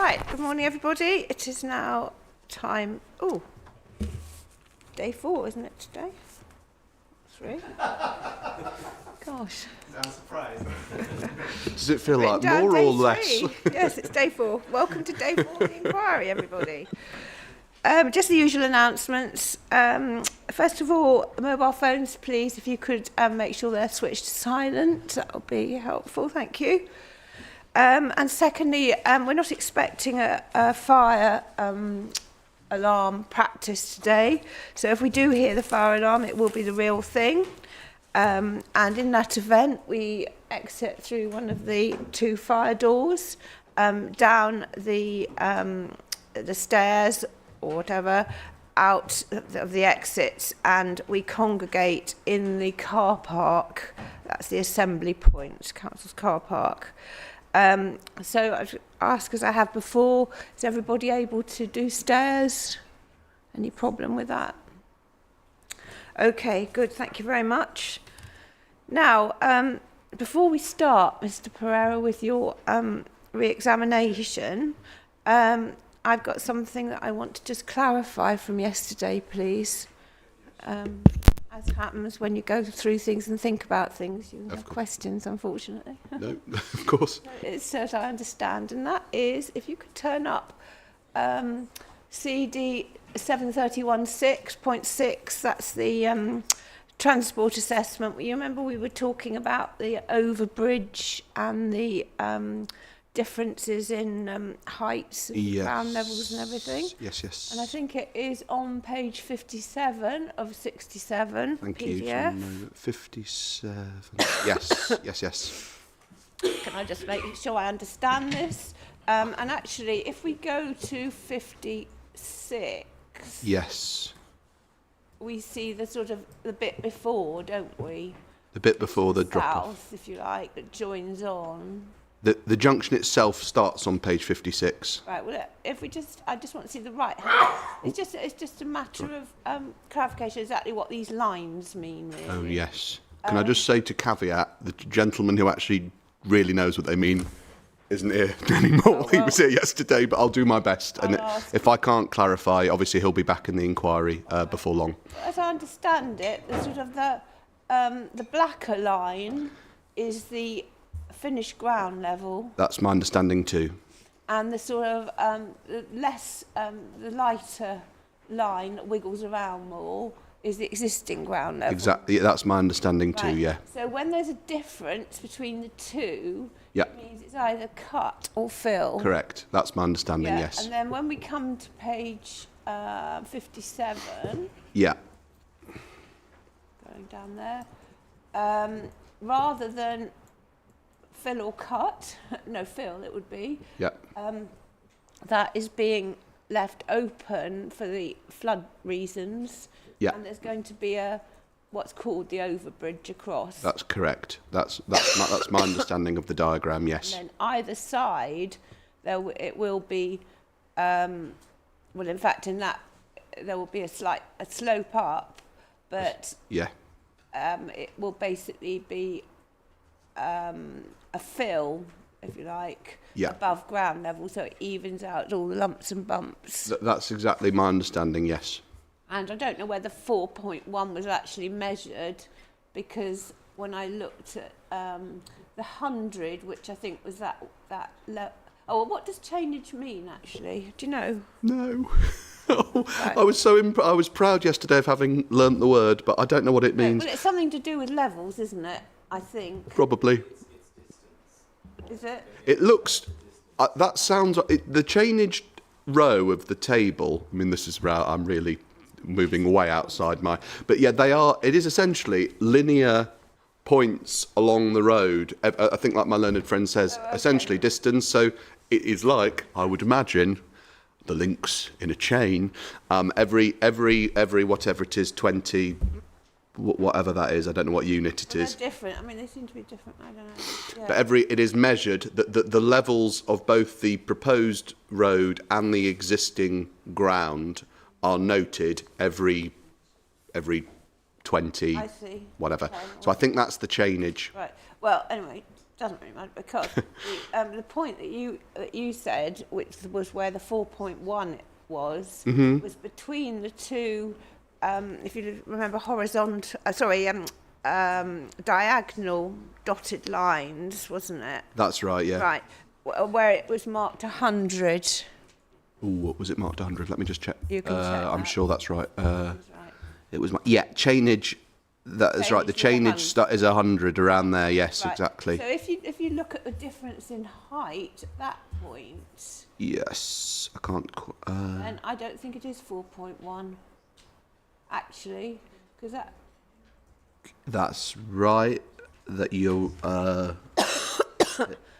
Right, good morning everybody. It is now time, day 4, isn't it today? 3. Gosh. I'm surprised. Does it feel like Down more day or less? 3. Yes, it's day 4. Welcome to day 4 of the inquiry, everybody. Just the usual announcements. First of all, mobile phones, please, if you could make sure they're switched to silent, that would be helpful, thank you. And secondly, we're not expecting a fire alarm practice today. So if we do hear the fire alarm, it will be the real thing. And in that event, we exit through one of the 2 fire doors, down the stairs or whatever, out of the exits, and we congregate in the car park. That's the assembly point, council's car park. So I'd ask, as I have before, is everybody able to do stairs? Any problem with that? Okay, good, thank you very much. Now, before we start, Mr. Pereira, with your re-examination, I've got something that I want to just clarify from yesterday, please. As happens when you go through things and think about things, you have questions, unfortunately. No, of course. It's as I understand, and that is, if you could turn up CD 731.6.6, that's the transport assessment. You remember we were talking about the overbridge and the differences in heights and ground levels and everything. Yes. And I think it is on page 57 of 67. Thank PDF. you. 57. Yes. Can I just make sure I understand this? And actually, if we go to 56, Yes. we see the sort of the bit before, don't we? The bit before the drop-off. South, if you like, that joins on. The junction itself starts on page 56. Right. Well, if we I just want to see the right hand. It's just a matter of clarification exactly what these lines mean. Really. Oh yes. Can I just say to caveat, the gentleman who actually really knows what they mean isn't here anymore. He was here yesterday, but I'll do my best. And if I can't clarify, obviously he'll be back in the inquiry before long. As I understand it, the sort of the blacker line is the finished ground level. That's my understanding too. And the sort of the lighter line that wiggles around more is the existing ground level. Exactly, that's my understanding too, Right. yeah. So when there's a difference between the two, Yeah. it means it's either cut or fill. Correct, that's my understanding, Yeah. yes. And then when we come to page 57, Yeah, going down there, rather than fill or cut, fill it would be, yeah. that is being left open for the flood reasons. Yeah. And there's going to be what's called the overbridge across. That's correct. That's my understanding of the diagram, yes. And then either side, it will be, in fact, in that, there will be a slope up, but Yeah, it will basically be a fill, if you like, above ground level, so it evens out all the lumps and bumps. that's exactly my understanding, yes. And I don't know whether 4.1 was actually measured, because when I looked at the 100, which I think was that what does chainage mean actually? Do you know? No. Right. I was proud yesterday of having learnt the word, but I don't know what it means. Well, it's something to do with levels, isn't it? I think. Probably. Is it? It looks. That sounds. The chainage row of the table. I mean, this is where I'm really moving way outside my. But yeah, they are. It is essentially linear points along the road. I think, like my learned friend says, essentially distance. So it is like, I would imagine, the links in a chain. Every whatever it is, 20. Whatever that is, I don't know what unit it is. They're different. I mean, they seem to be different. I don't know. Yeah. But it is measured that the levels of both the proposed road and the existing ground are noted every 20, I see. whatever. Okay, So I think that's the chainage. Right. Well, anyway, doesn't really matter because the point that you said, which was where the 4.1 was between the two. If you remember, diagonal dotted lines, wasn't it? That's right. Yeah. Right, where it was marked 100. Ooh, was it marked 100? Let me just check. You can check I'm that. sure that's right. Right. It was chainage. That is right. The chainage is 100 around there. Yes, Right. exactly. So if you look at the difference in height at that point, Yes, I can't. then I don't think it is 4.1. Actually, because That's right. That you're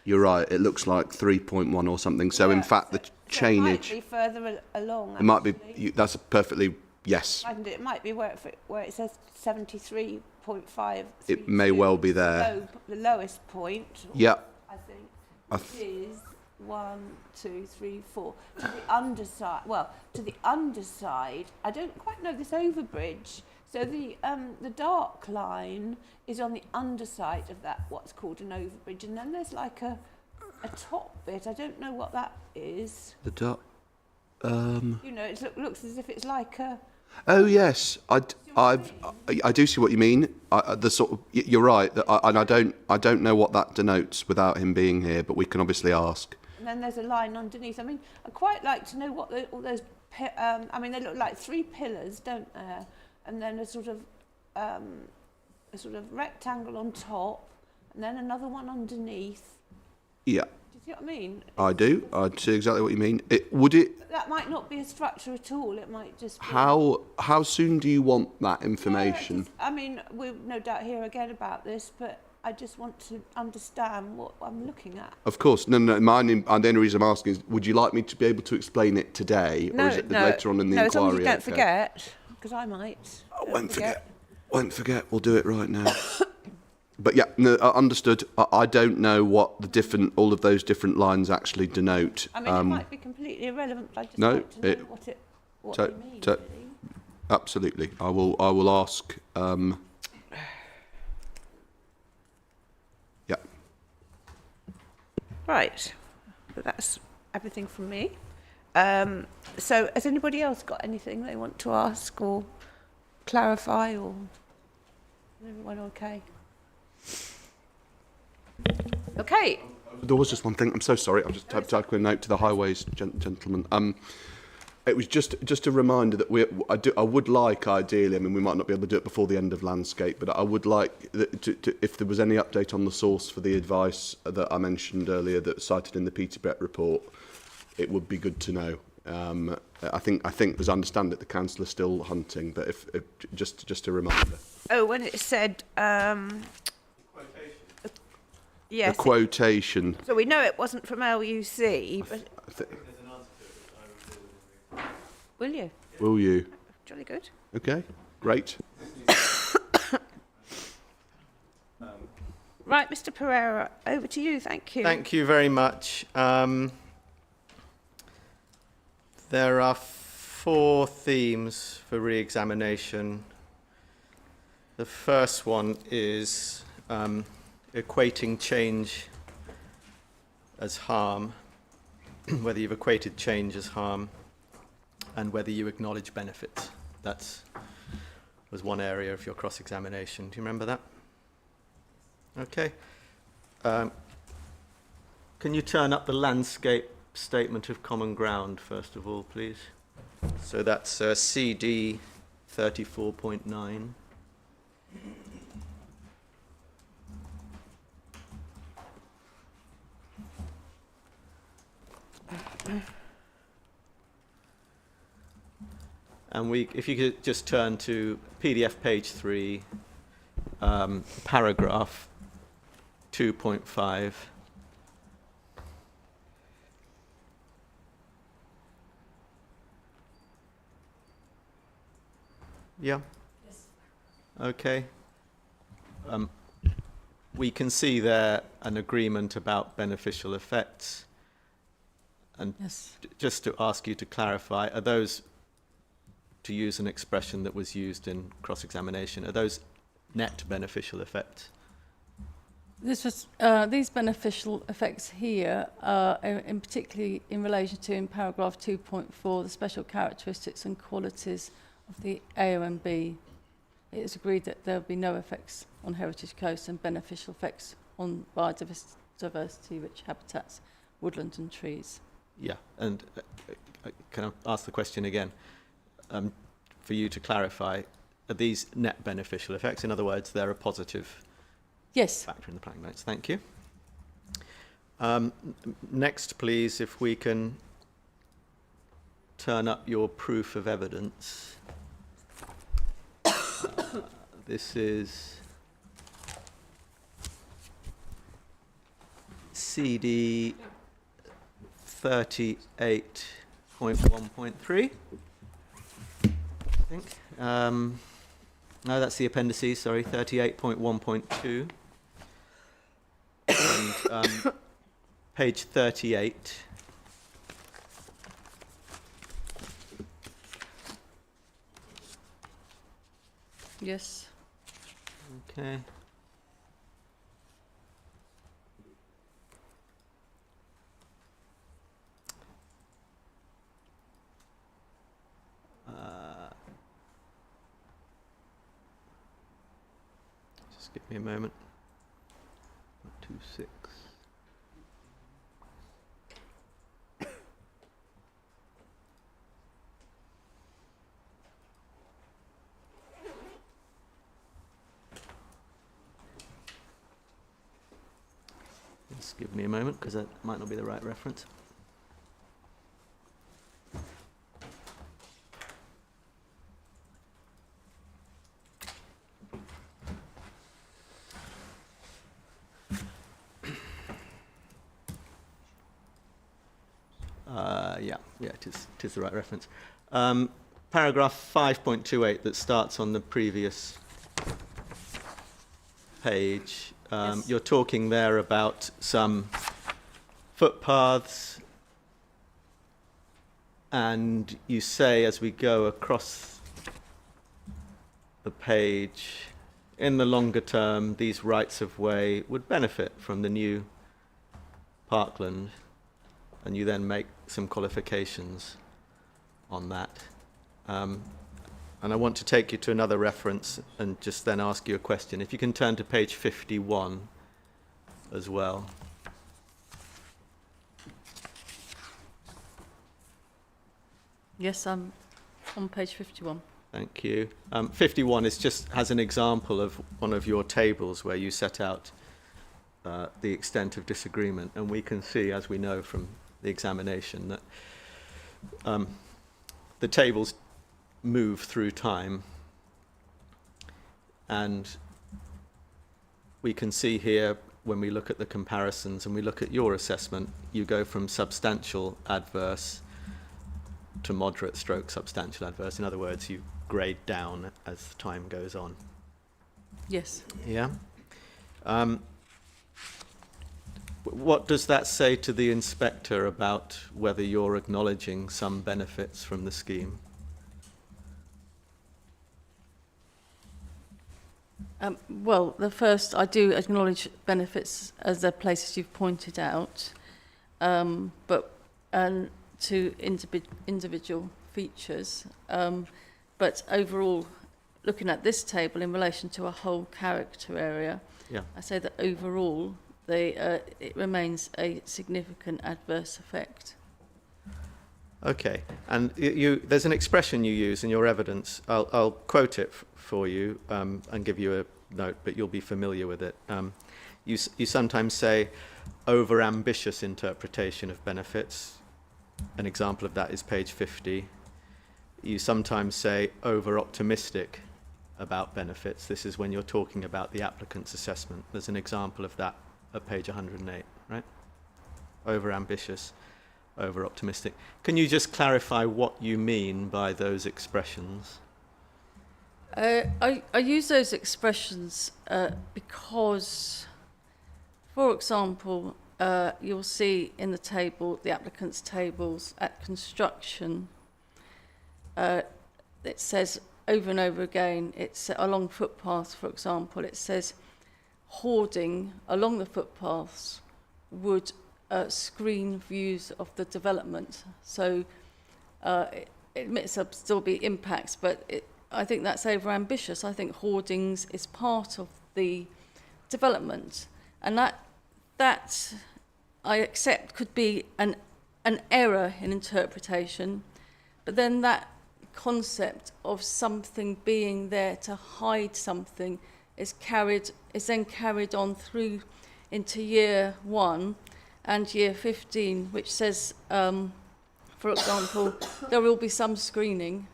right. It looks like 3.1 or something. So in fact, the chainage. It might be further along. It might be. That's perfectly. Yes. And it might be where it says 73.5. It may well be there. The lowest point. Yeah. I think it is 1, 2, 3, 4 to the underside. Well, to the underside. I don't quite know this overbridge. So the dark line is on the underside of that, what's called an overbridge, and then there's like a top bit. I don't know what that is. The dark. You know, it looks as if it's like a. Oh yes, I do see what you mean. The sort of you're right, and I don't know what that denotes without him being here, but we can obviously ask. And then there's a line underneath. I mean, I'd quite like to know what all those. I mean, they look like 3 pillars, don't they? And then a sort of rectangle on top, and then another one underneath. Yeah. Do you see what I mean? I do. I see exactly what you mean. Would it? That might not be a structure at all. It might just be... How soon do you want that information? I mean, we'll no doubt hear again about this, but I just want to understand what I'm looking at. Of course. No. The only reason I'm asking is, would you like me to be able to explain it today, or is it later on in the inquiry? No, as long as you don't forget, because I might. I won't forget. Won't forget. We'll do it right now. But yeah, no, understood. I don't know what all of those different lines actually denote. I mean, it might be completely irrelevant, but I just like to know what they mean. Really. Absolutely. I will ask. Yeah. Right. But that's everything from me. So has anybody else got anything they want to ask or clarify, or is everyone okay? Okay. There was just one thing. I'm so sorry. I'll just type a note to the highways gentleman. It was just a reminder that I would like, ideally, I mean, we might not be able to do it before the end of landscape, but I would like, if there was any update on the source for the advice that I mentioned earlier that's cited in the Peterborough report, it would be good to know. I think, as I understand it, the council is still hunting, but if just a reminder. Oh, when it said... Yes. The quotation. So we know it wasn't from LUC, but... Will you? Will you? Jolly good. Okay, great. Right, Mr. Pereira, over to you. Thank you. Thank you very much. There are 4 themes for re-examination. The first one is equating change as harm, whether you've equated change as harm, and whether you acknowledge benefits. That was one area of your cross-examination. Do you remember that? Okay. Can you turn up the landscape statement of common ground, first of all, please? So that's CD 34.9. And if you could just turn to PDF page 3, paragraph 2.5. Yeah? Yes. Okay. We can see there an agreement about beneficial effects. And yes. Just to ask you to clarify, are those, to use an expression that was used in cross-examination, are those net beneficial effects? These beneficial effects here, in particularly in relation to in paragraph 2.4, the special characteristics and qualities of the AONB. It is agreed that there will be no effects on heritage coasts and beneficial effects on biodiversity-rich habitats, woodland and trees. Yeah, and can I ask the question again? For you to clarify, are these net beneficial effects? In other words, they're a positive Yes. factor in the planning notes. Thank you. Next, please, if we can turn up your proof of evidence. This is CD 38.1.3, I think. No, that's the appendices, sorry, 38.1.2. And page 38. Yes. Okay. Just give me a moment. 26. Just give me a moment, because that might not be the right reference. Yeah, it is the right reference. Paragraph 5.28 that starts on the previous page. Yes. You're talking there about some footpaths, and you say as we go across the page, in the longer term, these rights of way would benefit from the new parkland, and you then make some qualifications on that. And I want to take you to another reference and just then ask you a question. If you can turn to page 51 as well. Yes, I'm on page 51. Thank you. 51 has an example of one of your tables where you set out the extent of disagreement, and we can see, as we know from the examination, that the tables move through time, and we can see here when we look at the comparisons and we look at your assessment, you go from substantial adverse to moderate stroke substantial adverse. In other words, you grade down as time goes on. Yes. Yeah. What does that say to the inspector about whether you're acknowledging some benefits from the scheme? Well, the first, I do acknowledge benefits as the places you've pointed out, but to individual features. But overall, looking at this table in relation to a whole character area, Yeah. I say that overall, it remains a significant adverse effect. Okay, and there's an expression you use in your evidence. I'll quote it for you and give you a note, but you'll be familiar with it. You sometimes say over-ambitious interpretation of benefits. An example of that is page 50. You sometimes say over-optimistic about benefits. This is when you're talking about the applicant's assessment. There's an example of that at page 108, right? Over-ambitious, over-optimistic. Can you just clarify what you mean by those expressions? I use those expressions because, for example, you'll see in the table, the applicant's tables at construction, it says over and over again, it's along footpaths, for example, it says hoarding along the footpaths would screen views of the development. So it admits there'll still be impacts, but I think that's over-ambitious. I think hoardings is part of the development, and that I accept could be an error in interpretation, but then that concept of something being there to hide something is then carried on through into year 1 and year 15, which says, for example, there will be some screening,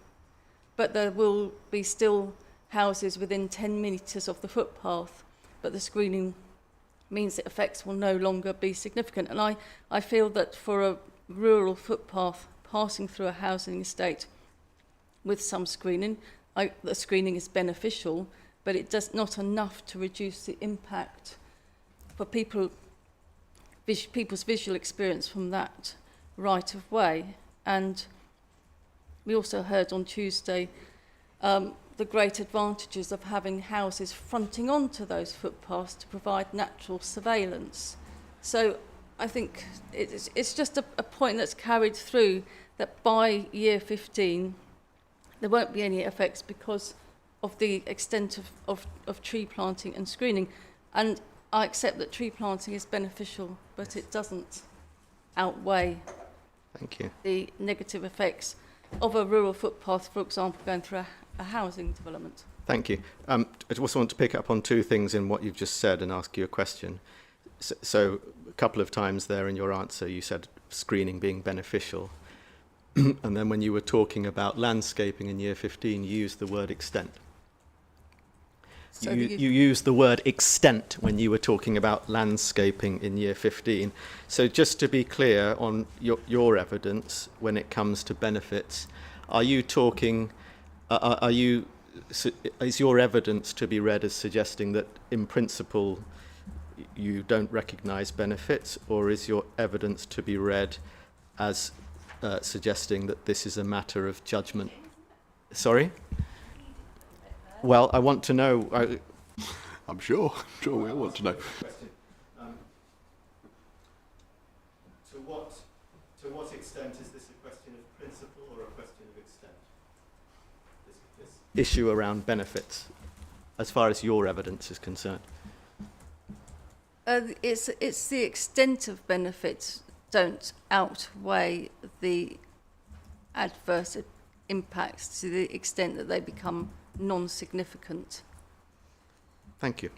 but there will be still houses within 10 metres of the footpath, but the screening means the effects will no longer be significant. And I feel that for a rural footpath passing through a housing estate with some screening, the screening is beneficial, but it does not enough to reduce the impact for people's visual experience from that right of way. And we also heard on Tuesday the great advantages of having houses fronting onto those footpaths to provide natural surveillance. So I think it's just a point that's carried through, that by year 15 there won't be any effects because of the extent of tree planting and screening. And I accept that tree planting is beneficial, but it doesn't outweigh Thank you. the negative effects of a rural footpath, for example, going through a housing development. Thank you. I also want to pick up on two things in what you've just said and ask you a question. So a couple of times there in your answer, you said screening being beneficial. And then when you were talking about landscaping in year 15, you used the word extent. So You used the word extent when you were talking about landscaping in year 15. So just to be clear on your evidence when it comes to benefits, are you talking, is your evidence to be read as suggesting that in principle you don't recognise benefits, or is your evidence to be read as suggesting that this is a matter of judgment? Sorry? Well, I want to know. I'm sure we all want to know. To what extent is this a question of principle or a question of extent? This issue around benefits, as far as your evidence is concerned. It's the extent of benefits don't outweigh the adverse impacts to the extent that they become non-significant. Thank you.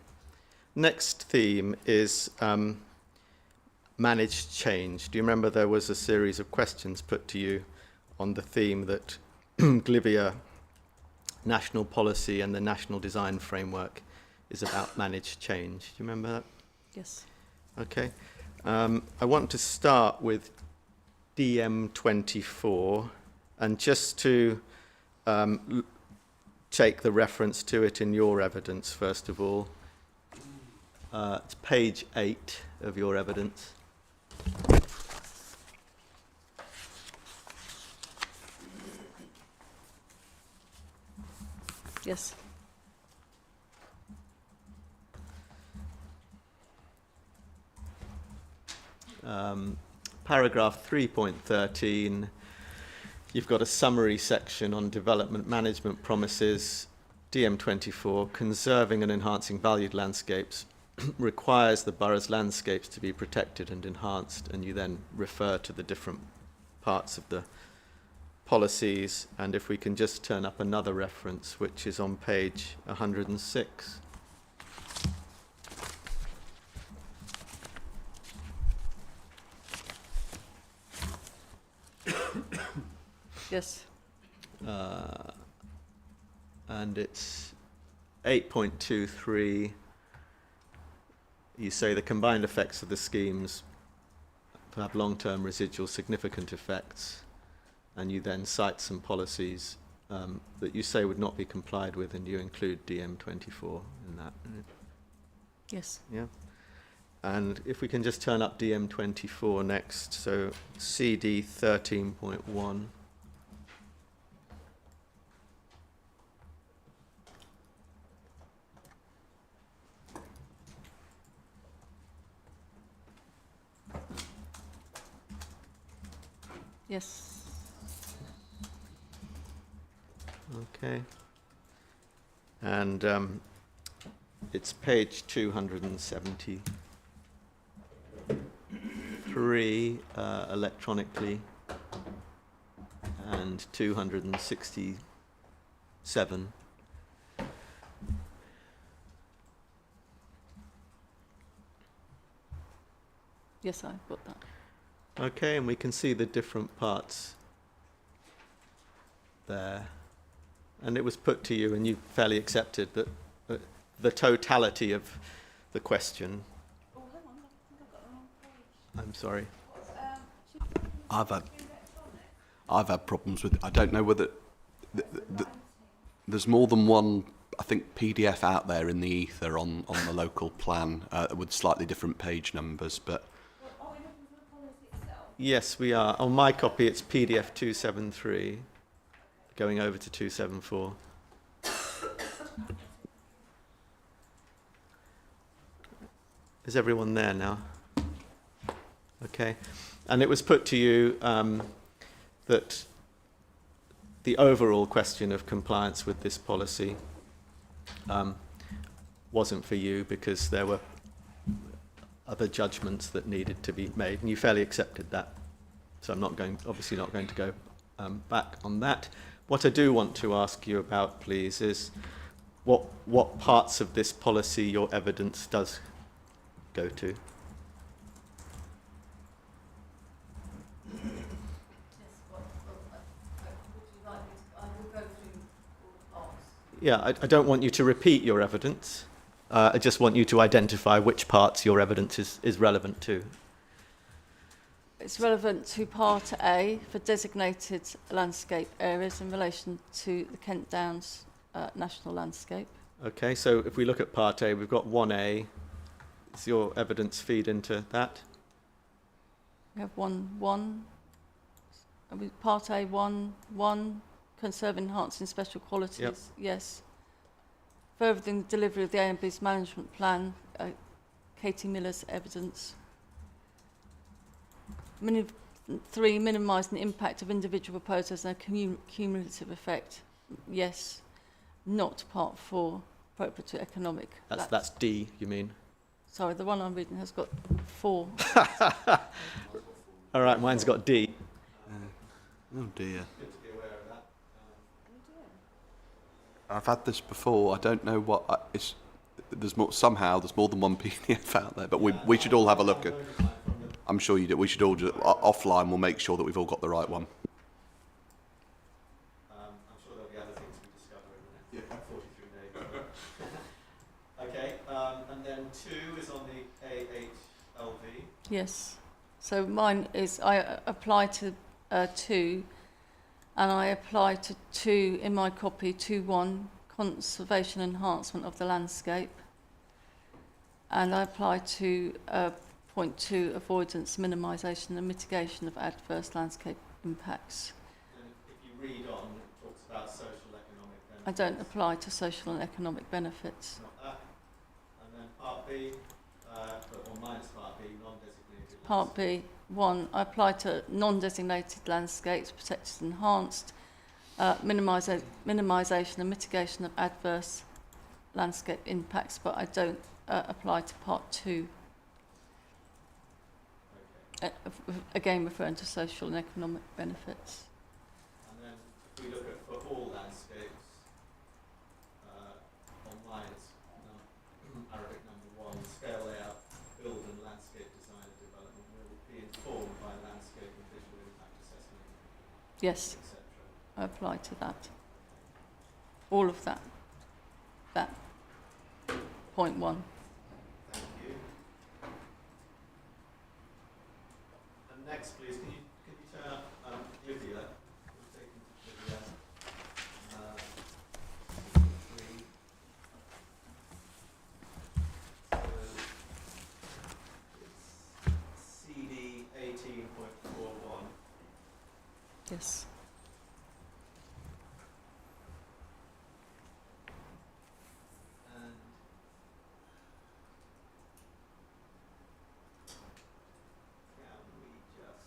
Next theme is managed change. Do you remember there was a series of questions put to you on the theme that Glivia national policy and the national design framework is about managed change? Do you remember that? Yes. Okay. I want to start with DM24, and just to take the reference to it in your evidence, first of all. It's page 8 of your evidence. Yes. Paragraph 3.13, you've got a summary section on development management promises. DM24, conserving and enhancing valued landscapes requires the borough's landscapes to be protected and enhanced, and you then refer to the different parts of the policies. And if we can just turn up another reference, which is on page 106. Yes. And it's 8.23. You say the combined effects of the schemes have long-term residual significant effects, and you then cite some policies that you say would not be complied with, and you include DM24 in that. Yes. Yeah. And if we can just turn up DM24 next, so CD 13.1. Yes. Okay. And it's page 273 electronically and 267. Yes, I've got that. Okay, and we can see the different parts there. And it was put to you, and you fairly accepted that the totality of the question. Oh, hang on, I think I've got the wrong page. I'm sorry. I've had problems with. I don't know whether there's more than one. I think PDF out there in the ether on the local plan with slightly different page numbers, but. Are we looking for the policy itself? Yes, we are. On my copy, it's PDF 273, going over to 274. Is everyone there now? Okay. And it was put to you that the overall question of compliance with this policy wasn't for you because there were other judgments that needed to be made, and you fairly accepted that. So I'm not going, obviously not going to go back on that. What I do want to ask you about, please, is what parts of this policy your evidence does go to. Yeah, I don't want you to repeat your evidence. I just want you to identify which parts your evidence is relevant to. It's relevant to Part A for designated landscape areas in relation to the Kent Downs National Landscape. Okay, so if we look at Part A, we've got 1A. Does your evidence feed into that? We have Part A, 1, conserve enhancing special qualities. Yep. Yes. Furthering the delivery of the A&B's management plan, Katie Miller's evidence. 3, minimising the impact of individual proposals and a cumulative effect. Yes. Not Part 4, appropriate to economic. That's D, you mean? Sorry, the one I'm reading has got 4. All right, mine's got D. Oh dear. Good to be aware of that. I've had this before. I don't know what it's. There's more somehow. There's more than one PDF out there, but we should all have a look at. I'm sure you do. We should all just offline. We'll make sure that we've all got the right one. I'm sure there'll be other things we discover in the next 43 days. Okay, and then 2 is on the A8LV. Yes. So mine is, I apply to 2, and I apply to 2 in my copy, 2.1, conservation enhancement of the landscape. And I apply to point 2, avoidance, minimisation and mitigation of adverse landscape impacts. And if you read on, it talks about social economic benefits. I don't apply to social and economic benefits. Not that. And then Part B, or minus Part B, non-designated. Part B, 1, I apply to non-designated landscapes, protected and enhanced, minimisation and mitigation of adverse landscape impacts, but I don't apply to Part 2. Again, referring to social and economic benefits. And then if we look at for all landscapes, online it's Arabic number 1, scale layout, build and landscape design and development will be informed by landscape and visual impact assessment, Yes, etc. I apply to that. All of that. That. Point 1. Thank you. And next, please, can you turn up Lydia? We've taken Lydia. Three. So it's CD 18.41. Yes. And can we just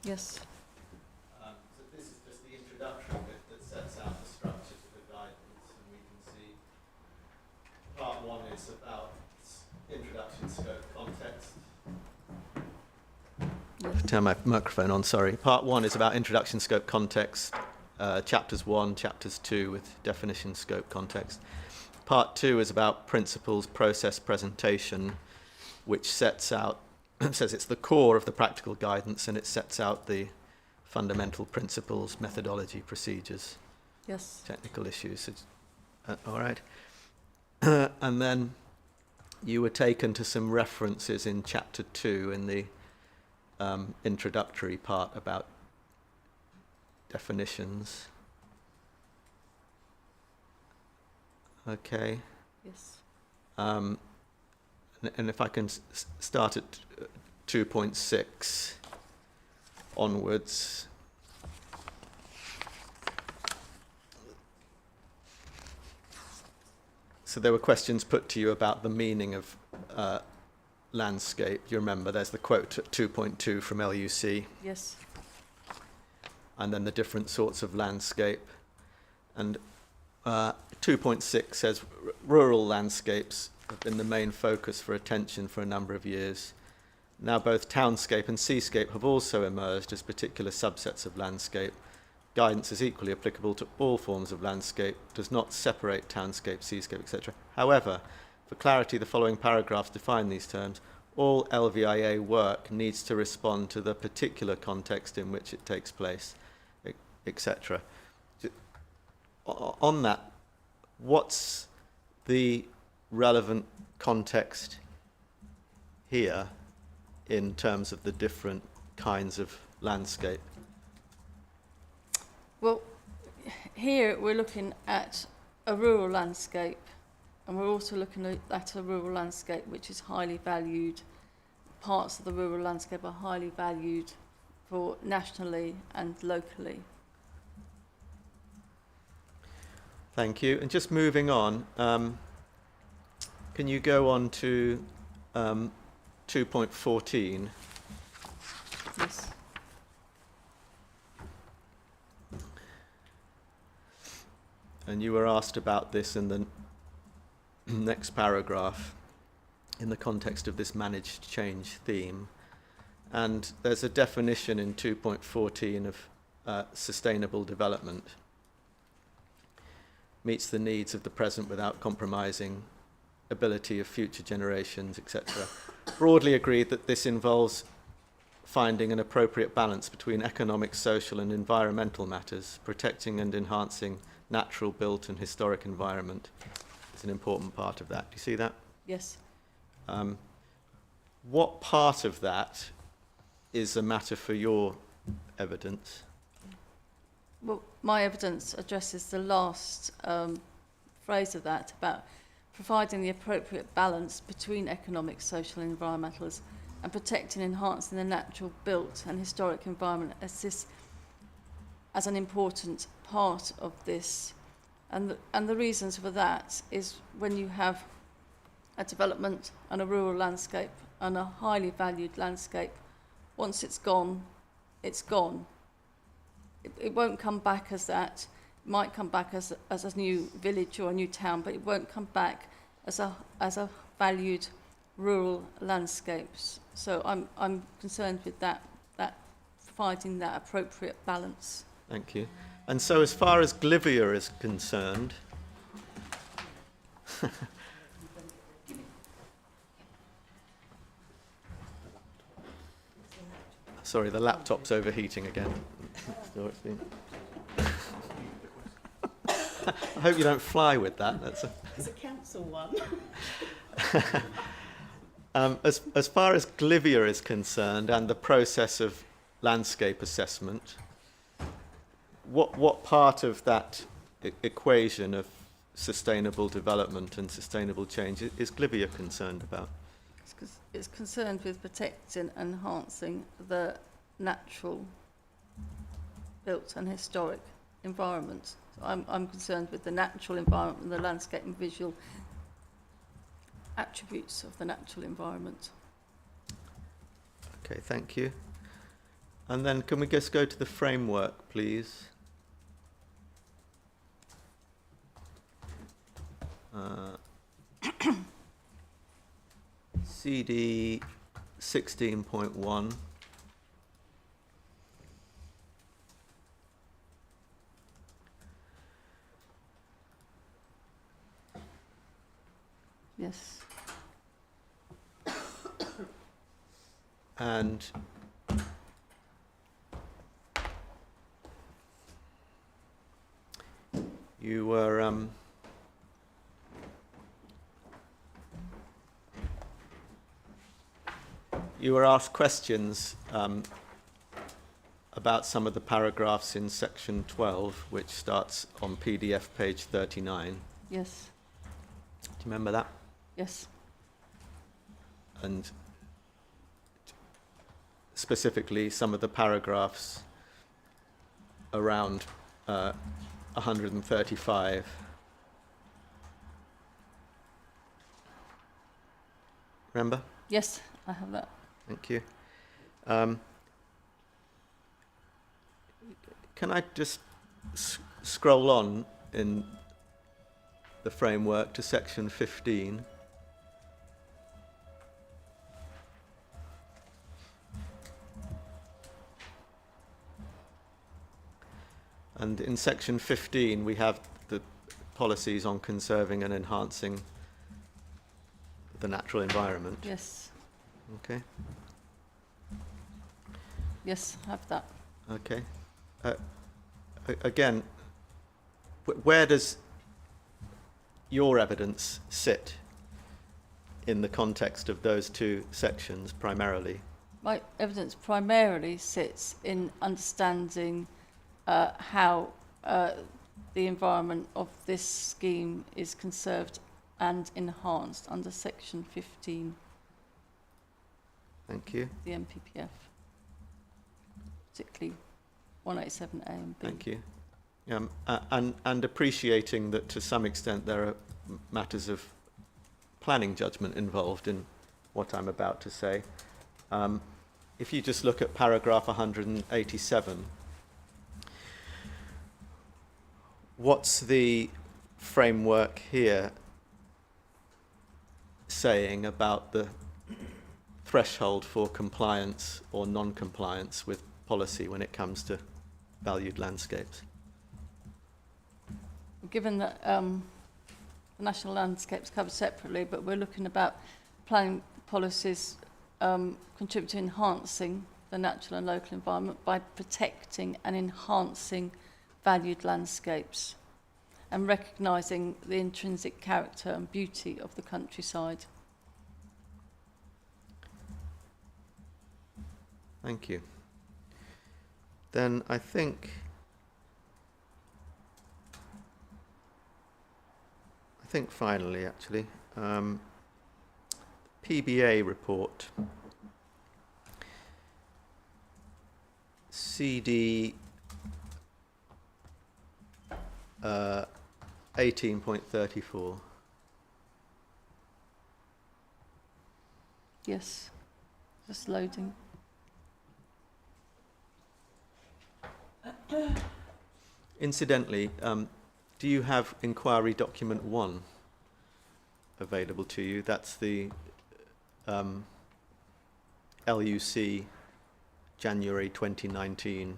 Yes. So this is just the introductory bit that sets out the structure to the guidance, and we can see part 1 is about introduction, scope, context. Turn my microphone on, sorry. Part 1 is about introduction, scope, context. Chapters 1, chapters 2 with definition, scope, context. Part 2 is about principles, process, presentation, which sets out, says it's the core of the practical guidance, and it sets out the fundamental principles, methodology, procedures, Yes. technical issues. All right. And then you were taken to some references in chapter 2 in the introductory part about definitions. Okay. Yes. And if I can start at 2.6 onwards. So there were questions put to you about the meaning of landscape. You remember there's the quote at 2.2 from LUC, Yes. and then the different sorts of landscape. And 2.6 says rural landscapes have been the main focus for attention for a number of years. Now both townscape and seascape have also emerged as particular subsets of landscape. Guidance is equally applicable to all forms of landscape, does not separate townscape, seascape, etc. However, for clarity, the following paragraphs define these terms. All LVIA work needs to respond to the particular context in which it takes place, etc. On that, what's the relevant context here in terms of the different kinds of landscape? Well, here we're looking at a rural landscape, and we're also looking at a rural landscape which is highly valued. Parts of the rural landscape are highly valued for nationally and locally. Thank you. And just moving on, can you go on to 2.14? Yes. And you were asked about this in the next paragraph in the context of this managed change theme. And there's a definition in 2.14 of sustainable development. Meets the needs of the present without compromising ability of future generations, etc. Broadly agreed that this involves finding an appropriate balance between economic, social and environmental matters, protecting and enhancing natural, built and historic environment is an important part of that. Do you see that? Yes. What part of that is a matter for your evidence? Well, my evidence addresses the last phrase of that, about providing the appropriate balance between economic, social and environmentals, and protecting and enhancing the natural, built and historic environment as an important part of this. And the reasons for that is when you have a development and a rural landscape and a highly valued landscape, once it's gone, it's gone. It won't come back as that. It might come back as a new village or a new town, but it won't come back as a valued rural landscapes. So I'm concerned with that providing that appropriate balance. Thank you. And so as far as Glivia is concerned, sorry, the laptop's overheating again. I hope you don't fly with that. It's a council one. As far as Glivia is concerned and the process of landscape assessment, what part of that equation of sustainable development and sustainable change is Glivia concerned about? It's concerned with protecting and enhancing the natural, built and historic environment. So I'm concerned with the natural environment and the landscape and visual attributes of the natural environment. Okay, thank you. And then can we just go to the framework, please? CD 16.1. Yes. And you were asked questions about some of the paragraphs in section 12, which starts on PDF page 39. Yes. Do you remember that? Yes. And specifically some of the paragraphs around 135. Remember? Yes, I have that. Thank you. Can I just scroll on in the framework to section 15? And in section 15, we have the policies on conserving and enhancing the natural environment. Yes. Okay. Yes, I have that. Okay. Again, where does your evidence sit in the context of those two sections primarily? My evidence primarily sits in understanding how the environment of this scheme is conserved and enhanced under section 15, Thank you. the MPPF, particularly 187A and B. Thank you. And appreciating that to some extent there are matters of planning judgment involved in what I'm about to say. If you just look at paragraph 187, what's the framework here saying about the threshold for compliance or non-compliance with policy when it comes to valued landscapes? Given that the national landscape's covered separately, but we're looking about planning policies contribute to enhancing the natural and local environment by protecting and enhancing valued landscapes and recognising the intrinsic character and beauty of the countryside. Thank you. Then I think finally, actually, PBA report, CD 18.34. Yes, just loading. Incidentally, do you have inquiry document 1 available to you? That's the LUC January 2019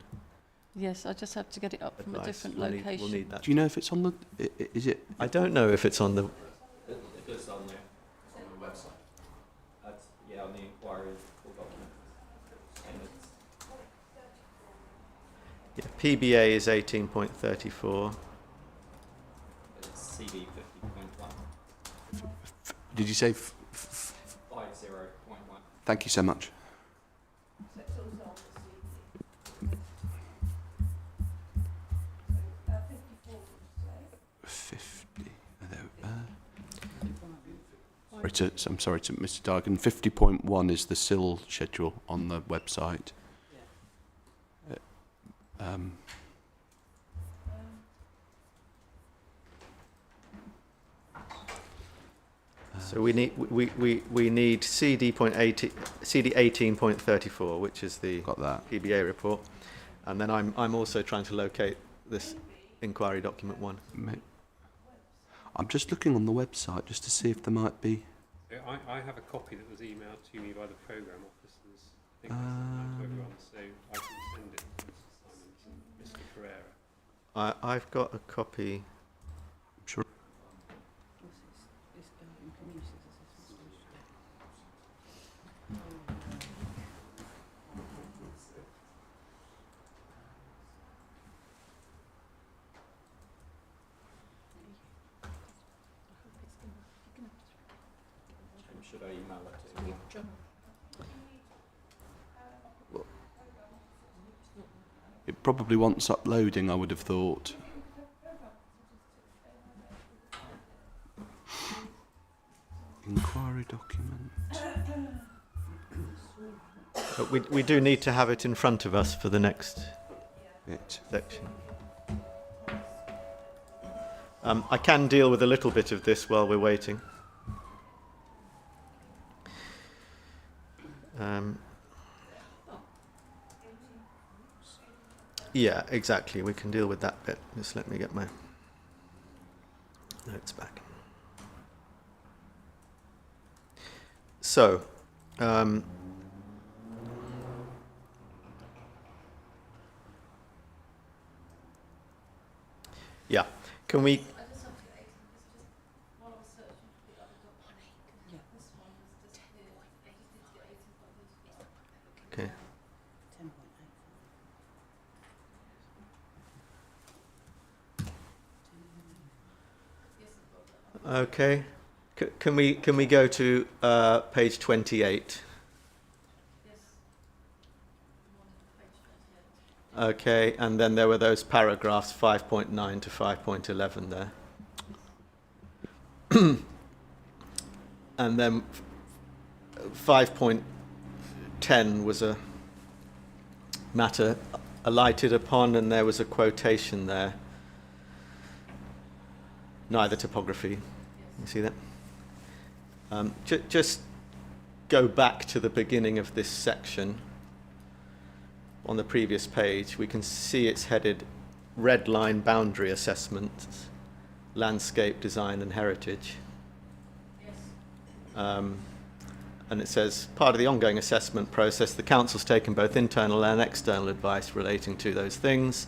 Yes, I just have to get it up from a advice. different We'll location. need that. Do you know if it's on the? Is it? I don't know if it's on the... It is on there, on the website. That's, yeah, on the inquiry for documents. And it's, PBA is 18.34. it's CD 50.1. Did you say? 50.1. Thank you so much. 50. I'm sorry to Mr. Dargan. 50.1 is the SIL schedule on the website. So we need CD 18.34, which is the Got that. PBA report, and then I'm also trying to locate this inquiry document 1. I'm just looking on the website just to see if there might be. I have a copy that was emailed to me by the programme officers. I think I sent that to everyone, so I can send it to Mr. Simons and Mr. Pereira. I've got a copy. I'm sure. Should I email it to you? It probably wants uploading, I would have thought. Inquiry document. But we do need to have it in front of us for the next Bit. section. I can deal with a little bit of this while we're waiting. Yeah, exactly. We can deal with that bit. Just let me get my notes back. So, yeah, can we? Okay. Okay. Can we go to page 28? Okay, and then there were those paragraphs 5.9 to 5.11 there. And then 5.10 was a matter alighted upon, and there was a quotation there. Neither topography. You see that? Just go back to the beginning of this section. On the previous page, we can see it's headed Red Line Boundary Assessments, Landscape Design and Heritage. And it says, part of the ongoing assessment process, the Council's taken both internal and external advice relating to those things.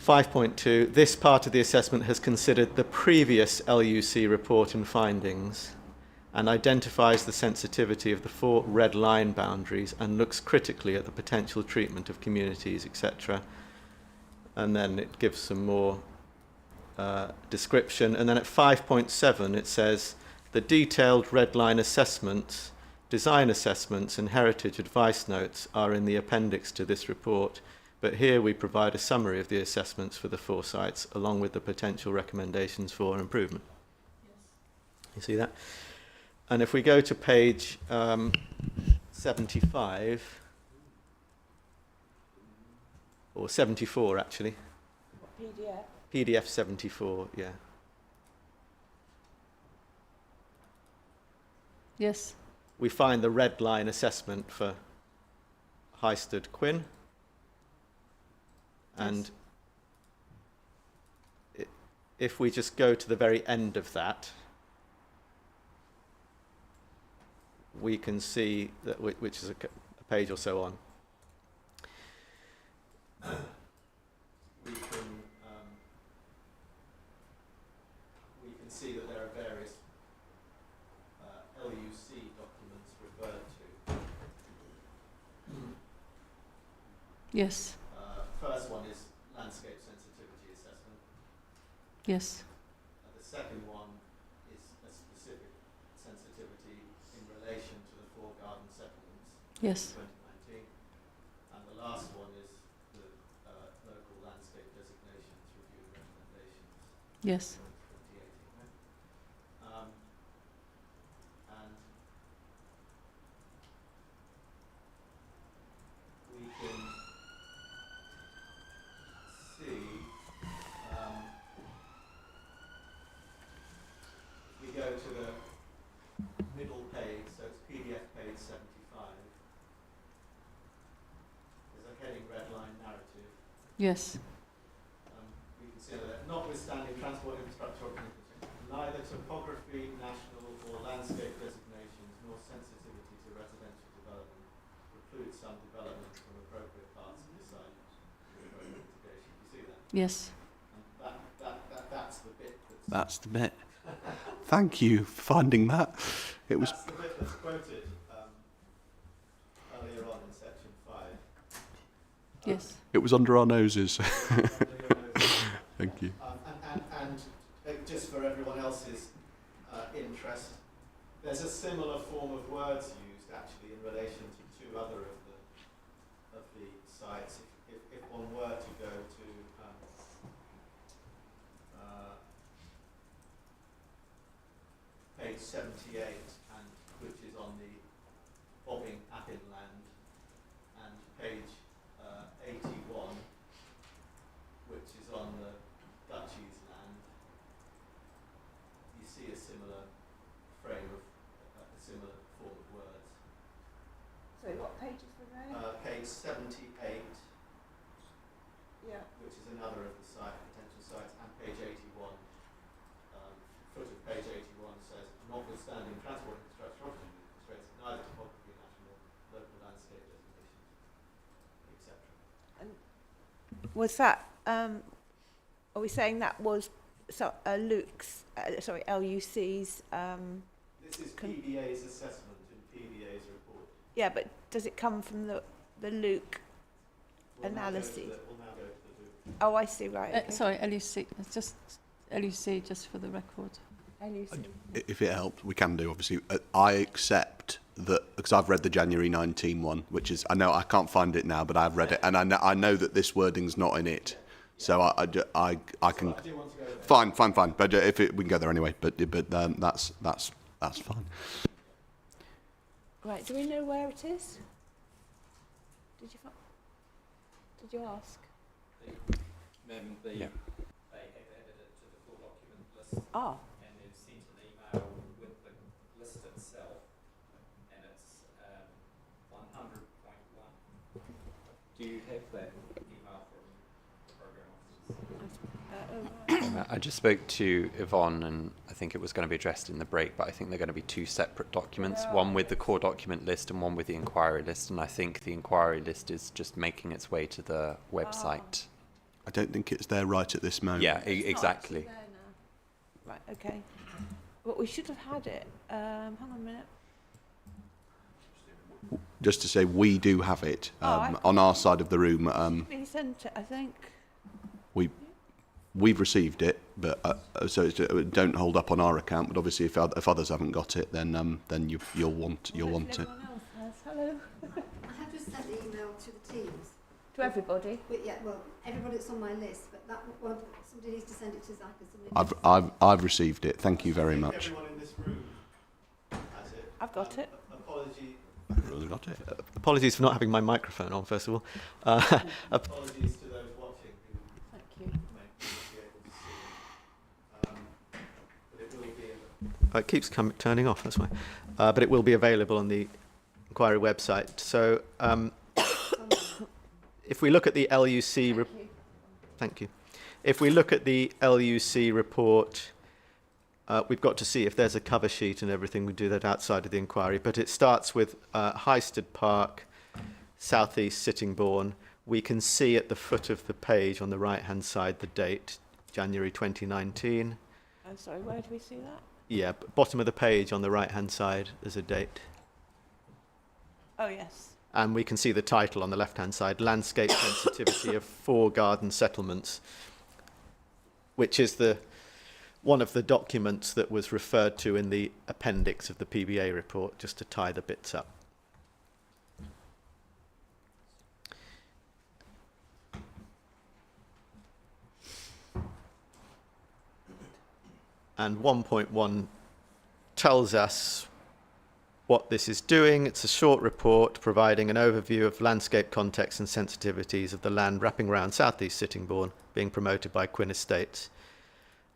5.2, this part of the assessment has considered the previous LUC report and findings and identifies the sensitivity of the 4 red line boundaries and looks critically at the potential treatment of communities, etc. And then it gives some more description. And then at 5.7 it says, the detailed red line assessments, design assessments and heritage advice notes are in the appendix to this report. But here we provide a summary of the assessments for the 4 sites, along with the potential recommendations for improvement. Yes. You see that? And if we go to page 75, or 74 actually. PDF. PDF 74, yeah. Yes. We find the red line assessment for Highsted Quinn. And if we just go to the very end of that, we can see that, which is a page or so on. We can see that there are various LUC documents referred to. Yes. First one is landscape sensitivity assessment. Yes. The second one is a specific sensitivity in relation to the 4 garden settlements. Yes. 2019. And the last one is the local landscape designations review and recommendations. Yes. 2018. And we can see, we go to the middle page, so it's PDF page 75. There's a heading red line narrative. Yes. We can see that notwithstanding transport infrastructure neither topography, national or landscape designations nor sensitivity to residential development preclude some development from appropriate parts of the site with appropriate mitigation. You see that? Yes. And that's the bit That's the bit. Thank you for finding that. It was. that's the bit that's quoted earlier on in section 5. Yes. It was under our noses. Under your nose. Thank you. And just for everyone else's interest, there's a similar form of words used actually in relation to two other of the sites. If one were to go to page 78, and which is on the bobbing Appin land, and page 81, which is on the Duchy's land, you see a similar frame of a similar form of words. Sorry, what pages were they? Page 78, Yeah. which is another of the potential sites, and page 81. Foot of page 81 says, notwithstanding transport infrastructure constraints, neither topography, national, local landscape designations, etc. Was that, are we saying that was Luke's, LUC's, This is PBA's assessment in PBA's report. yeah, but does it come from the Luke We'll now go to analysis? we'll now go to the Luke. Oh, I see, right. Okay. Sorry, LUC. It's just LUC, just for the record. LUC. If it helps, we can do, obviously. I accept that, because I've read the January 19 one, which is, I know I can't find it now, but I've read it, and I know that this wording's not in it. So I can... So I do want to go there. Fine. But if it, we can go there anyway. But that's fine. Right, do we know where it is? Did you ask? They Yeah. they have added it to the full document list, Ah, and they've sent an email with the list itself, and it's 100.1. Do you have that email from the program officers? right. I just spoke to Yvonne, and I think it was going to be addressed in the break, but I think they're going to be two separate documents, one with the core document list and one with the inquiry list, and I think the inquiry list is just making its way to the website. I don't think it's there right at this moment. Yeah, It's not actually exactly. there now. Right, okay. But we should have had it. Hang on a minute. Just to say, we do have it I- on our side of the room. We sent it, I think. We've received it, but so don't hold up on our account. But obviously, if others haven't got it, then you'll want it. Everyone else has. Hello. I have just sent the email to the teams. To everybody. But yeah, well, everybody that's on my list, but that one, somebody needs to send it to Zach and somebody. I've received it. Thank you very I think much. everyone in this room has it. I've got it. I've really got it. Apologies for not having my microphone on, first of all. Apologies to those watching who Thank you. may not be able to see. But it will be. It keeps turning off, that's why. But it will be available on the inquiry website. So if we look at the LUC Thank you. If we look at the LUC report, we've got to see if there's a cover sheet and everything. We do that outside of the inquiry. But it starts with Highsted Park, southeast Sittingbourne. We can see at the foot of the page on the right-hand side the date, January 2019. I'm sorry, where do we see that? Yeah, bottom of the page on the right-hand side, there's a date. Oh, yes. And we can see the title on the left-hand side, Landscape Sensitivity of 4 Garden Settlements, which is one of the documents that was referred to in the appendix of the PBA report, just to tie the bits up. And 1.1 tells us what this is doing. It's a short report providing an overview of landscape context and sensitivities of the land wrapping around southeast Sittingbourne being promoted by Quinn Estates.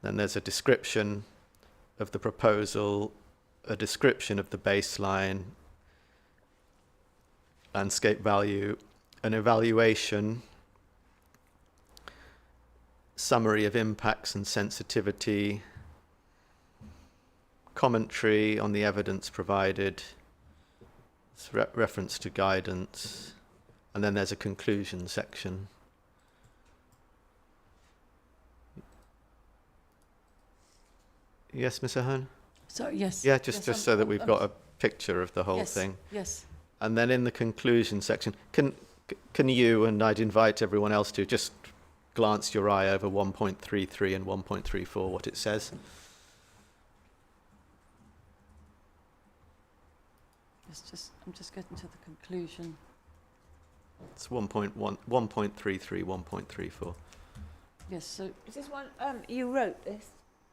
Then there's a description of the proposal a description of the baseline, landscape value, an evaluation, summary of impacts and sensitivity, commentary on the evidence provided, reference to guidance, and then there's a conclusion section. Yes, Ms. Ahern? So, yes. Yeah, yes, just so that we've got a picture of the whole yes, thing. Yes. And then in the conclusion section, can you, and I'd invite everyone else to, just glance your eye over 1.33 and 1.34, what it says? I'm just getting to the conclusion. It's 1.33, 1.34. Yes, so Is this one, you wrote this?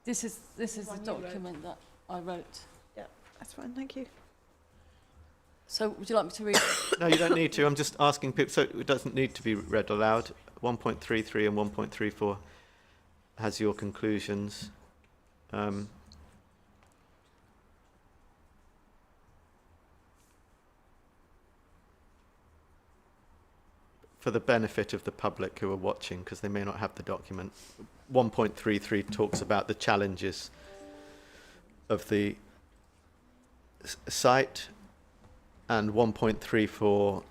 this is the one you wrote. document that I wrote. Yeah, that's fine, thank you. So would you like me to read it? No, you don't need to. I'm just asking people, so it doesn't need to be read aloud. 1.33 and 1.34 has your conclusions. For the benefit of the public who are watching, because they may not have the document, 1.33 talks about the challenges of the site, and 1.34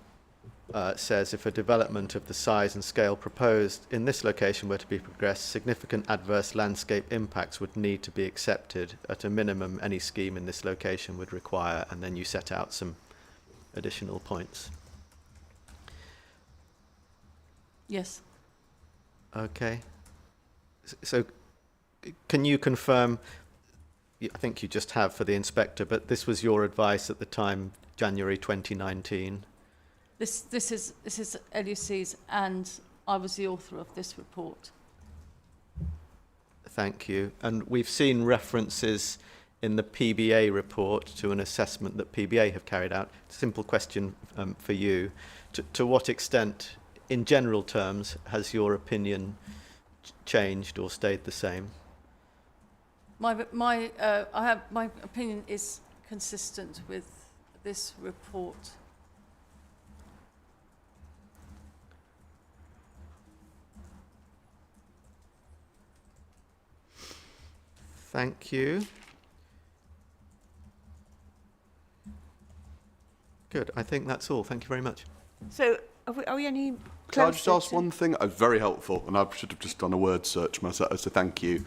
says if a development of the size and scale proposed in this location were to be progressed, significant adverse landscape impacts would need to be accepted. At a minimum, any scheme in this location would require, and then you set out some additional points. Yes. Okay. So can you confirm, I think you just have for the inspector, but this was your advice at the time, January 2019? This is LUC's, and I was the author of this report. Thank you. And we've seen references in the PBA report to an assessment that PBA have carried out. Simple question for you. To what extent, in general terms, has your opinion changed or stayed the same? My opinion is consistent with this report. Thank you. Good. I think that's all. Thank you very much. So, are we any Can I just closer ask to- one thing? Very helpful, and I should have just done a word search myself, so thank you.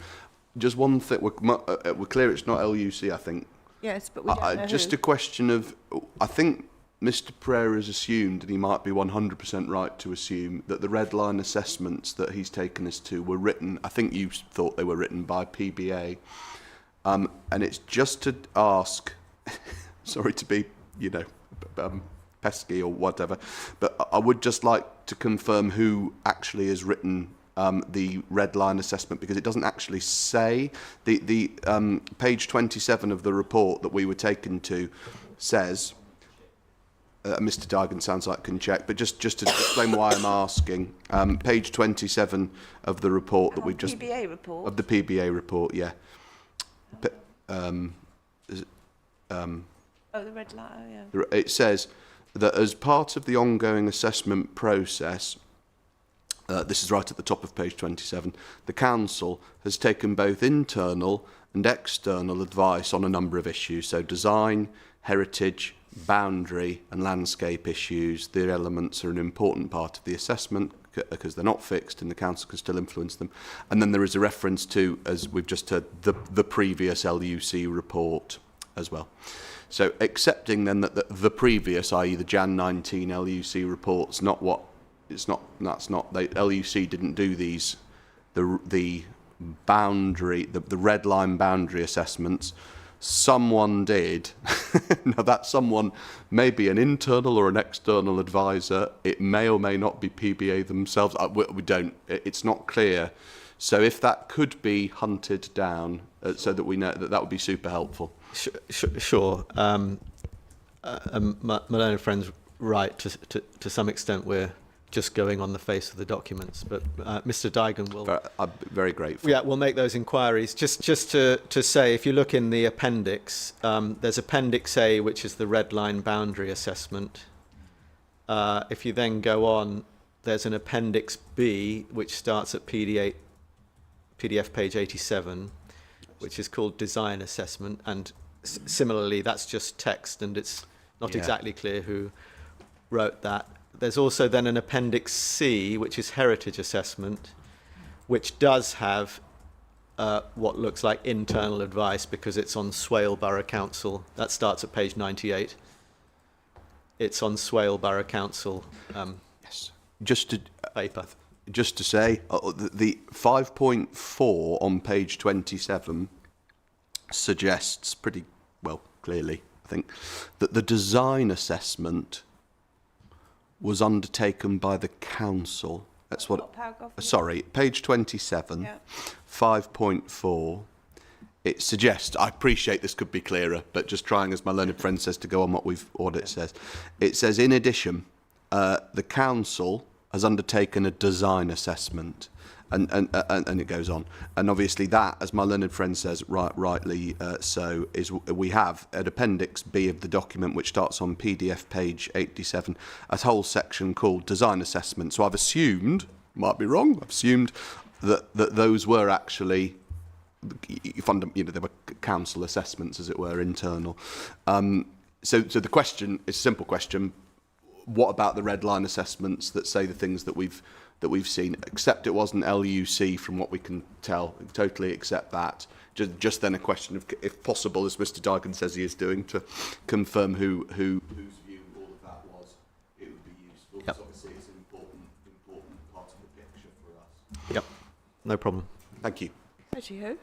Just one thing, we're clear it's not LUC, I think. Yes, but we don't know Just who. a question of, I think Mr Pereira has assumed, and he might be 100% right to assume, that the red line assessments that he's taken us to were written, I think you thought they were written by PBA, and it's just to ask, sorry to be, pesky or whatever, but I would just like to confirm who actually has written the red line assessment, because it doesn't actually say. The page 27 of the report that we were taken to says, Mr Dargan sounds like can check, but just to explain why I'm asking, page 27 of the report that we've just... PBA report? Of the PBA report, yeah. Oh, the red light, oh yeah. It says that as part of the ongoing assessment process, this is right at the top of page 27, the Council has taken both internal and external advice on a number of issues, so design, heritage, boundary and landscape issues. The elements are an important part of the assessment because they're not fixed and the Council can still influence them. And then there is a reference to, as we've just heard, the previous LUC report as well. So accepting then that the previous, i.e. the Jan 19 LUC report's not what, that's not, LUC didn't do these, the boundary, the red line boundary assessments. Someone did. Now that someone may be an internal or an external advisor. It may or may not be PBA themselves. We don't, it's not clear. So if that could be hunted down so that we know, that would be super helpful. Sure. My learned friend's right. To some extent, we're just going on the face of the documents. But Mr. Dygan will... I'm very grateful. Yeah, we'll make those inquiries. Just to say, if you look in the appendix, there's Appendix A, which is the red line boundary assessment. If you then go on, there's an Appendix B, which starts at PDF page 87, which is called design assessment. And similarly, that's just text, and it's not exactly clear who wrote that. There's also then an Appendix C, which is heritage assessment, which does have what looks like internal advice because it's on Swale Borough Council. That starts at page 98. It's on Swale Borough Council Yes. Just to paper. Just to say, the 5.4 on page 27 suggests pretty well, clearly, I think, that the design assessment was undertaken by the council. That's what paragraph? sorry, page 27, Yeah. 5.4. It suggests, I appreciate this could be clearer, but just trying, as my learned friend says, to go on what it says. It says, in addition, the council has undertaken a design assessment, and it goes on. And obviously that, as my learned friend says, rightly so, is we have an Appendix B of the document, which starts on PDF page 87, a whole section called design assessment. So I've assumed, might be wrong, I've assumed that those were actually, they were council assessments, as it were, internal. So the question is a simple question. What about the red line assessments that say the things that we've seen? Except it wasn't LUC from what we can tell. Totally accept that. Just then a question of, if possible, as Mr. Dygan says he is doing, to confirm whose view all of that was. It would be useful. Because obviously it's an important part of the picture for us. Yep, no problem. Thank you. Righty-ho.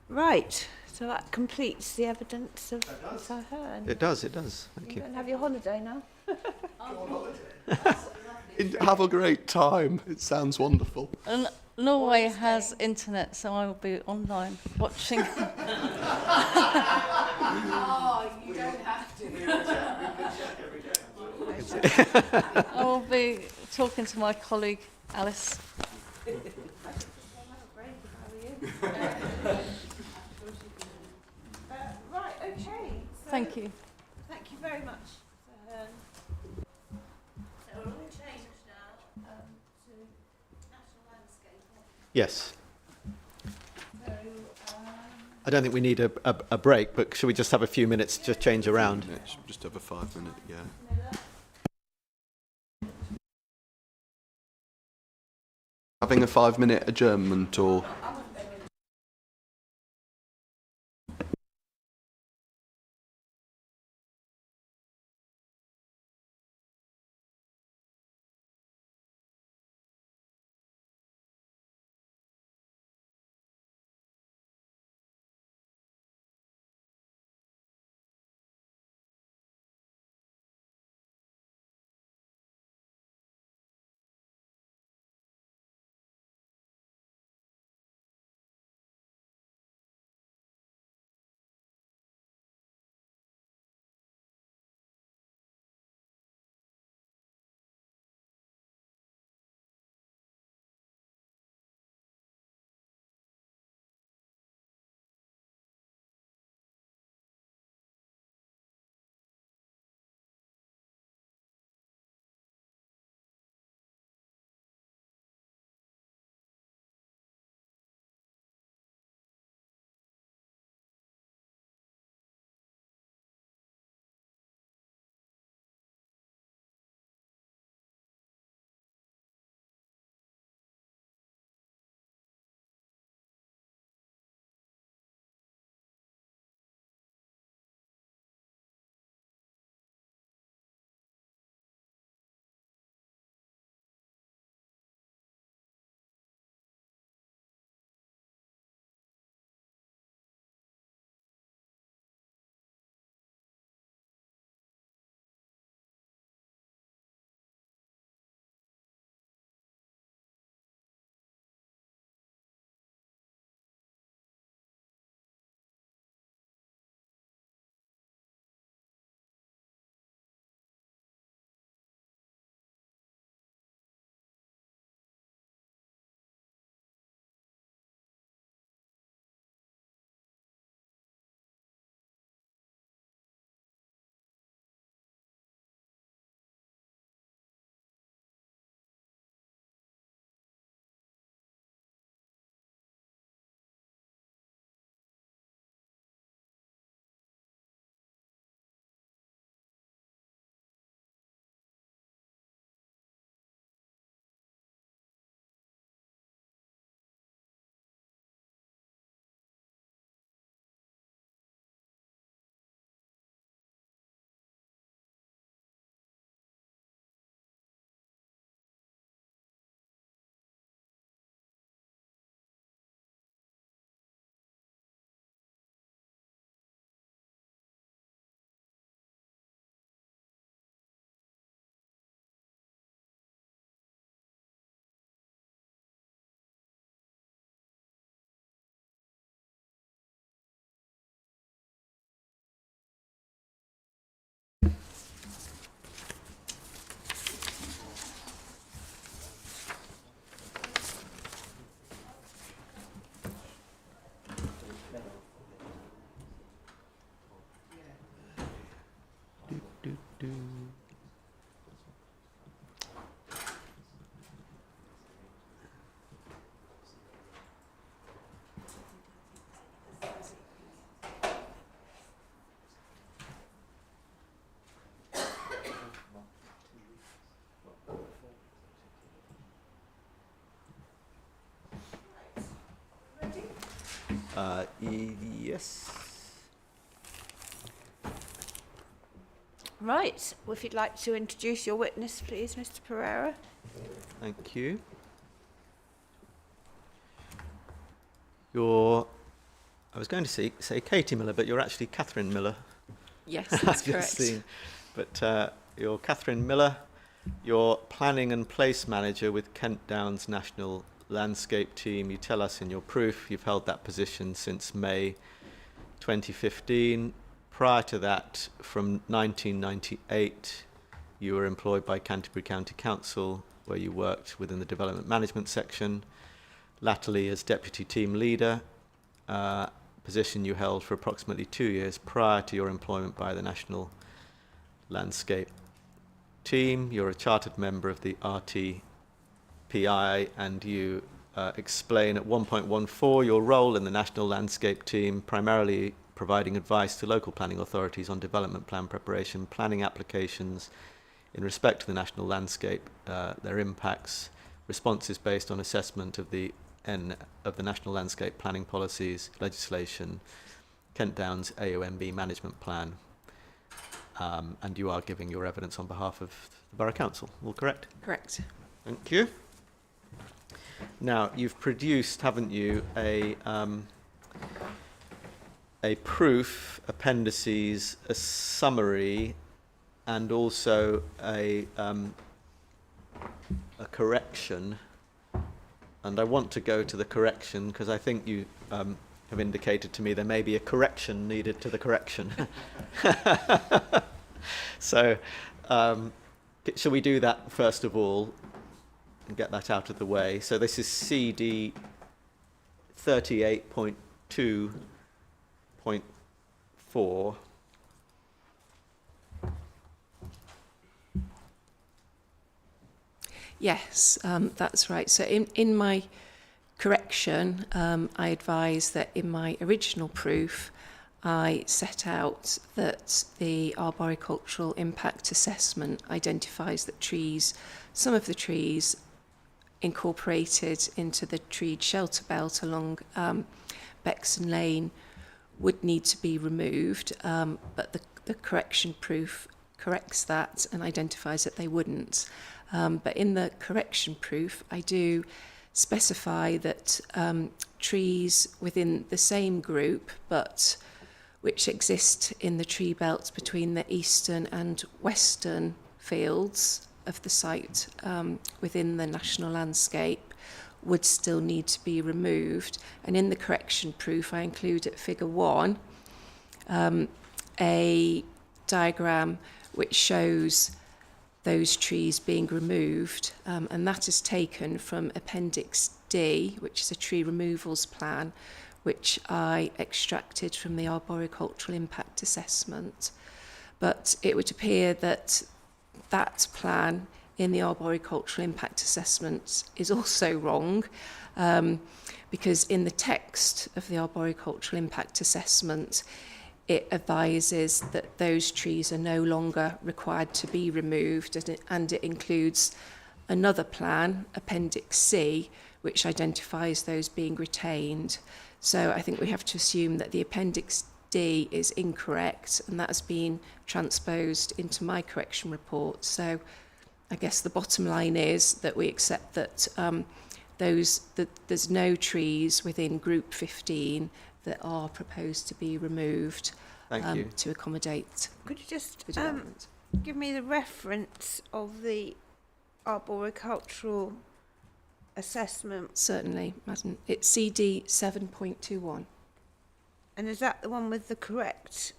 Right, so that completes the evidence of what I heard. It does. Thank You you. can have your holiday now. Have a great time. It sounds wonderful. And Norway has internet, so I will be online watching. Oh, you don't have to. I will be talking to my colleague Alice. Right, okay. So Thank you. Thank you very much. So we're all changed now to national landscape. Yes. So, I don't think we need a break, but should we just have a few minutes to change around? Just over 5 minutes, yeah. Having a 5-minute adjournment or... Yes. Right. Well, if you'd like to introduce your witness, please, Mr. Pereira. Thank you. I was going to say Katie Miller, but you're actually Catherine Miller. Yes, I've that's just correct. seen. But you're Catherine Miller. You're Planning and Place Manager with Kent Downs National Landscape Team. You tell us in your proof you've held that position since May 2015. Prior to that, from 1998, you were employed by Canterbury County Council, where you worked within the development management section. Latterly as Deputy Team Leader, position you held for approximately 2 years prior to your employment by the National Landscape Team. You're a chartered member of the RTPI, and you explain at 1.14 your role in the National Landscape Team, primarily providing advice to local planning authorities on development plan preparation, planning applications in respect to the national landscape, their impacts, responses based on assessment of the National Landscape Planning Policies, legislation, Kent Downs AOMB Management Plan, and you are giving your evidence on behalf of the Borough Council. All correct? Correct. Thank you. Now, you've produced, haven't you, a proof, appendices, a summary, and also a correction. And I want to go to the correction because I think you have indicated to me there may be a correction needed to the correction. So, shall we do that first of all and get that out of the way? So this is CD 38.2.4. Yes, that's right. So in my correction, I advise that in my original proof, I set out that the arboricultural impact assessment identifies that some of the trees incorporated into the treed shelter belt along Bexon Lane would need to be removed, but the correction proof corrects that and identifies that they wouldn't. But in the correction proof, I do specify that trees within the same group, but which exist in the tree belt between the eastern and western fields of the site within the national landscape, would still need to be removed. And in the correction proof, I include at figure 1 a diagram which shows those trees being removed, and that is taken from Appendix D, which is a tree removals plan, which I extracted from the arboricultural impact assessment. But it would appear that that plan in the arboricultural impact assessment is also wrong, because in the text of the arboricultural impact assessment, it advises that those trees are no longer required to be removed, and it includes another plan, Appendix C, which identifies those being retained. So I think we have to assume that the Appendix D is incorrect, and that has been transposed into my correction report. So I guess the bottom line is that we accept that there's no trees within Group 15 that are proposed to be removed to accommodate. Could you just the development. give me the reference of the arboricultural assessment? Certainly, Madam. It's CD 7.21. And is that the one with the correct?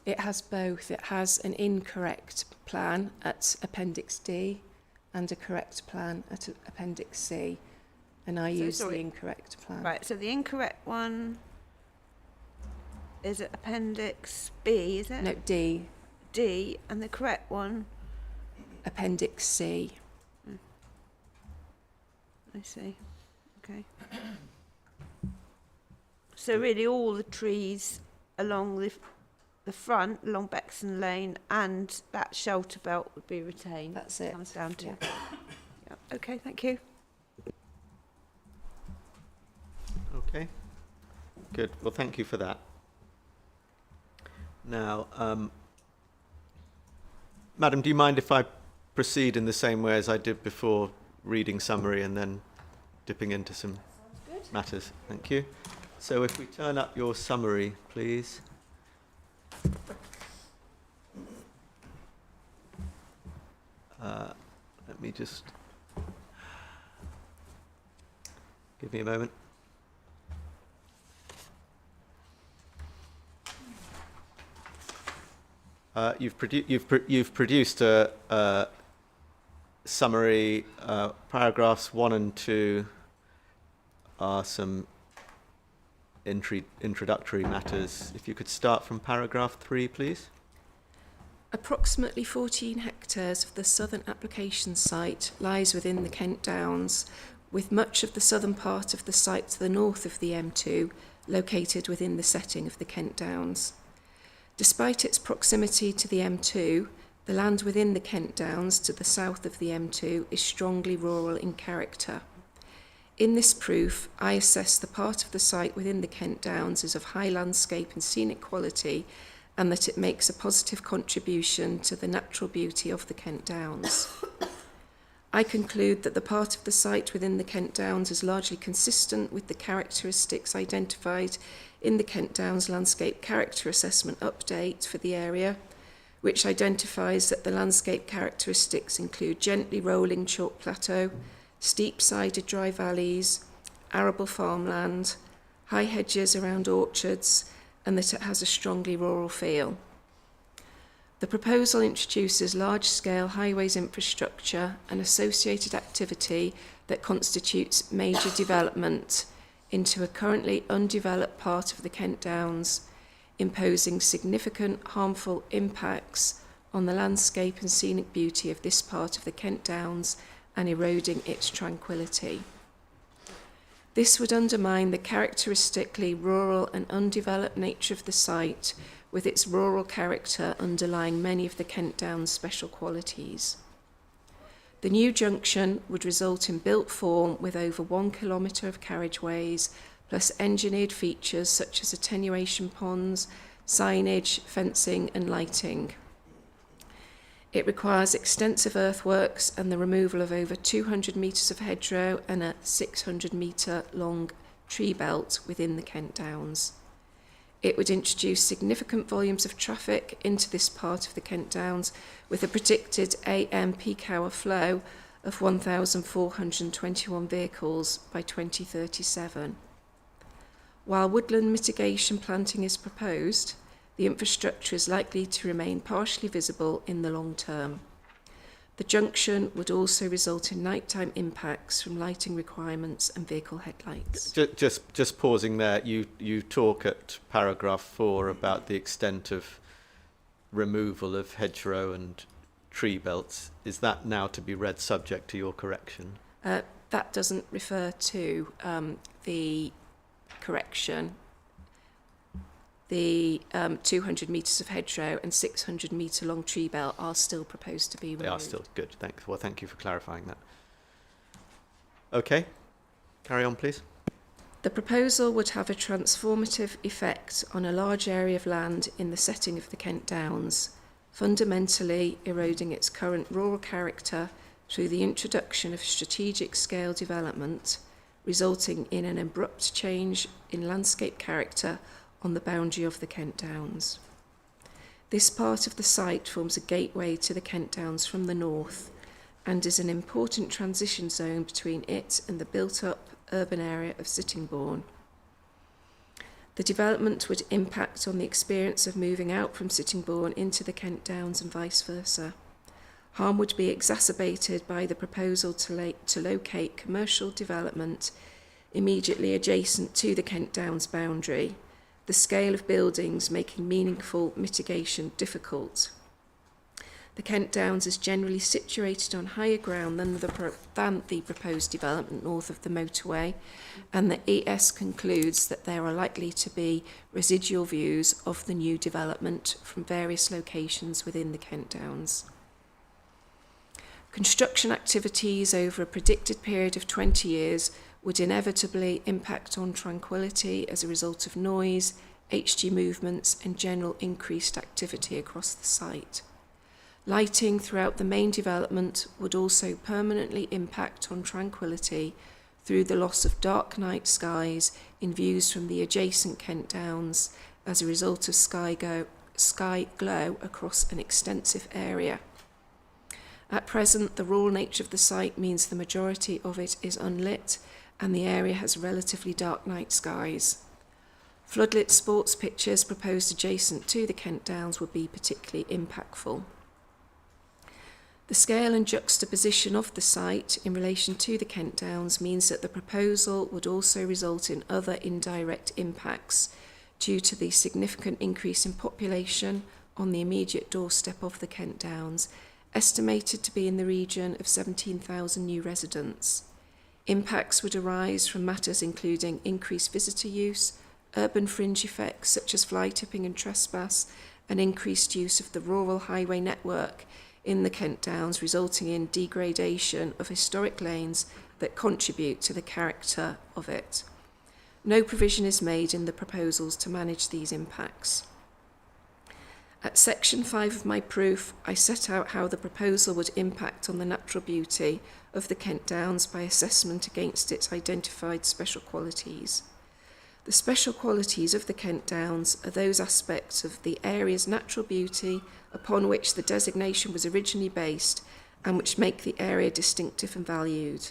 It has both. It has an incorrect plan at Appendix D and a correct plan at Appendix C. And I use the incorrect plan. Right, so the incorrect one is at Appendix B, is it? No, D. D, and the correct one? Appendix C. I see. Okay. So really all the trees along the front, along Bexon Lane, and that shelter belt would be retained. That's it. Comes down to. Yeah. Yeah. Okay, thank you. Okay. Good. Well, thank you for that. Now, Madam, do you mind if I proceed in the same way as I did before, reading summary and then dipping into some matters? Thank you. So if we turn up your summary, please. Let me just give me a moment. You've produced a summary. Paragraphs 1 and 2 are some introductory matters. If you could start from paragraph 3, please. Approximately 14 hectares of the southern application site lies within the Kent Downs, with much of the southern part of the site to the north of the M2 located within the setting of the Kent Downs. Despite its proximity to the M2, the land within the Kent Downs to the south of the M2 is strongly rural in character. In this proof, I assess the part of the site within the Kent Downs is of high landscape and scenic quality, and that it makes a positive contribution to the natural beauty of the Kent Downs. I conclude that the part of the site within the Kent Downs is largely consistent with the characteristics identified in the Kent Downs Landscape Character Assessment Update for the area, which identifies that the landscape characteristics include gently rolling chalk plateau, steep-sided dry valleys, arable farmland, high hedges around orchards, and that it has a strongly rural feel. The proposal introduces large-scale highways infrastructure and associated activity that constitutes major development into a currently undeveloped part of the Kent Downs, imposing significant harmful impacts on the landscape and scenic beauty of this part of the Kent Downs and eroding its tranquility. This would undermine the characteristically rural and undeveloped nature of the site, with its rural character underlying many of the Kent Downs' special qualities. The new junction would result in built form with over 1 kilometre of carriageways, plus engineered features such as attenuation ponds, signage, fencing and lighting. It requires extensive earthworks and the removal of over 200 metres of hedgerow and a 600 metre long tree belt within the Kent Downs. It would introduce significant volumes of traffic into this part of the Kent Downs with a predicted AM peak hour flow of 1,421 vehicles by 2037. While woodland mitigation planting is proposed, the infrastructure is likely to remain partially visible in the long term. The junction would also result in nighttime impacts from lighting requirements and vehicle headlights. Just pausing there, you talk at paragraph 4 about the extent of removal of hedgerow and tree belts. Is that now to be read subject to your correction? That doesn't refer to the correction. The 200 metres of hedgerow and 600 metre long tree belt are still proposed to be removed. They are still good. Thanks. Well, thank you for clarifying that. Okay, carry on, please. The proposal would have a transformative effect on a large area of land in the setting of the Kent Downs, fundamentally eroding its current rural character through the introduction of strategic scale development, resulting in an abrupt change in landscape character on the boundary of the Kent Downs. This part of the site forms a gateway to the Kent Downs from the north and is an important transition zone between it and the built-up urban area of Sittingbourne. The development would impact on the experience of moving out from Sittingbourne into the Kent Downs and vice versa. Harm would be exacerbated by the proposal to locate commercial development immediately adjacent to the Kent Downs boundary, the scale of buildings making meaningful mitigation difficult. The Kent Downs is generally situated on higher ground than the proposed development north of the motorway, and the ES concludes that there are likely to be residual views of the new development from various locations within the Kent Downs. Construction activities over a predicted period of 20 years would inevitably impact on tranquility as a result of noise, HG movements and general increased activity across the site. Lighting throughout the main development would also permanently impact on tranquility through the loss of dark night skies in views from the adjacent Kent Downs as a result of sky glow across an extensive area. At present, the rural nature of the site means the majority of it is unlit and the area has relatively dark night skies. Floodlit sports pitches proposed adjacent to the Kent Downs would be particularly impactful. The scale and juxtaposition of the site in relation to the Kent Downs means that the proposal would also result in other indirect impacts due to the significant increase in population on the immediate doorstep of the Kent Downs, estimated to be in the region of 17,000 new residents. Impacts would arise from matters including increased visitor use, urban fringe effects such as fly tipping and trespass, and increased use of the rural highway network in the Kent Downs, resulting in degradation of historic lanes that contribute to the character of it. No provision is made in the proposals to manage these impacts. At section 5 of my proof, I set out how the proposal would impact on the natural beauty of the Kent Downs by assessment against its identified special qualities. The special qualities of the Kent Downs are those aspects of the area's natural beauty upon which the designation was originally based and which make the area distinctive and valued.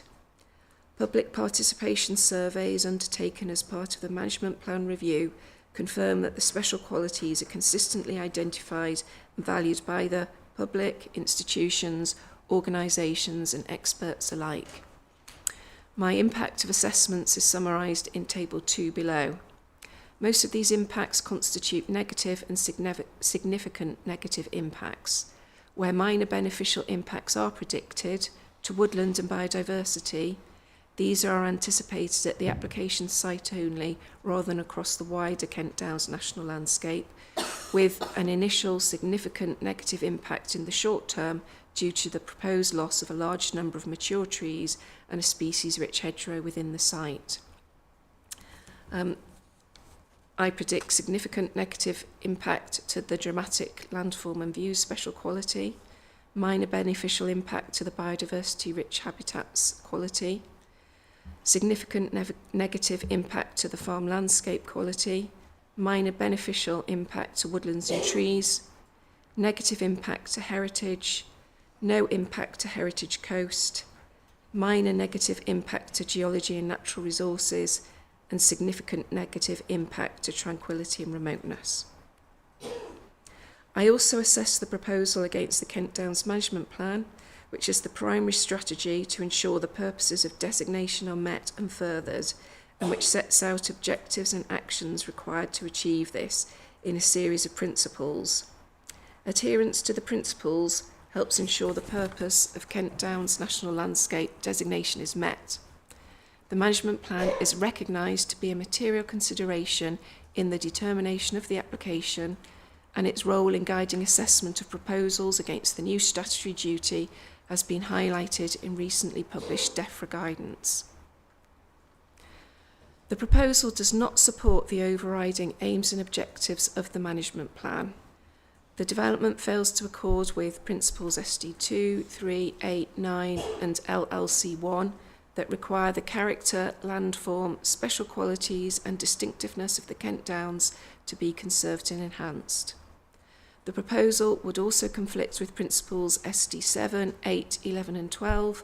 Public participation surveys undertaken as part of the management plan review confirm that the special qualities are consistently identified and valued by the public, institutions, organisations and experts alike. My impact of assessments is summarised in Table 2 below. Most of these impacts constitute negative and significant negative impacts. Where minor beneficial impacts are predicted to woodland and biodiversity, these are anticipated at the application site only rather than across the wider Kent Downs national landscape, with an initial significant negative impact in the short term due to the proposed loss of a large number of mature trees and a species-rich hedgerow within the site. I predict significant negative impact to the dramatic landform and views special quality, minor beneficial impact to the biodiversity-rich habitats quality, significant negative impact to the farm landscape quality, minor beneficial impact to woodlands and trees, negative impact to heritage, no impact to heritage coast, minor negative impact to geology and natural resources, and significant negative impact to tranquility and remoteness. I also assess the proposal against the Kent Downs Management Plan, which is the primary strategy to ensure the purposes of designation are met and furthered, and which sets out objectives and actions required to achieve this in a series of principles. Adherence to the principles helps ensure the purpose of Kent Downs National Landscape designation is met. The management plan is recognised to be a material consideration in the determination of the application, and its role in guiding assessment of proposals against the new statutory duty has been highlighted in recently published DEFRA guidance. The proposal does not support the overriding aims and objectives of the management plan. The development fails to accord with principles SD2, 3, 8, 9 and LLC1 that require the character, landform, special qualities and distinctiveness of the Kent Downs to be conserved and enhanced. The proposal would also conflict with principles SD7, 8, 11 and 12,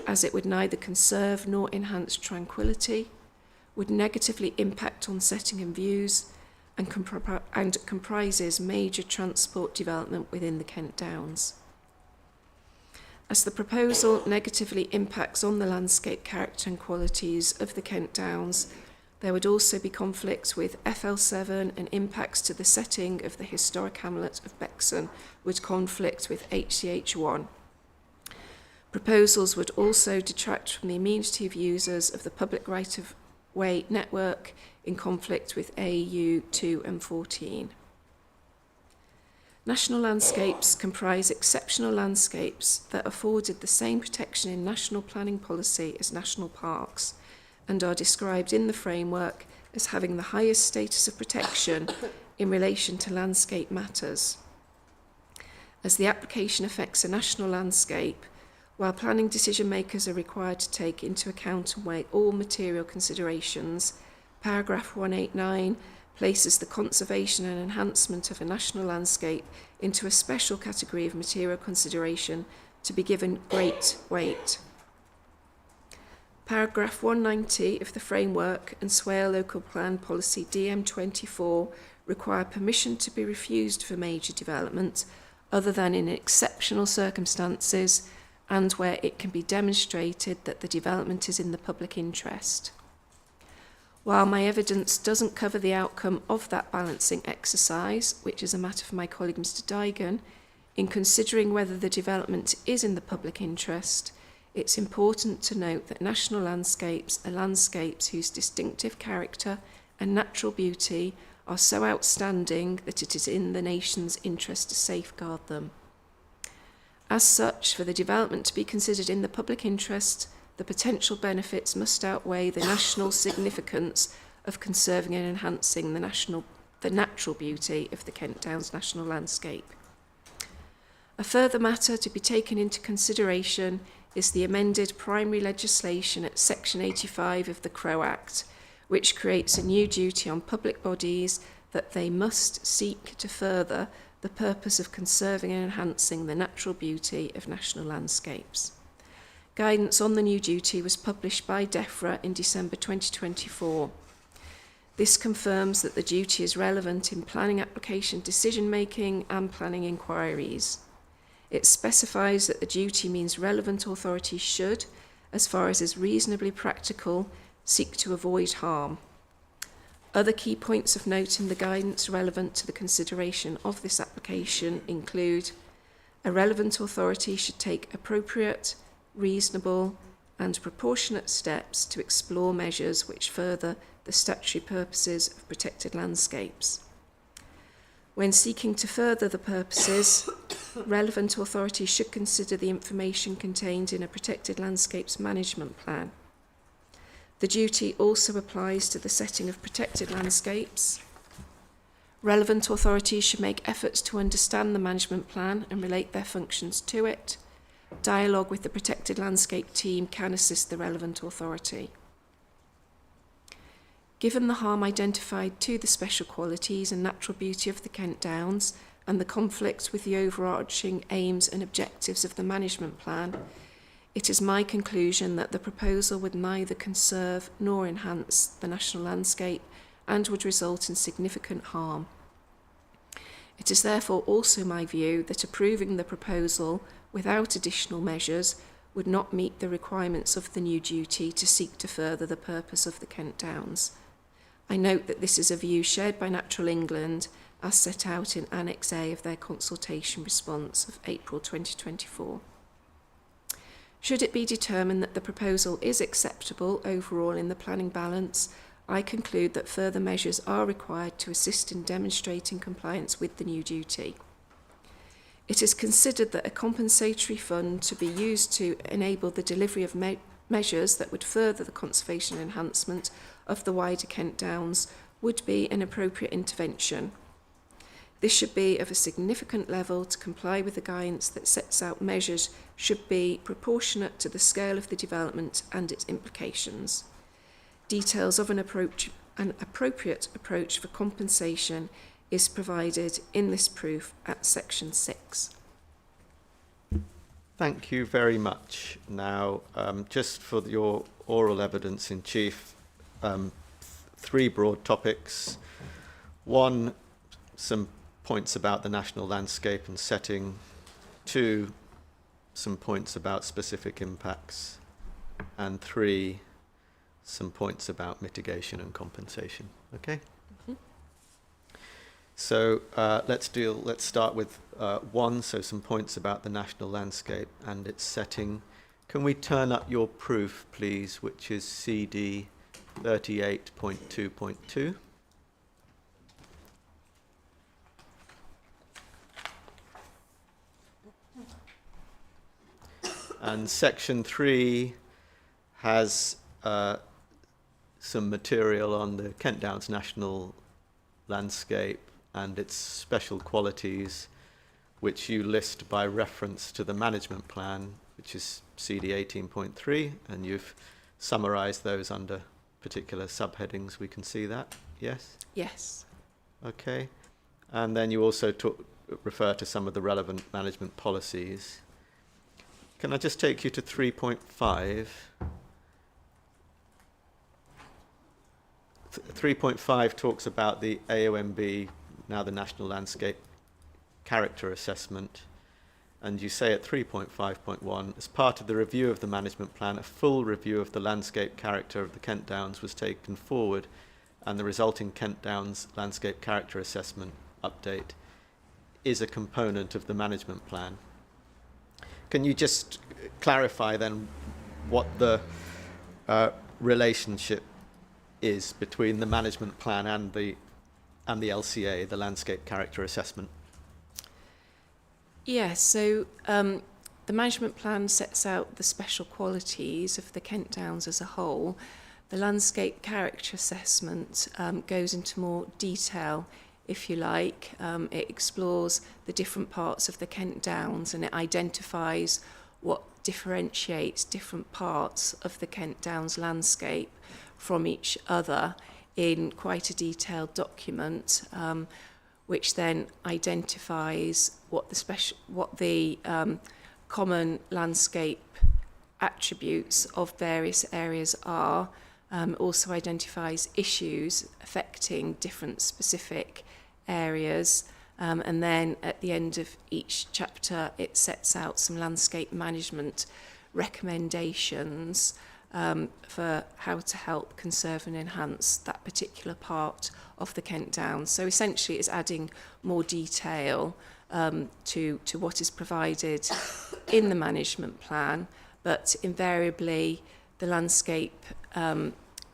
as it would neither conserve nor enhance tranquility, would negatively impact on setting and views, and comprises major transport development within the Kent Downs. As the proposal negatively impacts on the landscape character and qualities of the Kent Downs, there would also be conflicts with FL7 and impacts to the setting of the historic hamlet of Bexon would conflict with HCH1. Proposals would also detract from the amenity of users of the public right-of-way network in conflict with AU 2 and 14. National landscapes comprise exceptional landscapes that afforded the same protection in national planning policy as national parks, and are described in the framework as having the highest status of protection in relation to landscape matters. As the application affects a national landscape, while planning decision makers are required to take into account and weigh all material considerations, paragraph 189 places the conservation and enhancement of a national landscape into a special category of material consideration to be given great weight. Paragraph 190 of the framework and Swale Local Plan Policy DM24 require permission to be refused for major development other than in exceptional circumstances and where it can be demonstrated that the development is in the public interest. While my evidence doesn't cover the outcome of that balancing exercise, which is a matter for my colleague Mr. Dygan, in considering whether the development is in the public interest, it's important to note that national landscapes are landscapes whose distinctive character and natural beauty are so outstanding that it is in the nation's interest to safeguard them. As such, for the development to be considered in the public interest, the potential benefits must outweigh the national significance of conserving and enhancing the natural beauty of the Kent Downs national landscape. A further matter to be taken into consideration is the amended primary legislation at Section 85 of the Crow Act, which creates a new duty on public bodies that they must seek to further the purpose of conserving and enhancing the natural beauty of national landscapes. Guidance on the new duty was published by DEFRA in December 2024. This confirms that the duty is relevant in planning application decision-making and planning inquiries. It specifies that the duty means relevant authorities should, as far as is reasonably practical, seek to avoid harm. Other key points of note in the guidance relevant to the consideration of this application include: a relevant authority should take appropriate, reasonable and proportionate steps to explore measures which further the statutory purposes of protected landscapes. When seeking to further the purposes, relevant authorities should consider the information contained in a protected landscapes management plan. The duty also applies to the setting of protected landscapes. Relevant authorities should make efforts to understand the management plan and relate their functions to it. Dialogue with the protected landscape team can assist the relevant authority. Given the harm identified to the special qualities and natural beauty of the Kent Downs and the conflict with the overarching aims and objectives of the management plan, it is my conclusion that the proposal would neither conserve nor enhance the national landscape and would result in significant harm. It is therefore also my view that approving the proposal without additional measures would not meet the requirements of the new duty to seek to further the purpose of the Kent Downs. I note that this is a view shared by Natural England as set out in Annex A of their consultation response of April 2024. Should it be determined that the proposal is acceptable overall in the planning balance, I conclude that further measures are required to assist in demonstrating compliance with the new duty. It is considered that a compensatory fund to be used to enable the delivery of measures that would further the conservation enhancement of the wider Kent Downs would be an appropriate intervention. This should be of a significant level to comply with the guidance that sets out measures should be proportionate to the scale of the development and its implications. Details of an appropriate approach for compensation is provided in this proof at section 6. Thank you very much. Now, just for your oral evidence in chief, 3 broad topics. 1, some points about the national landscape and setting. 2, some points about specific impacts. And 3, some points about mitigation and compensation. Okay? Mm-hmm. So let's start with 1, so some points about the national landscape and its setting. Can we turn up your proof, please, which is CD 38.2.2? And section 3 has some material on the Kent Downs National Landscape and its special qualities, which you list by reference to the management plan, which is CD 18.3, and you've summarised those under particular subheadings. We can see that, yes? Yes. Okay. And then you also refer to some of the relevant management policies. Can I just take you to 3.5? 3.5 talks about the AOMB, now the National Landscape Character Assessment. And you say at 3.5.1, as part of the review of the management plan, a full review of the landscape character of the Kent Downs was taken forward, and the resulting Kent Downs Landscape Character Assessment update is a component of the management plan. Can you just clarify then what the relationship is between the management plan and the LCA, the Landscape Character Assessment? Yes, so the management plan sets out the special qualities of the Kent Downs as a whole. The landscape character assessment goes into more detail, if you like. It explores the different parts of the Kent Downs, and it identifies what differentiates different parts of the Kent Downs landscape from each other in quite a detailed document, which then identifies what the common landscape attributes of various areas are. Also identifies issues affecting different specific areas, and then at the end of each chapter it sets out some landscape management recommendations for how to help conserve and enhance that particular part of the Kent Downs. So essentially it's adding more detail to what is provided in the management plan, but invariably the landscape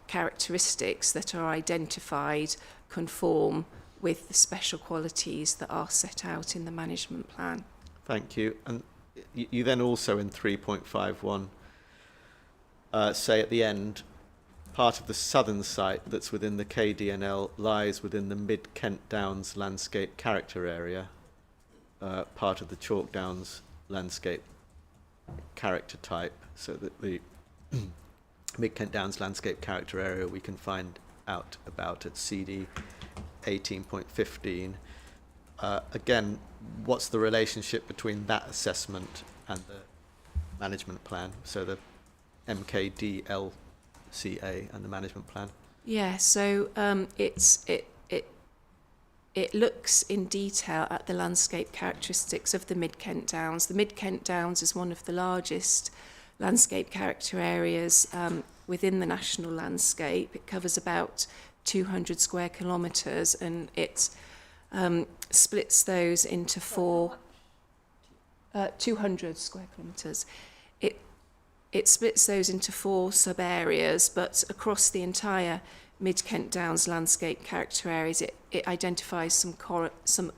characteristics that are identified conform with the special qualities that are set out in the management plan. Thank you. And you then also in 3.51 say at the end, part of the southern site that's within the KDNL lies within the Mid-Kent Downs landscape character area, part of the Chalk Downs landscape character type, so that the Mid-Kent Downs landscape character area we can find out about at CD 18.15. Again, what's the relationship between that assessment and the management plan, so the MKDLCA and the management plan? Yeah, so it looks in detail at the landscape characteristics of the Mid-Kent Downs. The Mid-Kent Downs is one of the largest landscape character areas within the national landscape. It covers about 200 square kilometres, and it splits those into 200 square kilometres. It splits those into 4 sub-areas, but across the entire Mid-Kent Downs landscape character areas, it identifies some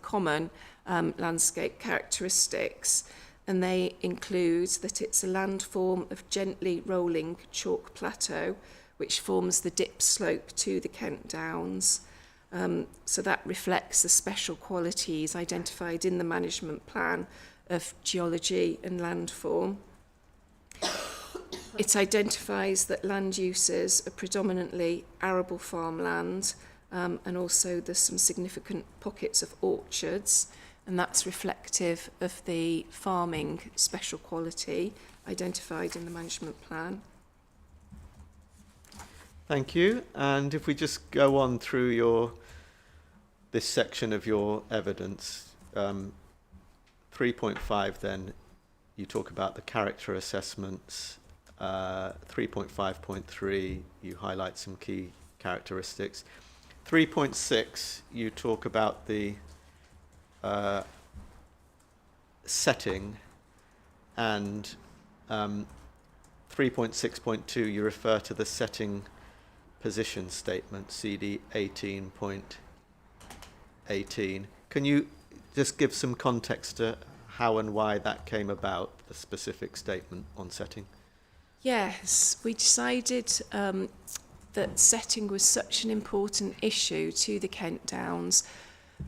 common landscape characteristics, and they include that it's a landform of gently rolling chalk plateau, which forms the dip slope to the Kent Downs. So that reflects the special qualities identified in the management plan of geology and landform. It identifies that land uses are predominantly arable farmland, and also there's some significant pockets of orchards, and that's reflective of the farming special quality identified in the management plan. Thank you. And if we just go on through this section of your evidence, 3.5 then, you talk about the character assessments. 3.5.3, you highlight some key characteristics. 3.6, you talk about the setting, and 3.6.2, you refer to the setting position statement, CD 18.18. Can you just give some context to how and why that came about, the specific statement on setting? Yes, we decided that setting was such an important issue to the Kent Downs,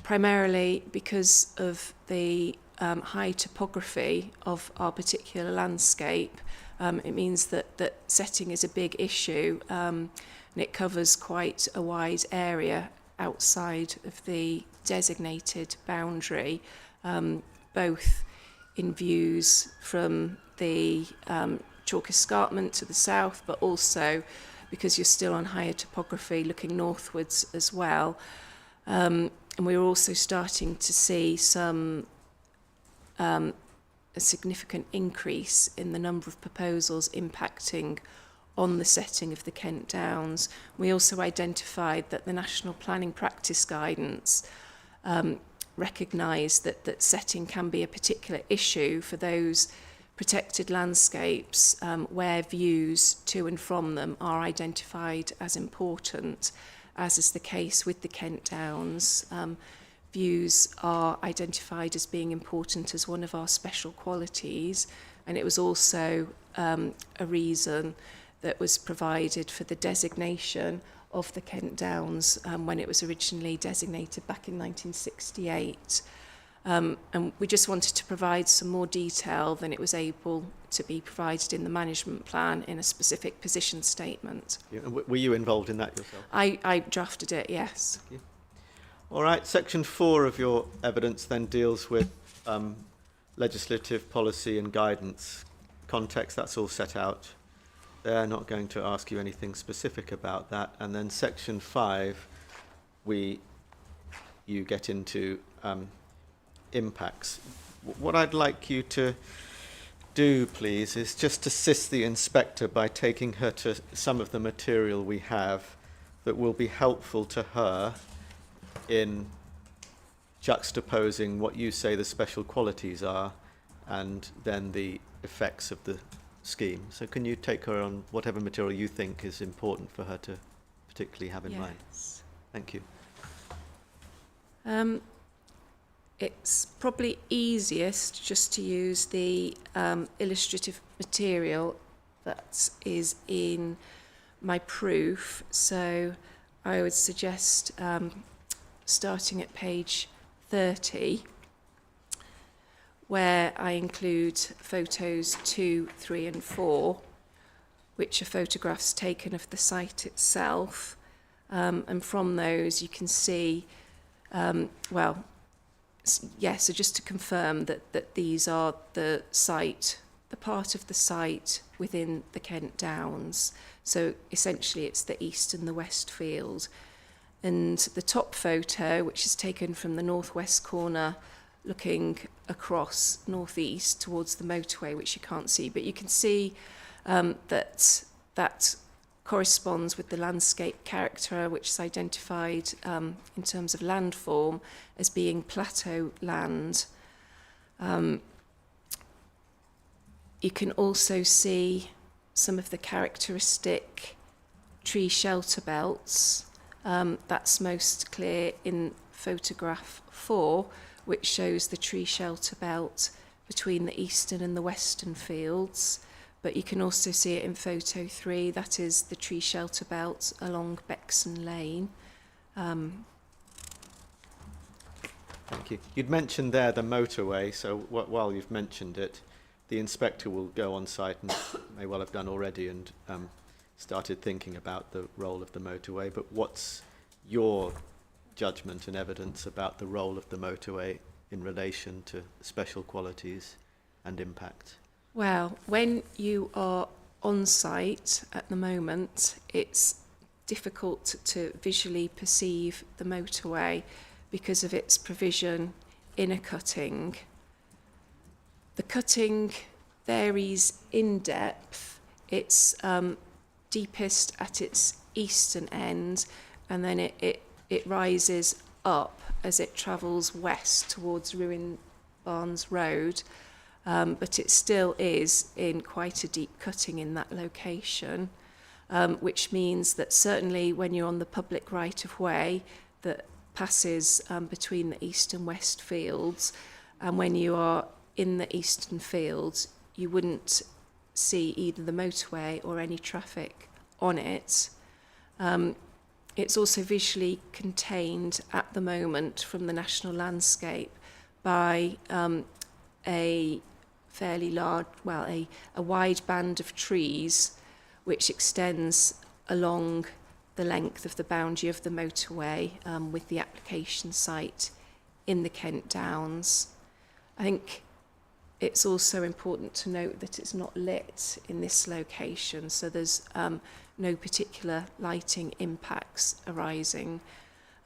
primarily because of the high topography of our particular landscape. It means that setting is a big issue, and it covers quite a wide area outside of the designated boundary, both in views from the chalk escarpment to the south, but also because you're still on higher topography looking northwards as well. And we're also starting to see a significant increase in the number of proposals impacting on the setting of the Kent Downs. We also identified that the National Planning Practice Guidance recognised that setting can be a particular issue for those protected landscapes where views to and from them are identified as important, as is the case with the Kent Downs. Views are identified as being important as one of our special qualities, and it was also a reason that was provided for the designation of the Kent Downs when it was originally designated back in 1968. And we just wanted to provide some more detail than it was able to be provided in the management plan in a specific position statement. Yeah, and were you involved in that yourself? I drafted it, yes. Thank you. All right, section 4 of your evidence then deals with legislative policy and guidance. Context, that's all set out. They're not going to ask you anything specific about that. And then section 5, you get into impacts. What I'd like you to do, please, is just assist the inspector by taking her to some of the material we have that will be helpful to her in juxtaposing what you say the special qualities are and then the effects of the scheme. So can you take her on whatever material you think is important for her to particularly have in mind? Thank you. It's probably easiest just to use the illustrative material that is in my proof. So I would suggest starting at page 30, where I include photos 2, 3 and 4, which are photographs taken of the site itself. And from those you can see, so just to confirm that these are the part of the site within the Kent Downs. So essentially it's the east and the west field. And the top photo, which is taken from the northwest corner, looking across northeast towards the motorway, which you can't see, but you can see that corresponds with the landscape character, which is identified in terms of landform as being plateau land. You can also see some of the characteristic tree shelter belts. That's most clear in photograph 4, which shows the tree shelter belt between the eastern and the western fields. But you can also see it in photo 3, that is the tree shelter belt along Bexon Lane. Thank you. You'd mentioned there the motorway, so while you've mentioned it, the inspector will go on site and may well have done already and started thinking about the role of the motorway, but what's your judgment and evidence about the role of the motorway in relation to special qualities and impact? Well, when you are on site at the moment, it's difficult to visually perceive the motorway because of its provision in a cutting. The cutting varies in depth. It's deepest at its eastern end, and then it rises up as it travels west towards Ruin Barnes Road. But it still is in quite a deep cutting in that location, which means that certainly when you're on the public right-of-way that passes between the east and west fields, and when you are in the eastern fields, you wouldn't see either the motorway or any traffic on it. It's also visually contained at the moment from the national landscape by a fairly large, well, a wide band of trees which extends along the length of the boundary of the motorway with the application site in the Kent Downs. I think it's also important to note that it's not lit in this location, so there's no particular lighting impacts arising.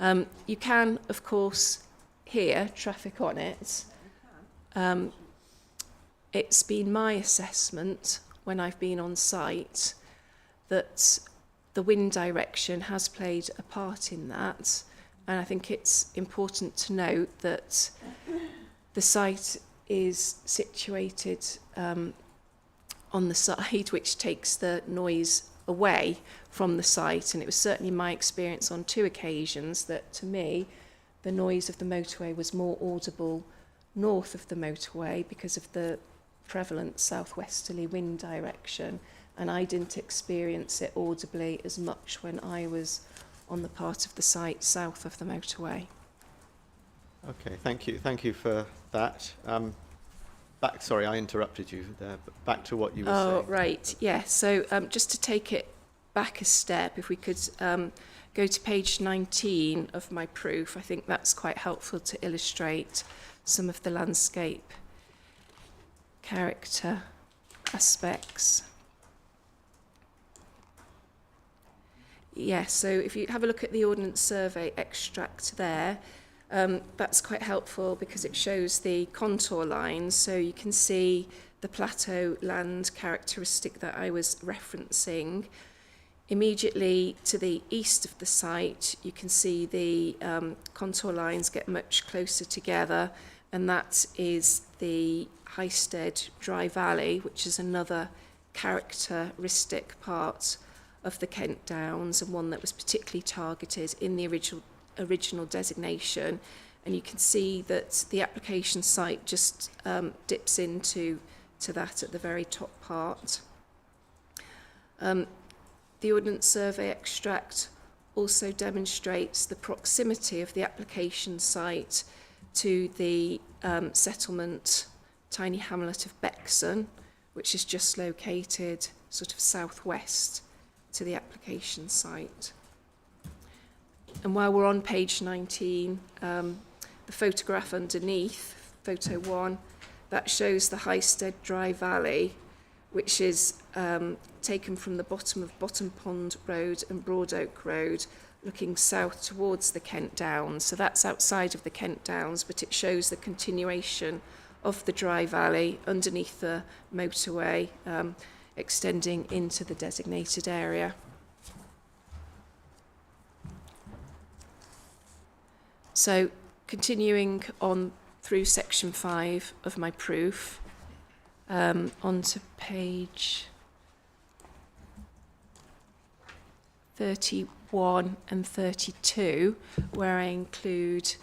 You can, of course, hear traffic on it. It's been my assessment when I've been on site that the wind direction has played a part in that, and I think it's important to note that the site is situated on the side which takes the noise away from the site, and it was certainly my experience on 2 occasions that, to me, the noise of the motorway was more audible north of the motorway because of the prevalent southwesterly wind direction, and I didn't experience it audibly as much when I was on the part of the site south of the motorway. Okay, thank you for that. Sorry, I interrupted you there, but back to what you were saying. Oh, right, yeah. So just to take it back a step, if we could go to page 19 of my proof, I think that's quite helpful to illustrate some of the landscape character aspects. Yeah, so if you have a look at the Ordnance Survey extract there, that's quite helpful because it shows the contour lines, so you can see the plateau land characteristic that I was referencing. Immediately to the east of the site, you can see the contour lines get much closer together, and that is the Highsted Dry Valley, which is another characteristic part of the Kent Downs and one that was particularly targeted in the original designation. And you can see that the application site just dips into that at the very top part. The Ordnance Survey extract also demonstrates the proximity of the application site to the settlement tiny hamlet of Bexon, which is just located sort of southwest to the application site. And while we're on page 19, the photograph underneath, photo 1, that shows the Highsted Dry Valley, which is taken from the bottom of Bottom Pond Road and Broad Oak Road, looking south towards the Kent Downs. So that's outside of the Kent Downs, but it shows the continuation of the Dry Valley underneath the motorway, extending into the designated area. So continuing on through section 5 of my proof, onto page 31 and 32, where I include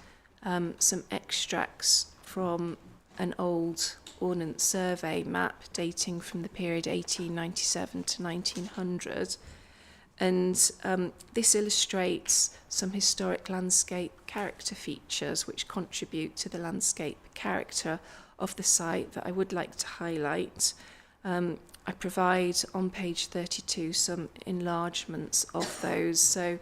some extracts from an old Ordnance Survey map dating from the period 1897 to 1900. And this illustrates some historic landscape character features which contribute to the landscape character of the site that I would like to highlight. I provide on page 32 some enlargements of those. So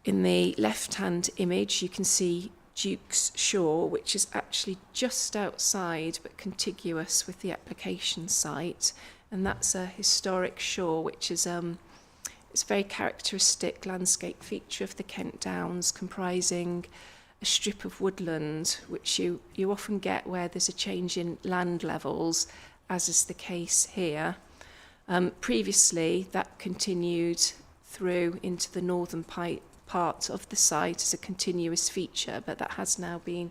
in the left-hand image, you can see Duke's Shore, which is actually just outside but contiguous with the application site. And that's a historic shore, which is it's a very characteristic landscape feature of the Kent Downs, comprising a strip of woodland, which you often get where there's a change in land levels, as is the case here. Previously, that continued through into the northern part of the site as a continuous feature, but that has now been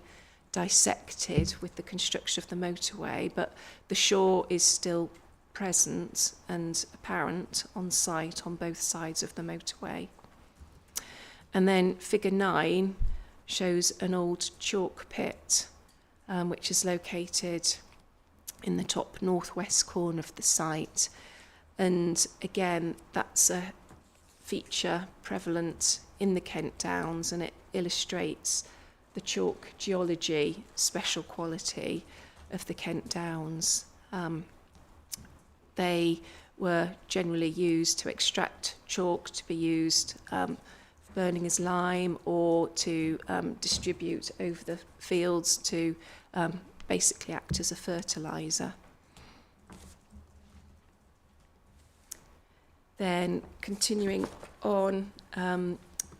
dissected with the construction of the motorway. But the shore is still present and apparent on site on both sides of the motorway. And then figure 9 shows an old chalk pit, which is located in the top northwest corner of the site. And again, that's a feature prevalent in the Kent Downs, and it illustrates the chalk geology special quality of the Kent Downs. They were generally used to extract chalk to be used for burning as lime, or to distribute over the fields to basically act as a fertiliser. Then continuing on,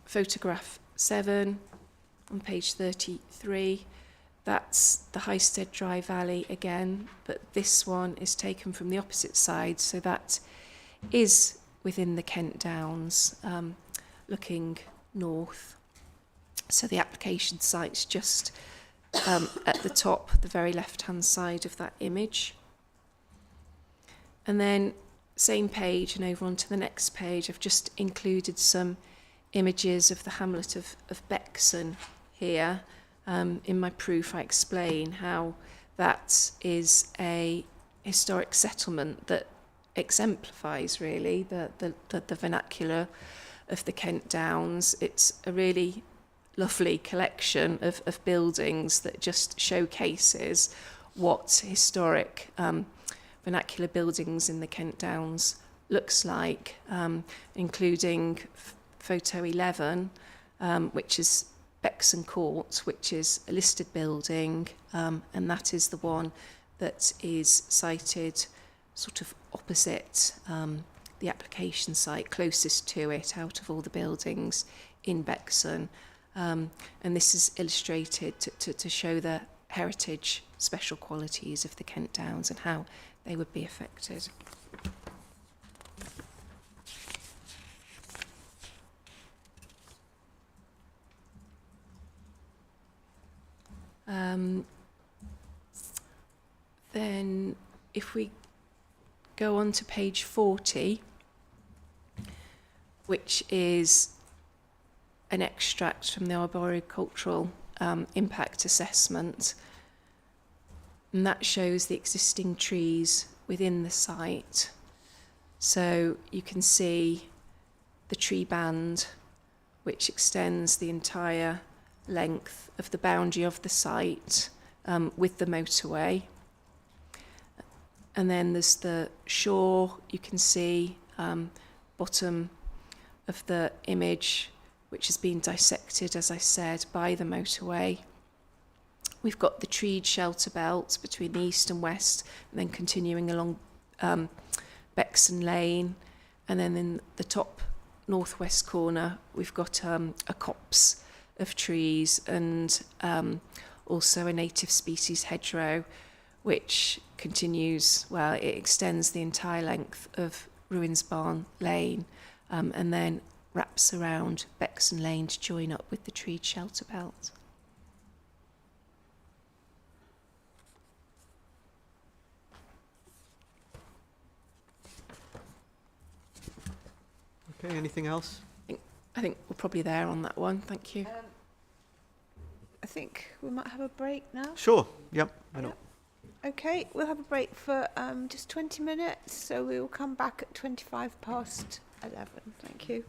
photograph 7 on page 33, that's the Highsted Dry Valley again, but this one is taken from the opposite side, so that is within the Kent Downs, looking north. So the application site's just at the top, the very left-hand side of that image. And then same page and over onto the next page, I've just included some images of the hamlet of Bexon here. In my proof, I explain how that is a historic settlement that exemplifies really the vernacular of the Kent Downs. It's a really lovely collection of buildings that just showcases what historic vernacular buildings in the Kent Downs looks like, including photo 11, which is Bexon Court, which is a listed building, and that is the one that is sited sort of opposite the application site, closest to it out of all the buildings in Bexon. And this is illustrated to show the heritage special qualities of the Kent Downs and how they would be affected. Then if we go on to page 40, which is an extract from the arboricultural impact assessment, and that shows the existing trees within the site. So you can see the tree band, which extends the entire length of the boundary of the site with the motorway. And then there's the shore, you can see bottom of the image, which has been dissected, as I said, by the motorway. We've got the treed shelter belt between the east and west, and then continuing along Bexon Lane. And then in the top northwest corner, we've got a copse of trees and also a native species hedgerow, which continues, well, it extends the entire length of Ruins Barn Lane and then wraps around Bexon Lane to join up with the treed shelter belt. Okay, anything else? I think we're probably there on that one. Thank you. I think we might have a break now. Sure, yep, why not? Okay, we'll have a break for just 20 minutes, so we will come back at 11:25. Thank you.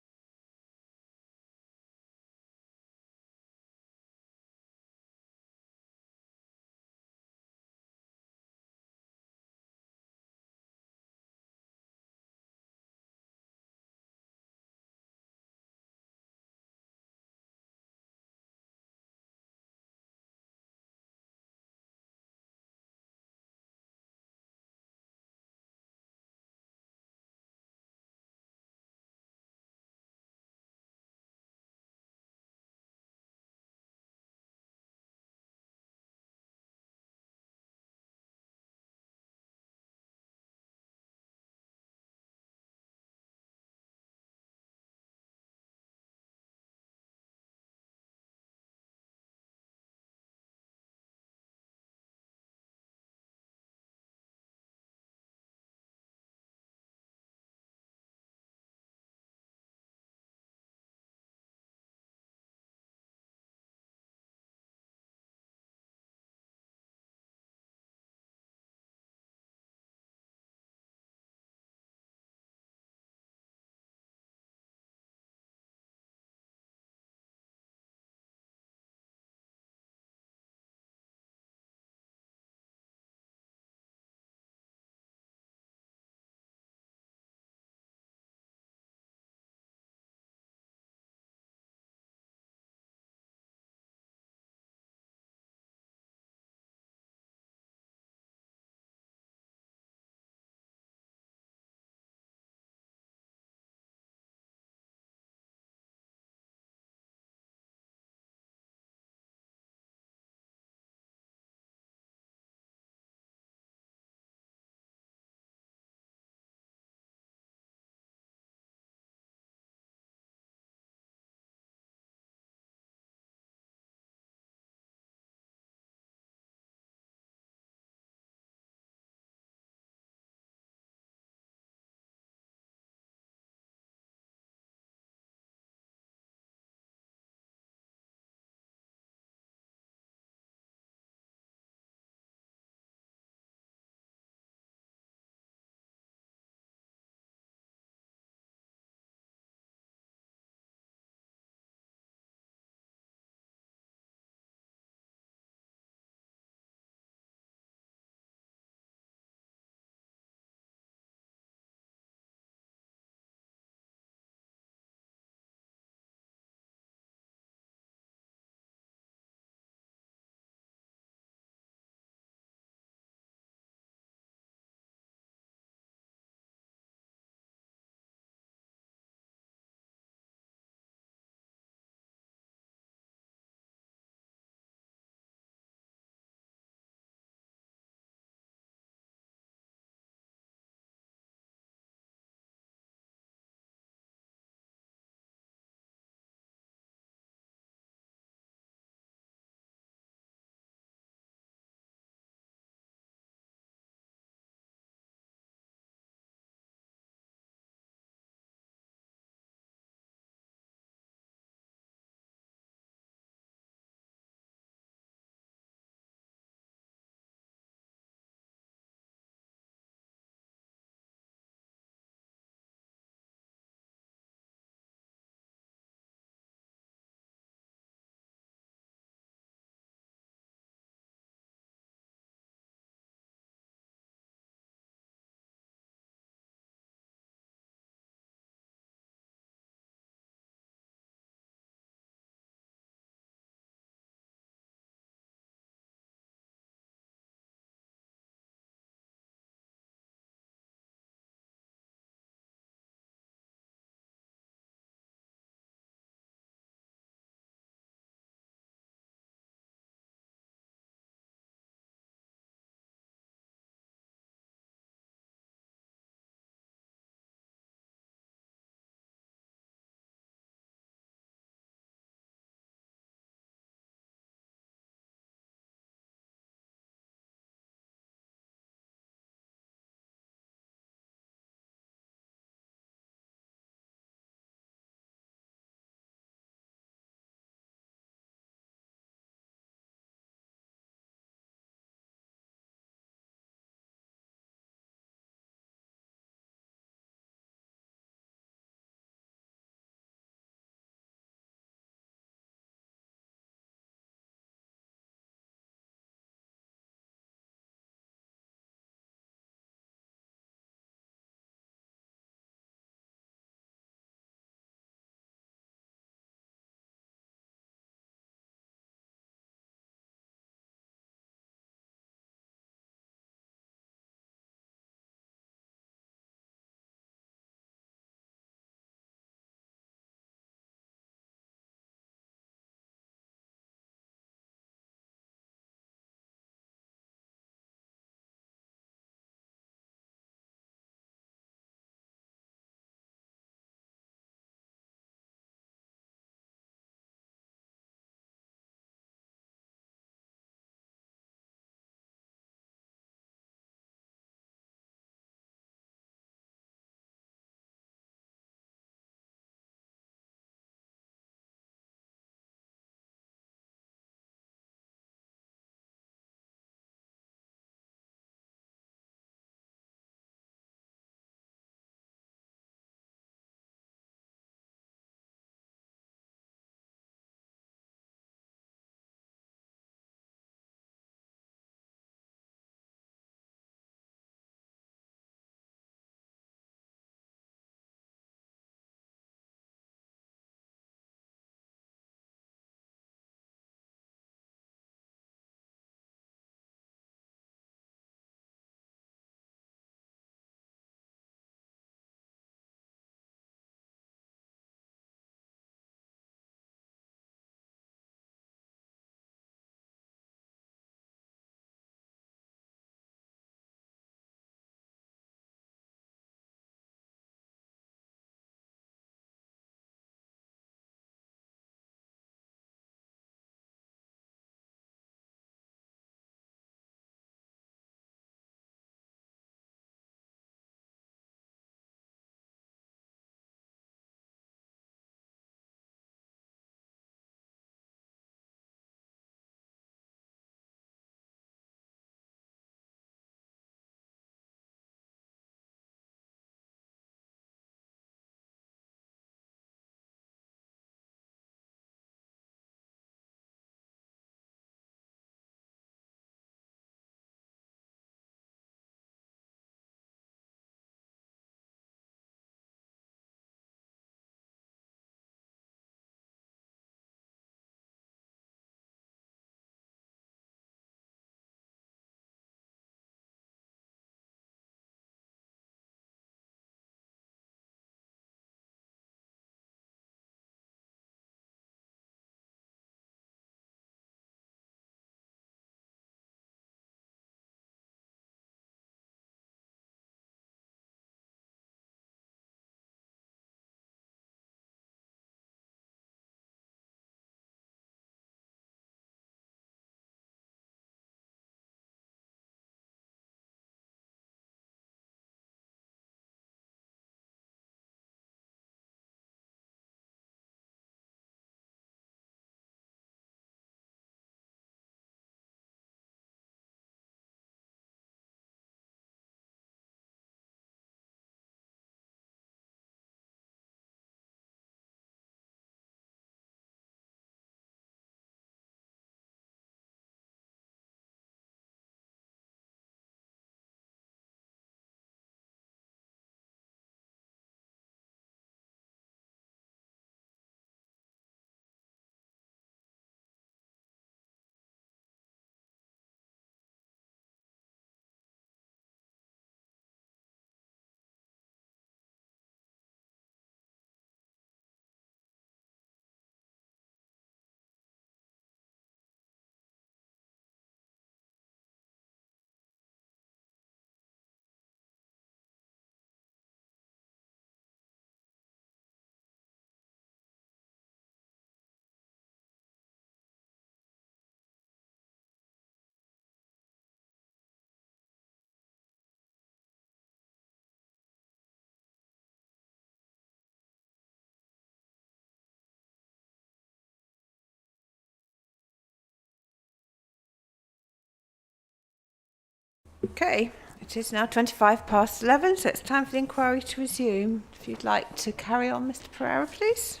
Okay, it is now 11:25, so it's time for the inquiry to resume. If you'd like to carry on, Mr. Pereira, please.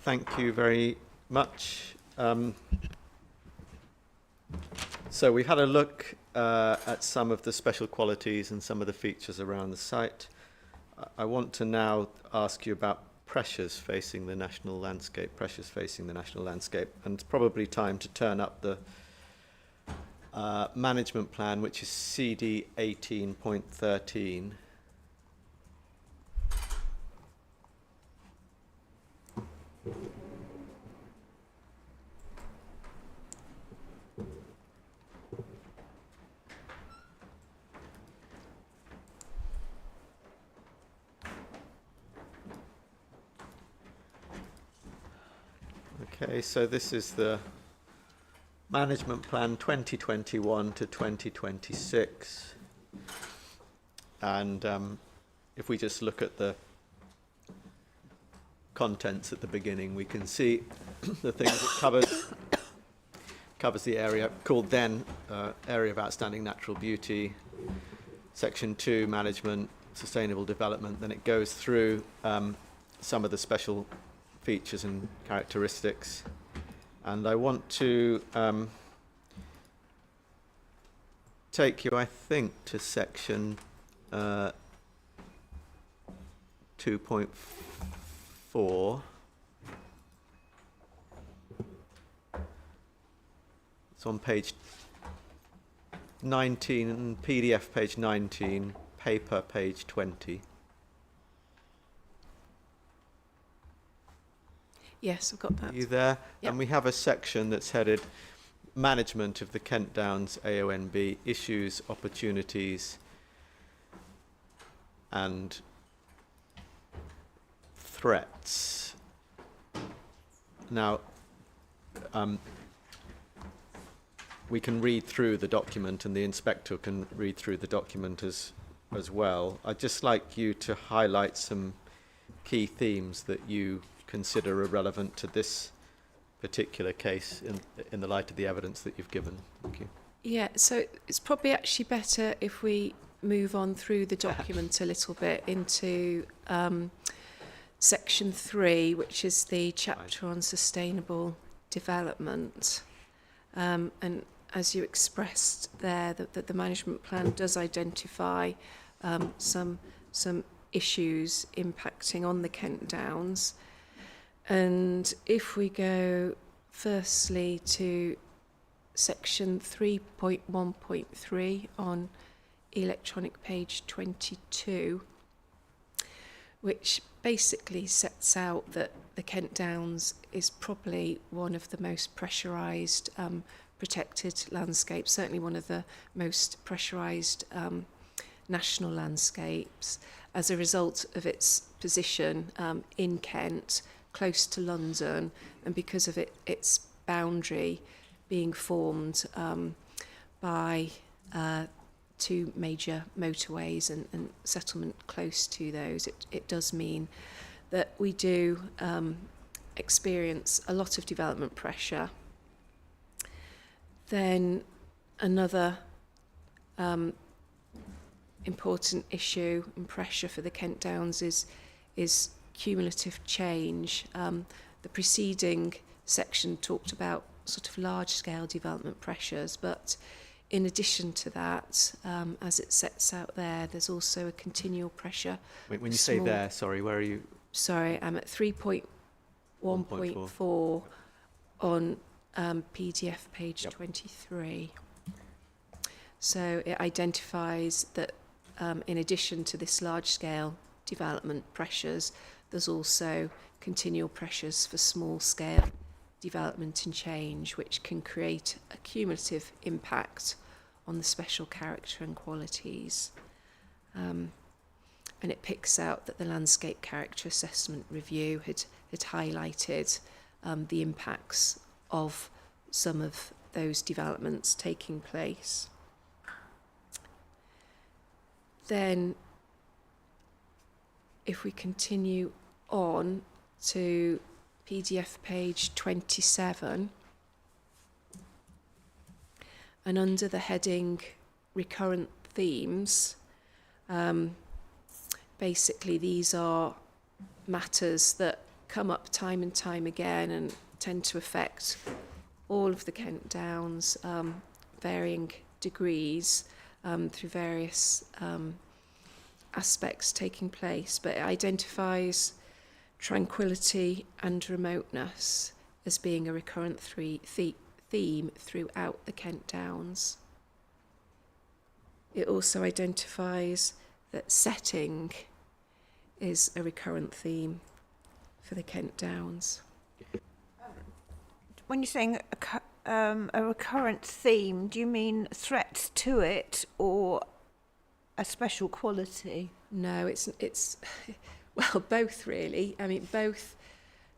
Thank you very much. So we've had a look at some of the special qualities and some of the features around the site. I want to now ask you about pressures facing the national landscape, and it's probably time to turn up the management plan, which is CD 18.13. Okay, so this is the management plan 2021 to 2026. And if we just look at the contents at the beginning, we can see the things it covers the area called then area of outstanding natural beauty, section 2, management, sustainable development. Then it goes through some of the special features and characteristics, and I want to take you, I think, to section 2.4. It's on page 19, PDF page 19, paper page 20. Yes, I've got that. Are you there? Yep. And we have a section that's headed Management of the Kent Downs AONB, Issues, Opportunities and Threats. Now, we can read through the document, and the inspector can read through the document as well. I'd just like you to highlight some key themes that you consider are relevant to this particular case in the light of the evidence that you've given. Thank you. Yeah, so it's probably actually better if we move on through the document a little bit into section 3, which is the chapter on sustainable development. And as you expressed there, that the management plan does identify some issues impacting on the Kent Downs. And if we go firstly to section 3.1.3 on electronic page 22, which basically sets out that the Kent Downs is probably one of the most pressurised protected landscapes, certainly one of the most pressurised national landscapes as a result of its position in Kent, close to London, and because of its boundary being formed by two major motorways and settlement close to those, it does mean that we do experience a lot of development pressure. Then another important issue and pressure for the Kent Downs is cumulative change. The preceding section talked about sort of large-scale development pressures, but in addition to that, as it sets out there, there's also a continual pressure. When you say there, sorry, where are you? Sorry, I'm at 3.1.4 on PDF page 23. So it identifies that in addition to this large-scale development pressures, there's also continual pressures for small-scale development and change, which can create a cumulative impact on the special character and qualities. And it picks out that the Landscape Character Assessment Review had highlighted the impacts of some of those developments taking place. Then, if we continue on to PDF page 27, And under the heading recurrent themes, basically these are matters that come up time and time again and tend to affect all of the Kent Downs, varying degrees through various aspects taking place, but it identifies tranquility and remoteness as being a recurrent theme throughout the Kent Downs. It also identifies that setting is a recurrent theme for the Kent Downs. When you're saying a recurrent theme, do you mean threats to it or a special quality? No, it's well, both really. I mean, both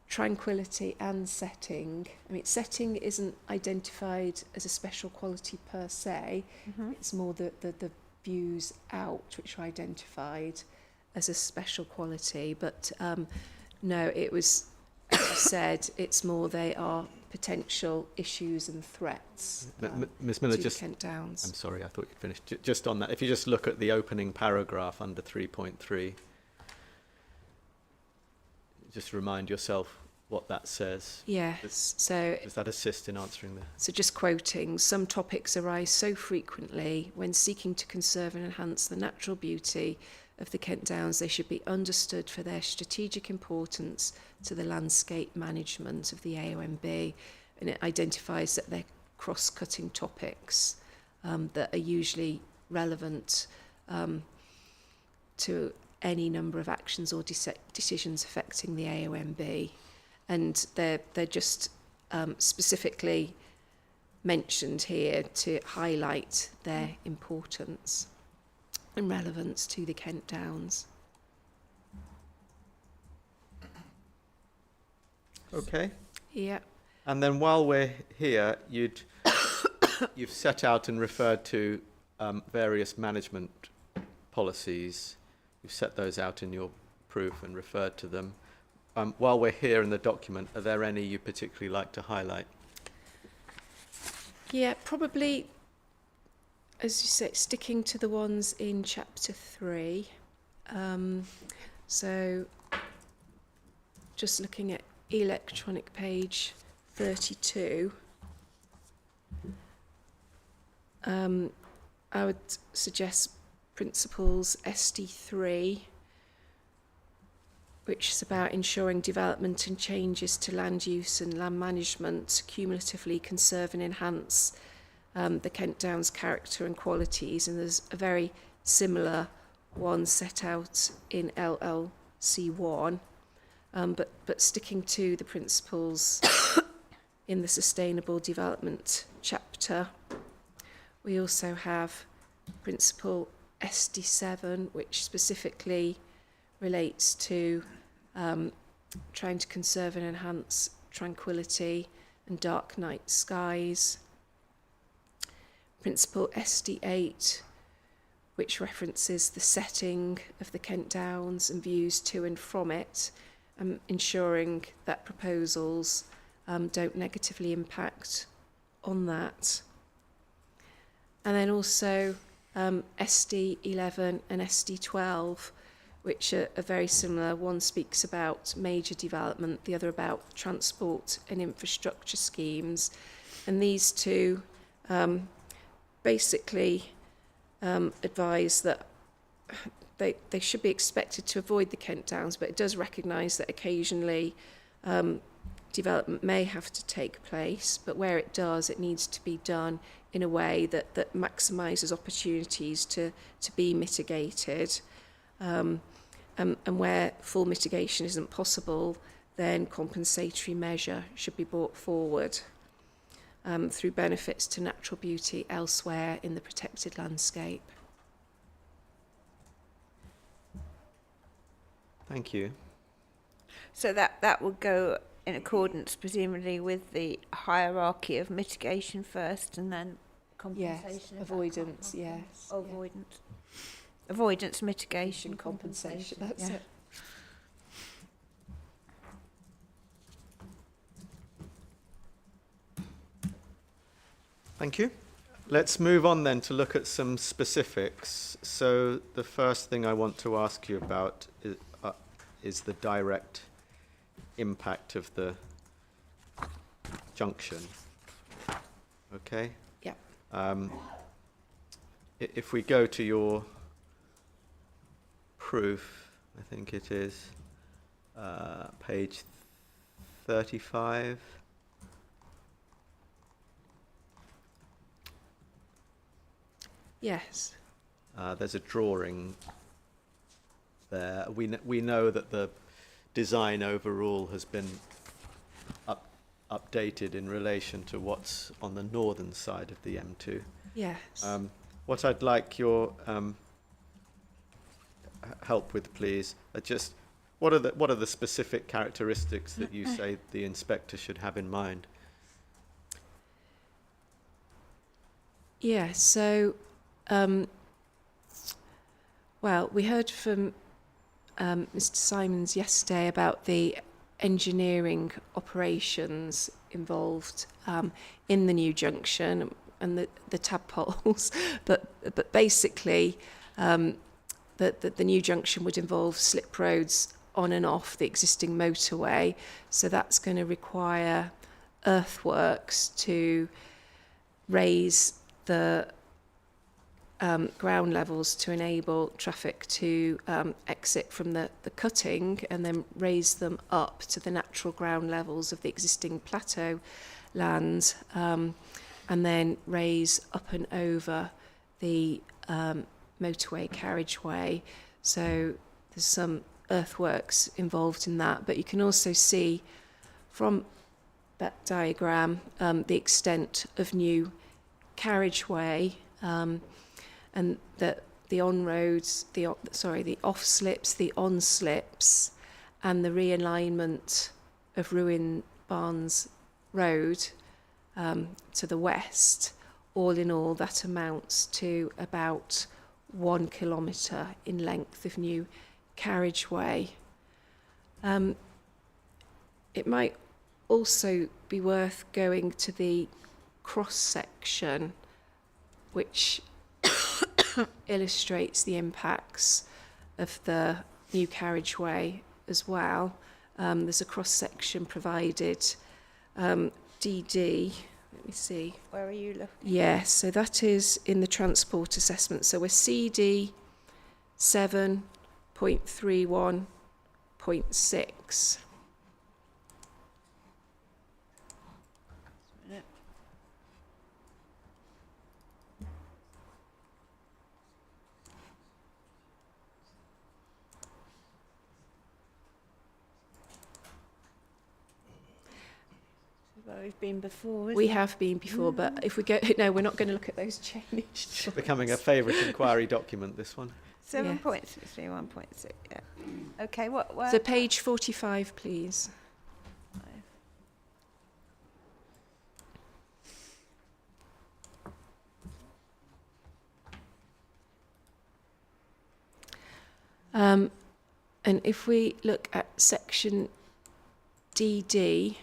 tranquility and setting. I mean, setting isn't identified as a special quality per se. Mm-hmm. It's more the views out which are identified as a special quality. But no, it was, as you said, it's more they are potential issues and threats. Ms. Miller, to just Kent Downs. I'm sorry, I thought you'd finished. Just on that, if you just look at the opening paragraph under 3.3, just remind yourself what that says. Yes, so does that assist in answering that? So just quoting, some topics arise so frequently when seeking to conserve and enhance the natural beauty of the Kent Downs, they should be understood for their strategic importance to the landscape management of the AONB, and it identifies that they're cross-cutting topics that are usually relevant to any number of actions or decisions affecting the AONB, and they're just specifically mentioned here to highlight their importance and relevance to the Kent Downs. Okay. Yeah. And then while we're here, you've set out and referred to various management policies. You've set those out in your proof and referred to them. While we're here in the document, are there any you particularly like to highlight? Yeah, probably, as you say, sticking to the ones in chapter 3. So just looking at electronic page 32, I would suggest principles SD3, which is about ensuring development and changes to land use and land management cumulatively conserve and enhance the Kent Downs character and qualities. And there's a very similar one set out in LLC1, but sticking to the principles in the Sustainable Development chapter. We also have principle SD7, which specifically relates to trying to conserve and enhance tranquility and dark night skies. Principle SD8, which references the setting of the Kent Downs and views to and from it, ensuring that proposals don't negatively impact on that. And then also SD11 and SD12, which are very similar. One speaks about major development, the other about transport and infrastructure schemes. And these two basically advise that they should be expected to avoid the Kent Downs, but it does recognise that occasionally development may have to take place, but where it does, it needs to be done in a way that maximises opportunities to be mitigated. And where full mitigation isn't possible, then compensatory measure should be brought forward through benefits to natural beauty elsewhere in the protected landscape. Thank you. So that would go in accordance, presumably, with the hierarchy of mitigation first and then compensation. Yes, avoidance, yes. Oh, avoidance. Avoidance, mitigation, compensation. That's it. Thank you. Let's move on then to look at some specifics. So the first thing I want to ask you about is the direct impact of the junction. Okay? Yeah. If we go to your proof, I think it is page 35. Yes. There's a drawing there. We know that the design overall has been updated in relation to what's on the northern side of the M2. Yes. What I'd like your help with, please, just what are the specific characteristics that you say the inspector should have in mind? Yeah, so, well, we heard from Mr. Simons yesterday about the engineering operations involved in the new junction and the tadpoles, but basically the new junction would involve slip roads on and off the existing motorway, so that's going to require earthworks to raise the ground levels to enable traffic to exit from the cutting and then raise them up to the natural ground levels of the existing plateau land, and then raise up and over the motorway carriageway. So there's some earthworks involved in that, but you can also see from that diagram the extent of new carriageway, and that the on-roads, the off-slips, the on-slips, and the realignment of Ruin Barnes Road to the west, all in all, that amounts to about 1 kilometre in length of new carriageway. It might also be worth going to the cross-section, which illustrates the impacts of the new carriageway as well. There's a cross-section provided, DD, let me see. Where are you looking? Yes, so that is in the transport assessment. So we're CD 7.31.6. Where we've been before, We have been before, but if we go, no, we're not going to look at those changed. It's becoming a favourite inquiry document, this one. 7.61.6, yeah. Okay, what? So page 45, please. And if we look at section DD,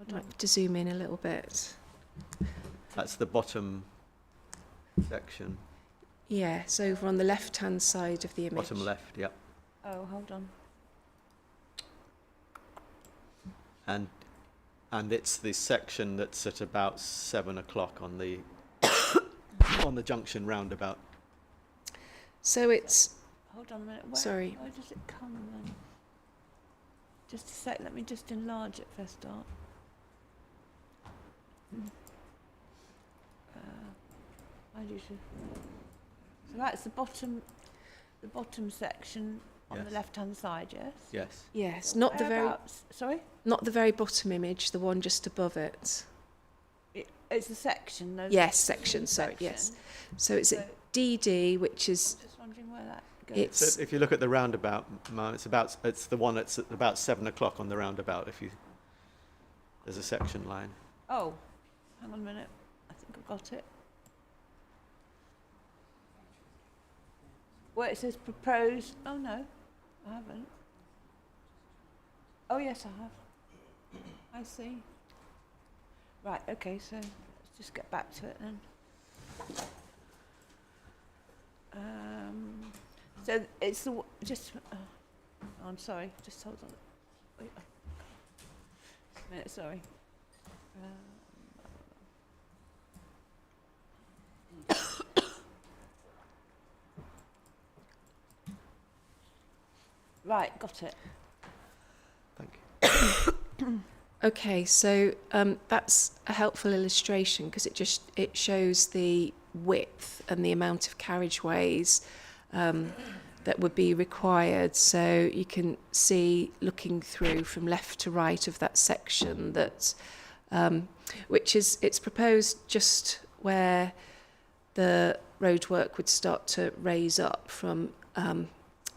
I'd like to zoom in a little bit. That's the bottom section. Yes, over on the left-hand side of the image. Bottom left, yep. Oh, hold on. And it's the section that's at about 7 o'clock on the on the junction roundabout. So it's, Hold on a minute. Sorry. Where does it come then? Just a sec. Let me just enlarge it for a start. So that's the bottom section on the Yes. left-hand side. Yes. Yes. yes, not the very, Whereabouts? Sorry. not the very bottom image, the one just above it. It's a section. Though. Yes, section, sorry, yes. So it's at DD, which is, Just wondering where that goes. it's, So if you look at the roundabout, it's the one that's at about 7 o'clock on the roundabout. There's a section line. Oh, hang on a minute. I think I've got it. Where it says proposed. Oh no, I haven't. Oh yes, I have. I see. Right. Okay. So let's just get back to it then. So it's the just. I'm sorry. Just hold on. Wait, just a minute. Sorry. Right, got it. Thank you. Okay, so that's a helpful illustration because it shows the width and the amount of carriageways that would be required. So you can see, looking through from left to right of that section, that it's proposed just where the roadwork would start to raise up from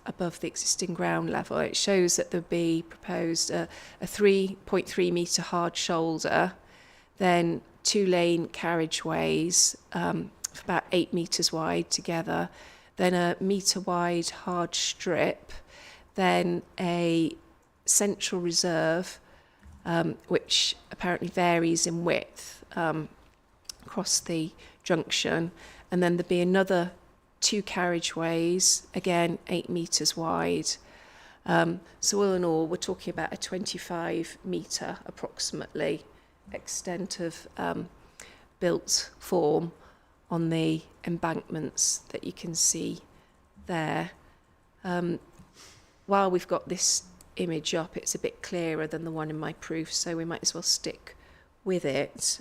above the existing ground level. It shows that there'd be proposed a 3.3 metre hard shoulder, then 2-lane carriageways for about 8 metres wide together, then a metre wide hard strip, then a central reserve, which apparently varies in width across the junction, and then there'd be another 2 carriageways, again 8 metres wide. So all in all, we're talking about a 25 metre approximately extent of built form on the embankments that you can see there. While we've got this image up, it's a bit clearer than the one in my proof, so we might as well stick with it.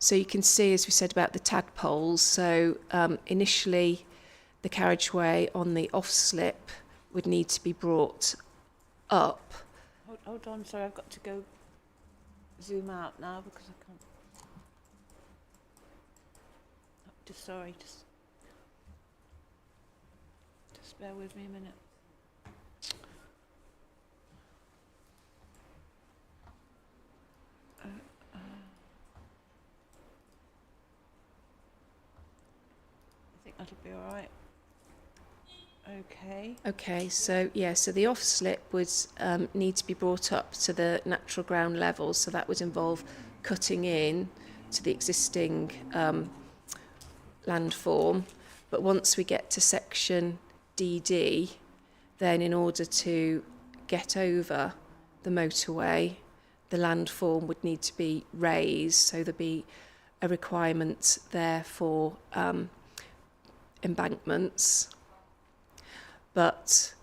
So you can see, as we said about the tadpoles, so initially the carriageway on the off-slip would need to be brought up. Hold on, sorry, I've got to go zoom out now because I can't. Sorry, just bear with me a minute. I think that'll be all right. Okay. Okay, so the off-slip would need to be brought up to the natural ground level, so that would involve cutting in to the existing landform. But once we get to section DD, then in order to get over the motorway, the landform would need to be raised, so there'd be a requirement there for embankments. But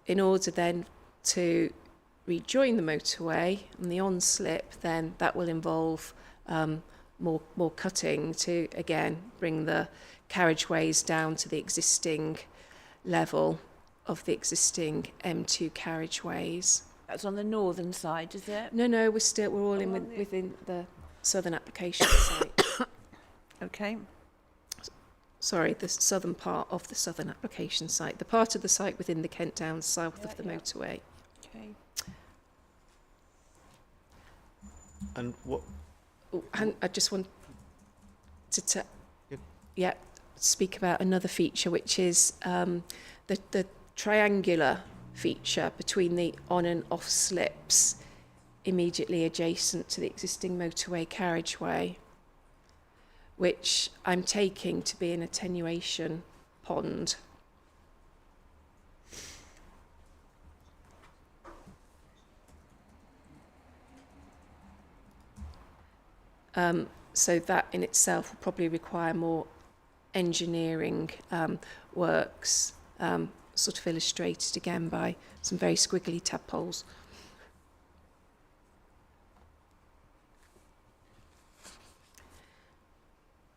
in order then to rejoin the motorway on the on-slip, then that will involve more cutting to, again, bring the carriageways down to the existing level of the existing M2 carriageways. That's on the northern side, is it? No, we're all within the southern application site. Okay. Sorry, the southern part of the southern application site, the part of the site within the Kent Downs south of the motorway. Okay. And what? Oh, and I just wanted to Yep. speak about another feature, which is the triangular feature between the on and off slips immediately adjacent to the existing motorway carriageway, which I'm taking to be an attenuation pond. So that in itself will probably require more engineering works, sort of illustrated again by some very squiggly tadpoles.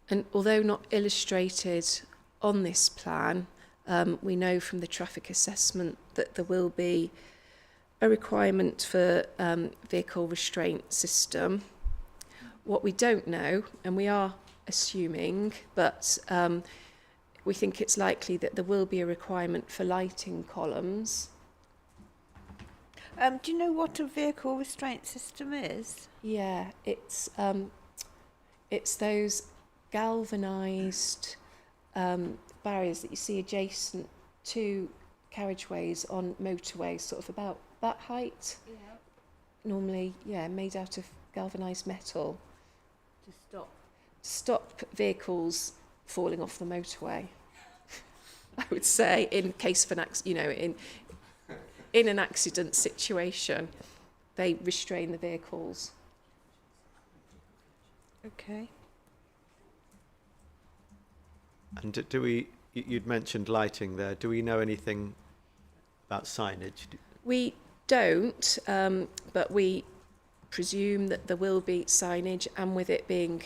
And although not illustrated on this plan, we know from the traffic assessment that there will be a requirement for vehicle restraint system. What we don't know, and we are assuming, but we think it's likely that there will be a requirement for lighting columns. Do you know what a vehicle restraint system is? Yeah, it's those galvanised barriers that you see adjacent to carriageways on motorways, sort of about that height. Yeah. Normally, made out of galvanised metal. To stop stop vehicles falling off the motorway. I would say, in case of an in an accident situation, they restrain the vehicles. Okay. And you'd mentioned lighting there. Do we know anything about signage? We don't, but we presume that there will be signage, and with it being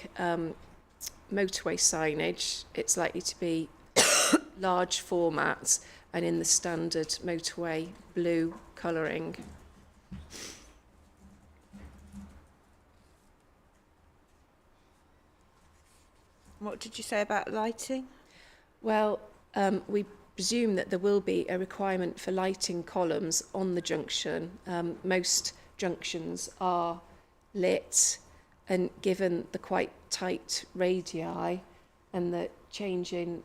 motorway signage, it's likely to be large formats and in the standard motorway blue colouring. What did you say about lighting? Well, we presume that there will be a requirement for lighting columns on the junction. Most junctions are lit, and given the quite tight radii and the change in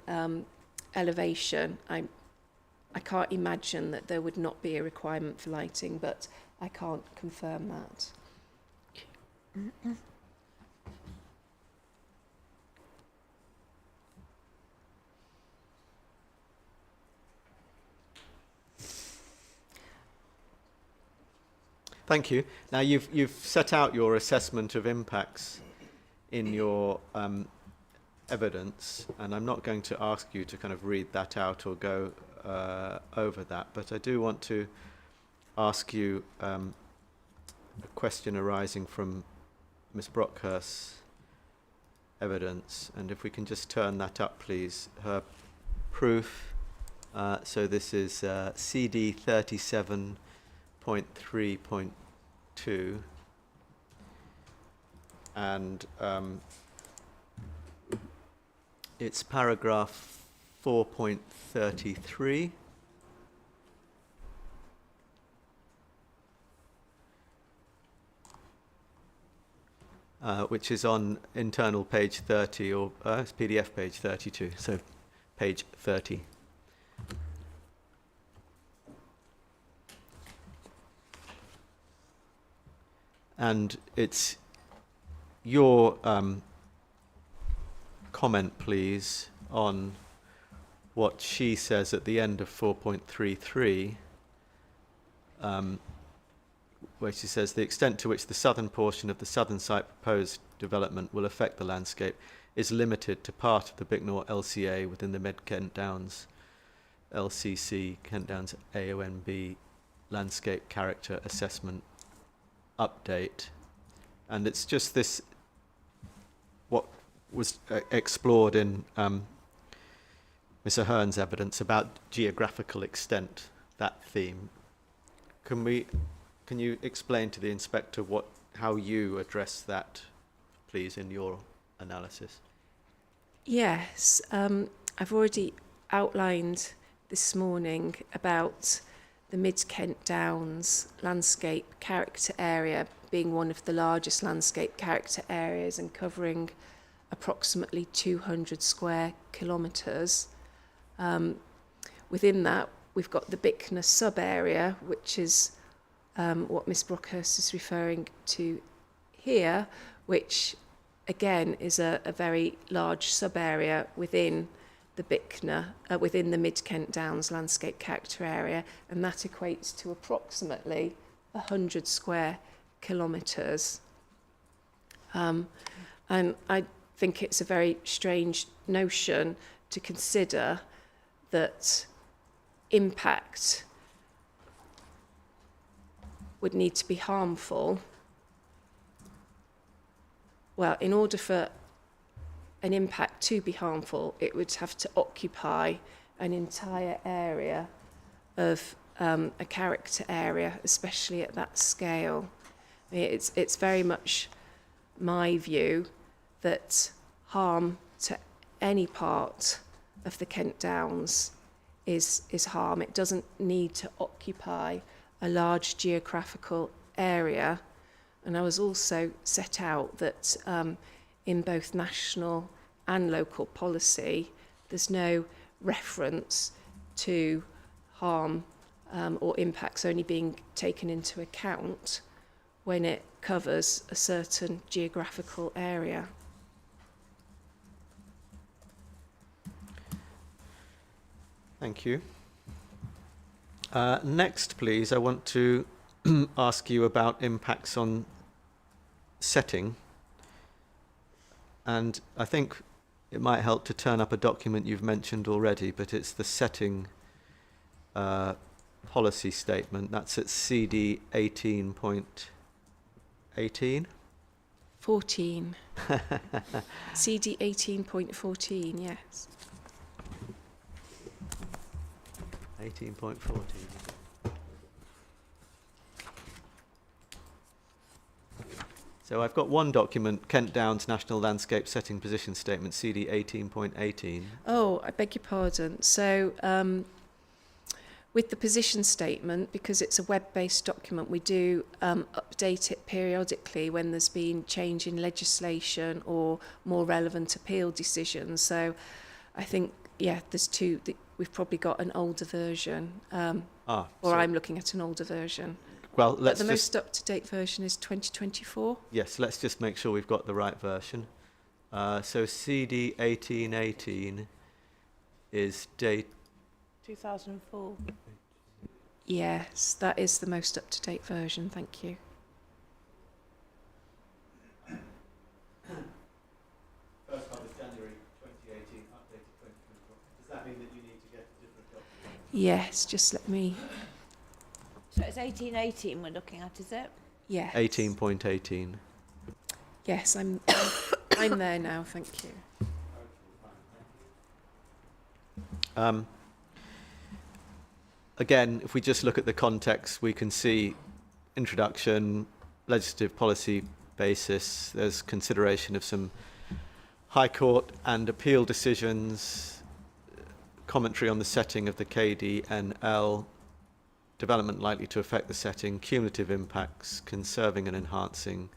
elevation, I can't imagine that there would not be a requirement for lighting, but I can't confirm that. Thank you. Now you've set out your assessment of impacts in your evidence, and I'm not going to ask you to kind of read that out or go over that, but I do want to ask you a question arising from Ms. Brockhurst's evidence, and if we can just turn that up, please. Her proof. So this is CD 37.3.2, and it's paragraph 4.33. Which is on internal page 30, or it's PDF page 32, so page 30. And it's your comment, please, on what she says at the end of 4.33, where she says the extent to which the southern portion of the southern site proposed development will affect the landscape is limited to part of the Bicknell LCA within the Mid Kent Downs LCC, Kent Downs AONB landscape character assessment update. And it's just this, what was explored in Ms. Ahern's evidence about geographical extent, that theme. Can you explain to the inspector how you address that, please, in your analysis? Yes, I've already outlined this morning about the Mid Kent Downs landscape character area being one of the largest landscape character areas and covering approximately 200 square kilometres. Within that, we've got the Bicknell sub-area, which is what Miss Brockhurst is referring to here, which again is a very large sub-area within the Bicknell, within the Mid Kent Downs landscape character area, and that equates to approximately 100 square kilometres. And I think it's a very strange notion to consider that impact would need to be harmful. Well, in order for an impact to be harmful, it would have to occupy an entire area of a character area, especially at that scale. I mean, it's very much my view that harm to any part of the Kent Downs is harm. It doesn't need to occupy a large geographical area. And I was also set out that in both national and local policy, there's no reference to harm or impacts only being taken into account when it covers a certain geographical area. Thank you. Next, please, I want to ask you about impacts on setting. And I think it might help to turn up a document you've mentioned already, but it's the setting policy statement. That's at CD 18.18. 14. CD 18.14, yes. 18.14. So I've got one document, Kent Downs National Landscape Setting Position Statement, CD 18.18. Oh, I beg your pardon. So with the position statement, because it's a web-based document, we do update it periodically when there's been change in legislation or more relevant appeal decisions. So I think, yeah, there's two. We've probably got an older version, or I'm looking at an older version. Well, But the most up-to-date version is 2024. Yes, let's just make sure we've got the right version. So CD 1818 is date 2004. Yes, that is the most up-to-date version. Thank you. First one is January 2018, updated 2024. Does that mean that you need to get a different document? Yes, just let me. So it's 1818 we're looking at, is it? Yes. 18.18. Yes, I'm there now. Thank you. Again, if we just look at the context, we can see introduction, legislative policy basis, there's consideration of some High Court and appeal decisions, commentary on the setting of the KDNL, development likely to affect the setting, cumulative impacts, conserving and enhancing,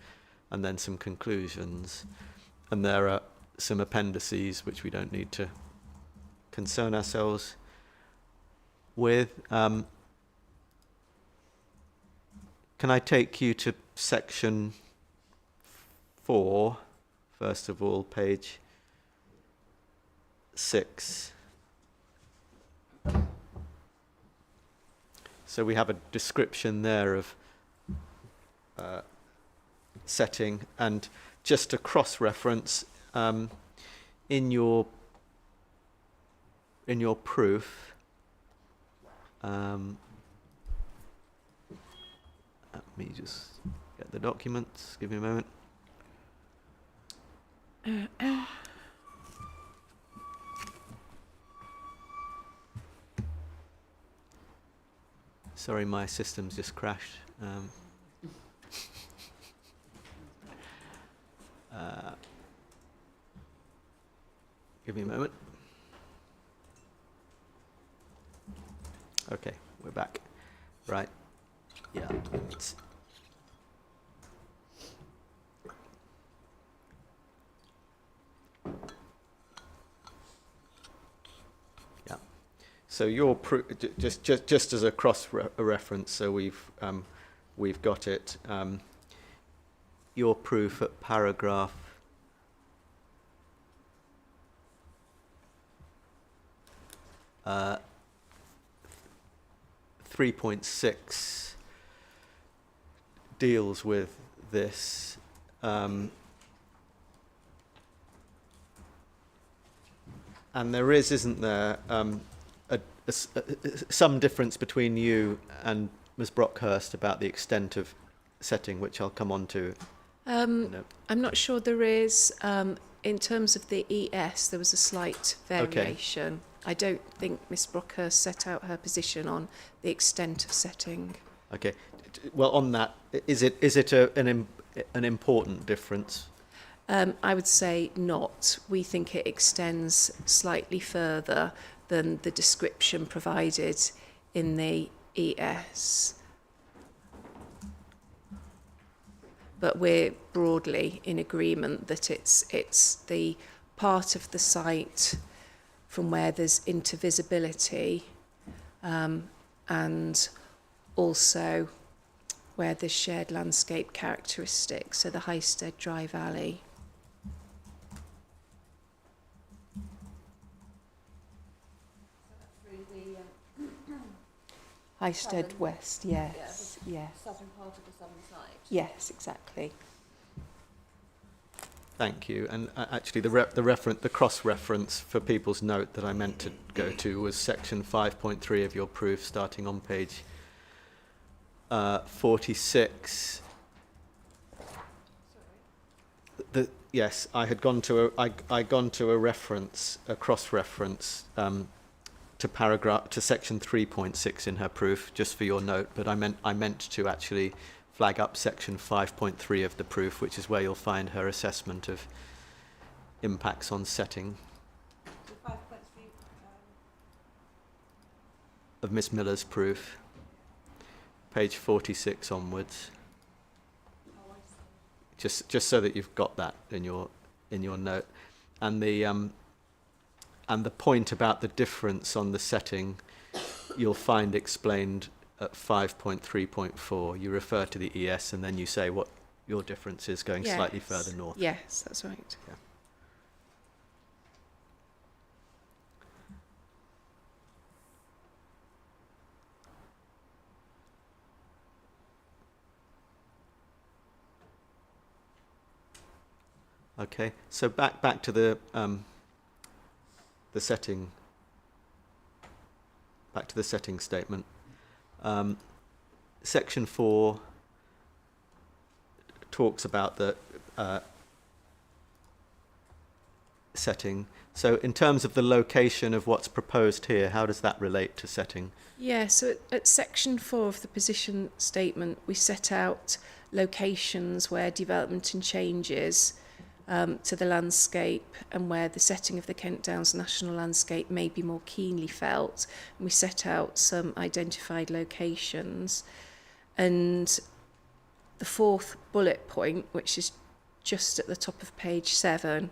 and then some conclusions. And there are some appendices which we don't need to concern ourselves with. Can I take you to section 4, first of all, page 6. So we have a description there of setting, and just a cross-reference in your proof. Let me just get the documents. Give me a moment. Sorry, my system's just crashed. Give me a moment. Okay, we're back. Right. Yeah. Yeah. So your just as a reference, so we've got it. Your proof at paragraph 3.6 deals with this. And there isn't there, some difference between you and Ms. Brockhurst about the extent of setting, which I'll come on to. I'm not sure there is. In terms of the ES, there was a slight variation. Okay. I don't think Ms. Brockhurst set out her position on the extent of setting. Okay. Well, on that, is it an important difference? I would say not. We think it extends slightly further than the description provided in the ES. But we're broadly in agreement that it's the part of the site from where there's intervisibility, and also where there's shared landscape characteristics, so the Highsted Dry Valley. Through the Highsted Southern. West, yes, yes. Southern part of the southern side. Yes, exactly. Thank you. And actually, the cross-reference for people's note that I meant to go to was section 5.3 of your proof, starting on page 46. Yes, I had gone to a reference, a cross-reference to section 3.6 in her proof, just for your note. But I meant to actually flag up section 5.3 of the proof, which is where you'll find her assessment of impacts on setting So 5.3. of Miss Miller's proof, page 46 onwards. Just so that you've got that in your note, and the point about the difference on the setting, you'll find explained at 5.3.4. You refer to the ES and then you say what your difference is going slightly further north. Yes, that's right. Yeah. Okay, so back to the setting. Back to the setting statement. Section 4 talks about the setting. So in terms of the location of what's proposed here, how does that relate to setting? Yeah, so at section 4 of the position statement, we set out locations where development and changes to the landscape and where the setting of the Kent Downs national landscape may be more keenly felt. And we set out some identified locations. And the fourth bullet point, which is just at the top of page 7,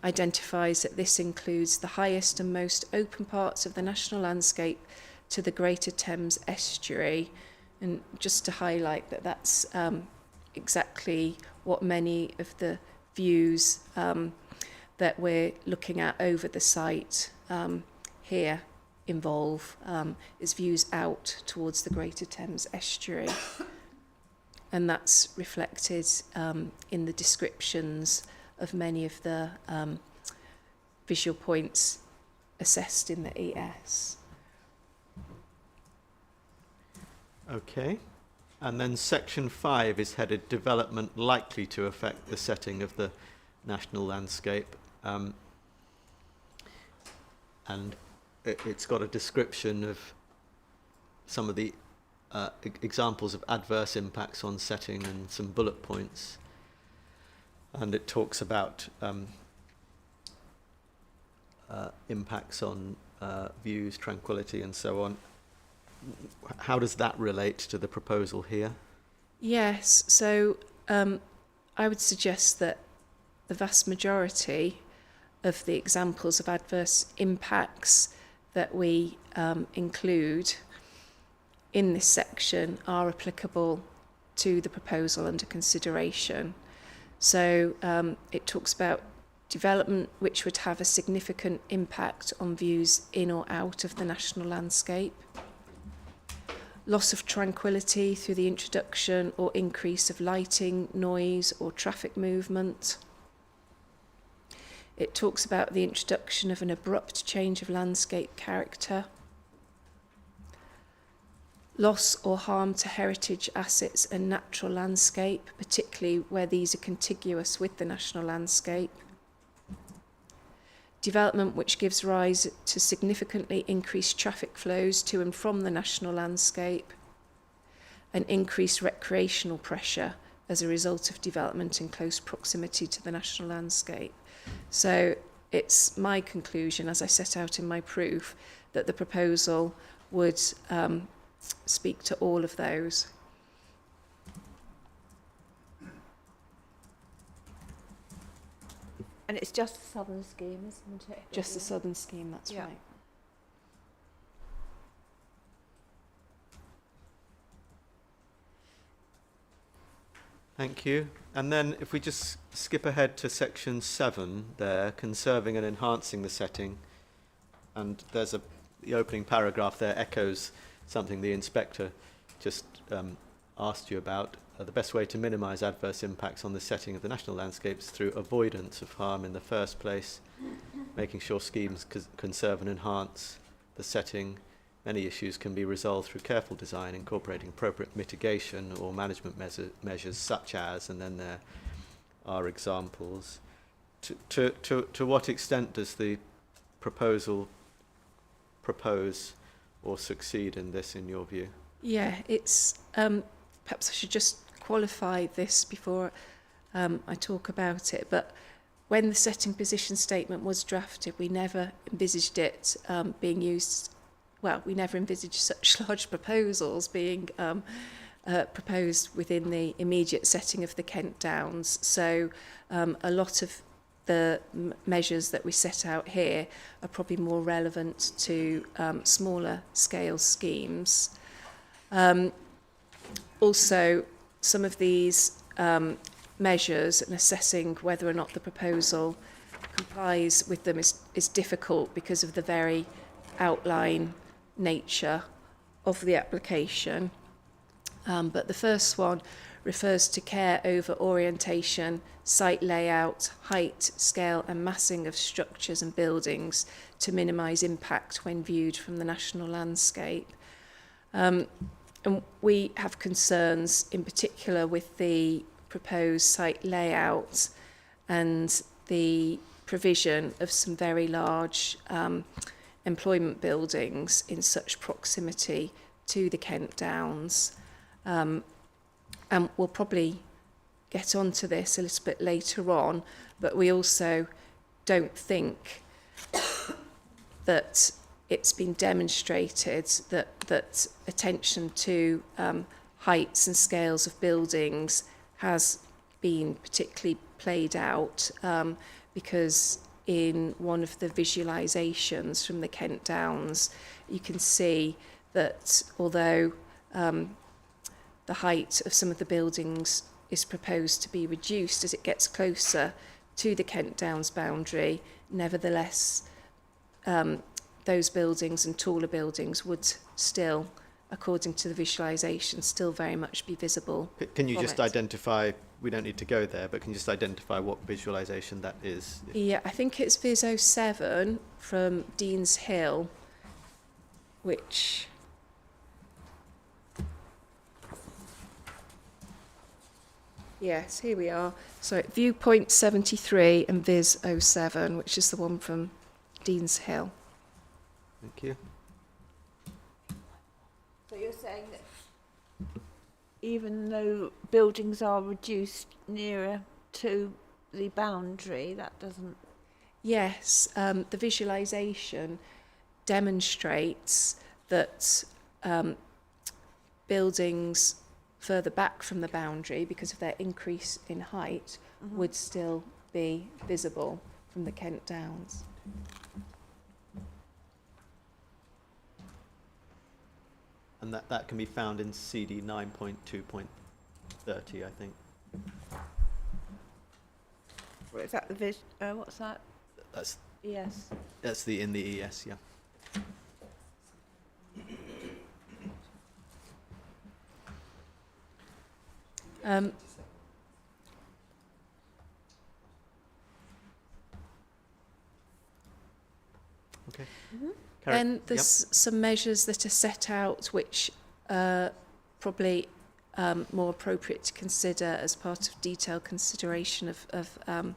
identifies that this includes the highest and most open parts of the national landscape to the Greater Thames estuary. And just to highlight that that's exactly what many of the views that we're looking at over the site here involve, is views out towards the Greater Thames estuary. And that's reflected in the descriptions of many of the visual points assessed in the ES. Okay. And then section 5 is headed development likely to affect the setting of the national landscape. And it's got a description of some of the examples of adverse impacts on setting and some bullet points. And it talks about impacts on views, tranquility, and so on. How does that relate to the proposal here? Yes, so I would suggest that the vast majority of the examples of adverse impacts that we include in this section are applicable to the proposal under consideration. So it talks about development which would have a significant impact on views in or out of the national landscape. Loss of tranquility through the introduction or increase of lighting, noise, or traffic movement. It talks about the introduction of an abrupt change of landscape character. Loss or harm to heritage assets and natural landscape, particularly where these are contiguous with the national landscape. Development which gives rise to significantly increased traffic flows to and from the national landscape, and increased recreational pressure as a result of development in close proximity to the national landscape. So it's my conclusion, as I set out in my proof, that the proposal would speak to all of those. And it's just the southern scheme, isn't it? Just the southern scheme, that's Yeah. right. Thank you. And then if we just skip ahead to section 7 there, conserving and enhancing the setting. And there's the opening paragraph there echoes something the inspector just asked you about. The best way to minimise adverse impacts on the setting of the national landscapes through avoidance of harm in the first place, making sure schemes conserve and enhance the setting. Many issues can be resolved through careful design, incorporating appropriate mitigation or management measures such as, and then there are examples. To what extent does the proposal propose or succeed in this, in your view? Yeah, it's perhaps I should just qualify this before I talk about it, but when the setting position statement was drafted, we never envisaged it being used, well, we never envisaged such large proposals being proposed within the immediate setting of the Kent Downs. So a lot of the measures that we set out here are probably more relevant to smaller scale schemes. Also, some of these measures and assessing whether or not the proposal complies with them is difficult because of the very outline nature of the application. But the first one refers to care over orientation, site layout, height, scale and massing of structures and buildings to minimise impact when viewed from the national landscape. And we have concerns in particular with the proposed site layout and the provision of some very large employment buildings in such proximity to the Kent Downs. And we'll probably get onto this a little bit later on, but we also don't think that it's been demonstrated that attention to heights and scales of buildings has been particularly played out because in one of the visualisations from the Kent Downs, you can see that although the height of some of the buildings is proposed to be reduced as it gets closer to the Kent Downs boundary, nevertheless, those buildings and taller buildings would still, according to the visualisation, still very much be visible. Can you just identify, we don't need to go there, but can you just identify what visualisation that is? Yeah, I think it's Vis 07 from Dean's Hill, which... Yes, here we are. So viewpoint 73 and Vis 07, which is the one from Dean's Hill. Thank you. So you're saying that even though buildings are reduced nearer to the boundary, that doesn't... Yes, the visualisation demonstrates that buildings further back from the boundary, because of their increase in height, would still be visible from the Kent Downs. And that can be found in CD 9.2.30, I think. Or is that the what's that? That's Yes. that's in the ES, yeah. Okay. Then there's some measures that are set out which are probably more appropriate to consider as part of detailed consideration of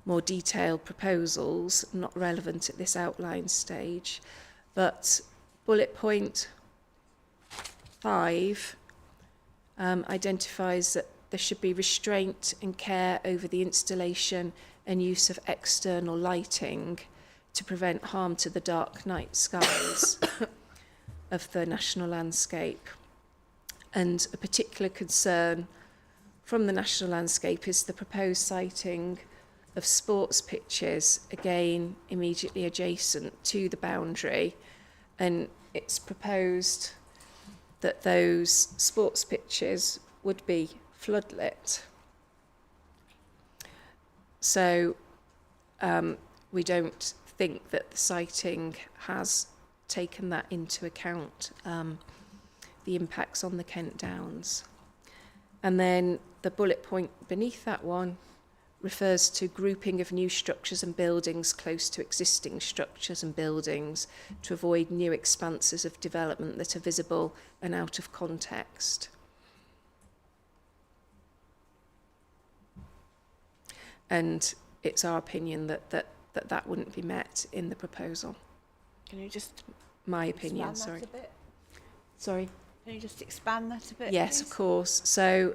more detailed proposals, not relevant at this outline stage. But bullet point 5 identifies that there should be restraint and care over the installation and use of external lighting to prevent harm to the dark night skies of the national landscape. And a particular concern from the national landscape is the proposed siting of sports pitches, again immediately adjacent to the boundary, and it's proposed that those sports pitches would be floodlit. So we don't think that the siting has taken that into account, the impacts on the Kent Downs. And then the bullet point beneath that one refers to grouping of new structures and buildings close to existing structures and buildings to avoid new expanses of development that are visible and out of context. And it's our opinion that wouldn't be met in the proposal. Can you just My opinion, expand sorry. that a bit? Sorry. Can you just expand that a bit? Yes, please? of course. So,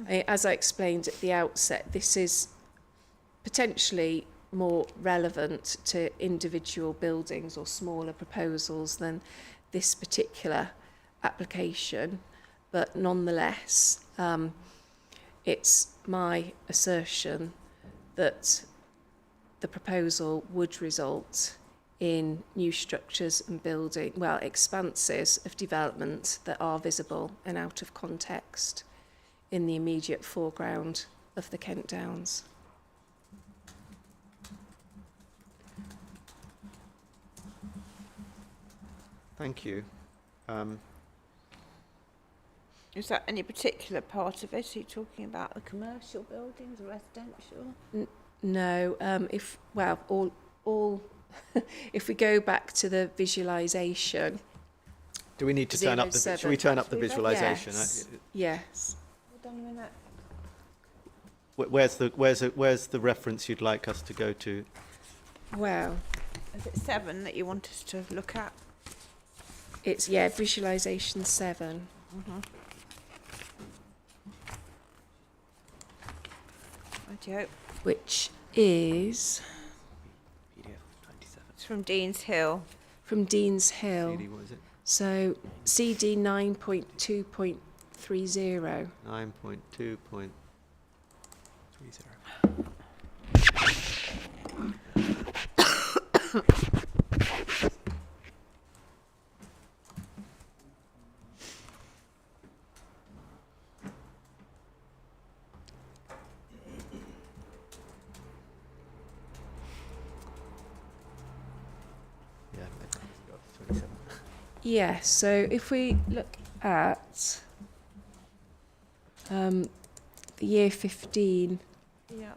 as I explained at the outset, this is potentially more relevant to individual buildings or smaller proposals than this particular application, but nonetheless, it's my assertion that the proposal would result in new structures and building, well, expanses of development that are visible and out of context in the immediate foreground of the Kent Downs. Thank you. Is that any particular part of it? Are you talking about the commercial buildings or residential? No, all if we go back to the visualisation. Do we need to turn up the? 07. Should we turn up the Yes. visualisation? Yes. Hold on a minute. Where's the reference you'd like us to go to? Well, Is it 7 that you want us to look at? it's, visualisation 7. Rightio. Which is PDF 27. It's from Dean's Hill. from Dean's Hill. CD, what is it? So CD 9.2.30. 9.2.30. Yeah, it's got 27. Yes, so if we look at the year 15, Yeah.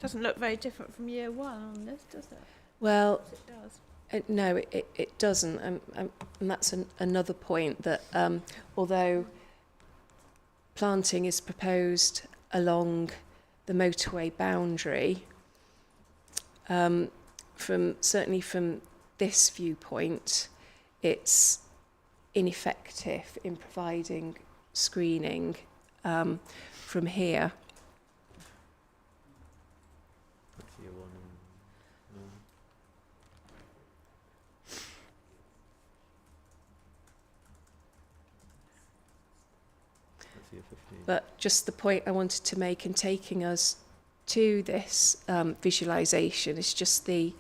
Doesn't look very different from year 1 on this, does it? well, Yes, it does. no, it doesn't, and that's another point that although planting is proposed along the motorway boundary, certainly from this viewpoint, it's ineffective in providing screening from here. That's year 1 and, that's year 15. But just the point I wanted to make in taking us to this visualisation is just the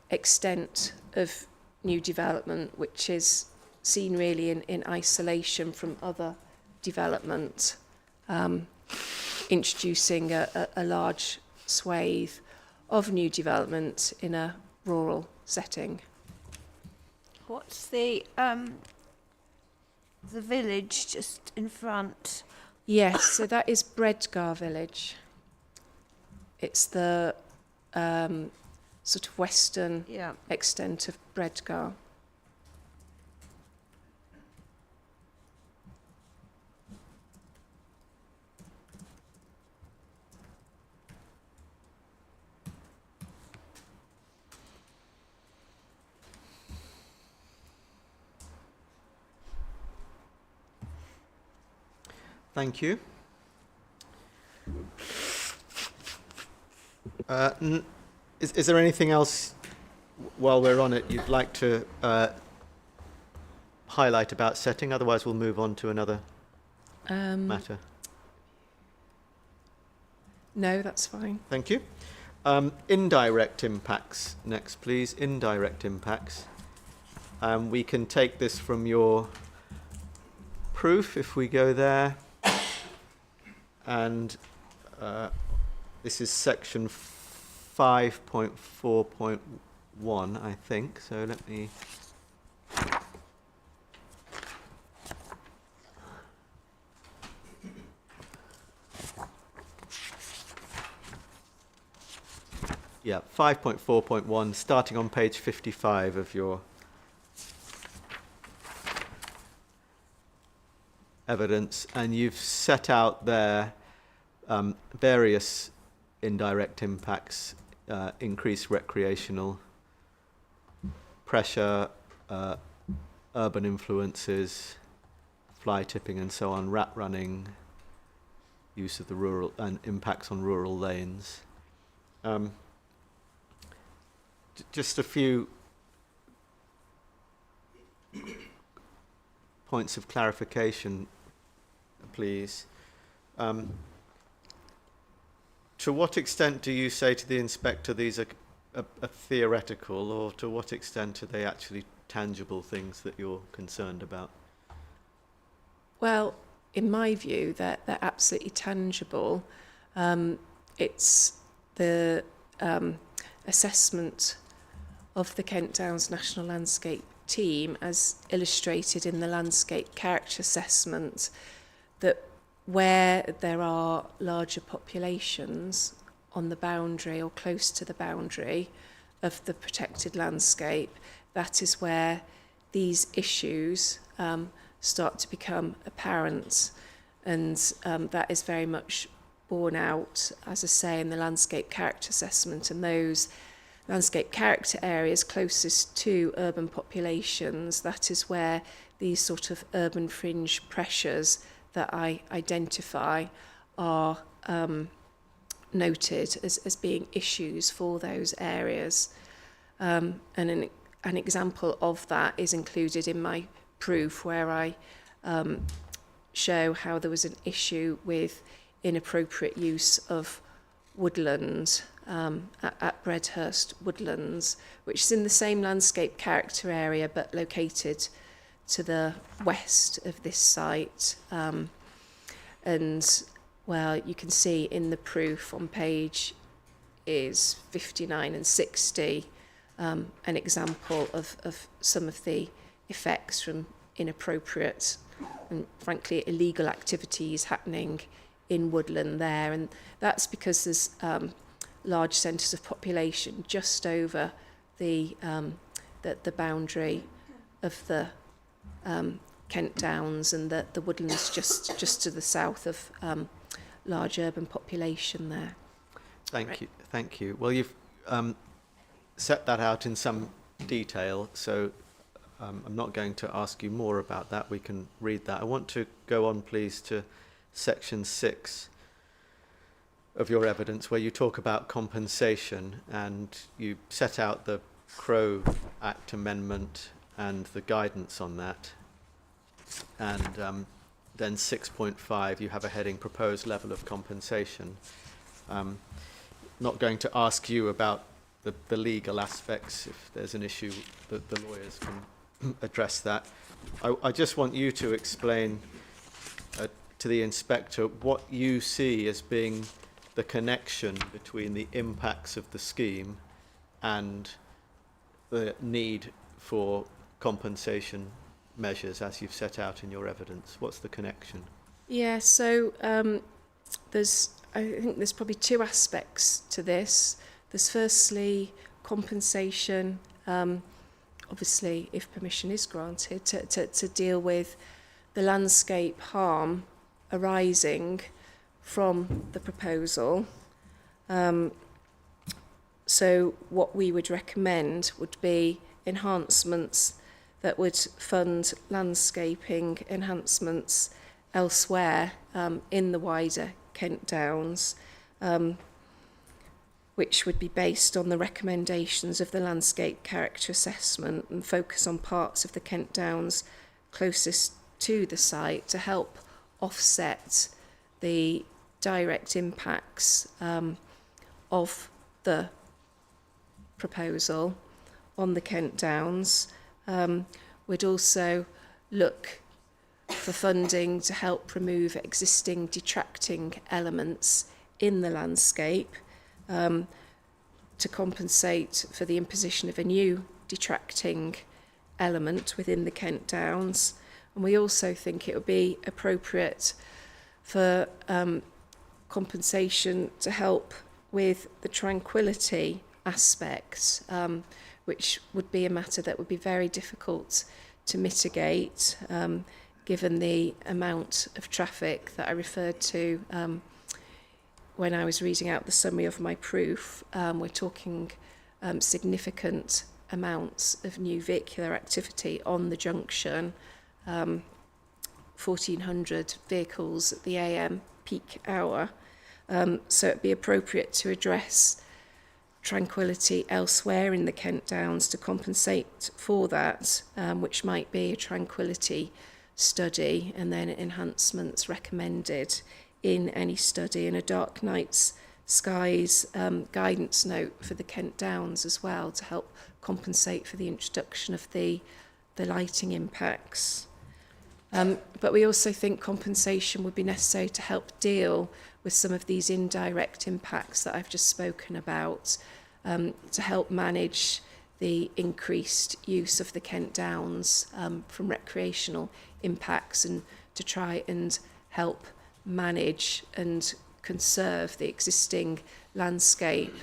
extent of new development, which is seen really in isolation from other development, introducing a large swathe of new development in a rural setting. What's the village just in front? Yes, so that is Bredgar Village. It's the sort of western Yeah. extent of Bredgar. Thank you. Is there anything else, while we're on it, you'd like to highlight about setting? Otherwise, we'll move on to another matter. No, that's fine. Thank you. Indirect impacts next, please. Indirect impacts. We can take this from your proof if we go there. And this is section 5.4.1 1, I think. So let me... Yeah, 5.4.1, starting on page 55 of your evidence, and you've set out there various indirect impacts, increased recreational pressure, urban influences, fly tipping and so on, rat running, use of the rural, and impacts on rural lanes. Just a few points of clarification, please. To what extent do you say to the inspector these are theoretical, or to what extent are they actually tangible things that you're concerned about? Well, in my view, they're absolutely tangible. It's the assessment of the Kent Downs National Landscape team, as illustrated in the landscape character assessment, that where there are larger populations on the boundary or close to the boundary of the protected landscape, that is where these issues start to become apparent, and that is very much borne out, as I say, in the landscape character assessment, and those landscape character areas closest to urban populations, that is where these sort of urban fringe pressures that I identify are noted as being issues for those areas. And an example of that is included in my proof, where I show how there was an issue with inappropriate use of woodland at Bredhurst Woodlands, which is in the same landscape character area but located to the west of this site. And well, you can see in the proof on page is 59 and 60 an example of some of the effects from inappropriate and frankly illegal activities happening in woodland there, and that's because there's large centres of population just over the boundary of the Kent Downs, and the woodlands just to the south of large urban population there. Thank you. Well, you've set that out in some detail, so I'm not going to ask you more about that. We can read that. I want to go on, please, to section 6 of your evidence, where you talk about compensation, and you set out the Crow Act amendment and the guidance on that. And then 6.5, you have a heading, proposed level of compensation. Not going to ask you about the legal aspects. If there's an issue, the lawyers can address that. I just want you to explain to the inspector what you see as being the connection between the impacts of the scheme and the need for compensation measures as you've set out in your evidence. What's the connection? Yeah, so I think there's probably two aspects to this. There's firstly compensation, obviously if permission is granted, to deal with the landscape harm arising from the proposal. So what we would recommend would be enhancements that would fund landscaping enhancements elsewhere in the wider Kent Downs, which would be based on the recommendations of the landscape character assessment and focus on parts of the Kent Downs closest to the site to help offset the direct impacts of the proposal on the Kent Downs. We'd also look for funding to help remove existing detracting elements in the landscape, to compensate for the imposition of a new detracting element within the Kent Downs. And we also think it would be appropriate for compensation to help with the tranquility aspects, which would be a matter that would be very difficult to mitigate, given the amount of traffic that I referred to when I was reading out the summary of my proof. We're talking significant amounts of new vehicular activity on the junction, 1,400 vehicles at the AM peak hour. So it'd be appropriate to address tranquility elsewhere in the Kent Downs to compensate for that, which might be a tranquility study and then enhancements recommended in any study, and a dark nights skies guidance note for the Kent Downs as well to help compensate for the introduction of the lighting impacts. But we also think compensation would be necessary to help deal with some of these indirect impacts that I've just spoken about, to help manage the increased use of the Kent Downs from recreational impacts, and to try and help manage and conserve the existing landscape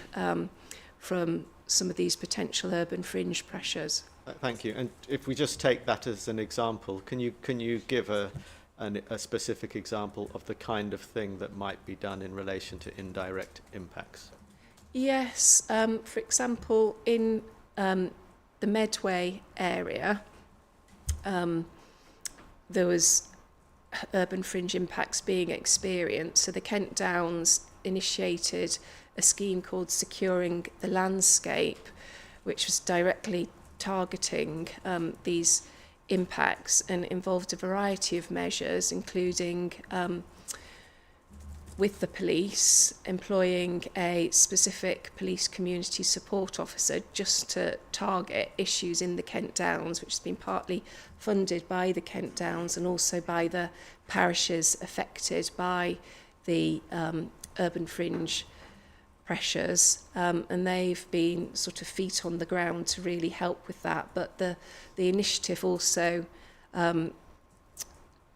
from some of these potential urban fringe pressures. Thank you. And if we just take that as an example, can you give a specific example of the kind of thing that might be done in relation to indirect impacts? Yes, for example, in the Medway area, there was urban fringe impacts being experienced. So the Kent Downs initiated a scheme called Securing the Landscape, which was directly targeting these impacts and involved a variety of measures, including with the police, employing a specific police community support officer just to target issues in the Kent Downs, which has been partly funded by the Kent Downs and also by the parishes affected by the urban fringe pressures, and they've been sort of feet on the ground to really help with that. But the initiative also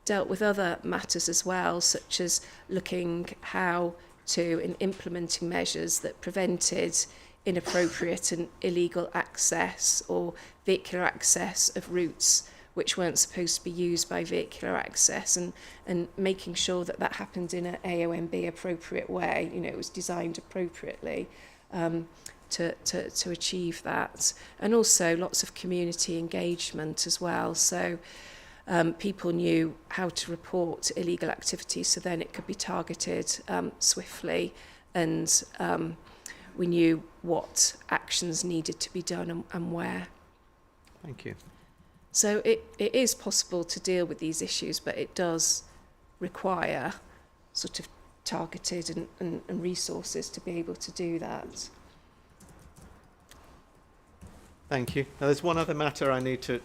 dealt with other matters as well, such as looking how to and implementing measures that prevented inappropriate and illegal access or vehicular access of routes which weren't supposed to be used by vehicular access, and making sure that that happened in an AONB appropriate way. You know, it was designed appropriately to achieve that. And also lots of community engagement as well. So people knew how to report illegal activity, so then it could be targeted swiftly, and we knew what actions needed to be done and where. Thank you. So it is possible to deal with these issues, but it does require sort of targeted and resources to be able to do that. Thank you. Now, there's one other matter I need to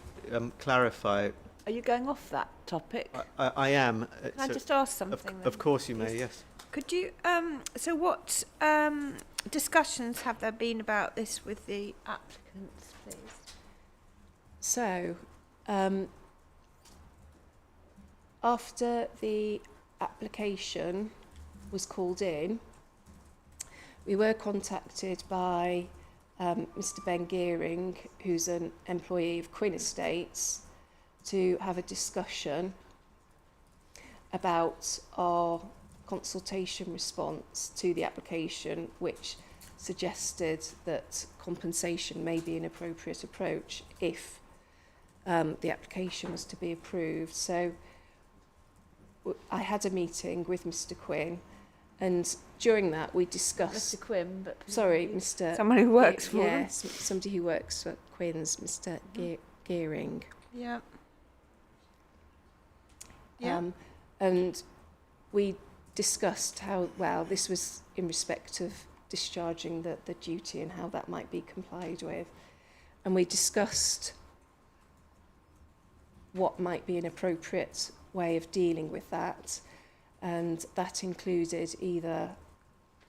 clarify. Are you going off that topic? I am. Can I just ask something? Of course you may, yes. Could you, so what discussions have there been about this with the applicants, please? So, after the application was called in, we were contacted by Mr. Ben Gearing, who's an employee of Quinn Estates, to have a discussion about our consultation response to the application, which suggested that compensation may be an appropriate approach if the application was to be approved. So I had a meeting with Mr. Quinn, and during that we discussed... Mr. Quinn, but... Sorry, Mr... Someone who works for them. Yes, somebody who works for Quinn's, Mr. Gearing. Yeah. Yeah. And we discussed how, well, this was in respect of discharging the duty and how that might be complied with. And we discussed what might be an appropriate way of dealing with that. And that included either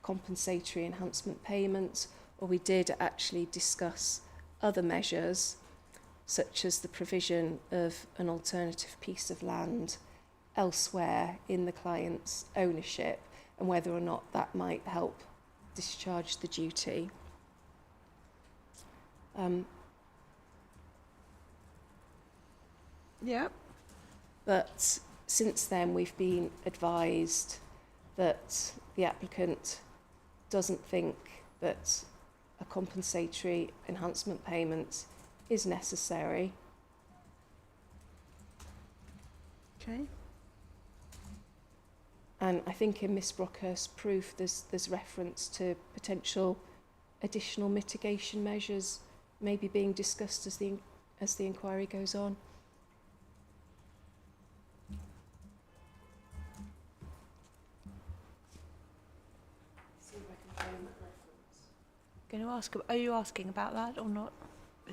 compensatory enhancement payments or we did actually discuss other measures, such as the provision of an alternative piece of land elsewhere in the client's ownership, and whether or not that might help discharge the duty. Yeah. But since then, we've been advised that the applicant doesn't think that a compensatory enhancement payment is necessary. Okay. And I think in Miss Brockhurst's proof, there's reference to potential additional mitigation measures maybe being discussed as the inquiry goes on. Going to ask. Are you asking about that or not?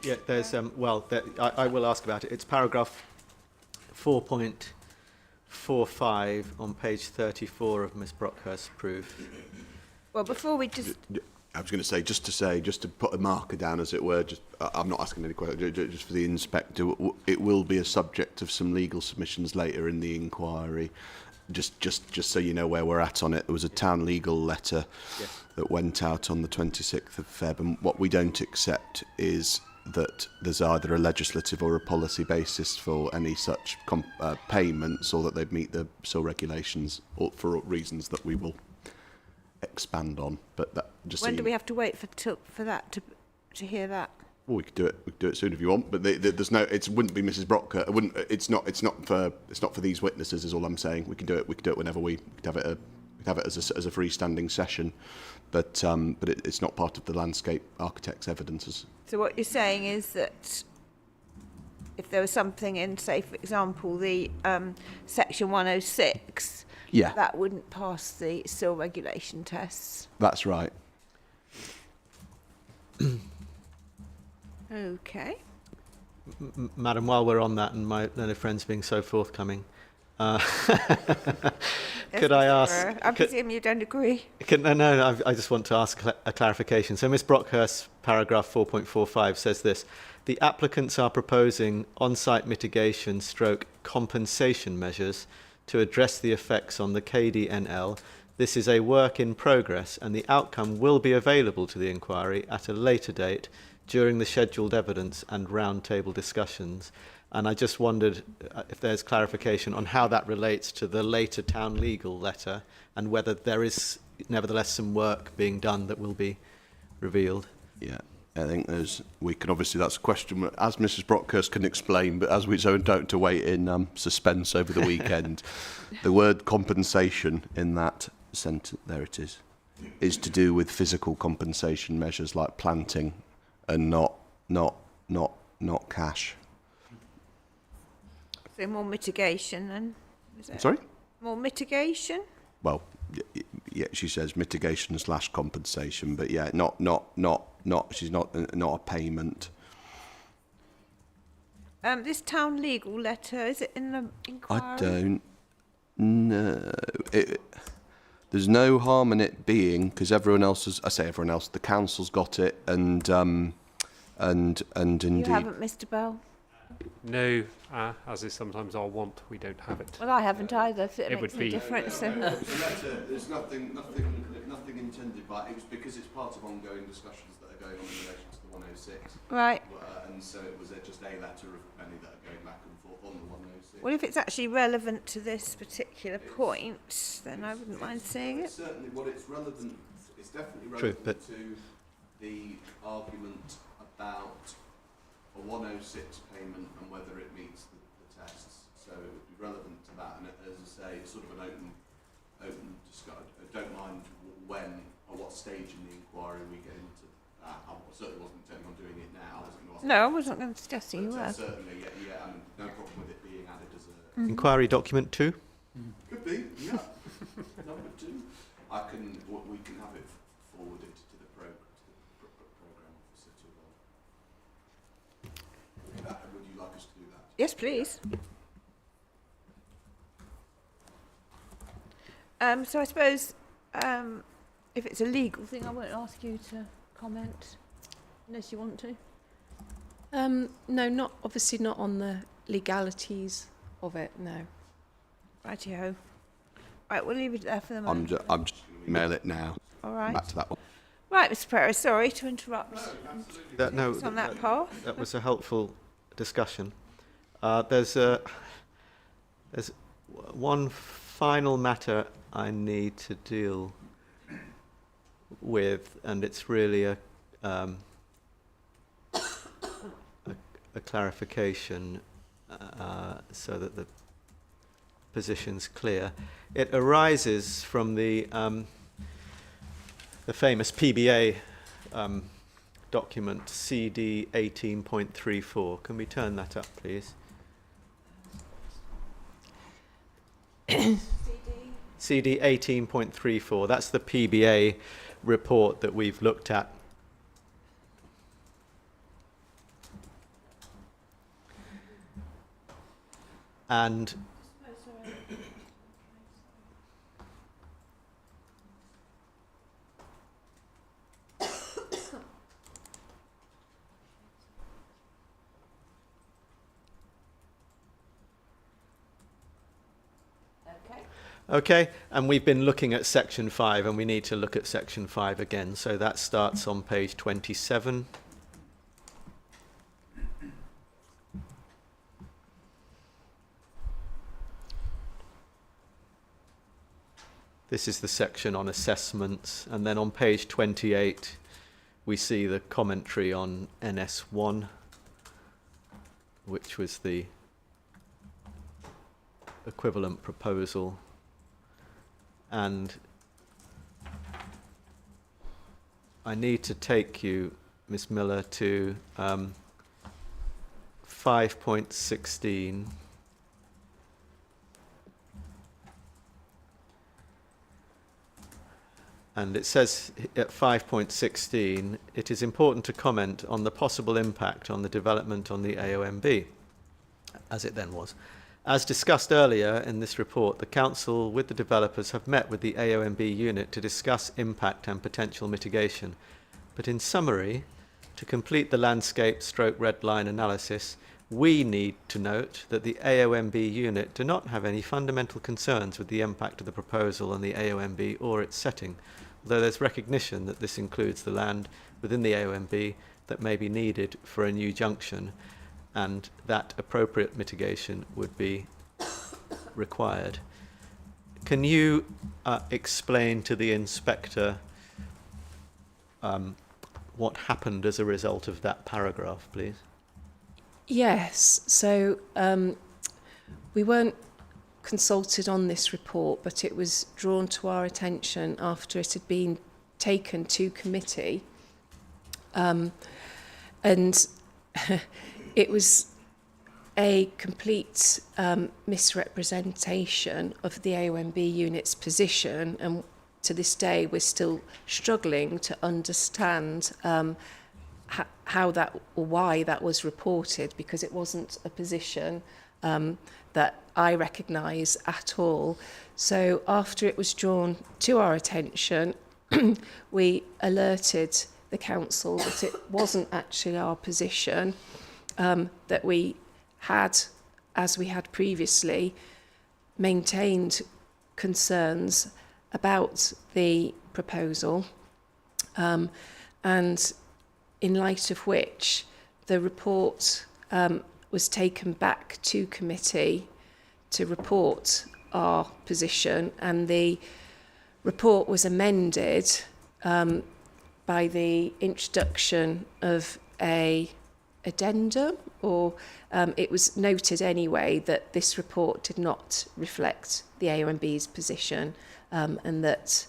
Yeah, there's, I will ask about it. It's paragraph 4.45 on page 34 of Miss Brockhurst's proof. Well, before we just... I was going to say, just to put a marker down, as it were, I'm not asking any questions, just for the inspector, it will be a subject of some legal submissions later in the inquiry. Just so you know where we're at on it, there was a town legal letter that went out on the 26th of Feb, and what we don't accept is that there's either a legislative or a policy basis for any such payments, or that they meet the SIL regulations, or for reasons that we will expand on. But that just when do we have to wait for that to hear that? Well, we could do it. We could do it soon if you want. But there's no. It wouldn't be Mrs. Brocker. It wouldn't. It's not for these witnesses. Is all I'm saying. We can do it. We could do it whenever we could have it. Have it as a freestanding session, but it's not part of the landscape architect's evidences. So what you're saying is that if there was something in, say, for example, the section 106, that wouldn't pass the SIL regulation tests. That's right. Okay. Madam, while we're on that, and my learned friends being so forthcoming, could I ask... I presume you don't agree. No, I just want to ask a clarification. So Ms Brockhurst's paragraph 4.45 says this: the applicants are proposing on-site mitigation stroke compensation measures to address the effects on the KDNL. This is a work in progress, and the outcome will be available to the inquiry at a later date during the scheduled evidence and roundtable discussions. And I just wondered if there's clarification on how that relates to the later town legal letter, and whether there is nevertheless some work being done that will be revealed. Yeah, I think we can obviously, that's a question as Mrs. Brockhurst can explain, but as we don't to wait in suspense over the weekend. The word compensation in that sentence, there it is to do with physical compensation measures like planting, and not cash. So more mitigation then, is it? Sorry? More mitigation? Well, yeah, she says mitigation / compensation, but yeah, not. She's not a payment. This town legal letter, is it in the inquiry? I don't know. There's no harm in it being, because everyone else has. I say everyone else. The council's got it, and indeed. You haven't, Mr. Bell? No, as is sometimes our want, we don't have it. Well, I haven't either. If it It makes would any be- difference. So. There's nothing intended by it. It was because it's part of ongoing discussions that are going on in relation to the 106. Right. And so it was just a letter of many that are going back and forth on the 106. Well, if it's actually relevant to this particular point, then I wouldn't mind seeing it. Certainly, it's relevant. It's definitely True, relevant but- to the argument about a 106 payment and whether it meets the tests. So it would be relevant to that. And as I say, it's sort of an open discussion. I don't mind when or what stage in the inquiry we get into that. I certainly wasn't intending on doing it now. No, I wasn't going to suggest you were. Certainly, yeah, no problem with it being added as a... Inquiry document 2? Could be, yeah. Number 2. We can have it forwarded to the programme officer to... would you like us to do that? Yes, please. So I suppose if it's a legal thing, I won't ask you to comment, unless you want to. No, not obviously not on the legalities of it. No. Rightio. Right, we'll leave it there for the moment. I'm just going to email it now. All right. Back to that one. Right, Mr. Pereira, sorry to interrupt. No, It's on that path. that was a helpful discussion. There's one final matter I need to deal with, and it's really a clarification so that the position's clear. It arises from the famous PBA document CD 18.34. Can we turn that up, please? CD 18.34. That's the PBA report that we've looked at. And okay, and we've been looking at section 5, and we need to look at section 5 again. So that starts on page 27. This is the section on assessments, and then on page 28 we see the commentary on NS1, which was the equivalent proposal. And I need to take you, Ms. Miller, to 5.16. And it says at 5.16, it is important to comment on the possible impact on the development on the AOMB, as it then was. As discussed earlier in this report, the Council with the developers have met with the AOMB unit to discuss impact and potential mitigation. But in summary, to complete the landscape/red line analysis, we need to note that the AOMB unit do not have any fundamental concerns with the impact of the proposal on the AOMB or its setting, although there's recognition that this includes the land within the AOMB that may be needed for a new junction, and that appropriate mitigation would be required. Can you explain to the inspector what happened as a result of that paragraph, please? Yes, so we weren't consulted on this report, but it was drawn to our attention after it had been taken to committee. And it was a complete misrepresentation of the AOMB unit's position, and to this day we're still struggling to understand how that or why that was reported, because it wasn't a position that I recognise at all. So after it was drawn to our attention, we alerted the council that it wasn't actually our position, that we had, as we had previously, maintained concerns about the proposal, and in light of which the report was taken back to committee to report our position, and the report was amended by the introduction of a addendum, or it was noted anyway that this report did not reflect the AOMB's position, and that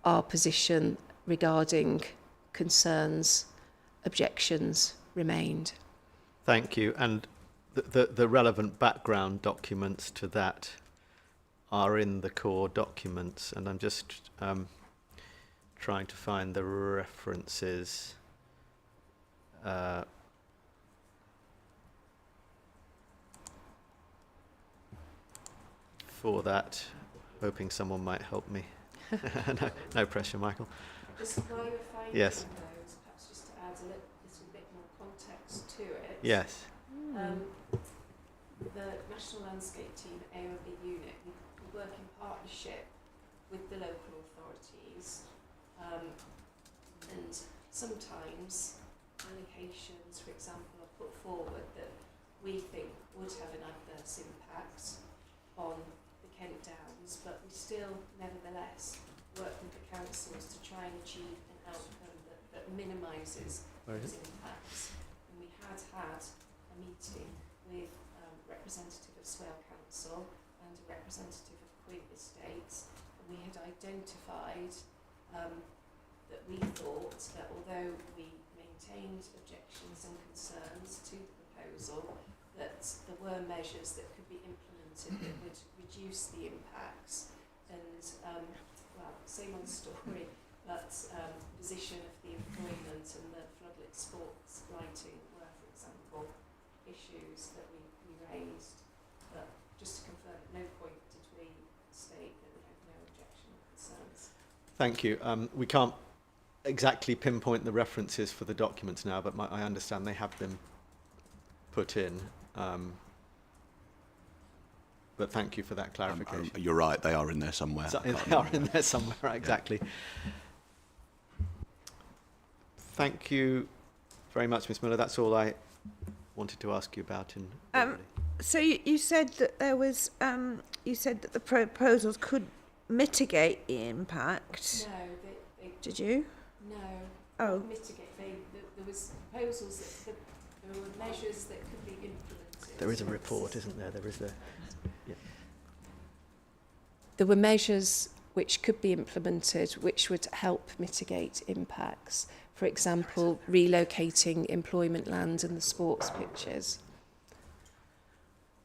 our position regarding concerns, objections remained. Thank you. And the relevant background documents to that are in the core documents, and I'm just trying to find the references. For that, hoping someone might help me. No pressure, Michael. Just while you're finding Yes. those, perhaps just to add a little bit more context to it. Yes. The National Landscape Team AOB unit, we work in partnership with the local authorities, and sometimes allocations, for example, are put forward that we think would have an adverse impact on the Kent Downs, but we still nevertheless work with the councils to try and achieve an outcome that minimises those impacts. And we had a meeting with representative of Swale Council and a representative of Queen Estates, and we had identified that we thought that although we maintained objections and concerns to the proposal, that there were measures that could be implemented that would reduce the impacts and, well, same old story, but position of the employment and the floodlit sports lighting were, for example, issues that we raised, but just to confirm, at no point did we state that we had no objection or concerns. Thank you. We can't exactly pinpoint the references for the documents now, but I understand they have been put in. But thank you for that clarification. You're right, they are in there somewhere. So they are in there somewhere, exactly. Thank you very much, Ms. Miller. That's all I wanted to ask you about. So you said that there was, you said that the proposals could mitigate the impact. No, they Did you? no. Oh. Mitigate. There was proposals that there were measures that could be implemented. There is a report, isn't there? There is the. Yeah. There were measures which could be implemented which would help mitigate impacts. For example, relocating employment land and the sports pitches.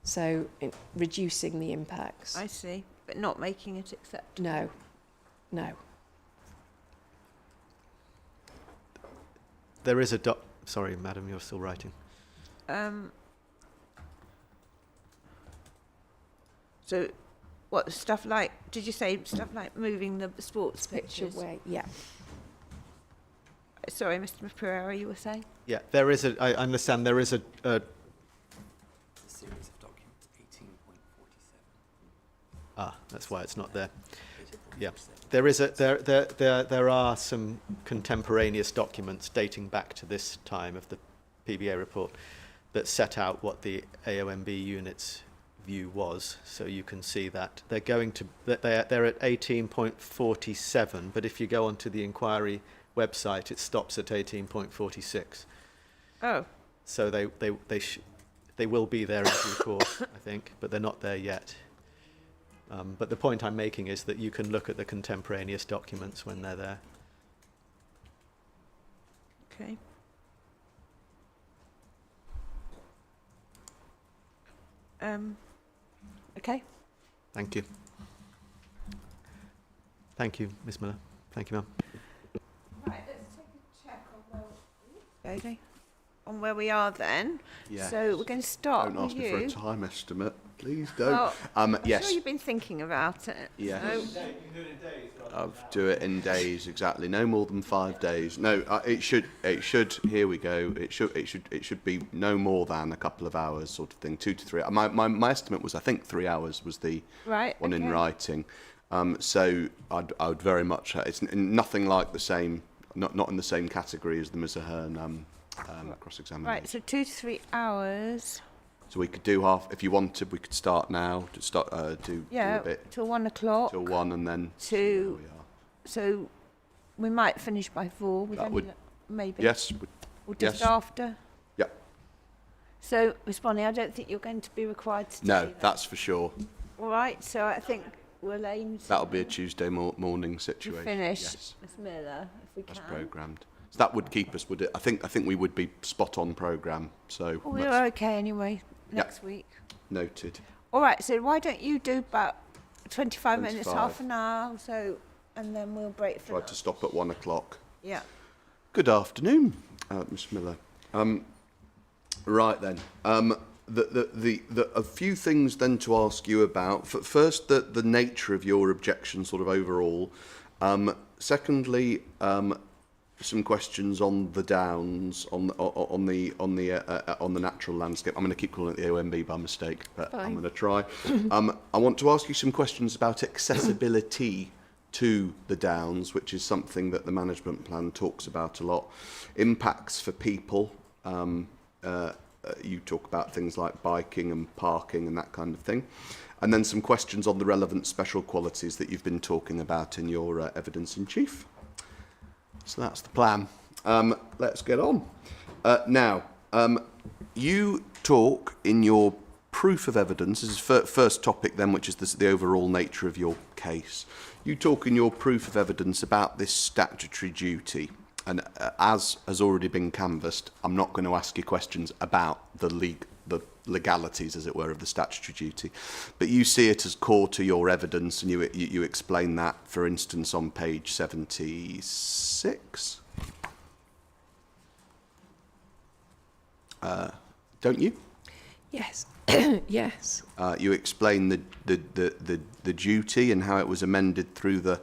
So reducing the impacts. I see, but not making it acceptable. No. There is a Sorry, madam, you're still writing. So, what stuff like? Did you say stuff like moving the sports pitches? Away, yeah. Sorry, Mr. Pereira, you were saying? Yeah, there is I understand there is a The series of documents, 18.47. that's why it's not there. Yeah, there is there are some contemporaneous documents dating back to this time of the PBA report that set out what the AOMB unit's view was. So you can see that they're at 18.47, but if you go onto the inquiry website, it stops at 18.46. Oh. So they will be there in due course, I think, but they're not there yet. But the point I'm making is that you can look at the contemporaneous documents when they're there. Okay. Okay. Thank you. Thank you, Ms. Miller. Thank you, ma'am. Right, let's take a check on where we are then. Yes. So we're going to start Don't ask with me for a you. time estimate, please don't. Well, I'm yes. sure you've been thinking about it. Yes. So, I'll do it in days, exactly. No more than 5 days. No, it should. Here we go. It should be no more than a couple of hours, sort of thing. 2 to 3. My estimate was, I think, 3 hours was the one in writing. So I would very much. It's nothing like the same. Not in the same category as the Ms. Ahern cross-examination. right, so 2 to 3 hours. So we could do half. If you wanted, we could start now. To start do a bit Till 1 o'clock. till 1, and then To- see where we are. So we might finish by 4. With That any would- luck, maybe. Yes. Or just yes. after. Yep. So, Miss Bonnie, I don't think you're going to be required to No, do that. that's for sure. All right, so I think we'll aim to That'll be a Tuesday morning situation. finish, Yes, Miss Miller, if we that's can. programmed. So that would keep us, would it? I think we would be spot on program. So Well, we're that's okay anyway next week. noted. All right, so why don't you do about 25 minutes, 25. half an hour or so, and then we'll break for Tried lunch. to stop at 1 o'clock. Yeah. Good afternoon, Miss Miller. Right then. A few things then to ask you about. First, the nature of your objection, sort of overall. Secondly, some questions on the downs, on the natural landscape. I'm going to keep calling it the AOMB by mistake, but I'm going to try. I want to ask you some questions about accessibility to the downs, which is something that the management plan talks about a lot. Impacts for people. You talk about things like biking and parking and that kind of thing. And then some questions on the relevant special qualities that you've been talking about in your evidence in chief. So that's the plan. Let's get on. Now, you talk in your proof of evidence, this is first topic then, which is the overall nature of your case. You talk in your proof of evidence about this statutory duty. And as has already been canvassed, I'm not going to ask you questions about the legalities, as it were, of the statutory duty. But you see it as core to your evidence, and you explain that, for instance, on page 76. Don't you? Yes. Yes. You explain the duty and how it was amended through the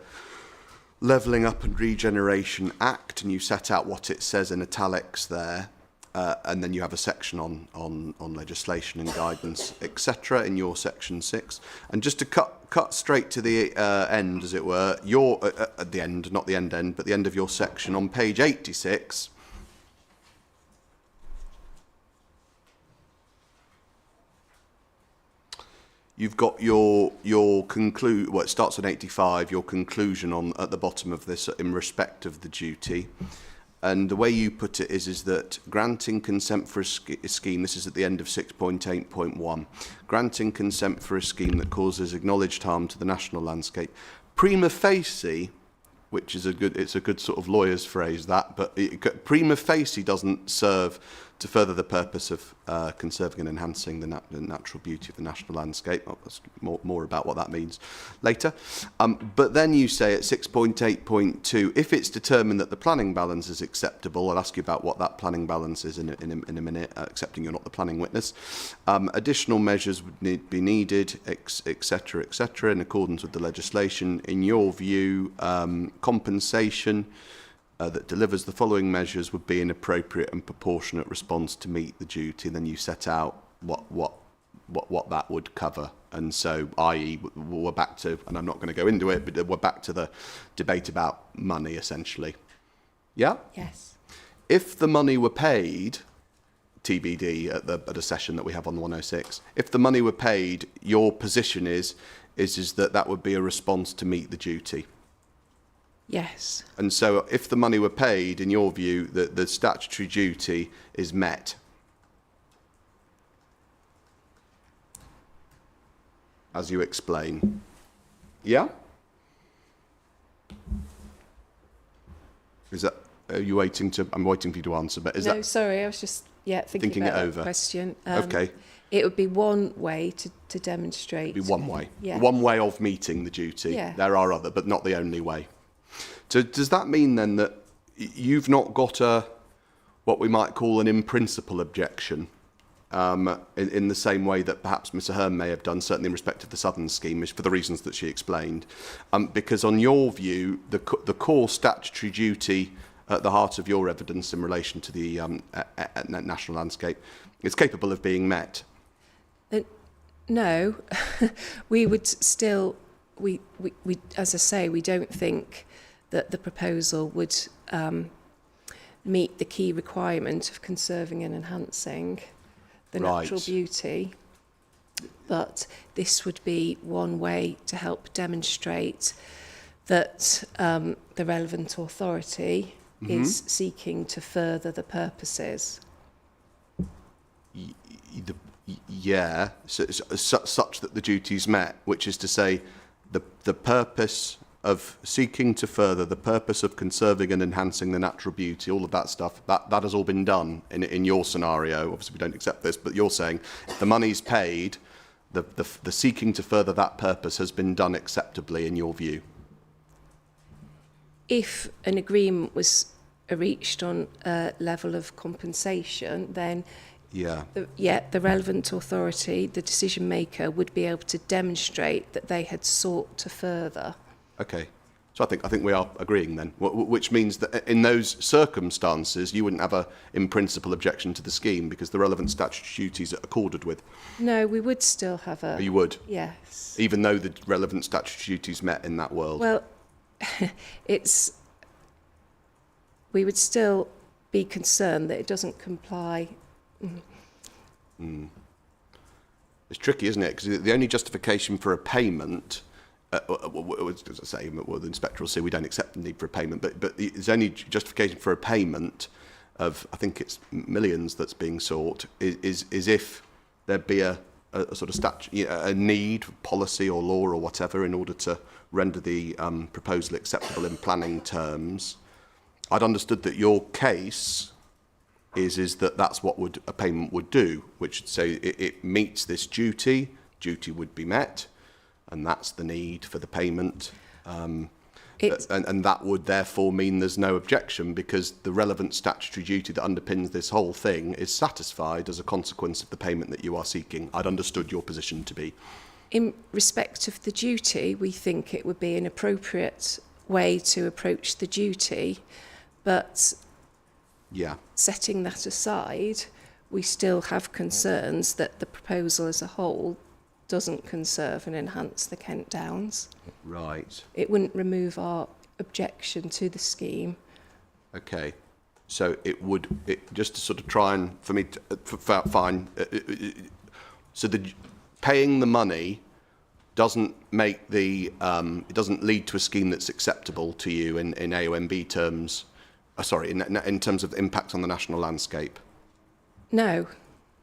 Levelling Up and Regeneration Act, and you set out what it says in italics there, and then you have a section on legislation and guidance, etc. in your section 6. And just to cut straight to the end, as it were, your at the end, not the end, but the end of your section on page 86. You've got your conclude. Well, it starts on 85. Your conclusion at the bottom of this in respect of the duty, and the way you put it is that granting consent for a scheme. This is at the end of 6.8.1. Granting consent for a scheme that causes acknowledged harm to the national landscape, prima facie, which is it's a good sort of lawyer's phrase that, but prima facie doesn't serve to further the purpose of conserving and enhancing the natural beauty of the national landscape. That's more about what that means later. But then you say at 6.8.2, if it's determined that the planning balance is acceptable, I'll ask you about what that planning balance is in a minute, accepting you're not the planning witness. Additional measures would be needed, etc., in accordance with the legislation. In your view, compensation that delivers the following measures would be an appropriate and proportionate response to meet the duty. And then you set out what that would cover. And so, i.e., we're back to, and I'm not going to go into it, but we're back to the debate about money, essentially. Yeah? Yes. If the money were paid, TBD at a session that we have on the 106, if the money were paid, your position is that would be a response to meet the duty. Yes. And so if the money were paid, in your view, the statutory duty is met. As you explain. Yeah? Is that, are you waiting to, I'm waiting for you to answer, but is no, that... sorry, I was just, thinking it about over. that question. Okay. It would be one way to demonstrate. It'd be one way. Yeah. One way of meeting the duty. Yeah. There are other, but not the only way. So does that mean then that you've not got what we might call an in principle objection in the same way that perhaps Mr. Hearn may have done, certainly in respect of the Southern scheme, for the reasons that she explained? Because on your view, the core statutory duty at the heart of your evidence in relation to the national landscape is capable of being met. No, we would still, we as I say, we don't think that the proposal would meet the key requirement of conserving and enhancing the natural beauty. But this would be one way to help demonstrate that the relevant authority is seeking to further the purposes. Yeah, such that the duty is met, which is to say the purpose of seeking to further the purpose of conserving and enhancing the natural beauty, all of that stuff, that has all been done in your scenario. Obviously, we don't accept this, but you're saying if the money's paid, the seeking to further that purpose has been done acceptably in your view. If an agreement was reached on a level of compensation, then the relevant authority, the decision maker, would be able to demonstrate that they had sought to further. Okay, So I think we are agreeing then, which means that in those circumstances you wouldn't have a in principle objection to the scheme because the relevant statutory duties are accorded with. No, we would still have a... You would, Yes. even though the relevant statutory duties met in that world. Well, we would still be concerned that it doesn't comply. It's tricky, isn't it? Because the only justification for a payment, as I say, well, the inspector will say we don't accept the need for a payment, but there's only justification for a payment of, I think it's millions that's being sought, is if there be a sort of a need, policy or law or whatever in order to render the proposal acceptable in planning terms. I'd understood that your case is that that's what a payment would do, which would say it meets this duty would be met, and that's the need for the payment. And that would therefore mean there's no objection because the relevant statutory duty that underpins this whole thing is satisfied as a consequence of the payment that you are seeking. I'd understood your position to be. In respect of the duty, we think it would be an appropriate way to approach the duty, but setting that aside, we still have concerns that the proposal as a whole doesn't conserve and enhance the Kent Downs. Right. It wouldn't remove our objection to the scheme. Okay. So just to sort of try and, for me, fine. So paying the money doesn't make it doesn't lead to a scheme that's acceptable to you in AONB terms. In terms of impact on the national landscape. No.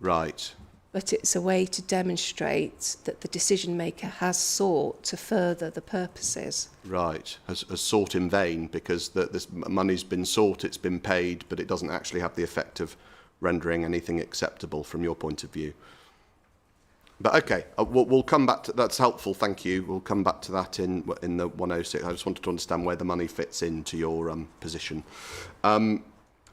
Right. But it's a way to demonstrate that the decision maker has sought to further the purposes. Right. Has sought in vain because this money's been sought, it's been paid, but it doesn't actually have the effect of rendering anything acceptable from your point of view. But okay, we'll come back to that's helpful. Thank you. We'll come back to that in the 106. I just wanted to understand where the money fits into your position.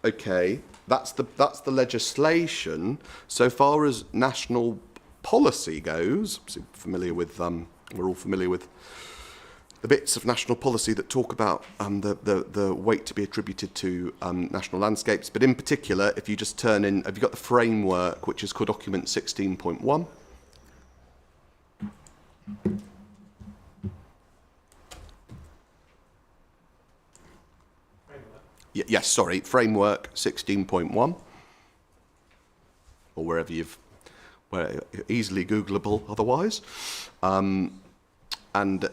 Okay, that's the legislation. So far as national policy goes, we're all familiar with the bits of national policy that talk about the weight to be attributed to national landscapes. But in particular, if you just turn in, have you got the framework, which is called document 16.1? Yes, sorry, framework 16.1, or where easily Googleable otherwise, and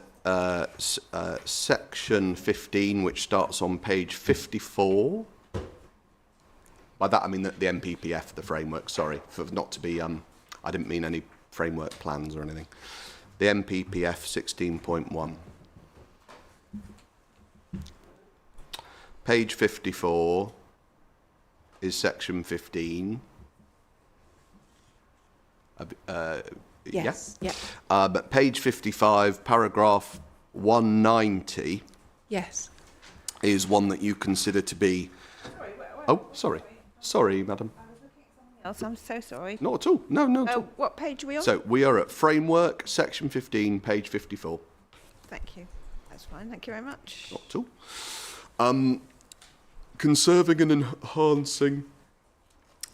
section 15, which starts on page 54. By that I mean the MPPF, the framework. Sorry, for not to be. I didn't mean any framework plans or anything. The MPPF 16.1. Page 54 is section 15. Yes. Yeah. But page 55, paragraph 190. Yes. Is one that you consider to be. Sorry, madam. I'm so sorry. Not at all. No. At all. What page are we on? So we are at framework, section 15, page 54. Thank you. That's fine. Thank you very much. Not at all. Conserving and enhancing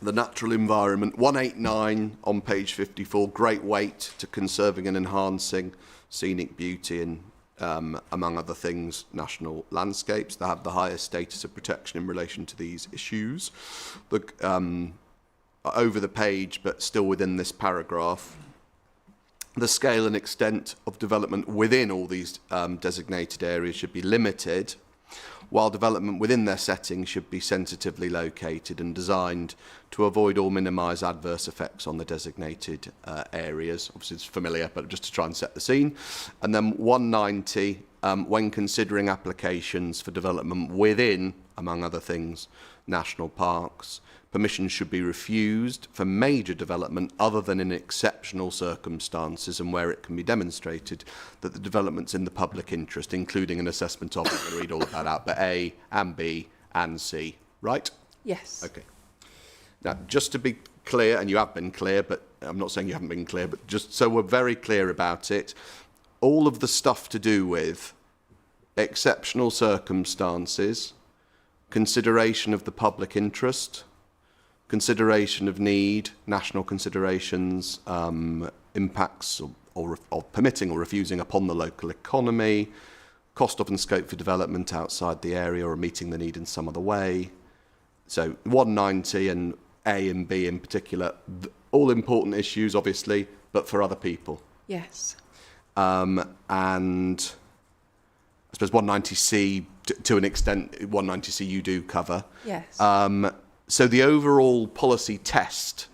the natural environment. 189 on page 54. Great weight to conserving and enhancing scenic beauty and, among other things, national landscapes. They have the highest status of protection in relation to these issues. Over the page, but still within this paragraph, the scale and extent of development within all these designated areas should be limited, while development within their setting should be sensitively located and designed to avoid or minimise adverse effects on the designated areas. Obviously it's familiar, but just to try and set the scene. And then 190, when considering applications for development within, among other things, national parks, permission should be refused for major development other than in exceptional circumstances and where it can be demonstrated that the development's in the public interest, including an assessment of, I'm going to read all of that out, but A and B and C, right? Yes. Okay. Now, just to be clear, and you have been clear, but I'm not saying you haven't been clear, but just so we're very clear about it, all of the stuff to do with exceptional circumstances, consideration of the public interest, consideration of need, national considerations, impacts of permitting or refusing upon the local economy, cost of and scope for development outside the area or meeting the need in some other way. So 190 and A and B in particular, all important issues, obviously, but for other people. Yes. And I suppose 190C, to an extent, 190C you do cover. Yes. So the overall policy test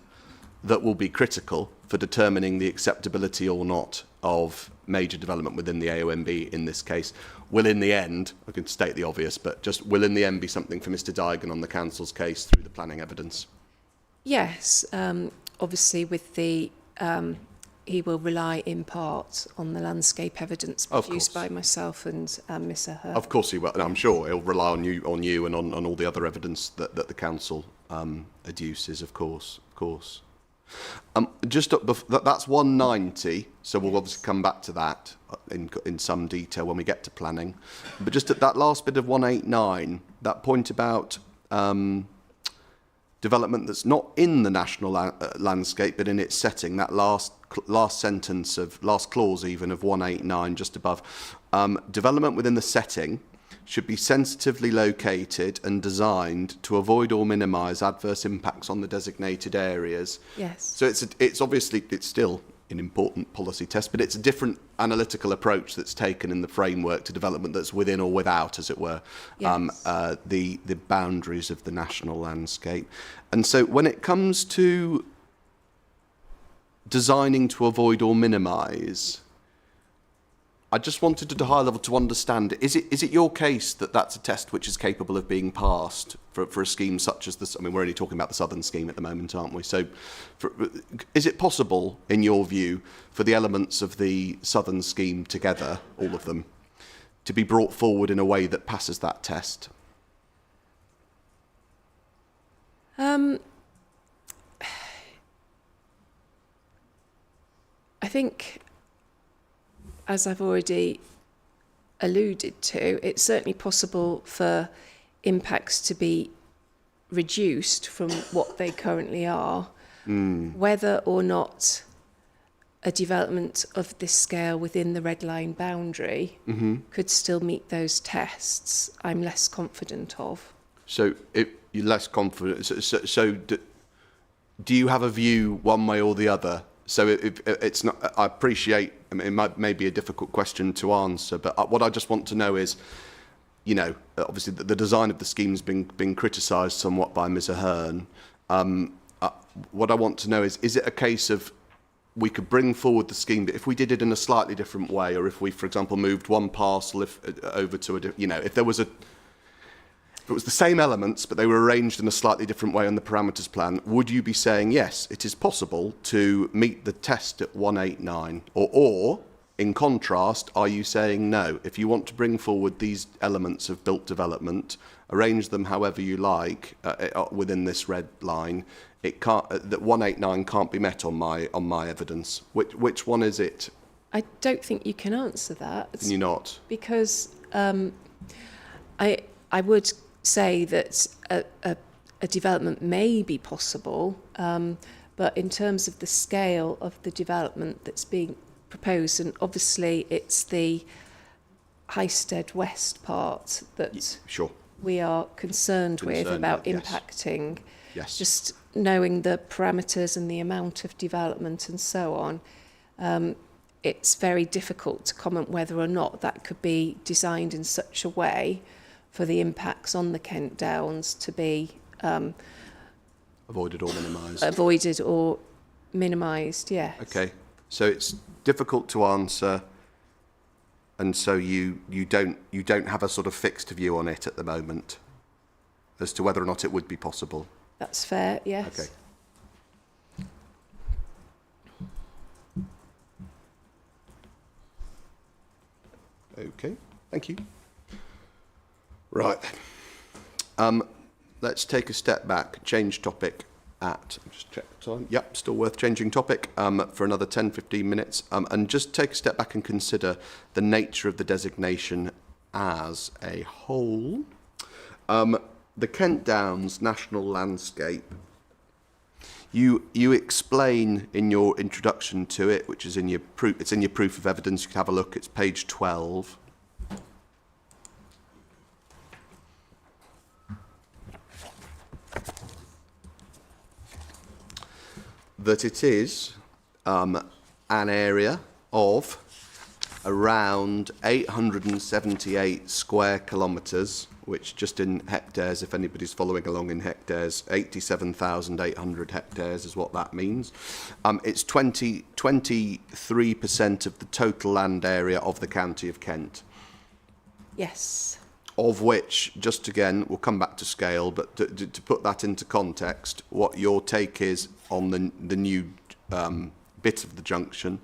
that will be critical for determining the acceptability or not of major development within the AONB in this case will in the end, I can state the obvious, but just will in the end be something for Mr Digan on the council's case through the planning evidence? Yes. Obviously with the, he will rely in part on the landscape evidence produced by myself and Miss Ahern. Of course he will, and I'm sure he'll rely on you and on all the other evidence that the council adduces, of course. That's 190, so we'll obviously come back to that in some detail when we get to planning. But just at that last bit of 189, that point about development that's not in the national landscape but in its setting, that last sentence of last clause even of 189 just above, development within the setting should be sensitively located and designed to avoid or minimise adverse impacts on the designated areas. Yes. So it's still an important policy test, but it's a different analytical approach that's taken in the framework to development that's within or without, as it were, yes. The boundaries of the national landscape. And so when it comes to designing to avoid or minimise, I just wanted at a high level to understand, is it your case that that's a test which is capable of being passed for a scheme such as this? I mean, we're only talking about the southern scheme at the moment, aren't we? So is it possible, in your view, for the elements of the southern scheme together, all of them, to be brought forward in a way that passes that test? I think, as I've already alluded to, it's certainly possible for impacts to be reduced from what they currently are. Whether or not a development of this scale within the red line boundary could still meet those tests, I'm less confident of. So you're less confident. So do you have a view one way or the other? So it's not. I appreciate. I mean, it may be a difficult question to answer, but what I just want to know is, you know, obviously the design of the scheme's been criticised somewhat by Ms Ahern. What I want to know is it a case of we could bring forward the scheme, but if we did it in a slightly different way, or if we, for example, moved one parcel over to a, you know, if it was the same elements, but they were arranged in a slightly different way on the parameters plan, would you be saying, yes, it is possible to meet the test at 189? Or, in contrast, are you saying, no, if you want to bring forward these elements of built development, arrange them however you like within this red line, it can't, that 189 can't be met on my evidence? Which one is it? I don't think you can answer that. Can you not? Because I would say that a development may be possible, but in terms of the scale of the development that's being proposed, and obviously it's the Highsted West part that we are concerned with about impacting. Yes. Just knowing the parameters and the amount of development and so on, it's very difficult to comment whether or not that could be designed in such a way for the impacts on the Kent Downs to be avoided or minimised. Avoided or minimised, yes. Okay, so it's difficult to answer, and so you don't have a sort of fixed view on it at the moment as to whether or not it would be possible. That's fair, yes. Okay, thank you. Right. Let's take a step back, change topic just check the time. Yep, still worth changing topic for another 10, 15 minutes. And just take a step back and consider the nature of the designation as a whole. The Kent Downs National Landscape. You explain in your introduction to it, which is in your proof. It's in your proof of evidence. You can have a look. It's page 12. That it is an area of around 878 square kilometres, which just in hectares, if anybody's following along in hectares, 87,800 hectares is what that means. It's 23% of the total land area of the county of Kent. Yes. Of which, just again, we'll come back to scale, but to put that into context, what your take is on the new bit of the junction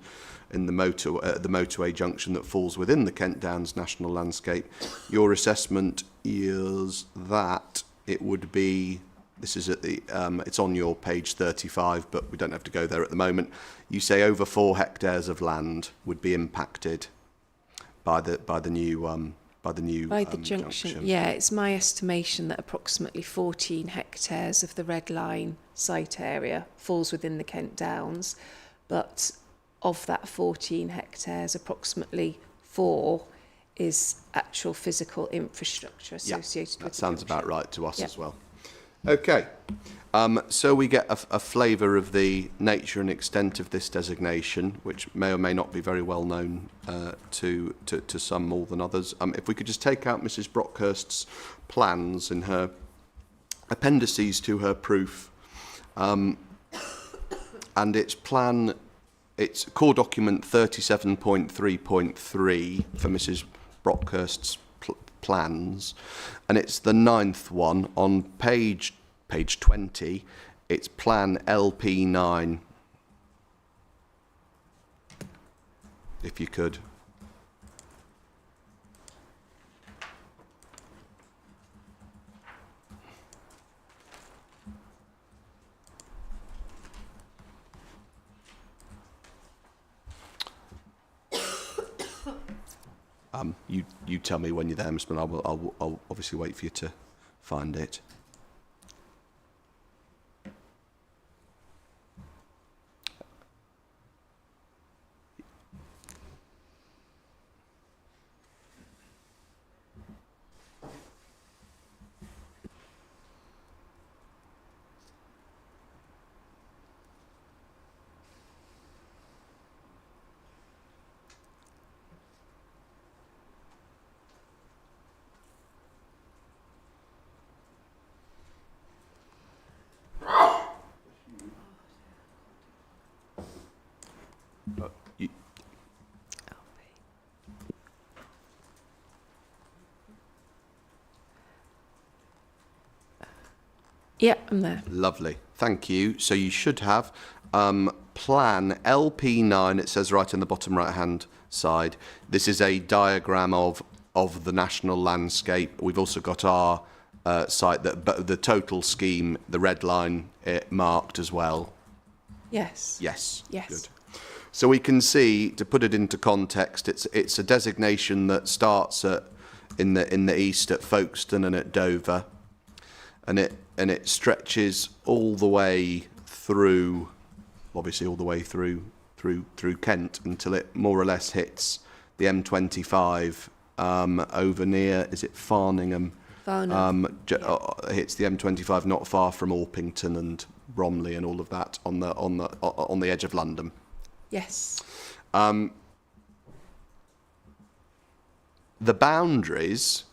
in the motorway junction that falls within the Kent Downs National Landscape, your assessment is that it would be, this is at the, it's on your page 35, but we don't have to go there at the moment. You say over 4 hectares of land would be impacted by the new junction. Yeah, it's my estimation that approximately 14 hectares of the Red Line site area falls within the Kent Downs, but of that 14 hectares, approximately 4 is actual physical infrastructure associated with that the sounds junction. about right to us as well. Okay, so we get a flavour of the nature and extent of this designation, which may or may not be very well known to some more than others. If we could just take out Mrs. Brockhurst's plans in her appendices to her proof, and its plan, it's core document 37.3.3 for Mrs. Brockhurst's plans, and it's the 9th one on page 20. It's plan LP9. If you could. You tell me when you're there, Mr. Mann. I'll obviously wait for you to find it. Yeah, I'm there. Lovely, thank you. So you should have plan LP9. It says right in the bottom right hand side. This is a diagram of the national landscape. We've also got our site that the total scheme, the red line marked as well. Yes. Yes. Yes. Good. So we can see, to put it into context, it's a designation that starts in the east at Folkestone and at Dover, and it stretches all the way through, obviously all the way through Kent until it more or less hits the M25 over near, is it Farningham? Hits the M25 not far from Orpington and Bromley and all of that on the edge of London. Yes. The boundaries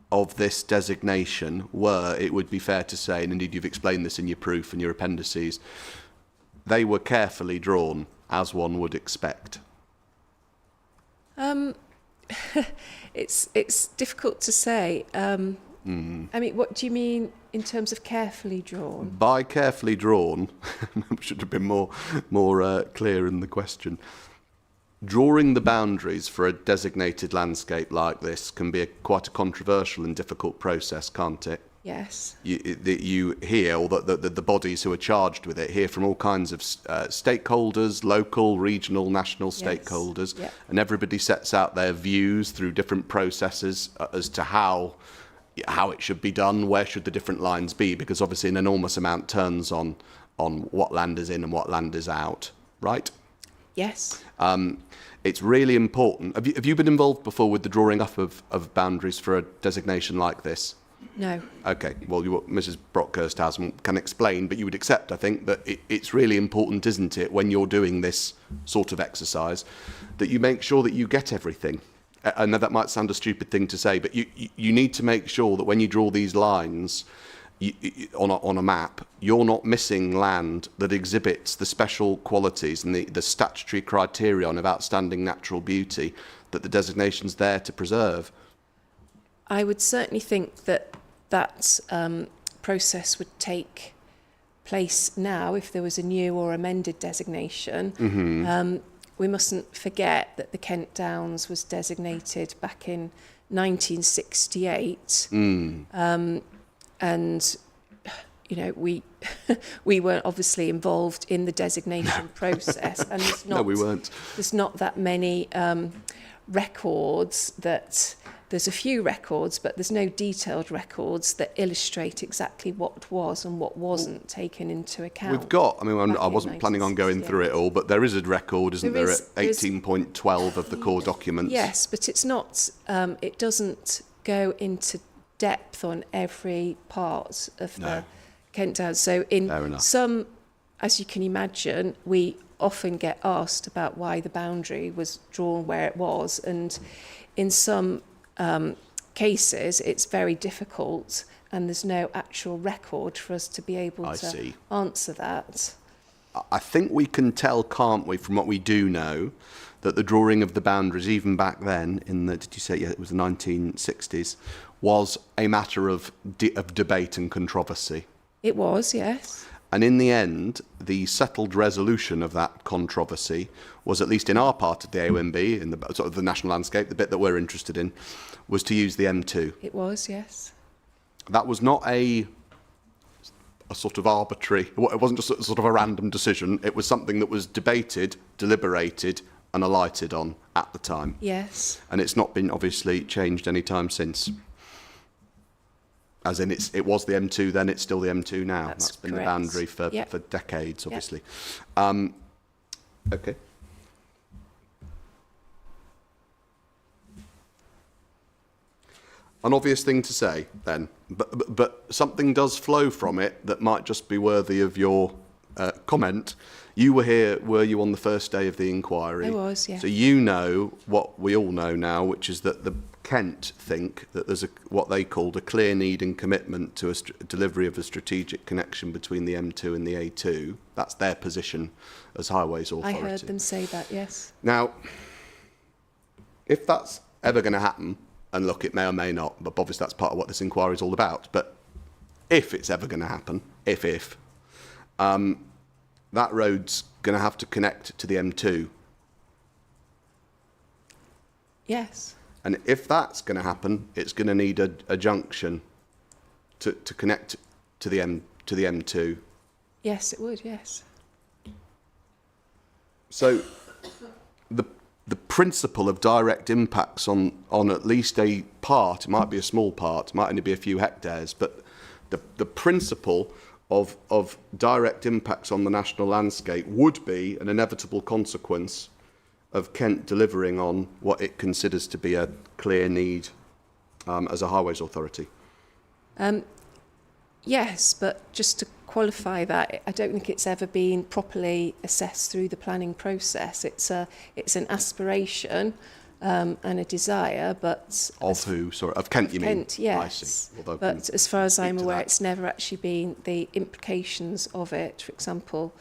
of this designation were, it would be fair to say, and indeed you've explained this in your proof and your appendices, they were carefully drawn, as one would expect. It's difficult to say. I mean, what do you mean in terms of carefully drawn? By carefully drawn, should have been more clear in the question. Drawing the boundaries for a designated landscape like this can be quite a controversial and difficult process, can't it? Yes. You hear, or the bodies who are charged with it hear from all kinds of stakeholders, local, regional, national stakeholders, Yeah. and everybody sets out their views through different processes as to how it should be done, where should the different lines be, because obviously an enormous amount turns on what land is in and what land is out, right? Yes. It's really important. Have you been involved before with the drawing up of boundaries for a designation like this? No. Okay, well, Mrs. Brockhurst has and can explain, but you would accept, I think, that it's really important, isn't it, when you're doing this sort of exercise, that you make sure that you get everything. I know that might sound a stupid thing to say, but you need to make sure that when you draw these lines on a map, you're not missing land that exhibits the special qualities and the statutory criterion of outstanding natural beauty that the designation's there to preserve. I would certainly think that process would take place now if there was a new or amended designation. Mm-hmm. We mustn't forget that the Kent Downs was designated back in 1968. And, you know, we weren't obviously involved in the designation process. And No, we weren't. There's not that many records that... There's a few records, but there's no detailed records that illustrate exactly what was and what wasn't taken into account. We've got, I mean, I wasn't planning on going through it all, but there is a record, isn't there, at 18.12 of the core documents? Yes, but it's not, it doesn't go into depth on every part of the Kent Downs. So in some, as you can imagine, we often get asked about why the boundary was drawn where it was, and in some cases it's very difficult and there's no actual record for us to be able to answer that. I think we can tell, can't we, from what we do know, that the drawing of the boundaries, even back then, did you say it was the 1960s, was a matter of debate and controversy? It was, yes. And in the end, the settled resolution of that controversy was, at least in our part of the AONB, in the sort of the national landscape, the bit that we're interested in, was to use the M2. It was, yes. That was not a sort of arbitrary, it wasn't just sort of a random decision. It was something that was debated, deliberated, and alighted on at the time. Yes. And it's not been obviously changed any time since. As in, it was the M2 then, it's still the M2 now. That's been correct. The boundary for decades, obviously. Yep. Okay. An obvious thing to say, then, but something does flow from it that might just be worthy of your comment. You were here, were you, on the first day of the inquiry? I was, yeah. So you know what we all know now, which is that the Kent think that there's what they called a clear need and commitment to a delivery of a strategic connection between the M2 and the A2. That's their position as Highways Authority. I heard them say that, yes. Now, if that's ever going to happen, and look, it may or may not, but obviously that's part of what this inquiry is all about, but if it's ever going to happen, that road's going to have to connect to the M2. Yes. And if that's going to happen, it's going to need a junction to connect to the M2. Yes, it would, yes. So the principle of direct impacts on at least a part, it might be a small part, it might only be a few hectares, but the principle of direct impacts on the national landscape would be an inevitable consequence of Kent delivering on what it considers to be a clear need as a Highways Authority. Yes, but just to qualify that, I don't think it's ever been properly assessed through the planning process. It's an aspiration and a desire, but... Of who? Sorry, of Kent, you mean? Kent, yes. I see. Although but as far as I'm aware, it's never actually been the implications of it, for example,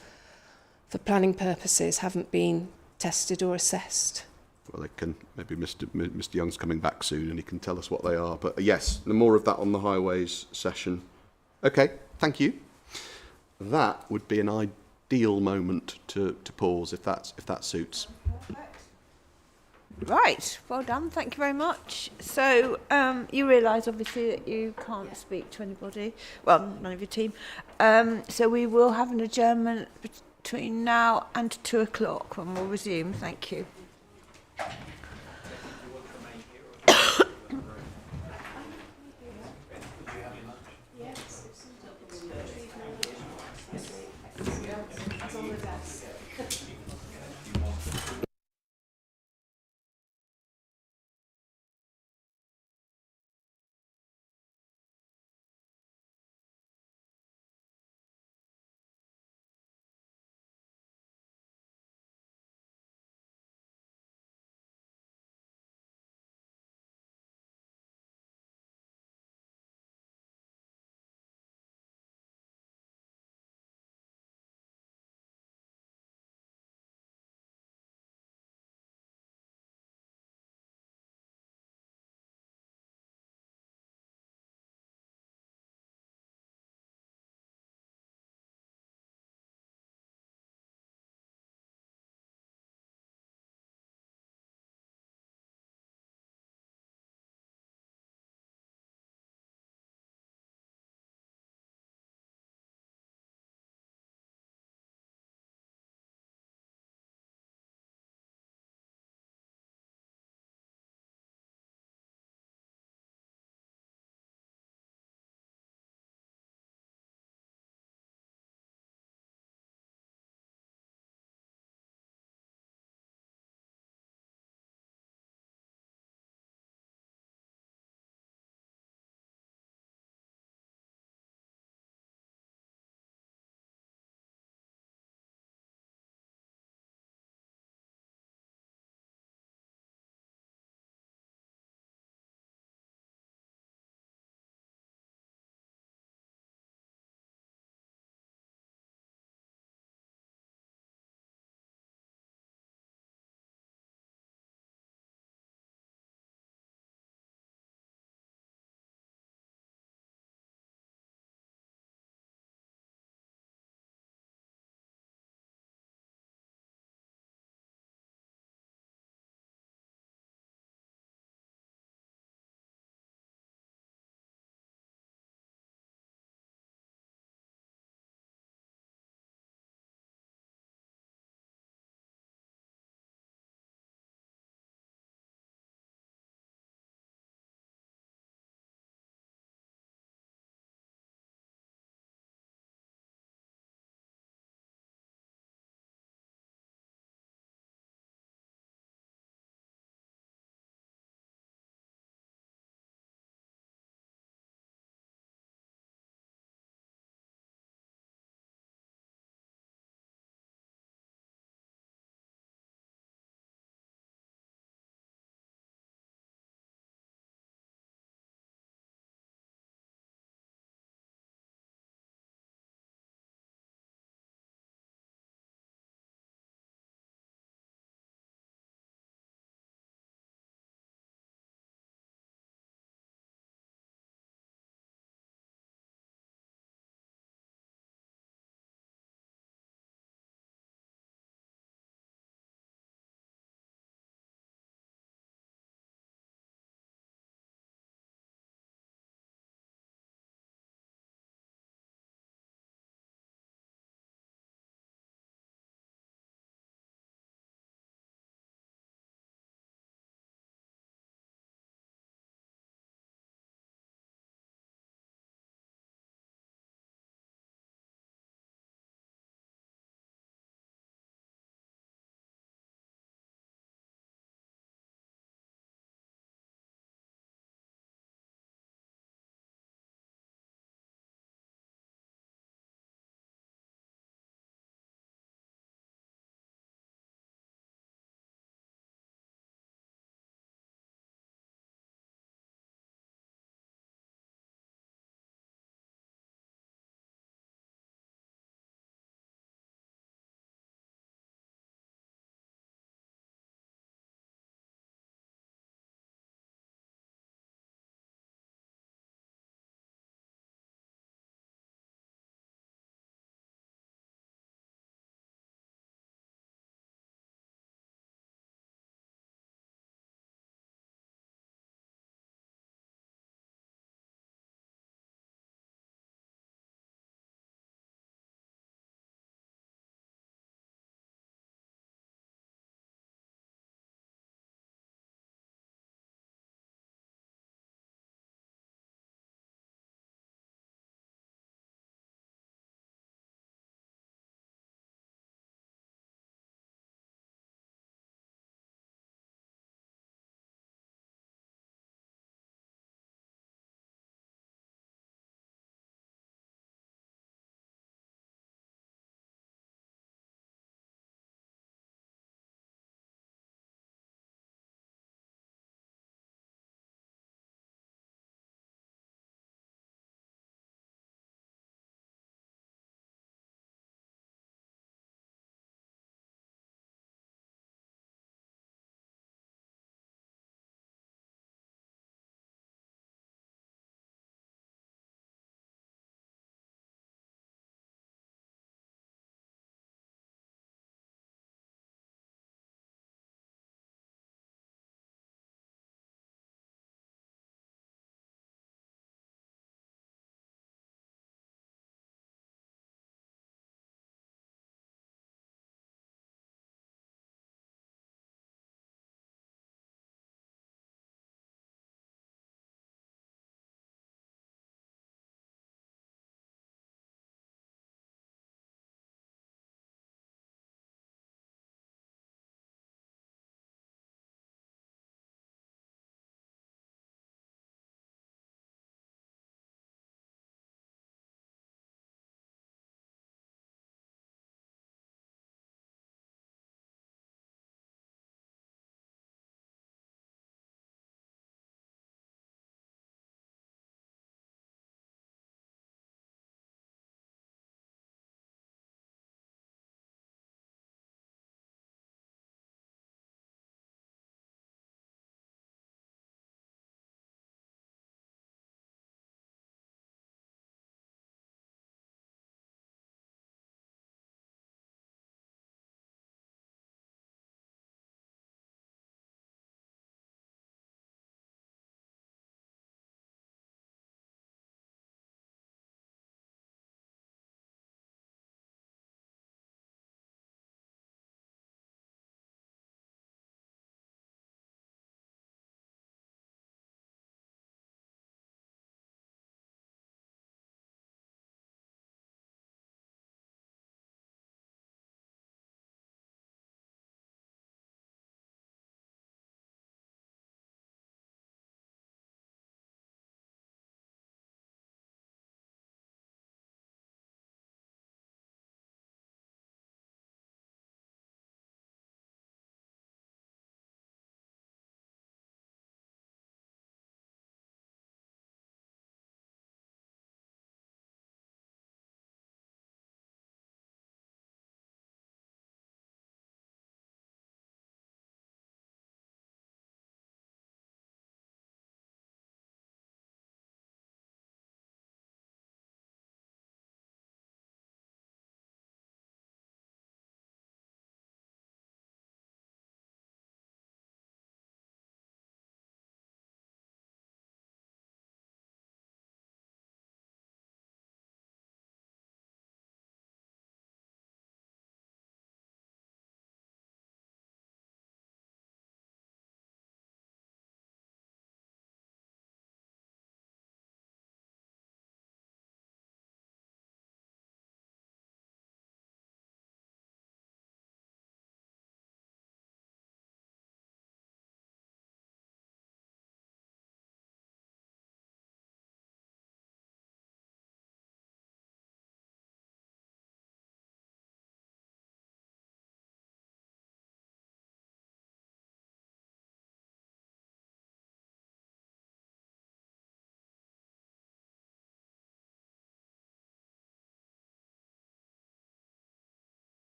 for planning purposes, haven't been tested or assessed. Well, they can, maybe Mr. Young's coming back soon and he can tell us what they are. But yes, no more of that on the Highways session. Okay, thank you. That would be an ideal moment to pause if that suits. Right, well done, thank you very much. So you realise obviously that you can't speak to anybody, well, none of your team. So we will have an adjournment between now and 2 o'clock when we'll resume. Thank you.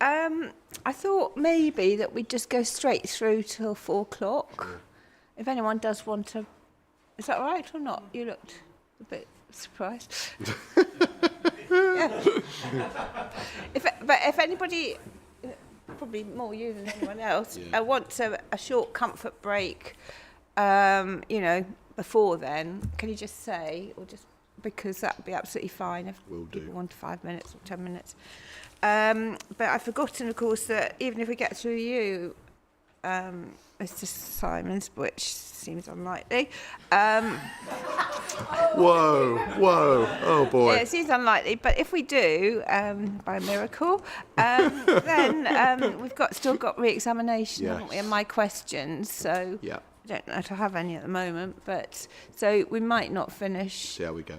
I thought maybe that we'd just go straight through till 4 o'clock. If anyone does want to... Is that all right or not? You looked a bit surprised. Yeah. But if anybody, probably more you than anyone else, wants a short comfort break, you know, before then, can you just say, or just... because that would be absolutely fine if people want 5 minutes or 10 minutes. But I've forgotten, of course, that even if we get through you, Mr. Simons, which seems unlikely. Whoa, oh boy. Yeah, it seems unlikely, but if we do, by miracle, then we've still got re-examination, haven't we, and my questions, so... Yeah. I don't know if I have any at the moment, but so we might not finish. See how we go.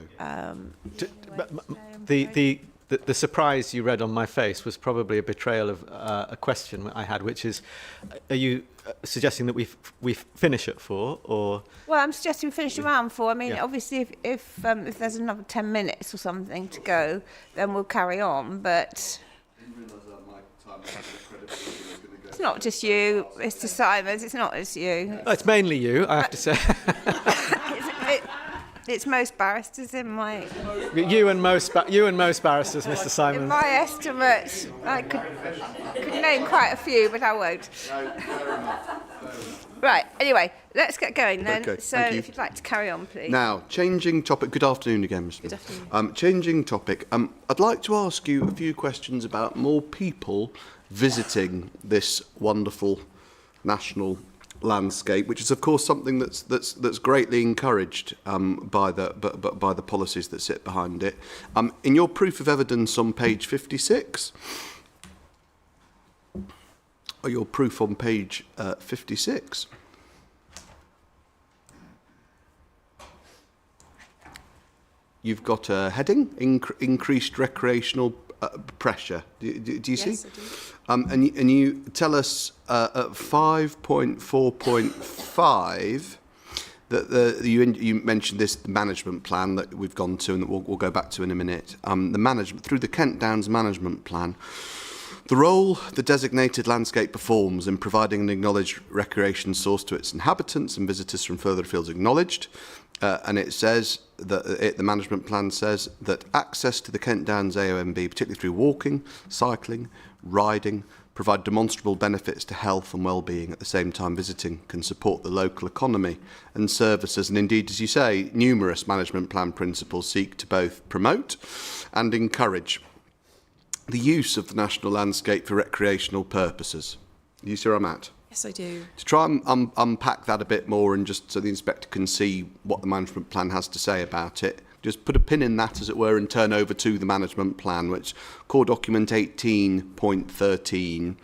The surprise you read on my face was probably a betrayal of a question I had, which is, are you suggesting that we finish at 4, or? Well, I'm suggesting we finish around 4. I mean, Yeah. obviously, if there's another 10 minutes or something to go, then we'll carry on. But it's not just you, Mr. Simons. It's not just you. Oh, it's mainly you, I have to say. It's most barristers in my... you and most barristers, Mr. In Simons. my estimate, I could name quite a few, but I won't. Right, anyway, let's get going then. Okay, So thank you. if you'd like to carry on, please. Now, changing topic. Good afternoon again, Mr. Good afternoon. Changing topic. I'd like to ask you a few questions about more people visiting this wonderful national landscape, which is of course something that's greatly encouraged by the policies that sit behind it. In your proof of evidence on page 56, or your proof on page 56, you've got a heading, increased recreational pressure. Do you see? Yes, I do. And you tell us at 5.4.5 that you mentioned this management plan that we've gone to and that we'll go back to in a minute. The management through the Kent Downs management plan. The role the designated landscape performs in providing an acknowledged recreation source to its inhabitants and visitors from further afield is acknowledged. And it says that the management plan says that access to the Kent Downs AOMB, particularly through walking, cycling, riding, provide demonstrable benefits to health and well-being. At the same time, visiting can support the local economy and services. And indeed, as you say, numerous management plan principles seek to both promote and encourage the use of the national landscape for recreational purposes. You see where I'm at? Yes, I do. To try and unpack that a bit more and just so the inspector can see what the management plan has to say about it, just put a pin in that, as it were, and turn over to the management plan, which core document 18.13.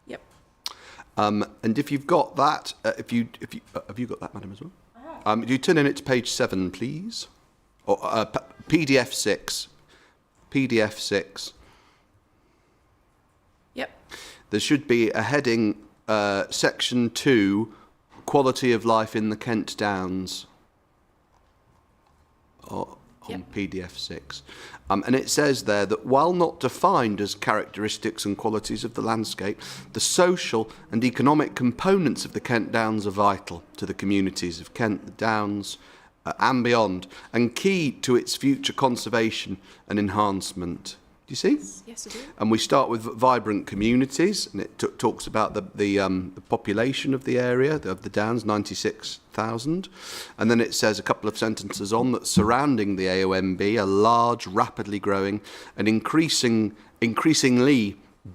Yep. And if you've got that, have you got that, madam, as well? You turn in it to page 7, please. Or PDF 6. PDF 6. Yep. There should be a heading, section 2, quality of life in the Kent Downs, on PDF 6. And it says there that while not defined as characteristics and qualities of the landscape, the social and economic components of the Kent Downs are vital to the communities of Kent, the Downs, and beyond, and key to its future conservation and enhancement. Do you see? Yes, I do. And we start with vibrant communities, and it talks about the population of the area, of the Downs, 96,000. And then it says a couple of sentences on that surrounding the AOMB are large, rapidly growing and increasingly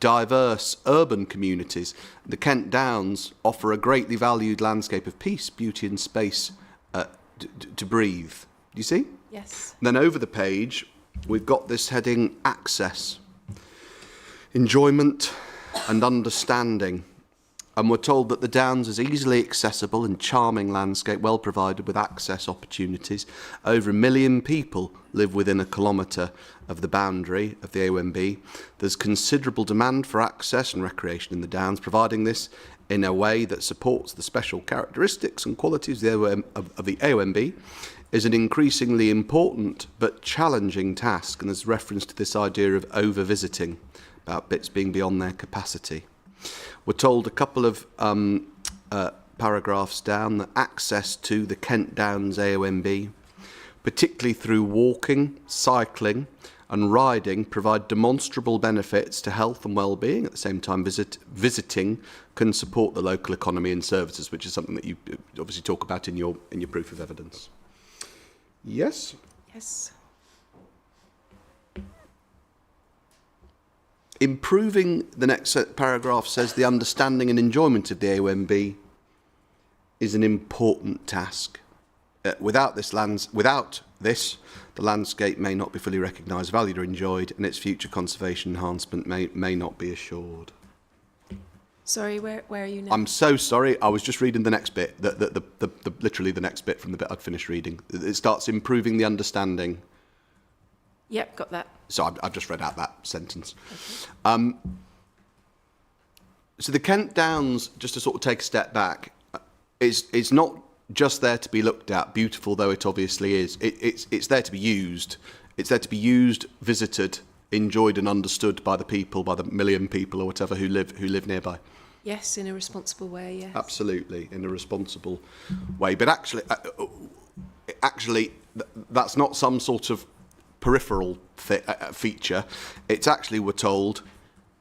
diverse urban communities. The Kent Downs offer a greatly valued landscape of peace, beauty and space to breathe. Do you see? Yes. And then over the page, we've got this heading, access, enjoyment and understanding. And we're told that the Downs is easily accessible and charming landscape, well provided with access opportunities. Over 1 million people live within a kilometre of the boundary of the AONB. There's considerable demand for access and recreation in the Downs, providing this in a way that supports the special characteristics and qualities of the AONB is an increasingly important but challenging task, and there's reference to this idea of over-visiting, about bits being beyond their capacity. We're told a couple of paragraphs down that access to the Kent Downs AONB, particularly through walking, cycling and riding, provide demonstrable benefits to health and well-being. At the same time, visiting can support the local economy and services, which is something that you obviously talk about in your proof of evidence. Yes? Yes. Improving, the next paragraph says, the understanding and enjoyment of the AONB is an important task. Without this, the landscape may not be fully recognised, valued or enjoyed, and its future conservation enhancement may not be assured. Sorry, where are you now? I'm so sorry. I was just reading the next bit, literally the next bit from the bit I'd finished reading. It starts improving the understanding. Yep, got that. So I've just read out that sentence. Okay. So the Kent Downs, just to sort of take a step back, is not just there to be looked at, beautiful though it obviously is. It's there to be used. It's there to be used, visited, enjoyed and understood by the people, by the 1 million people or whatever who live nearby. Yes, in a responsible way, yes. Absolutely, in a responsible way. But actually, that's not some sort of peripheral feature. It's actually, we're told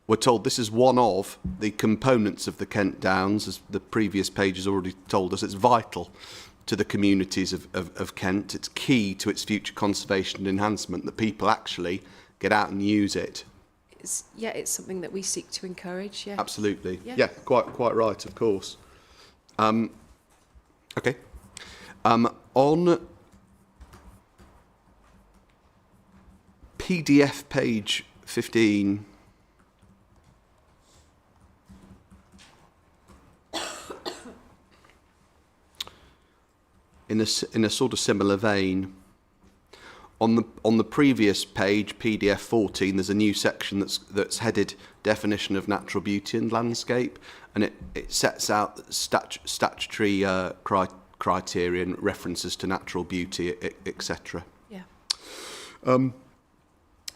this is one of the components of the Kent Downs, as the previous page has already told us. It's vital to the communities of Kent. It's key to its future conservation and enhancement that people actually get out and use it. It's something that we seek to encourage, yeah. Absolutely. Yeah, quite right, of course. Okay. On PDF page 15, in a sort of similar vein, on the previous page, PDF 14, there's a new section that's headed Definition of Natural Beauty and Landscape, and it sets out statutory criteria and references to natural beauty, etc. Yeah. And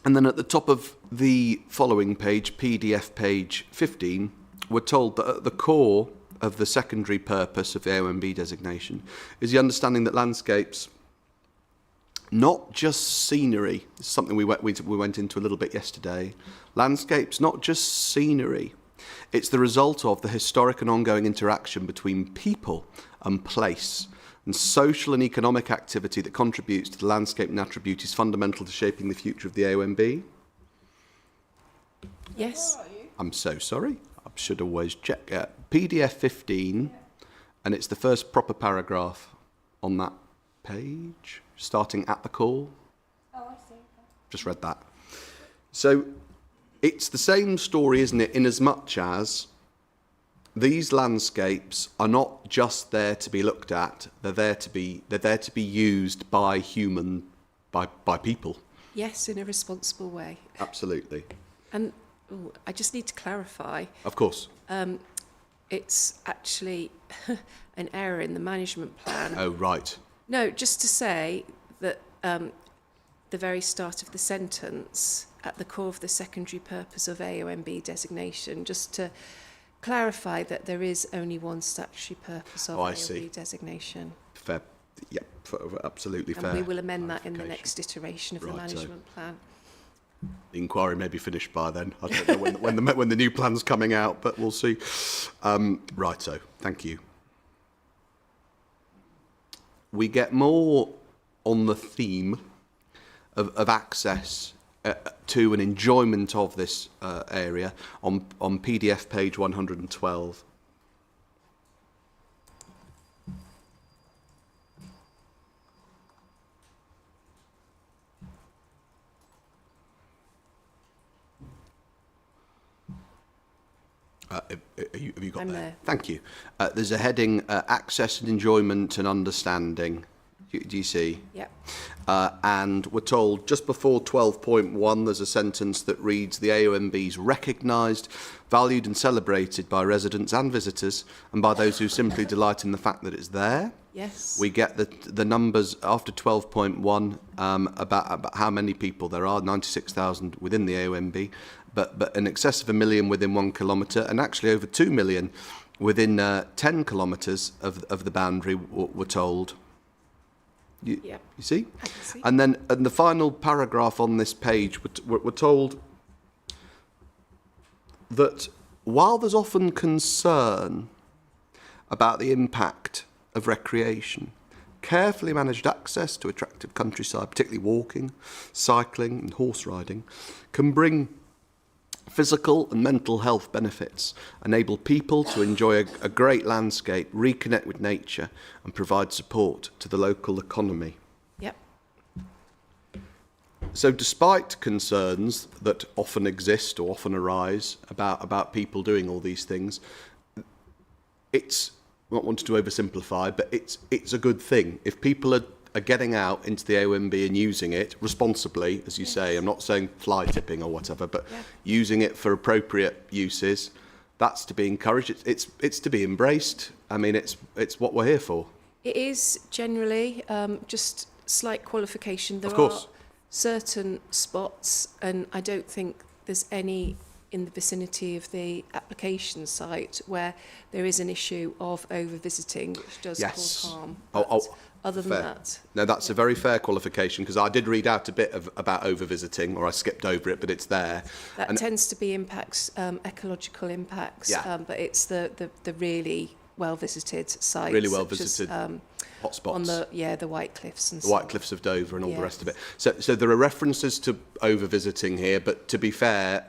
then at the top of the following page, PDF page 15, we're told that at the core of the secondary purpose of the AONB designation is the understanding that landscapes, not just scenery, this is something we went into a little bit yesterday, landscapes, not just scenery, it's the result of the historic and ongoing interaction between people and place, and social and economic activity that contributes to the landscape and natural beauty is fundamental to shaping the future of the AONB. Yes. I'm so sorry. I should always check. PDF 15, and it's the first proper paragraph on that page, starting at the call. Oh, I see. Just read that. So it's the same story, isn't it, in as much as these landscapes are not just there to be looked at, they're there to be used by people. Yes, in a responsible way. Absolutely. And I just need to clarify. Of course. It's actually an error in the management plan. Oh, right. No, just to say that the very start of the sentence, at the core of the secondary purpose of AONB designation, just to clarify that there is only one statutory purpose of AONB designation. Fair. Yeah, absolutely fair. And we will amend that in the next iteration of the management plan. The inquiry may be finished by then. I don't know when the new plan's coming out, but we'll see. Righto, thank you. We get more on the theme of access to and enjoyment of this area on PDF page 112. Have you got I'm there? there. Thank you. There's a heading, access and enjoyment and understanding. Do you see? Yep. And we're told just before 12.1 there's a sentence that reads, the AONB's recognised, valued and celebrated by residents and visitors and by those who simply delight in the fact that it's there. Yes. We get the numbers after 12.1 about how many people there are, 96,000 within the AONB, but in excess of 1 million within 1 kilometre, and actually over 2 million within 10 kilometres of the boundary, we're told. You see? I can see. And then in the final paragraph on this page, we're told that while there's often concern about the impact of recreation, carefully managed access to attractive countryside, particularly walking, cycling and horse riding, can bring physical and mental health benefits, enable people to enjoy a great landscape, reconnect with nature and provide support to the local economy. Yep. So despite concerns that often exist or often arise about people doing all these things, it's not wanting to oversimplify, but it's a good thing. If people are getting out into the AONB and using it responsibly, as you say, I'm not saying fly tipping or whatever, but using it for appropriate uses, that's to be encouraged. It's to be embraced. I mean, it's what we're here for. It is generally just slight qualification. There Of course. are certain spots, and I don't think there's any in the vicinity of the application site where there is an issue of over-visiting, which does cause harm. But other than fair. that... No, that's a very fair qualification, because I did read out a bit about over-visiting, or I skipped over it, but it's there. That tends to be impacts, ecological impacts, but it's the really well-visited sites. Really well-visited hotspots. On the White Cliffs and the White Cliffs of Dover and all the rest of it. So there are references to over-visiting here, but to be fair,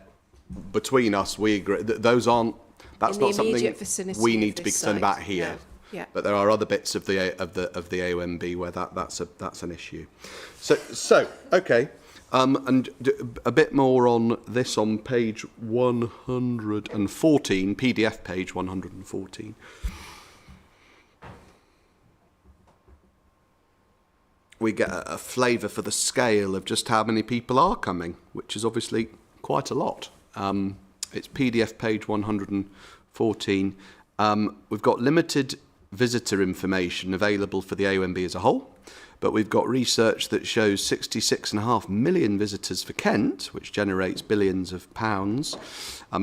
between us, we agree that those aren't. That's not something we need to be concerned about here. No. Yeah. But there are other bits of the AONB where that's an issue. So okay, and a bit more on this on page 114, PDF page 114. We get a flavour for the scale of just how many people are coming, which is obviously quite a lot. It's PDF page 114. We've got limited visitor information available for the AONB as a whole, but we've got research that shows 66.5 million visitors for Kent, which generates billions of pounds,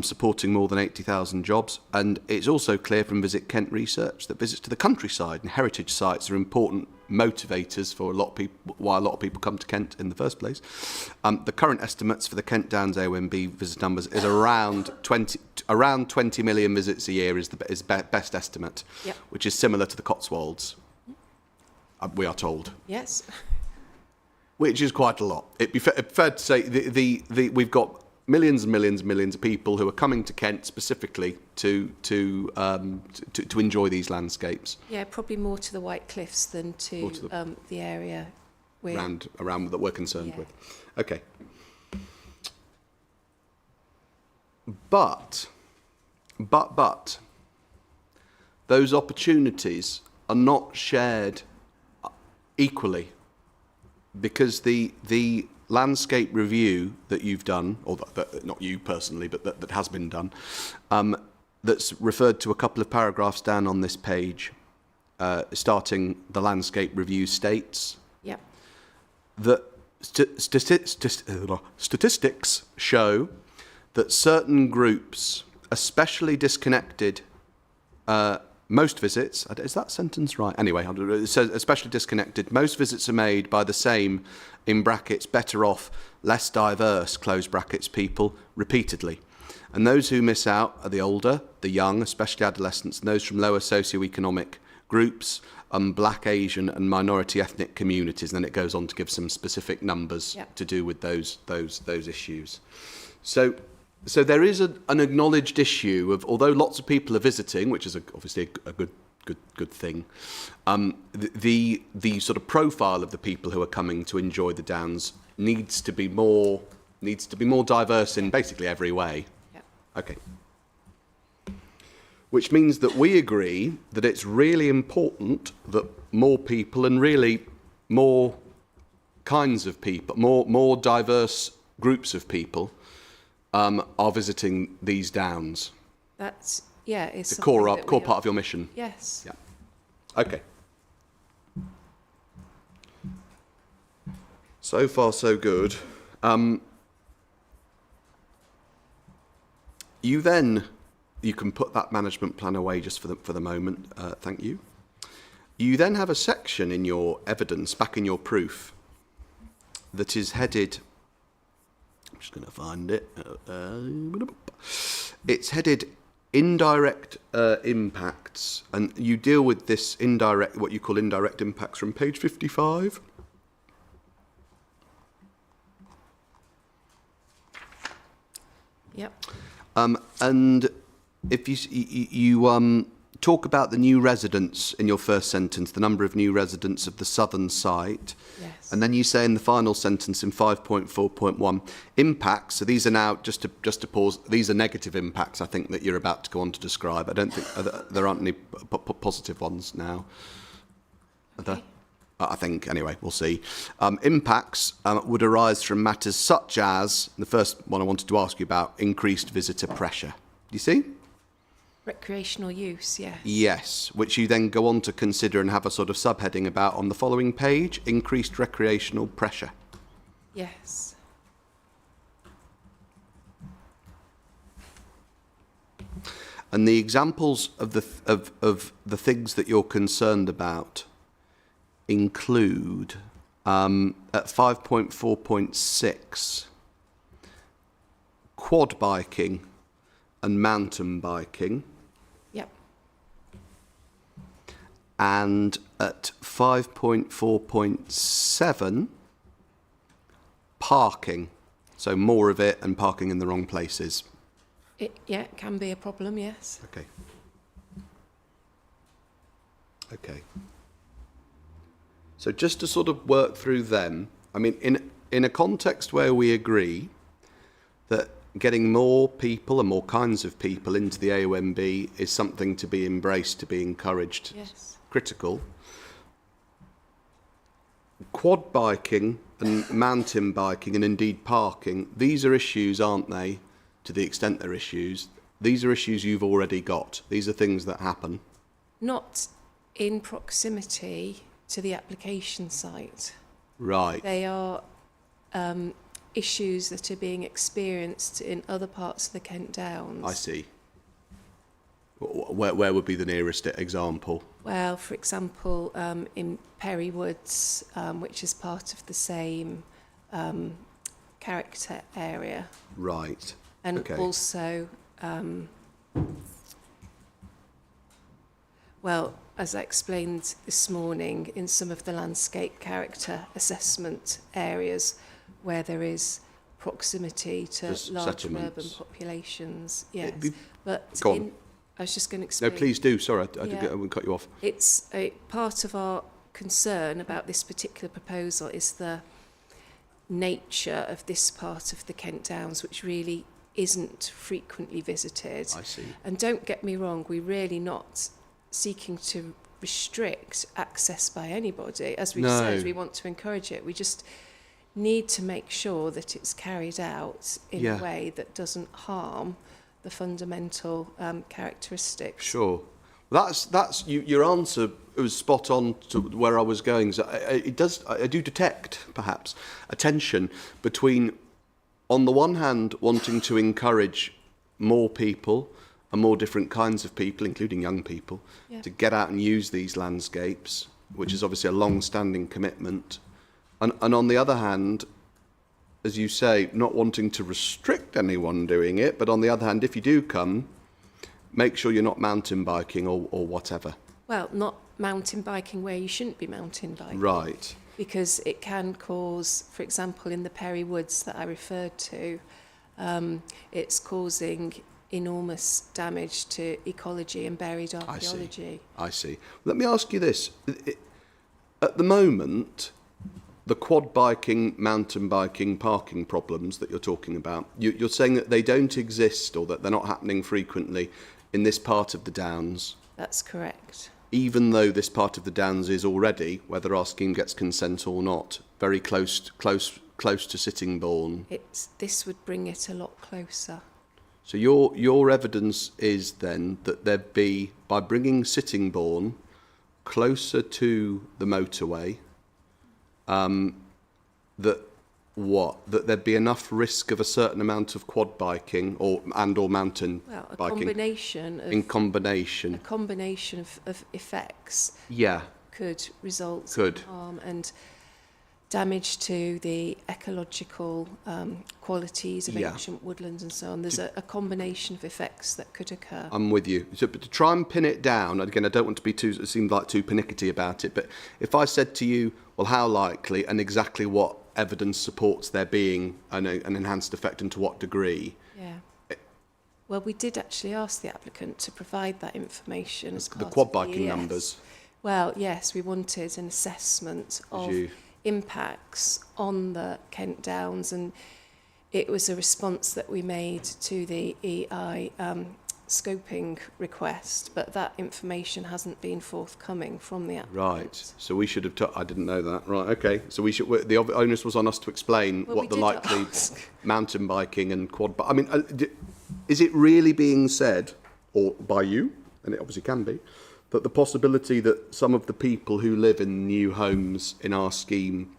supporting more than 80,000 jobs. And it's also clear from Visit Kent research that visits to the countryside and heritage sites are important motivators for why a lot of people come to Kent in the first place. The current estimates for the Kent Downs AONB visit numbers is around 20 million visits a year is best estimate, which is similar to the Cotswolds. We are told. Yes. Which is quite a lot. It'd be fair to say we've got millions and millions and millions of people who are coming to Kent specifically to enjoy these landscapes. Yeah, probably more to the White Cliffs than to the area around that we're concerned with. Okay. But those opportunities are not shared equally, because the landscape review that you've done, or not you personally, but that has been done, that's referred to a couple of paragraphs down on this page, starting the landscape review states that statistics show that certain groups, especially disconnected, most visits, is that sentence right? Anyway, it says especially disconnected, most visits are made by the same, in brackets, better off, less diverse, close brackets, people, repeatedly. And those who miss out are the older, the young, especially adolescents, and those from lower socioeconomic groups, black, Asian and minority ethnic communities. And then it goes on to give some specific numbers to do with those issues. So there is an acknowledged issue of, although lots of people are visiting, which is obviously a good thing, the sort of profile of the people who are coming to enjoy the Downs needs to be more diverse in basically every way. Okay. which means that we agree that it's really important that more people and really more kinds of people, more diverse groups of people are visiting these downs. That's, yeah, it's The something core that we part are- of your mission. Yes. Yeah. Okay. So far, so good. You can put that management plan away just for the moment. Thank you. You then have a section in your evidence, back in your proof, that is headed. I'm just going to find it. It's headed indirect impacts, and you deal with this indirect, what you call indirect impacts, from page 55. Yep. And if you talk about the new residents in your first sentence, the number of new residents of the southern site, Yes. and then you say in the final sentence in 5.4.1, impacts. So these are now, just to pause, these are negative impacts, I think, that you're about to go on to describe. I don't think there aren't any positive ones now. Are there? I think, anyway, we'll see. Impacts would arise from matters such as, the first one I wanted to ask you about, increased visitor pressure. Do you see? Recreational use, yes. Yes, which you then go on to consider and have a sort of subheading about on the following page, increased recreational pressure. Yes. And the examples of the things that you're concerned about include, at 5.4.6, quad biking and mountain biking. Yep. And at 5.4.7, parking. So more of it and parking in the wrong places. It can be a problem, yes. Okay. Okay. So just to sort of work through them, I mean, in a context where we agree that getting more people and more kinds of people into the AOMB is something to be embraced, to be encouraged, Yes. critical. Quad biking and mountain biking and indeed parking, these are issues, aren't they? To the extent they're issues, these are issues you've already got. These are things that happen. Not in proximity to the application site. Right. They are issues that are being experienced in other parts of the Kent Downs. I see. Where would be the nearest example? Well, for example, in Perry Woods, which is part of the same character area. Right. And Okay. also, well, as I explained this morning, in some of the landscape character assessment areas where there is proximity to There's large settlements. urban populations, yes. It'd be- But Go on. I was just going to No, explain. please do. Sorry, I Yeah. didn't cut you off. It's a part of our concern about this particular proposal is the nature of this part of the Kent Downs, which really isn't frequently visited. I see. And don't get me wrong, we're really not seeking to restrict access by anybody. As we've No. said, we want to encourage it. We just need to make sure that it's carried out in Yeah. a way that doesn't harm the fundamental characteristics. Sure. That's your answer was spot on to where I was going. So I do detect perhaps a tension between, on the one hand, wanting to encourage more people and more different kinds of people, including young people, Yeah. to get out and use these landscapes, which is obviously a long-standing commitment. And on the other hand, as you say, not wanting to restrict anyone doing it, but on the other hand, if you do come, make sure you're not mountain biking or whatever. Well, not mountain biking where you shouldn't be mountain biking. Right. Because it can cause, for example, in the Perry Woods that I referred to, it's causing enormous damage to ecology and buried archaeology. I see. Let me ask you this. At the moment, the quad biking, mountain biking, parking problems that you're talking about, you're saying that they don't exist or that they're not happening frequently in this part of the Downs, That's correct. even though this part of the Downs is already, whether our scheme gets consent or not, very close to Sittingbourne. This would bring it a lot closer. So your evidence is then that there'd be, by bringing Sittingbourne closer to the motorway, that there'd be enough risk of a certain amount of quad biking or mountain Well, a biking combination of in combination. a combination of effects Yeah, could result Could. in harm and damage to the ecological qualities of Yeah. ancient woodlands and so on. There's a combination of effects that could occur. I'm with you. So, but to try and pin it down, again, I don't want to be it seems like too pernickety about it, but if I said to you, well, how likely and exactly what evidence supports there being an enhanced effect and to what degree? Yeah. Well, we did actually ask the applicant to provide that information as part The quad of biking ES. numbers. Well, yes, we wanted an assessment of you- impacts on the Kent Downs, and it was a response that we made to the EI scoping request, but that information hasn't been forthcoming from the applicant. Right. So we should have. I didn't know that. Right. Okay. So the onus was on us to explain Well, what we the did likely ask. mountain biking and quad. I mean, is it really being said, or by you, and it obviously can be, that the possibility that some of the people who live in new homes in our scheme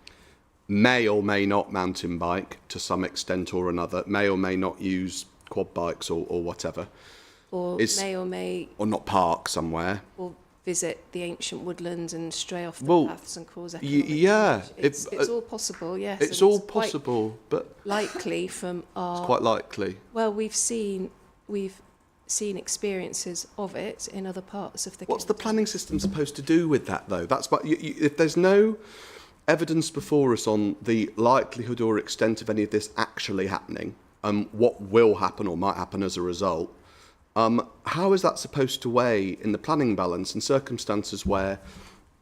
may or may not mountain bike to some extent or another, may or may not use quad bikes or whatever, Or may or not park somewhere? or visit the ancient woodlands and stray off the Well, paths and cause economic yeah, damage. It's all possible, yes. It's and all quite possible, but likely from our... it's quite likely. Well, we've seen experiences of it in other parts of the What's the Kent. planning system supposed to do with that, though? That's but if there's no evidence before us on the likelihood or extent of any of this actually happening, and what will happen or might happen as a result, how is that supposed to weigh in the planning balance in circumstances where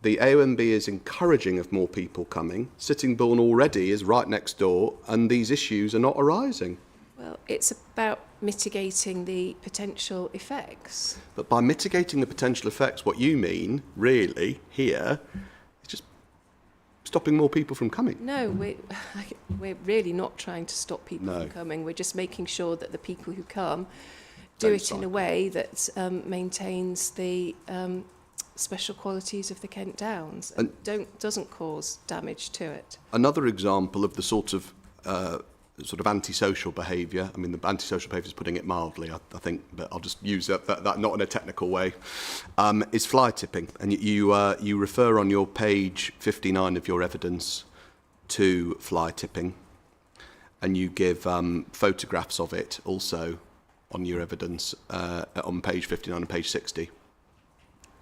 the AONB is encouraging of more people coming, Sittingbourne already is right next door, and these issues are not arising? Well, it's about mitigating the potential effects. But by mitigating the potential effects, what you mean, really, here, is just stopping more people from coming. No, we're really not trying to stop people No. from coming. We're just making sure that the people who come do Don't it in a cycle. way that maintains the special qualities of the Kent Downs and doesn't cause damage to it. Another example of the sort of antisocial behaviour, I mean, the antisocial behaviour is putting it mildly, I think, but I'll just use that not in a technical way, is fly tipping. And you refer on your page 59 of your evidence to fly tipping, and you give photographs of it also on your evidence on page 59 and page 60.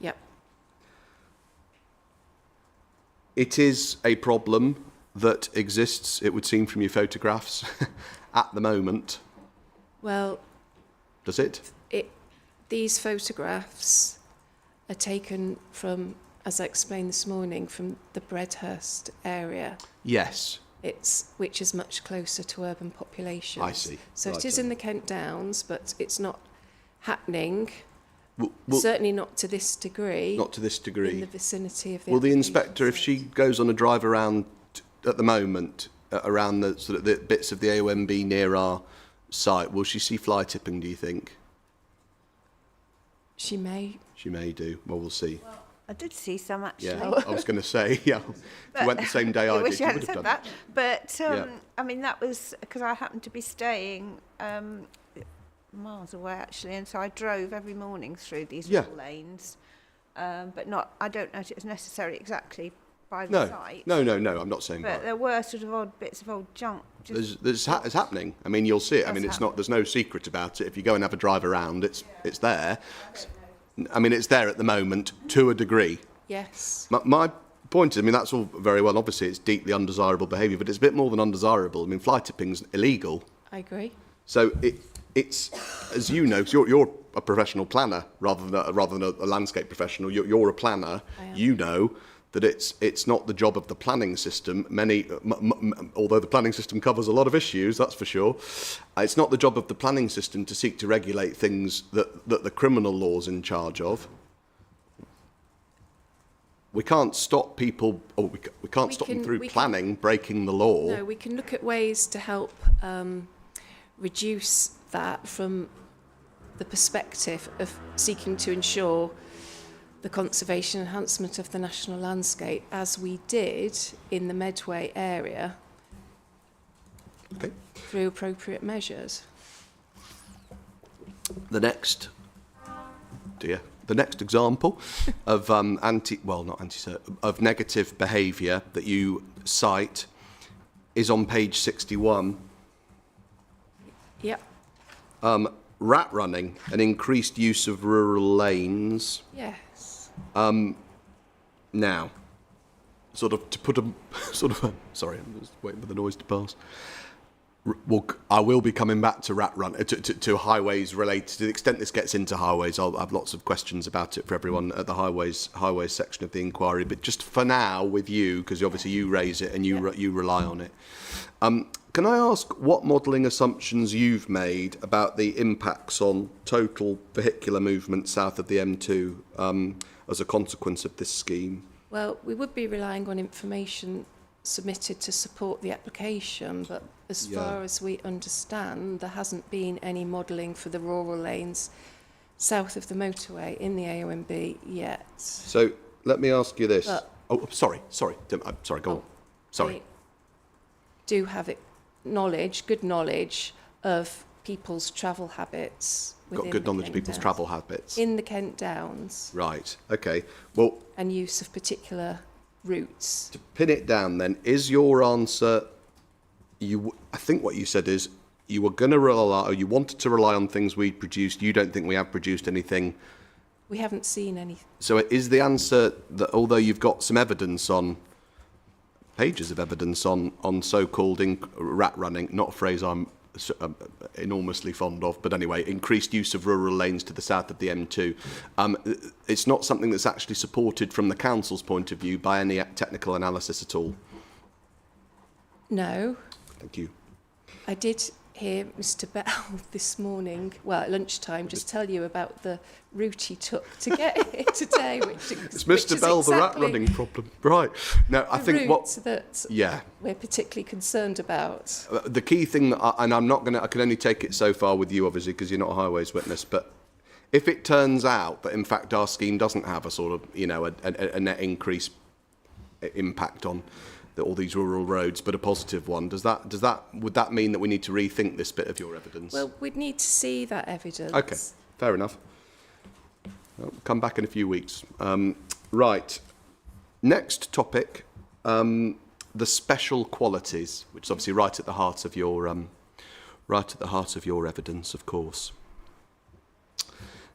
Yep. It is a problem that exists, it would seem from your photographs, at the moment. Well, Does it? these photographs are taken from, as I explained this morning, from the Bredhurst area. Yes. Which is much closer to urban populations. I see. So Right, it is so- in the Kent Downs, but it's not happening, Well, certainly not to this degree, not to this in degree. the vicinity of the Will the application inspector, if site. she goes on a drive around at the moment, around the sort of the bits of the AONB near our site, will she see fly tipping, do you think? She may. She may do. Well, we'll see. I did see some actually. Yeah, I was going to say, yeah. If you went the same day I wish did, you you hadn't would have said done. that. But Yeah. I mean, that was because I happened to be staying miles away actually, and so I drove every morning through these Yeah. little lanes. But I don't know if it was necessary exactly by the No, site. no, I'm not saying But that. there were sort of odd bits of old junk. It's happening. I mean, you'll see it. I That's mean, it's happening. not. There's no secret about it. If you go and have a drive around, it's there. I mean, it's there at the moment to a degree. Yes. My point is, I mean, that's all very well. Obviously, it's deeply undesirable behaviour, but it's a bit more than undesirable. I mean, fly tipping's illegal. I agree. So it's as you know, 'cause you're a professional planner rather than a landscape professional. You're a planner. I am. You know that it's not the job of the planning system. Although the planning system covers a lot of issues, that's for sure, it's not the job of the planning system to seek to regulate things that the criminal law's in charge of. We can't stop people, or we can't stop them through planning breaking the law. No, we can look at ways to help reduce that from the perspective of seeking to ensure the conservation enhancement of the national landscape, as we did in the Medway area, through appropriate measures. The next example of of negative behaviour that you cite is on page 61. Yep. Rat running and increased use of rural lanes. Yes. Now, sorry, I'm just waiting for the noise to pass. I will be coming back to rat run to highways related. To the extent this gets into highways, I'll have lots of questions about it for everyone at the highways section of the inquiry. But just for now, with you, because obviously you raise it and you rely on it. Can I ask what modelling assumptions you've made about the impacts on total vehicular movement south of the M2 as a consequence of this scheme? Well, we would be relying on information submitted to support the application, but as far as we understand, there hasn't been any modelling for the rural lanes south of the motorway in the AONB yet. So let me ask you this. Sorry, go on. Sorry. We do have good knowledge of people's travel habits. Got good knowledge of people's travel habits. In the Kent Downs. Right, okay. Well, and use of particular routes. To pin it down then, is your answer, I think what you said is you were going to rely, or you wanted to rely on things we produced. You don't think we have produced anything. We haven't seen anything. So is the answer that although you've got some evidence pages of evidence on so-called rat running, not a phrase I'm enormously fond of, but anyway, increased use of rural lanes to the south of the M2. It's not something that's actually supported from the council's point of view by any technical analysis at all? No. Thank you. I did hear Mr. Bell this morning, at lunchtime, just tell you about the route he took to get here today, it's Mr. Bell, exactly the rat running problem, right? No, I think we're particularly concerned about. The key thing, and I can only take it so far with you, obviously, because you're not a highways witness, but if it turns out that in fact our scheme doesn't have a sort of, a net increase impact on all these rural roads, but a positive one, would that mean that we need to rethink this bit of your evidence? Well, we'd need to see that evidence. Okay, fair enough. I'll come back in a few weeks. Right, next topic, the special qualities, which is obviously right at the heart of your evidence, of course.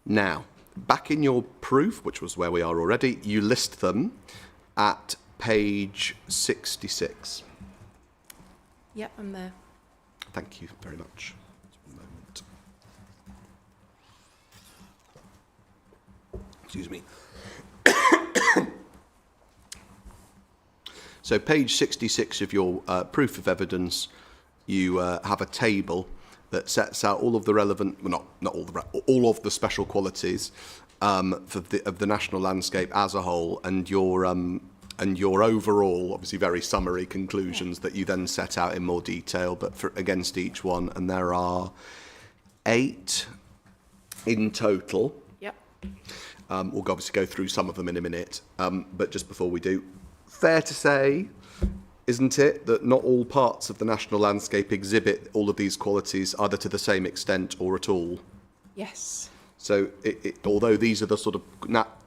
Now, back in your proof, which was where we are already, you list them at page 66. Yep, I'm there. Thank you very much. Just one moment. Excuse me. So page 66 of your proof of evidence, you have a table that sets out all of the relevant, well, not all of the special qualities of the national landscape as a whole, and your overall, obviously very summary conclusions that you then set out in more detail, but against each one, and there are 8 in total. Yep. We'll obviously go through some of them in a minute, but just before we do, fair to say, isn't it, that not all parts of the national landscape exhibit all of these qualities either to the same extent or at all? Yes. So, although these are the sort of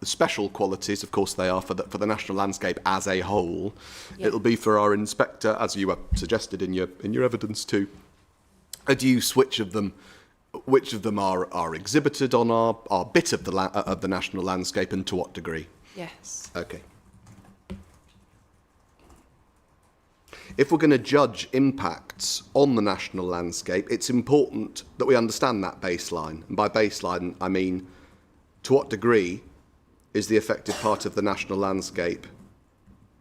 special qualities, of course they are for the national landscape as a whole, yep. It'll be for our inspector, as you suggested in your evidence, to adduce which of them are exhibited on our bit of the national landscape and to what degree. Yes. Okay. If we're going to judge impacts on the national landscape, it's important that we understand that baseline. And by baseline, I mean, to what degree is the affected part of the national landscape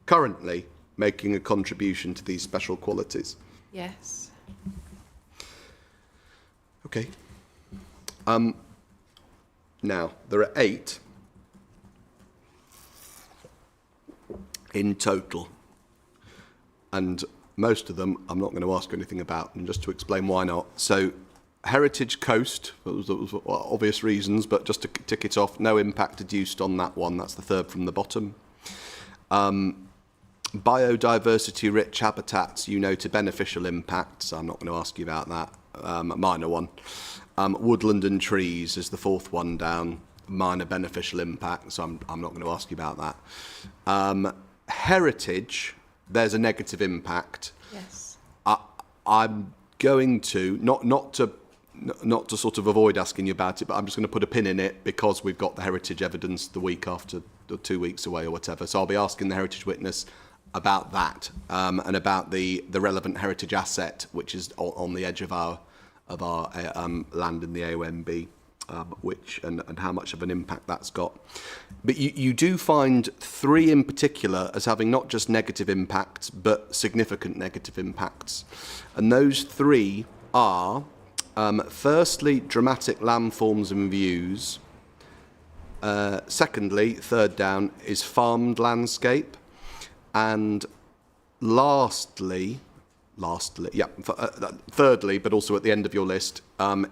currently making a contribution to these special qualities? Yes. Okay. Now, there are 8 in total. And most of them I'm not going to ask you anything about, and just to explain why not. So, Heritage Coast, that was obvious reasons, but just to tick it off, no impact deduced on that one. That's the third from the bottom. Biodiversity-rich habitats, you note a beneficial impact, so I'm not going to ask you about that. A minor one. Woodland and trees is the fourth one down. Minor beneficial impact, so I'm not going to ask you about that. Heritage, there's a negative impact. Yes. I'm going to not to sort of avoid asking you about it, but I'm just going to put a pin in it because we've got the heritage evidence the week after, or 2 weeks away or whatever. So I'll be asking the heritage witness about that and about the relevant heritage asset, which is on the edge of our land in the AONB, which and how much of an impact that's got. But you do find 3 in particular as having not just negative impacts, but significant negative impacts. And those 3 are, firstly, dramatic landforms and views. Secondly, third down, is farmed landscape. And thirdly, but also at the end of your list,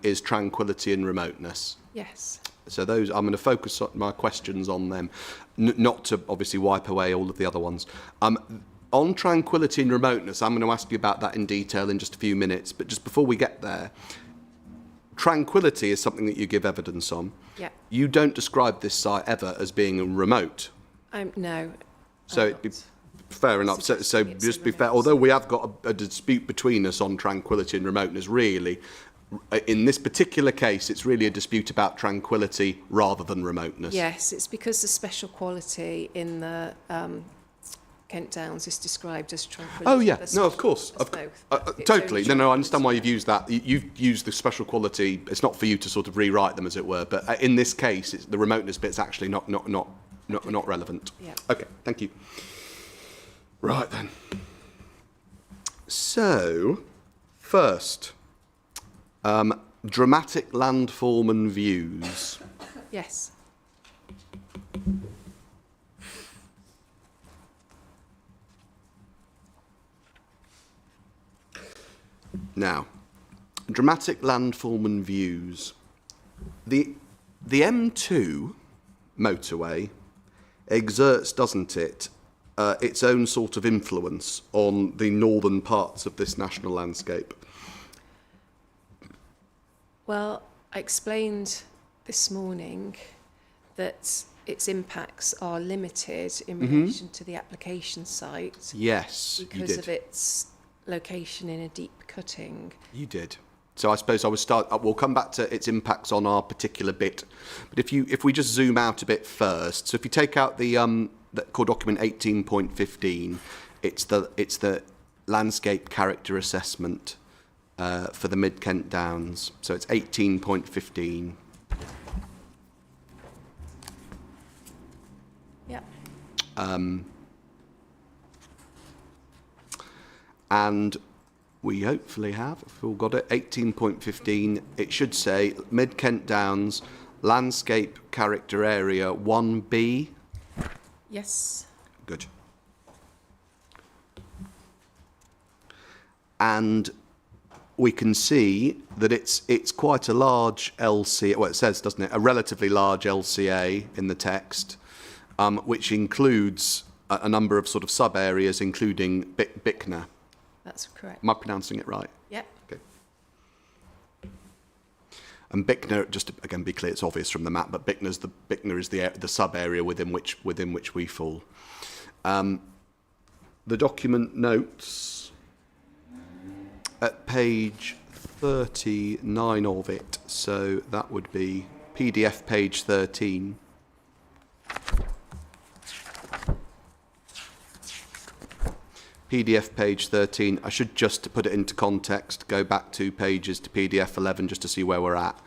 is tranquility and remoteness. Yes. So those, I'm going to focus my questions on them, not to obviously wipe away all of the other ones. On tranquility and remoteness, I'm going to ask you about that in detail in just a few minutes. But just before we get there, tranquility is something that you give evidence on. Yeah. You don't describe this site ever as being remote. No. So it'd be fair enough. So just be fair. Although we have got a dispute between us on tranquility and remoteness, really, in this particular case, it's really a dispute about tranquility rather than remoteness. Yes, it's because the special quality in the Kent Downs is described as tranquility. Oh yeah, no, of course, totally. It's No, I understand why you've used that. You've used the special quality. It's not for you to sort of rewrite them, as it were. But in this case, it's, the remoteness bit's actually not relevant. Yeah. Okay, thank you. Right then. So, first, dramatic landform and views. Yes. Now, dramatic landform and views. The M2 motorway exerts, doesn't it, its own sort of influence on the northern parts of this national landscape? Well, I explained this morning that its impacts are limited in relation to the application site. Yes, because you did. of its location in a deep cutting. You did. So I suppose I would start. We'll come back to its impacts on our particular bit, but if we just zoom out a bit first. So if you take out the core document 18.15, it's the landscape character assessment for the Mid Kent Downs. So it's 18.15. Yeah. And we hopefully have, if we've all got it, 18.15. It should say Mid Kent Downs landscape character area 1B. Yes. Good. And we can see that it's quite a large LCA. Well, it says, doesn't it, a relatively large LCA in the text, which includes a number of sort of sub areas, including Bicknor. That's correct. Am I pronouncing it right? Yep. Okay. And Bicknor, just to again be clear, it's obvious from the map, but Bicknor is the sub area within which we fall. The document notes at page 39 of it, so that would be PDF page 13. PDF page 13, I should just, to put it into context, go back 2 pages to PDF 11 just to see where we're at.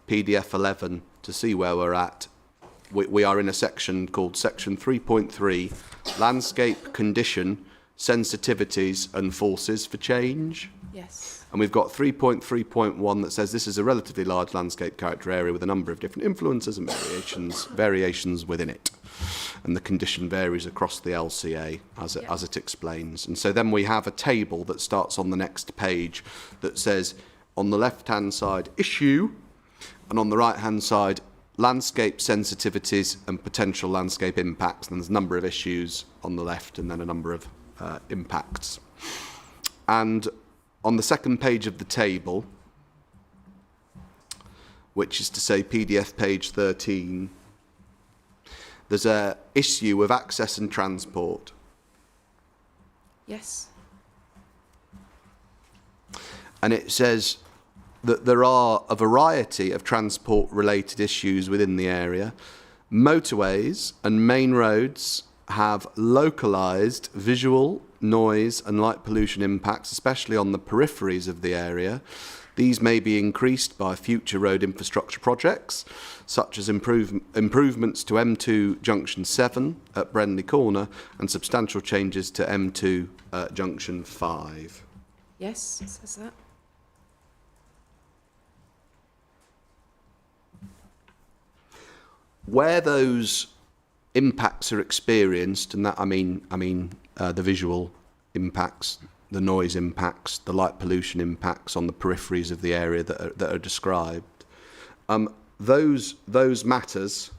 PDF 11, to see where we're at, we are in a section called Section 3.3, Landscape Condition, Sensitivities and Forces for Change. Yes. And we've got 3.3.1 that says this is a relatively large landscape character area with a number of different influences and variations within it. And the condition varies across the LCA as it explains. And so then we have a table that starts on the next page that says on the left-hand side, issue, and on the right-hand side, landscape sensitivities and potential landscape impacts. And there's a number of issues on the left and then a number of impacts. And on the second page of the table, which is to say PDF page 13, there's a issue of access and transport. Yes. And it says that there are a variety of transport-related issues within the area. Motorways and main roads have localised visual, noise and light pollution impacts, especially on the peripheries of the area. These may be increased by future road infrastructure projects, such as improvements to M2 Junction 7 at Brenley Corner and substantial changes to M2 Junction 5. Yes, it says that. Where those impacts are experienced, and that I mean the visual impacts, the noise impacts, the light pollution impacts on the peripheries of the area that are described, those matters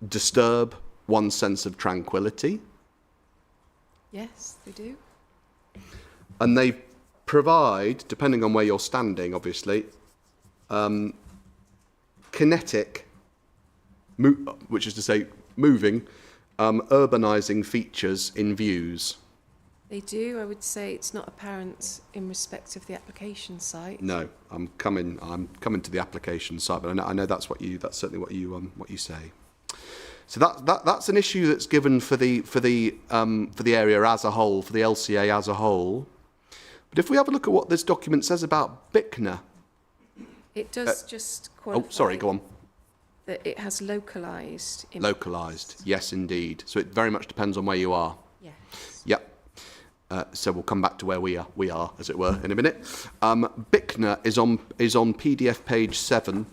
disturb one's sense of tranquility. Yes, they do. And they provide, depending on where you're standing, obviously, kinetic, which is to say moving, urbanising features in views. They do. I would say it's not apparent in respect of the application site. No, I'm coming to the application site, but I know that's certainly what you say. So that's an issue that's given for the area as a whole, for the LCA as a whole. But if we have a look at what this document says about Bicknor, it does just qualify. Oh, sorry, go on. That it has localised. Localised, yes, indeed. So it very much depends on where you are. Yes. Yep. So we'll come back to where we are, as it were, in a minute. Bicknor is on PDF page 7.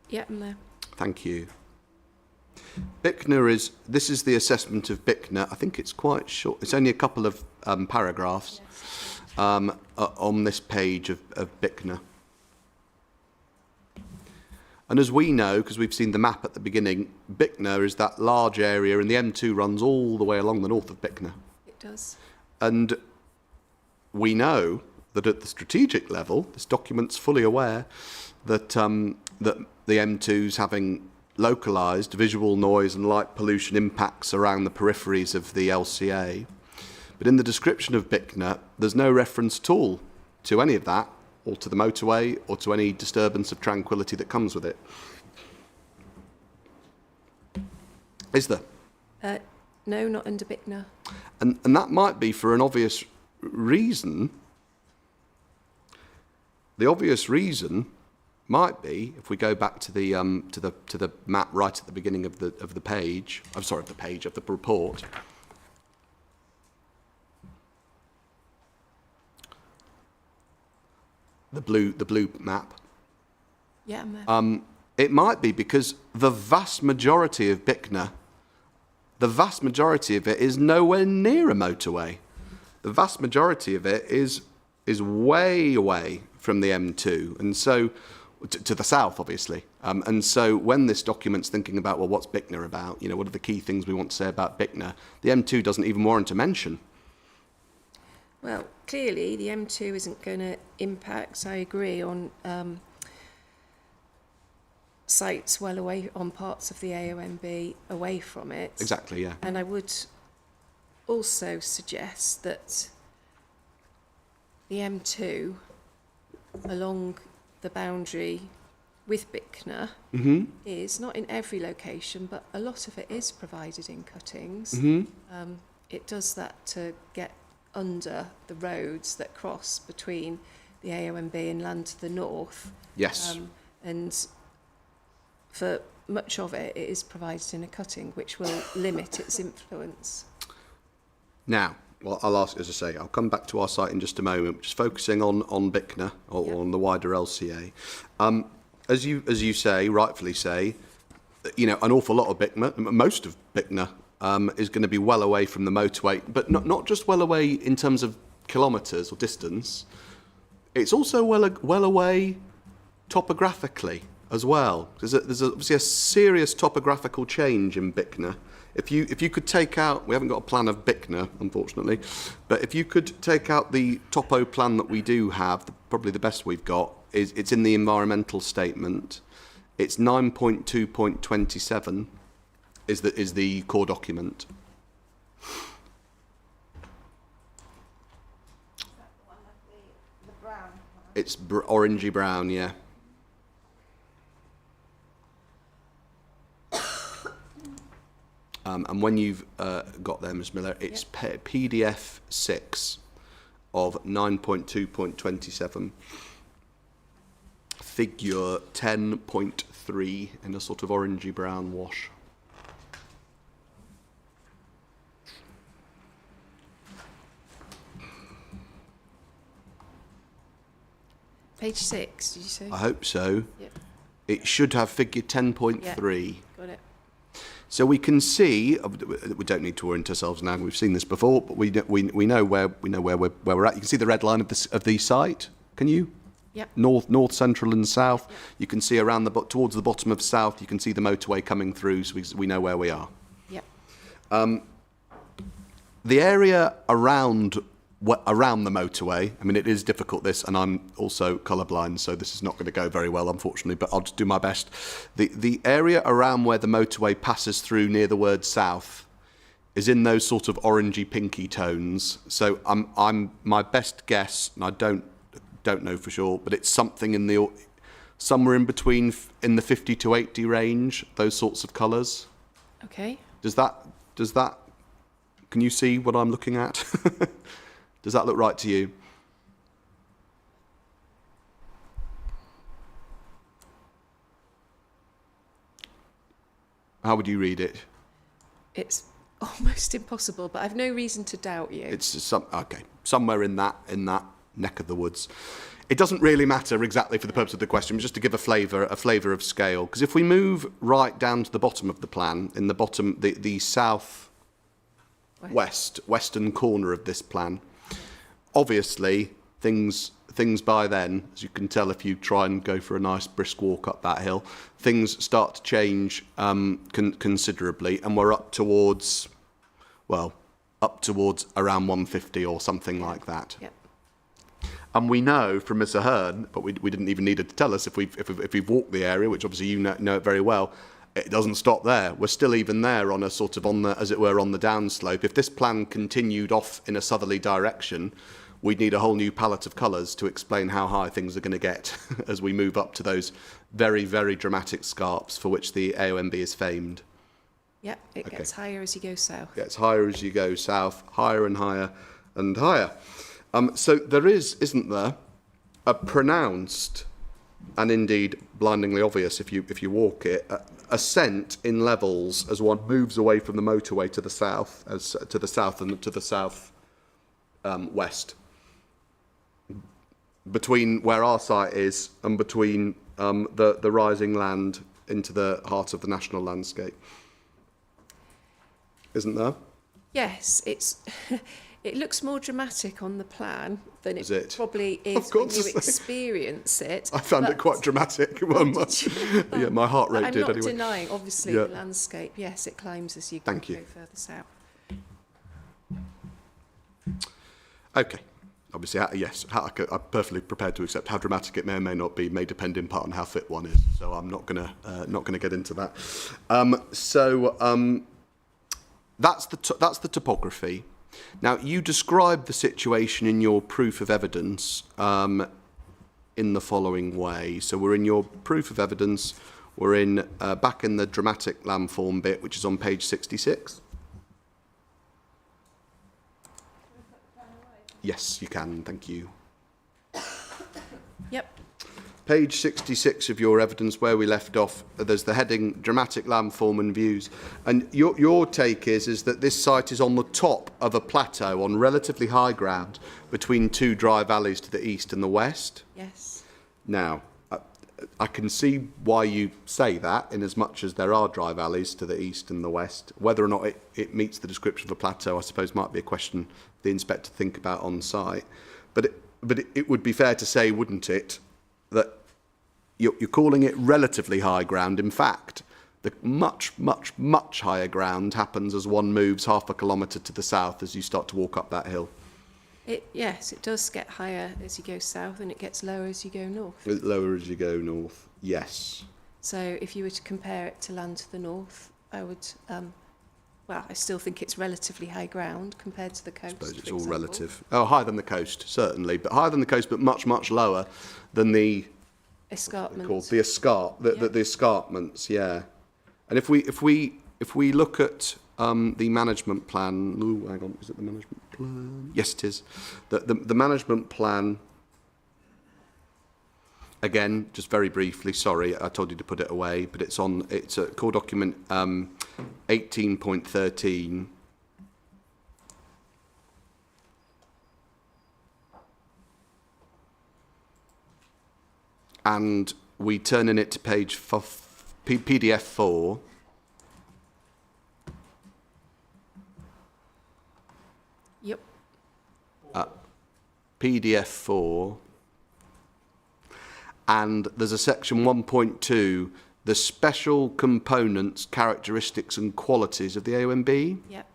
Yeah, I'm there. Thank you. This is the assessment of Bicknor. I think it's quite short. It's only a couple of paragraphs on this page of Bicknor. And as we know, because we've seen the map at the beginning, Bicknor is that large area, and the M2 runs all the way along the north of Bicknor. It does. And we know that at the strategic level, this document's fully aware that that the M2's having localised visual, noise and light pollution impacts around the peripheries of the LCA. But in the description of Bicknor, there's no reference at all to any of that, or to the motorway, or to any disturbance of tranquility that comes with it. Is there? No, not under Bicknor. And that might be for an obvious reason. The obvious reason might be, if we go back to the map right at the beginning of the page. I'm sorry, of the report. The blue map. Yeah, I'm there. It might be because the vast majority of Bicknor, the vast majority of it is nowhere near a motorway. The vast majority of it is way away from the M2, and so to the south, obviously. And so when this document's thinking about, well, what's Bicknor about? What are the key things we want to say about Bicknor? The M2 doesn't even warrant a mention. Well, clearly the M2 isn't going to impact, I agree, on sites well away, on parts of the AONB away from it. Exactly, yeah. And I would also suggest that the M2 along the boundary with Bicknor is not in every location, but a lot of it is provided in cuttings. It does that to get under the roads that cross between the AONB and land to the north. Yes. And for much of it, it is provided in a cutting, which will limit its influence. Now, well, I'll ask, as I say, I'll come back to our site in just a moment, just focusing on Bicknor or on the wider LCA. As you say, rightfully say, you know, an awful lot of Bicknor, most of Bicknor, is going to be well away from the motorway, but not just well away in terms of kilometres or distance. It's also well away topographically as well. There's obviously a serious topographical change in Bicknor. If you could take out, we haven't got a plan of Bicknor, unfortunately, but if you could take out the topo plan that we do have, probably the best we've got, is it's in the environmental statement. It's 9.2.27 is the core document. The brown. It's orangey brown, yeah. And when you've got there, Ms Miller, it's PDF 6 of 9.2.27, figure 10.3 in a sort of orangey brown wash. Page 6, did you say? I hope so. Yep. It should have figure 10.3. Yeah, got it. So we can see, we don't need to orient ourselves now, we've seen this before, but we know where we're at. You can see the red line of the site, can you? Yep. North, central and south. Yep. You can see around towards the bottom of south, you can see the motorway coming through, so we know where we are. Yep. The area around the motorway, I mean, it is difficult, this, and I'm also colourblind, so this is not going to go very well, unfortunately, but I'll just do my best. The area around where the motorway passes through near the word south is in those sort of orangey pinky tones. So I'm my best guess, and I don't know for sure, but it's something in somewhere in between in the 50 to 80 range, those sorts of colours. Okay. Does that can you see what I'm looking at? Does that look right to you? How would you read it? It's almost impossible, but I've no reason to doubt you. It's somewhere in that neck of the woods. It doesn't really matter exactly for the purpose of the question, but just to give a flavour of scale. Because if we move right down to the bottom of the plan, in the bottom, the south western corner of this plan, obviously things by then, as you can tell if you try and go for a nice brisk walk up that hill, things start to change considerably, and we're up towards around 150 or something like that. Yep. And we know from Mr. Hearn, but we didn't even need her to tell us if we've walked the area, which obviously you know it very well. It doesn't stop there. We're still even there on a sort of on the downslope. If this plan continued off in a southerly direction, we'd need a whole new palette of colours to explain how high things are going to get as we move up to those very, very dramatic scarps for which the AONB is famed. Yep, it gets higher as you go south. Gets higher as you go south, higher and higher and higher. So there isn't there, a pronounced and indeed blindingly obvious if you walk it, ascent in levels as one moves away from the motorway to the south, and to the south west, between where our site is and between the rising land into the heart of the national landscape. Isn't there? Yes, it looks more dramatic on the plan than it probably is Of when course, you experience it. I found it quite dramatic. Yeah, my heart rate I'm did not anyway. denying, obviously, the landscape. Yes, it climbs as you go further south. Okay. Obviously, yes, I'm perfectly prepared to accept how dramatic it may or may not be. May depend in part on how fit one is. So I'm not gonna get into that. That's the topography. Now, you describe the situation in your proof of evidence in the following way. So we're in your proof of evidence. We're in back in the dramatic landform bit, which is on page 66. Yes, you can. Thank you. Yep. Page 66 of your evidence, where we left off, there's the heading Dramatic Landform and Views. And your take is that this site is on the top of a plateau on relatively high ground between two dry valleys to the east and the west. Yes. Now, I can see why you say that, in as much as there are dry valleys to the east and the west. Whether or not it meets the description of a plateau, I suppose, might be a question the inspector think about on site. But it would be fair to say, wouldn't it, that you're calling it relatively high ground. In fact, the much, much, much higher ground happens as one moves half a kilometre to the south as you start to walk up that hill. Yes, it does get higher as you go south and it gets lower as you go north. Lower as you go north, yes. So if you were to compare it to land to the north, I would, I still think it's relatively high ground compared to the coast. I suppose it's for all example. relative. Oh, higher than the coast, certainly, but higher than the coast, but much, much lower than the Escarpment. called the escarpments, yeah. And if we look at the management plan, ooh, hang on, is it the management plan? Yes, it is. The management plan. Again, just very briefly, sorry, I told you to put it away, but it's a core document 18.13. And we turn in it to page PDF 4. Yep. PDF 4. And there's a section 1.2, the special components, characteristics and qualities of the AONB. Yep.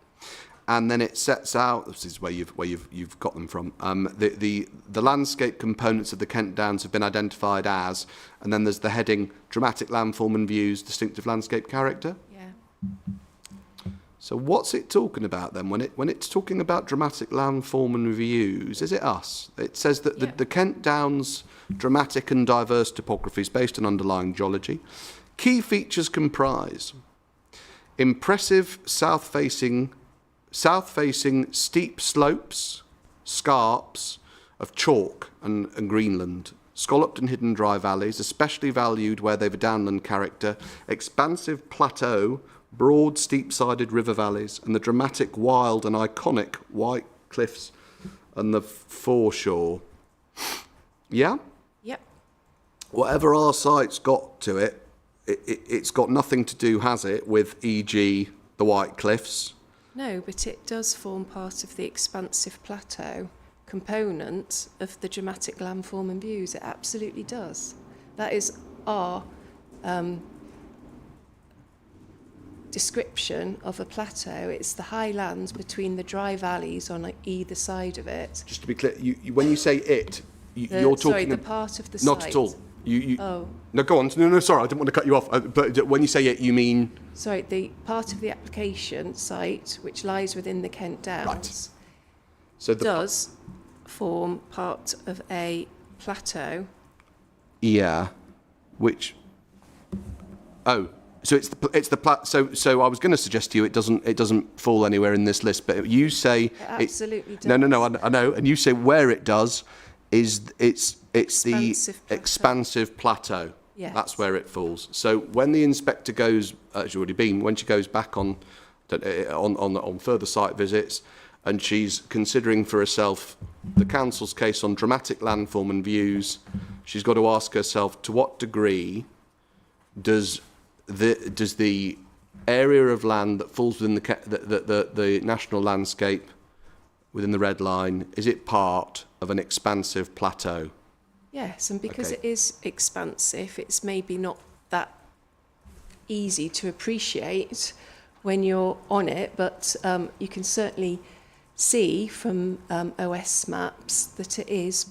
And then it sets out, this is where you've got them from, the landscape components of the Kent Downs have been identified as, and then there's the heading, dramatic landform and views, distinctive landscape character. Yeah. So what's it talking about then? When it's talking about dramatic landform and views, is it us? It says that the Kent Downs dramatic and diverse topography is based on underlying geology. Key features comprise impressive south-facing steep slopes, scarps of chalk and greenland, scalloped and hidden dry valleys, especially valued where they've a downland character, expansive plateau, broad steep-sided river valleys, and the dramatic, wild and iconic white cliffs and the foreshore. Yeah? Yep. Whatever our site's got to it, it's got nothing to do, has it, with, e.g., the White Cliffs? No, but it does form part of the expansive plateau component of the dramatic landform and views. It absolutely does. That is our description of a plateau. It's the high lands between the dry valleys on either side of it. Just to be clear, when you say it, you're talking... Sorry, the part of the not site. at all. Oh. No, go on. No, sorry, I didn't want to cut you off. But when you say it, you mean... Sorry, the part of the application site, which lies within the Kent Downs, Right. So does form part of a plateau. Yeah, which... Oh, so it's the So I was going to suggest to you it doesn't fall anywhere in this list, but you say... It absolutely does. No, I know. And you say where it does is it's Expansive the plateau. expansive plateau. Yes. That's where it falls. So when the inspector goes, she's already been, when she goes back on further site visits, and she's considering for herself the council's case on dramatic landform and views, she's got to ask herself, to what degree does the area of land that falls within the national landscape within the red line, is it part of an expansive plateau? Yes, and because Okay. it is expansive, it's maybe not that easy to appreciate when you're on it, but you can certainly see from OS maps that it is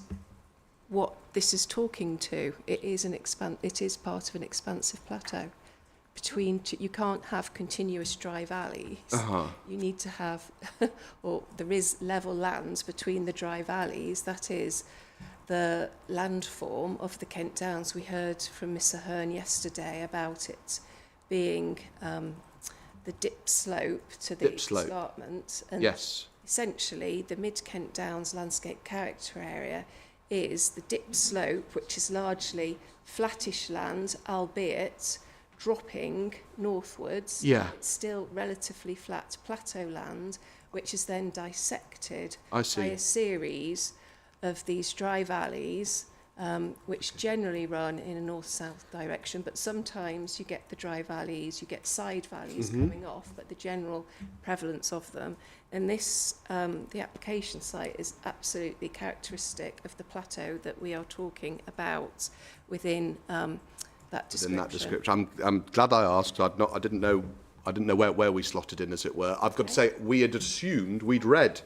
what this is talking to. It is it is part of an expansive plateau. You can't have continuous dry valleys. Uh-huh. You need to have, or there is level lands between the dry valleys. That is the landform of the Kent Downs. We heard from Miss Ahern yesterday about it being the dip slope to the escarpment. And Yes. essentially, the Mid-Kent Downs landscape character area is the dip slope, which is largely flattish land, albeit dropping northwards. Yeah. It's still relatively flat plateau land, which is then dissected I see. by a series of these dry valleys, which generally run in a north-south direction, but sometimes you get the dry valleys, you get side valleys coming off, but the general prevalence of them. And this, the application site is absolutely characteristic of the plateau that we are talking about within that description. Within that description. I'm glad I asked. I didn't know where we slotted in, as it were. I've got to say, we had assumed, we'd read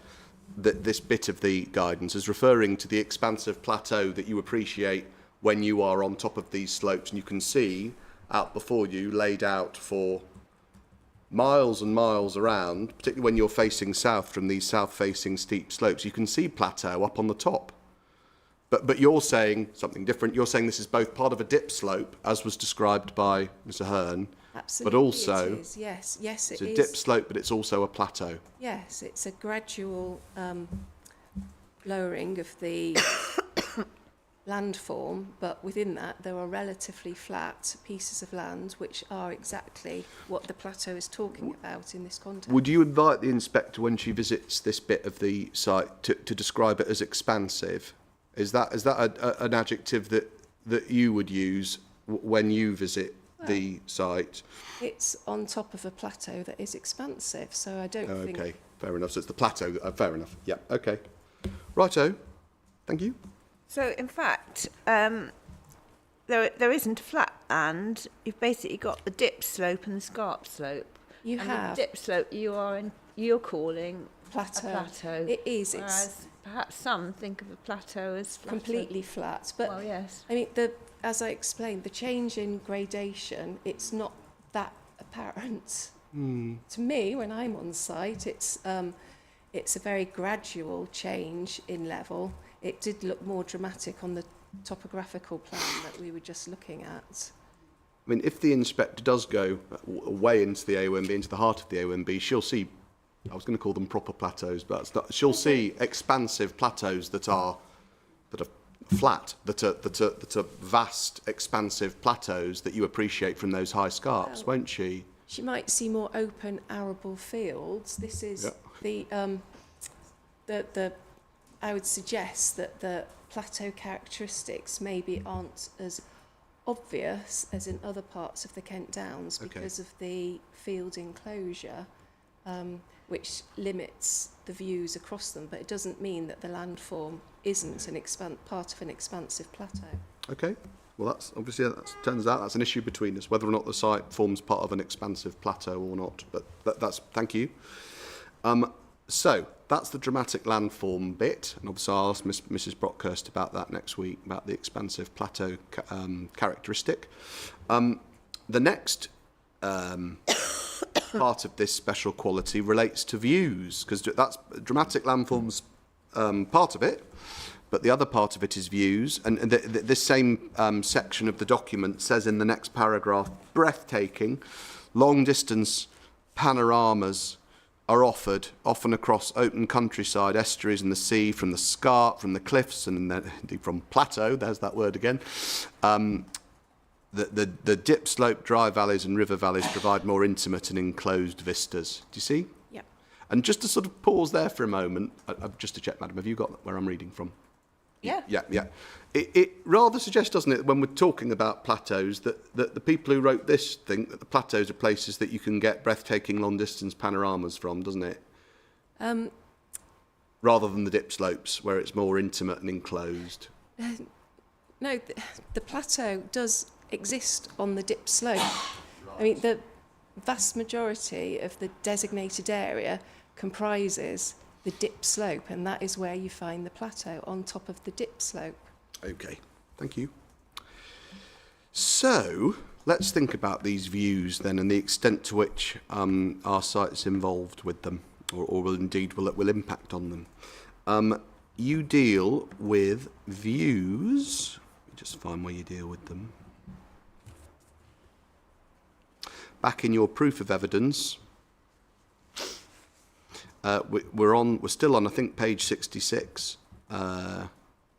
that this bit of the guidance is referring to the expansive plateau that you appreciate when you are on top of these slopes, and you can see out before you, laid out for miles and miles around, particularly when you're facing south from these south-facing steep slopes, you can see plateau up on the top. But you're saying something different. You're saying this is both part of a dip slope, as was described by Mr. Hearn, Absolutely, but also it is. Yes, it's it a is. dip slope, but it's also a plateau. Yes, it's a gradual lowering of the landform, but within that there are relatively flat pieces of land which are exactly what the plateau is talking about in this context. Would you invite the inspector, when she visits this bit of the site, to describe it as expansive? Is that an adjective that you would use when you visit the site? It's on top of a plateau that is expansive, so I don't think... Okay, fair enough. So it's the plateau. Fair enough. Yeah, okay. Righto. Thank you. So, in fact, there isn't a flat land. You've basically got the dip slope and the scarp slope. You and have. the dip slope you're calling plateau. a plateau. It is. Whereas perhaps some think of a plateau as flatter. Completely flat. But well, yes. I mean, as I explained, the change in gradation, it's not that apparent. To me, when I'm on site, it's a very gradual change in level. It did look more dramatic on the topographical plan that we were just looking at. I mean, if the inspector does go way into the AOMB, into the heart of the AOMB, she'll see, I was going to call them proper plateaus, but that's not, she'll see expansive plateaus that are flat, that are vast, expansive plateaus that you appreciate from those high scarps, won't she? She might see more open arable fields. This is the I would suggest that the plateau characteristics maybe aren't as obvious as in other parts of the Kent Downs because of the field enclosure, which limits the views across them, but it doesn't mean that the landform isn't part of an expansive plateau. Okay. Well, that's obviously, turns out that's an issue between us, whether or not the site forms part of an expansive plateau or not. But that's thank you. So that's the dramatic landform bit, and obviously I'll ask Mrs. Brockhurst about that next week, about the expansive plateau characteristic. The next part of this special quality relates to views, because that's dramatic landform's part of it. But the other part of it is views, and this same section of the document says in the next paragraph, breathtaking, long-distance panoramas are offered, often across open countryside, estuaries and the sea, from the scarp, from the cliffs, and indeed from plateau, there's that word again. The dip slope, dry valleys and river valleys provide more intimate and enclosed vistas. Do you see? Yeah. And just to sort of pause there for a moment, just to check, madam, have you got where I'm reading from? Yeah. Yeah. It rather suggests, doesn't it, when we're talking about plateaus, that the people who wrote this think that the plateaus are places that you can get breathtaking long-distance panoramas from, doesn't it? Rather than the dip slopes, where it's more intimate and enclosed. No, the plateau does exist on the dip slope. I mean, the vast majority of the designated area comprises the dip slope, and that is where you find the plateau, on top of the dip slope. Okay, thank you. So, let's think about these views then, and the extent to which our site's involved with them, or will impact on them. You deal with views. Let me just find where you deal with them. Back in your proof of evidence, we're still on, I think, page 66.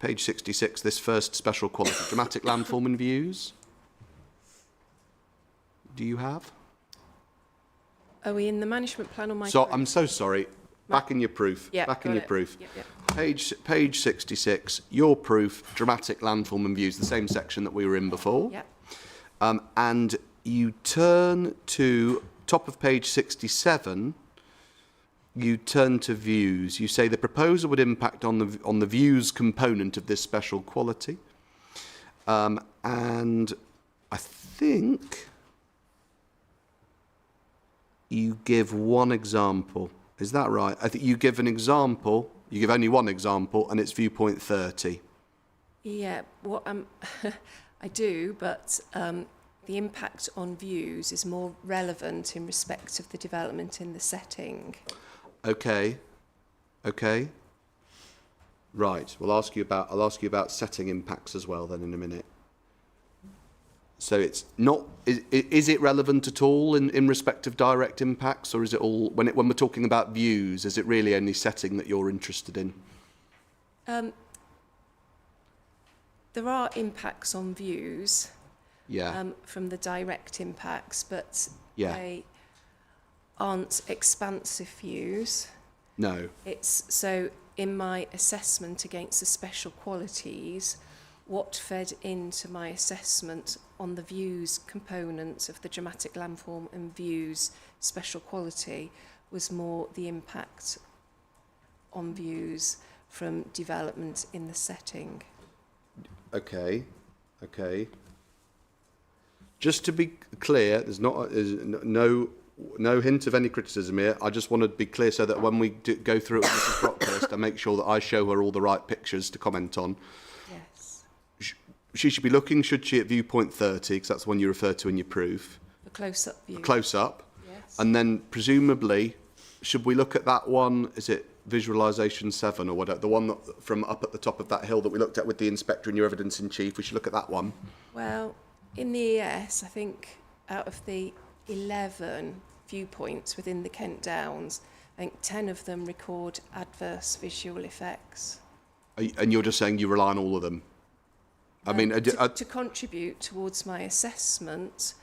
page 66, this first special quality, dramatic landform and views. Do you have? Are we in the management plan or my So proof? I'm so sorry. Back in your proof. Yeah, Back in got your it. proof. Yep. Page 66, your proof, dramatic landform and views, the same section that we were in before. Yep. And you turn to top of page 67. You turn to views. You say the proposal would impact on the views component of this special quality. And I think you give one example. Is that right? I think you give an example. You give only one example, and it's viewpoint 30. Yeah, what I do, but the impact on views is more relevant in respect of the development in the setting. Okay. Right. I'll ask you about setting impacts as well then in a minute. So it's not. Is it relevant at all in respect of direct impacts, or is it all when we're talking about views? Is it really only setting that you're interested in? There are impacts on views. Yeah. From the direct impacts, but Yeah. they aren't expansive views. No. It's so in my assessment against the special qualities, what fed into my assessment on the views components of the dramatic landform and views special quality was more the impact on views from development in the setting. Okay. Just to be clear, there's no hint of any criticism here. I just want to be clear so that when we go through it with Mrs. Brockhurst, I make sure that I show her all the right pictures to comment on. Yes. She should be looking, should she, at viewpoint 30, because that's the one you refer to in your proof. The close-up view. Close up. Yes. And then presumably, should we look at that one? Is it visualisation 7 or whatever? The one that, from up at the top of that hill that we looked at with the inspector and your evidence in chief. We should look at that one. Well, in the ES, I think out of the 11 viewpoints within the Kent Downs, I think 10 of them record adverse visual effects. And you're just saying you rely on all of them? I mean, to contribute towards my assessment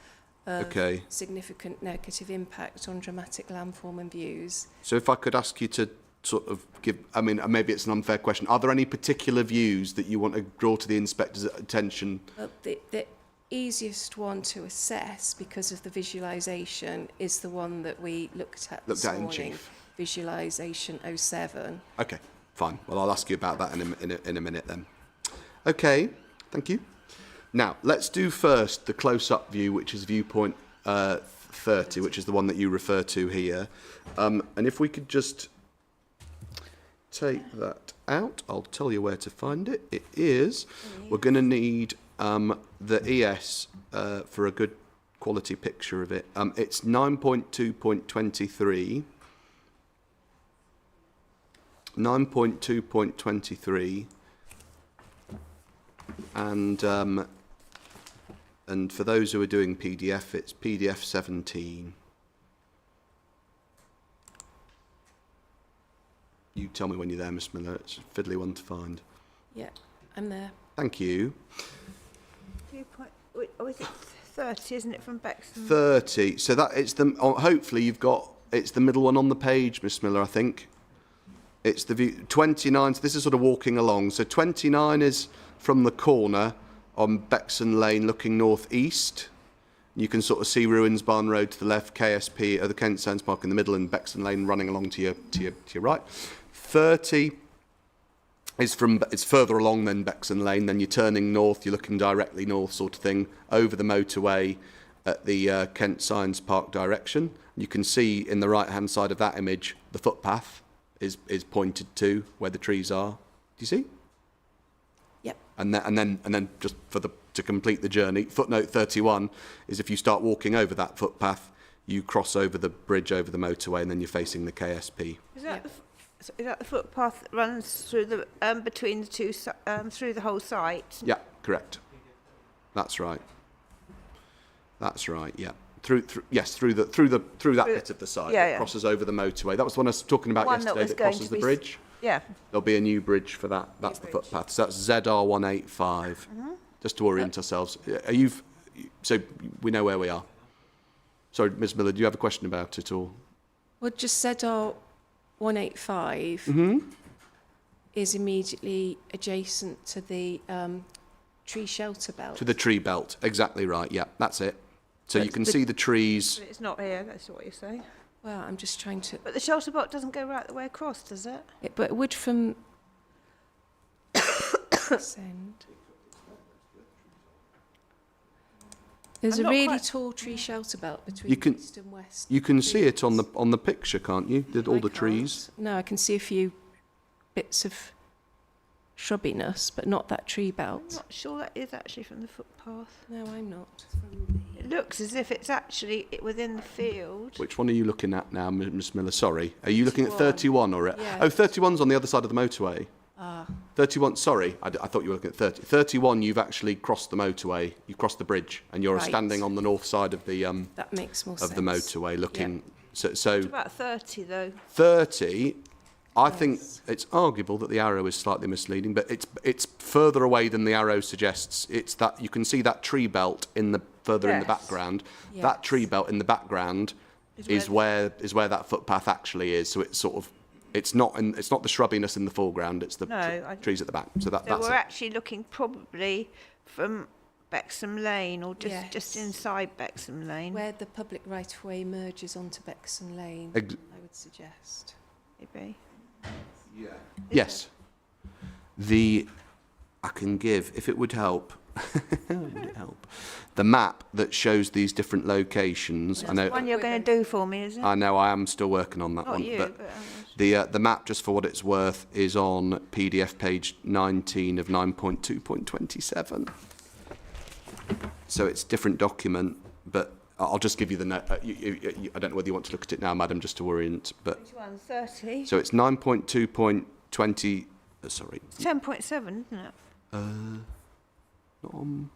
of okay. significant negative impact on dramatic landform and views. So if I could ask you to sort of give, I mean, maybe it's an unfair question. Are there any particular views that you want to draw to the inspector's attention? The easiest one to assess because of the visualisation is the one that we looked at this morning, visualisation 07. Okay, fine. Well, I'll ask you about that in a minute then. Okay, thank you. Now, let's do first the close-up view, which is viewpoint 30, which is the one that you refer to here. And if we could just take that out, I'll tell you where to find it. It is, we're going to need the ES for a good quality picture of it. It's 9.2.23. 9.2.23. And for those who are doing PDF, it's PDF 17. You tell me when you're there, Miss Miller. It's a fiddly one to find. Yeah, I'm there. Thank you. Oh, is it 30, isn't it, from Bexham? 30. So that it's the. Hopefully, you've got. It's the middle one on the page, Miss Miller. I think. It's the view. 29. So this is sort of walking along. So 29 is from the corner on Bexon Lane, looking north-east. You can sort of see Ruins Barn Road to the left, KSP, the Kent Sands Park in the middle, and Bexon Lane running along to your right. 30 is from. It's further along than Bexon Lane. Then you're turning north. You're looking directly north, sort of thing, over the motorway at the Kent Science Park direction. You can see in the right-hand side of that image the footpath is pointed to where the trees are. Do you see? Yep. And then just to complete the journey, footnote 31 is if you start walking over that footpath, you cross over the bridge over the motorway, and then you're facing the KSP. Is that the footpath that runs through the between the two through the whole site? Yeah, correct. That's right. Yeah. Through that bit of the site. Yeah, that crosses over the motorway. That was the one I was talking about yesterday that crosses the bridge. Yeah. There'll be a new bridge for that. That's the footpath. So that's ZR185. Just to orient ourselves. Are you? So we know where we are. Sorry, Ms. Miller, do you have a question about it or? Well, just ZR 185 is immediately adjacent to the tree shelter belt. To the tree belt, exactly right. Yeah, that's it. So But you can the- see the trees. But it's not here, that's what you're saying. Well, I'm just trying to. But the shelter belt doesn't go right the way across, does it? But it would from. Send. There's I'm a not really quite- tall tree shelter belt between You can- east and west. You can see it on trees. the picture, can't you? All I the can't. trees. No, I can see a few bits of shrubbiness, but not that tree I'm belt. not sure that is actually from the footpath. No, I'm not. It looks as if it's actually within the field. Which one are you looking at now, Ms. Miller? Sorry, are you looking at 31. 31 or? Yeah. Oh, 31's on the other side of the motorway. Ah, 31. Sorry, I thought you were looking at 30. 31. You've actually crossed the motorway. You've crossed the bridge, and you're Right. standing on the north side of the that makes more of sense. the motorway, looking. So It's about 30 though. 30. I think it's arguable that the arrow is slightly misleading, but it's further away than the arrow suggests. It's that you can see that tree belt in the further in the Yes. background. Yes. That tree belt in the background is where that footpath actually is. So it's sort of it's not the shrubbiness in the foreground. It's the trees at the back. So So that's we're it. actually looking probably from Bexham Lane or just Yes. inside Bexham Lane. Where the public right-of-way merges onto Bexham Lane, Ex- I would suggest. Maybe. Yes. I can give, if it would help, would it help? The map that shows these different locations. I know. One you're going to do for me, is it? I know. I am still working on that Not one. you, but but the map, just for what it's worth, is on PDF page 19 of 9.2.27. So it's a different document, but I'll just give you the note. I don't know whether you want to look at it now, madam, just to orient. But which one? 30? so it's 9.2.20. Sorry. It's 10.7, isn't it? Not on,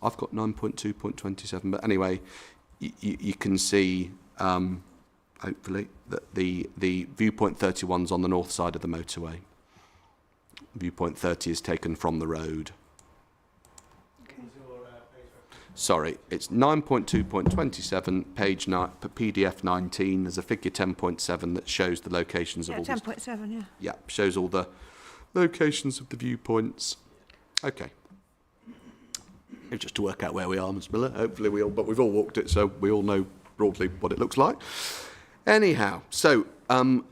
I've got 9.2.27, but anyway, you can see, hopefully, that the viewpoint 31's on the north side of the motorway. Viewpoint 30 is taken from the road. Sorry, it's 9.2.27, page PDF 19. There's a figure 10.7 that shows the locations of Yeah, all the 10.7, yeah. yeah, shows all the locations of the viewpoints. Okay. It's just to work out where we are, Ms. Miller. Hopefully but we've all walked it, so we all know broadly what it looks like. Anyhow, so can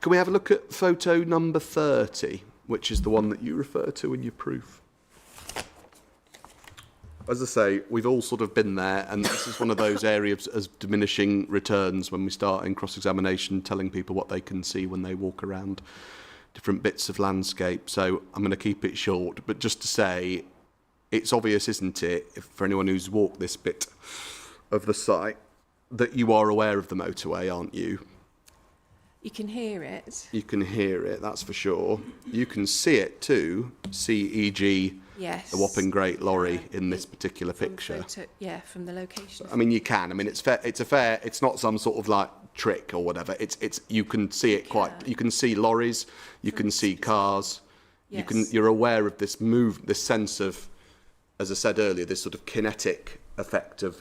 we have a look at photo number 30, which is the one that you refer to in your proof? As I say, we've all sort of been there, and this is one of those areas as diminishing returns when we start in cross-examination, telling people what they can see when they walk around different bits of landscape. So I'm going to keep it short, but just to say, it's obvious, isn't it, if, for anyone who's walked this bit of the site, that you are aware of the motorway, aren't you? You can hear it. You can hear it, that's for sure. You can see it too, C-E-G, Yes. the whopping great lorry in this It- particular from picture. Yeah, from the location. I mean, you can. I mean, it's fair. It's not some sort of like trick or whatever. It's. You can see it quite. You can see lorries. You can see cars. You can. Yes. You're aware of this this sense of, as I said earlier, this sort of kinetic effect of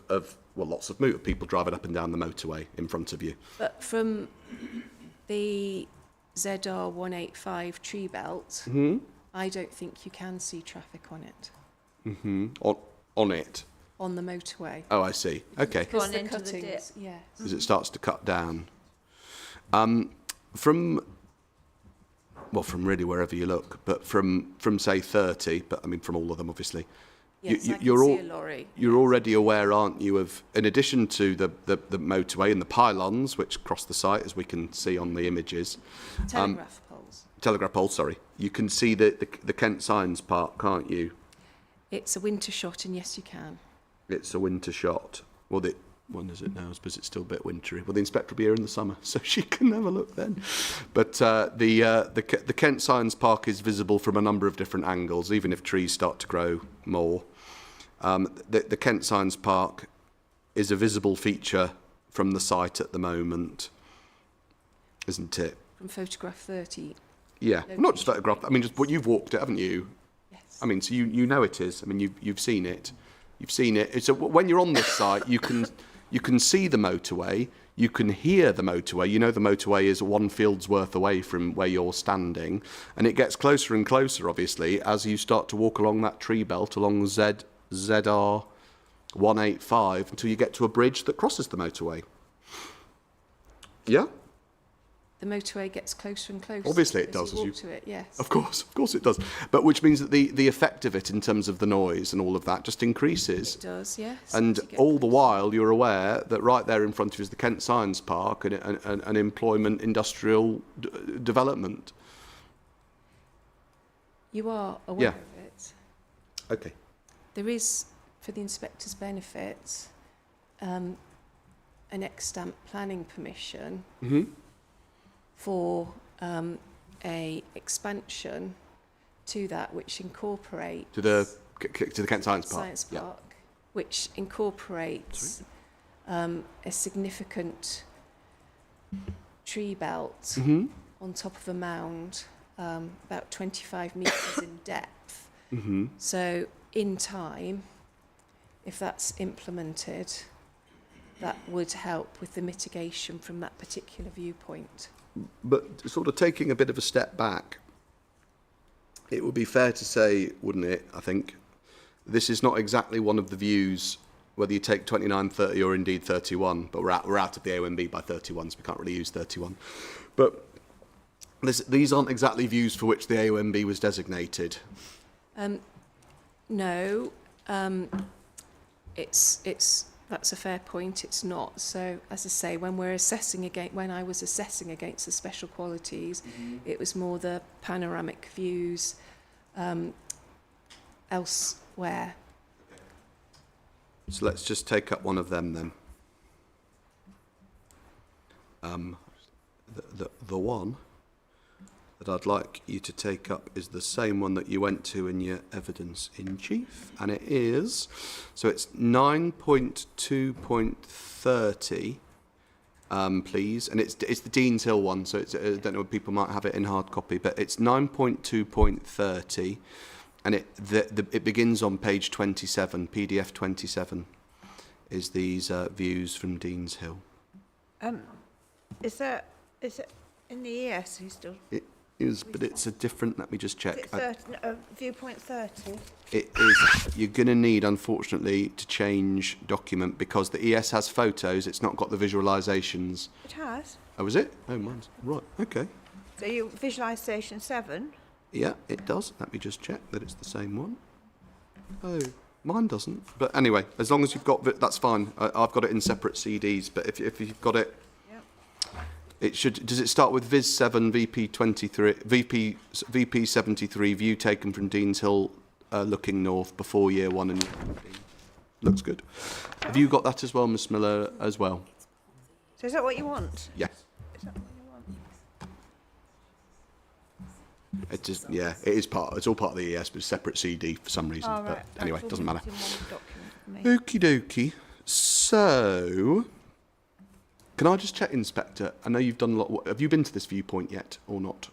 well, lots of people driving up and down the motorway in front of you. But from the ZR 185 tree belt, Mm-hmm. I don't think you can see traffic on it, On it. on the motorway. Oh, I see. Okay. Gone Because the into the dip. cuttings, yes. As it starts to cut down. From really wherever you look, but from say 30, but I mean from all of them obviously. Yes, I can you're see all a lorry. you're already aware, aren't you, of in addition to the motorway and the pylons which cross the site, as we can see on the images. Telegraph poles. Telegraph poles, sorry. You can see the Kent Signs Park, can't you? It's a winter shot, and yes, you can. It's a winter shot. Well, when is it now? I suppose it's still a bit wintry. Well, the inspector will be here in the summer, so she can have a look then. But the Kent Science Park is visible from a number of different angles, even if trees start to grow more. The Kent Science Park is a visible feature from the site at the moment, isn't it? from photograph 30. Yeah, not just photograph. I mean, just but you've walked it, haven't you? Yes. I mean, so you know it is. I mean, you've seen it. You've seen it. So when you're on this site, you can see the motorway. You can hear the motorway. You know the motorway is one field's worth away from where you're standing, and it gets closer and closer, obviously, as you start to walk along that tree belt along ZR 185 until you get to a bridge that crosses the motorway. Yeah. The motorway gets closer and closer. Obviously it does, As you walk to it, yes. Of course it does. But which means that the effect of it in terms of the noise and all of that just increases. It does, yes. And As you get all the closer. while you're aware that right there in front of you is the Kent Science Park and an employment industrial development. You are aware Yeah. of it. Okay. There is, for the inspector's benefit, an extant planning permission Mm-hmm. for a expansion to that, which incorporates To the Kent Science Park. Science Park, which incorporates a significant tree belt Mm-hmm. on top of a mound, about 25 metres in depth. Mm-hmm. So in time, if that's implemented, that would help with the mitigation from that particular viewpoint. But sort of taking a bit of a step back, it would be fair to say, wouldn't it, I think, this is not exactly one of the views, whether you take 29, 30 or indeed 31, but we're out of the AONB by 31, so we can't really use 31. But these aren't exactly views for which the AONB was designated. No, that's a fair point. It's not. So, as I say, when I was assessing against the special qualities, it was more the panoramic views elsewhere. So let's just take up one of them then. The one that I'd like you to take up is the same one that you went to in your evidence in chief, and it is, so it's 9.2.30, please, and it's the Dean's Hill one, so it's, I don't know if people might have it in hard copy, but it's 9.2.30, and it begins on page 27, PDF 27, is these views from Dean's Hill. Is it in the ES? Who's still? It is, but it's a different. Let me just check. Is it 30, viewpoint 30? It is. You're going to need, unfortunately, to change document because the ES has photos. It's not got the visualizations. It has. Oh, is it? Oh, mine's right. Okay. So you visualisation 7. Yeah, it does. Let me just check that it's the same one. Oh, mine doesn't. But anyway, as long as you've got that's fine. I've got it in separate CDs. But if you've got it. It should. Does it start with Viz 7 VP 23 VP 73 view taken from Dean's Hill, looking north before year 1 and looks good. Have you got that as well, Miss Miller, as well? So is that what you want? Yes. Is that what you want? It is. Yeah, it is part. It's all part of the ES, but it's a separate CD for some reason. Oh, right. But anyway, it doesn't matter. It's in one document for me. Okie dokie. So, can I just check, Inspector? I know you've done a lot. Have you been to this viewpoint yet, or not?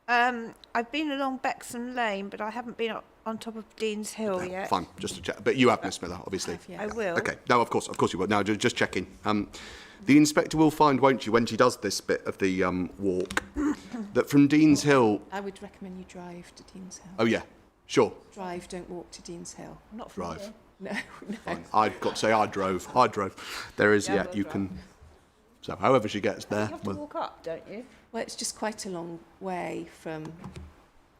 I've been along Bexham Lane, but I haven't been on top of Dean's Hill No, yet. fine, just to check. But you have, Miss Miller, obviously. I will. Okay. No, of course you will. No, just checking. The inspector will find, won't you, when she does this bit of the walk, that from Dean's Hill. I would recommend you drive to Dean's Hill. Oh yeah, sure. Drive, don't walk to Dean's Hill. Not from Drive. here. No, no. Fine. I've got to say I drove. There is, Yeah, yeah, we'll you drive. can. So however she gets there. You have to walk up, don't you? Well, it's just quite a long way from.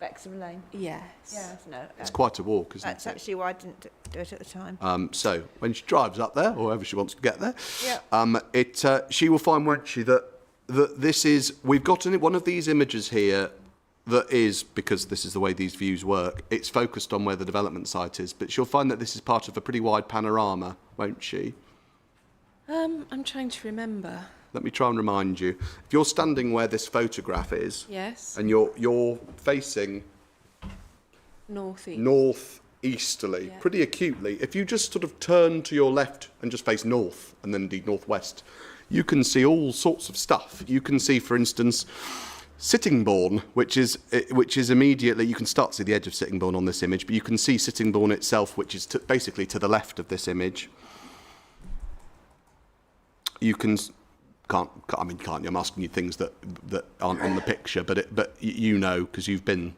Bexham Lane. Yes. Yeah, no. It's quite a walk, isn't That's it? actually why I didn't do it at the time. So when she drives up there, or however she wants to get there, Yeah. she will find, won't she, that this is, we've got one of these images here that is, because this is the way these views work, it's focused on where the development site is, but she'll find that this is part of a pretty wide panorama, won't she? I'm trying to remember. Let me try and remind you. If you're standing where this photograph is, Yes. and you're facing Northeast. northeasterly, Yeah. pretty acutely, if you just sort of turn to your left and just face north, and then indeed northwest, you can see all sorts of stuff. You can see, for instance, Sittingbourne, which is immediately, you can start to see the edge of Sittingbourne on this image, but you can see Sittingbourne itself, which is basically to the left of this image. You can't you? I'm asking you things that aren't on the picture, but you know, because you've been,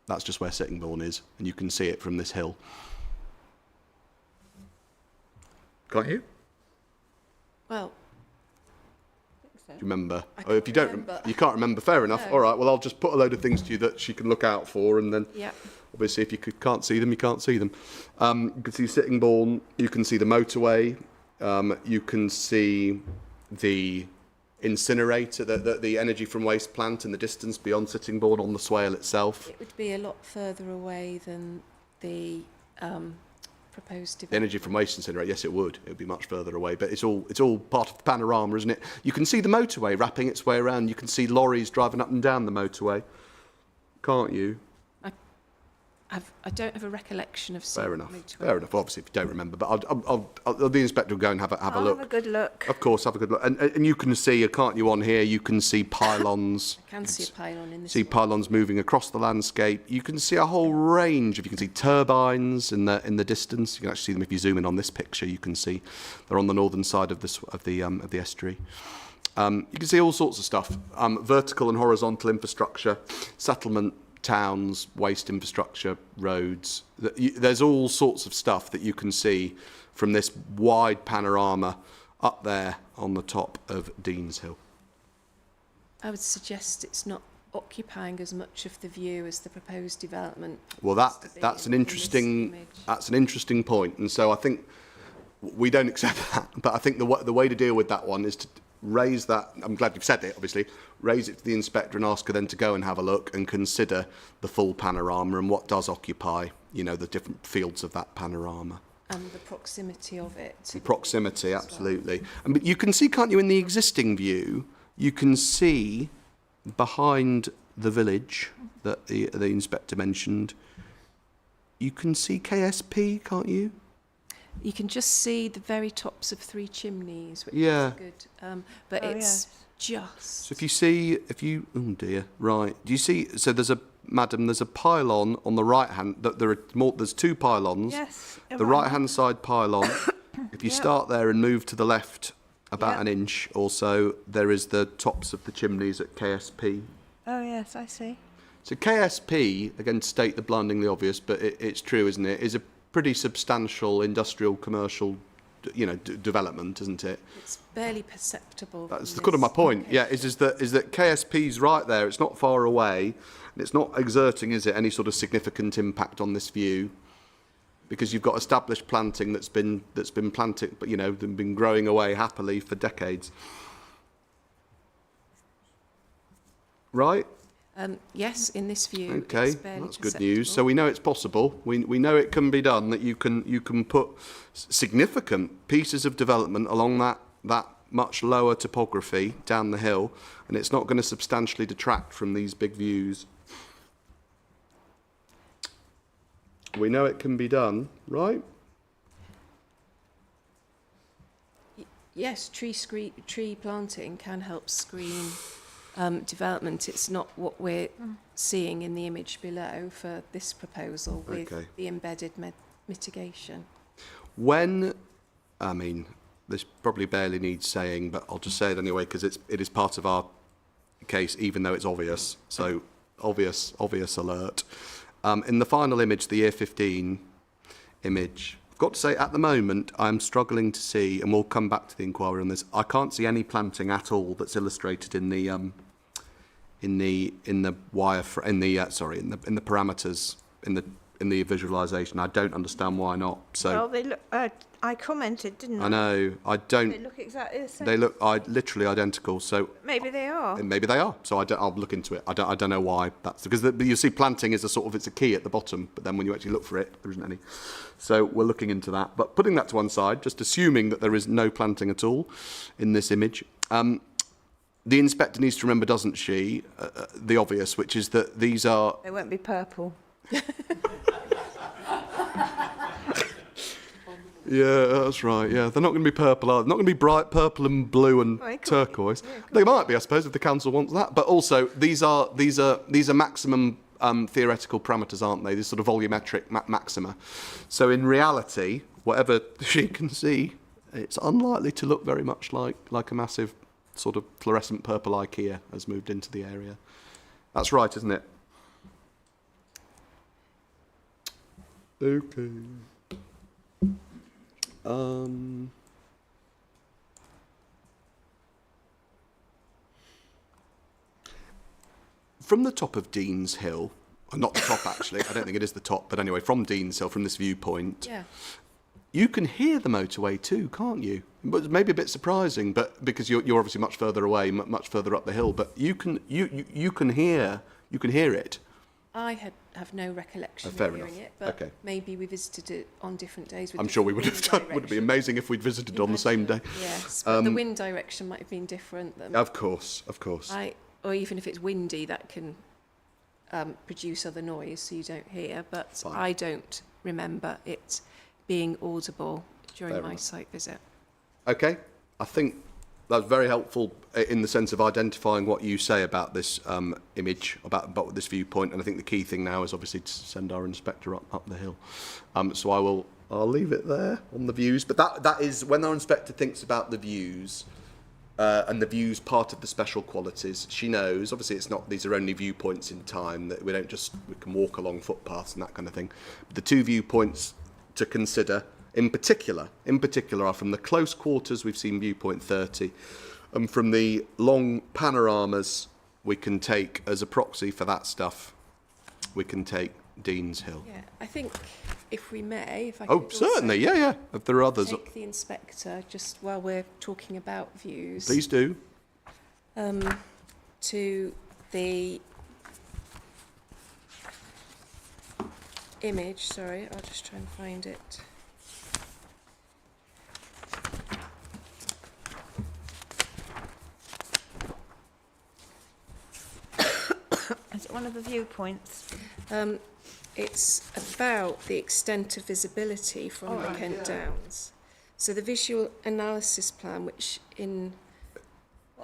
that's just where Sittingbourne is, and you can see it from this hill. Can't you? Well, Do you remember? I Or if can't you don't, remember. you can't remember. Fair enough. No. All right. Well, I'll just put a load of things to you that she can look out for, and then yeah. obviously, if you can't see them, you can't see them. You can see Sittingbourne. You can see the motorway. You can see the incinerator, the energy from waste plant in the distance beyond Sittingbourne on the swale itself. It would be a lot further away than the proposed The development. energy from waste incinerator, yes, it would. It would be much further away, but it's all part of the panorama, isn't it? You can see the motorway wrapping its way around. You can see lorries driving up and down the motorway, can't you? I don't have a recollection of seeing Fair enough. the motorway. Fair enough. Obviously, if you don't remember, but the inspector will go and have a I'll look. have a good look. Of course, have a good look. And you can see, can't you, on here? You can see pylons. I can see a pylon in this See one. pylons moving across the landscape. You can see a whole range of. You can see turbines in the distance. You can actually see them if you zoom in on this picture. You can see they're on the northern side of the estuary. You can see all sorts of stuff. Vertical and horizontal infrastructure, settlement, towns, waste infrastructure, roads. There's all sorts of stuff that you can see from this wide panorama up there on the top of Deans Hill. I would suggest it's not occupying as much of the view as the proposed development. Well, happens to be that's an in this interesting image. that's an interesting point, and so I think we don't accept that. But I think the way to deal with that one is to raise that. I'm glad you've said it. Obviously, raise it to the inspector and ask her then to go and have a look and consider the full panorama and what does occupy, the different fields of that panorama. And the proximity of it. to the Proximity, village as well. absolutely. And but you can see, can't you, in the existing view, you can see behind the village that the inspector mentioned, you can see KSP, can't you? You can just see the very tops of 3 chimneys, which Yeah. is good. But Oh, it's just... So oh dear, right. Do you see, so there's a pylon on the right hand, there's 2 pylons. Yes. The right hand side pylon, if you Yep. start there and move to the left about Yep. an inch or so, there is the tops of the chimneys at KSP. Oh yes, I see. So KSP, again to state the blindingly obvious, but it's true, isn't it, is a pretty substantial industrial commercial development, isn't it? It's barely perceptible. That's from kind of my this point. Yeah, location. is that KSP's right there. It's not far away, and it's not exerting, is it, any sort of significant impact on this view, because you've got established planting that's been planted, but been growing away happily for decades. Right? Yes, in this view, Okay, it's barely that's good news. So perceptible. we know it's possible. We know it can be done. That you can put significant pieces of development along that much lower topography down the hill, and it's not going to substantially detract from these big views. We know it can be done, right? Yes, tree planting can help screen development. It's not what we're seeing in the image below for this proposal with Okay. the embedded mitigation. This probably barely needs saying, but I'll just say it anyway because it is part of our case, even though it's obvious. So obvious alert. In the final image, the year 15 image, I've got to say at the moment I'm struggling to see, and we'll come back to the inquiry on this. I can't see any planting at all that's illustrated in the parameters in the visualization. I don't understand why not. So Well, they look. I commented, didn't I? I know I They don't. look exactly the same. They look literally identical. So Maybe they are. maybe they are. So I'll look into it. I don't know why that's because you see planting is it's a key at the bottom, but then when you actually look for it, there isn't any. So we're looking into that. But putting that to one side, just assuming that there is no planting at all in this image. The inspector needs to remember, doesn't she, the obvious, which is that these are... They won't be purple. Yeah, that's right. Yeah, they're not going to be purple. Are they? Not going to be bright purple and blue and Well, it could be. turquoise. Yeah, it could They might be, I suppose, if the council wants that. But also, these are maximum theoretical parameters, aren't they? These sort of volumetric maxima. So in reality, whatever she can see, it's unlikely to look very much like a massive sort of fluorescent purple IKEA has moved into the area. That's right, isn't it? Okay. From the top of Dean's Hill, not the top actually, I don't think it is the top, but anyway, from Dean's Hill, from this viewpoint, Yeah. you can hear the motorway too, can't you? But maybe a bit surprising, but because you're obviously much further away, much further up the hill, but you can hear it. I have no recollection Fair of hearing enough. it, but Okay. maybe we visited it on different days. With I'm sure we would have different done. wind Would it be direction. amazing if we'd visited on the same day? Yes, but the wind direction might have been different. Of course. Or even if it's windy, that can produce other noise, so you don't hear. But Fine. I don't remember it being audible during Fair my enough. site visit. Okay, I think that's very helpful in the sense of identifying what you say about this image, about this viewpoint, and I think the key thing now is obviously to send our inspector up the hill. So I'll leave it there on the views, but that is when our inspector thinks about the views. And the views part of the special qualities. She knows, obviously these are only viewpoints in time, that we can walk along footpaths and that kind of thing. But the two viewpoints to consider in particular are from the close quarters, we've seen viewpoint 30, and from the long panoramas we can take as a proxy for that stuff, we can take Dean's Hill. Yeah, I think if we may, if I Oh, could also certainly, yeah. If there are others, take the inspector, just while we're talking about views, please do. to the image. Sorry, I'll just try and find it. Is it one of the viewpoints? It's about the extent of visibility from the Kent Downs. So the visual analysis plan, which in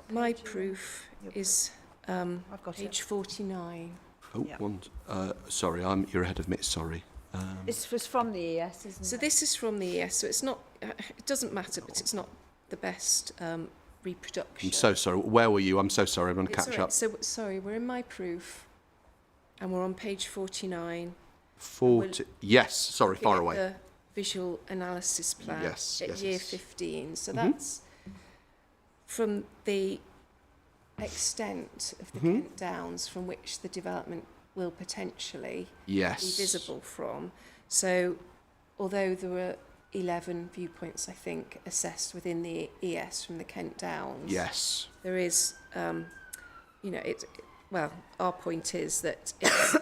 my proof is I've got page it. 49. Oh, Yeah. sorry, you're ahead of me. Sorry. This was from the ES, isn't So it? this is from the ES, so it's not, it doesn't matter, but it's not the best reproduction. I'm so sorry. Where were you? I'm so sorry. I'm going to It's catch all right. up. So, sorry, we're in my proof, and we're on page 49. 40. Yes. Sorry. Looking Far at away. The visual analysis plan Yes, at yes, year yes. 15. So Mhm. that's from the extent of the Kent Downs from which the development will potentially Yes. be visible from. So although there were 11 viewpoints, I think, assessed within the ES from the Kent Downs, Yes. there is, well, our point is that it's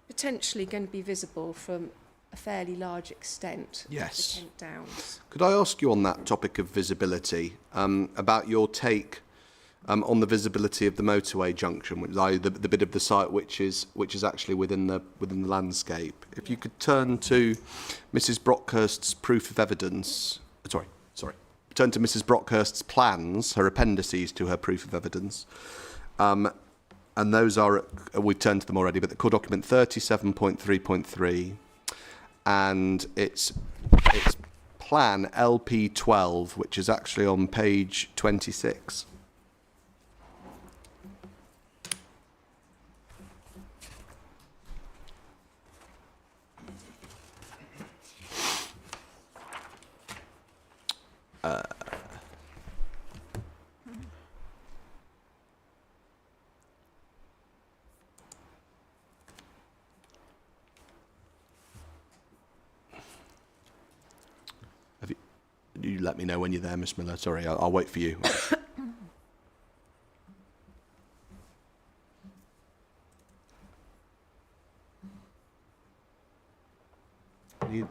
potentially going to be visible from a fairly large extent Yes. of the Kent Downs. Could I ask you on that topic of visibility about your take on the visibility of the motorway junction, which is the bit of the site which is actually within the landscape? If you could turn to Mrs. Brockhurst's proof of evidence. Sorry. Turn to Mrs. Brockhurst's plans, her appendices to her proof of evidence. And those are, we've turned to them already, but the core document 37.3.3, and it's plan LP12, which is actually on page 26. You let me know when you're there, Miss Miller. Sorry, I'll wait for you. You-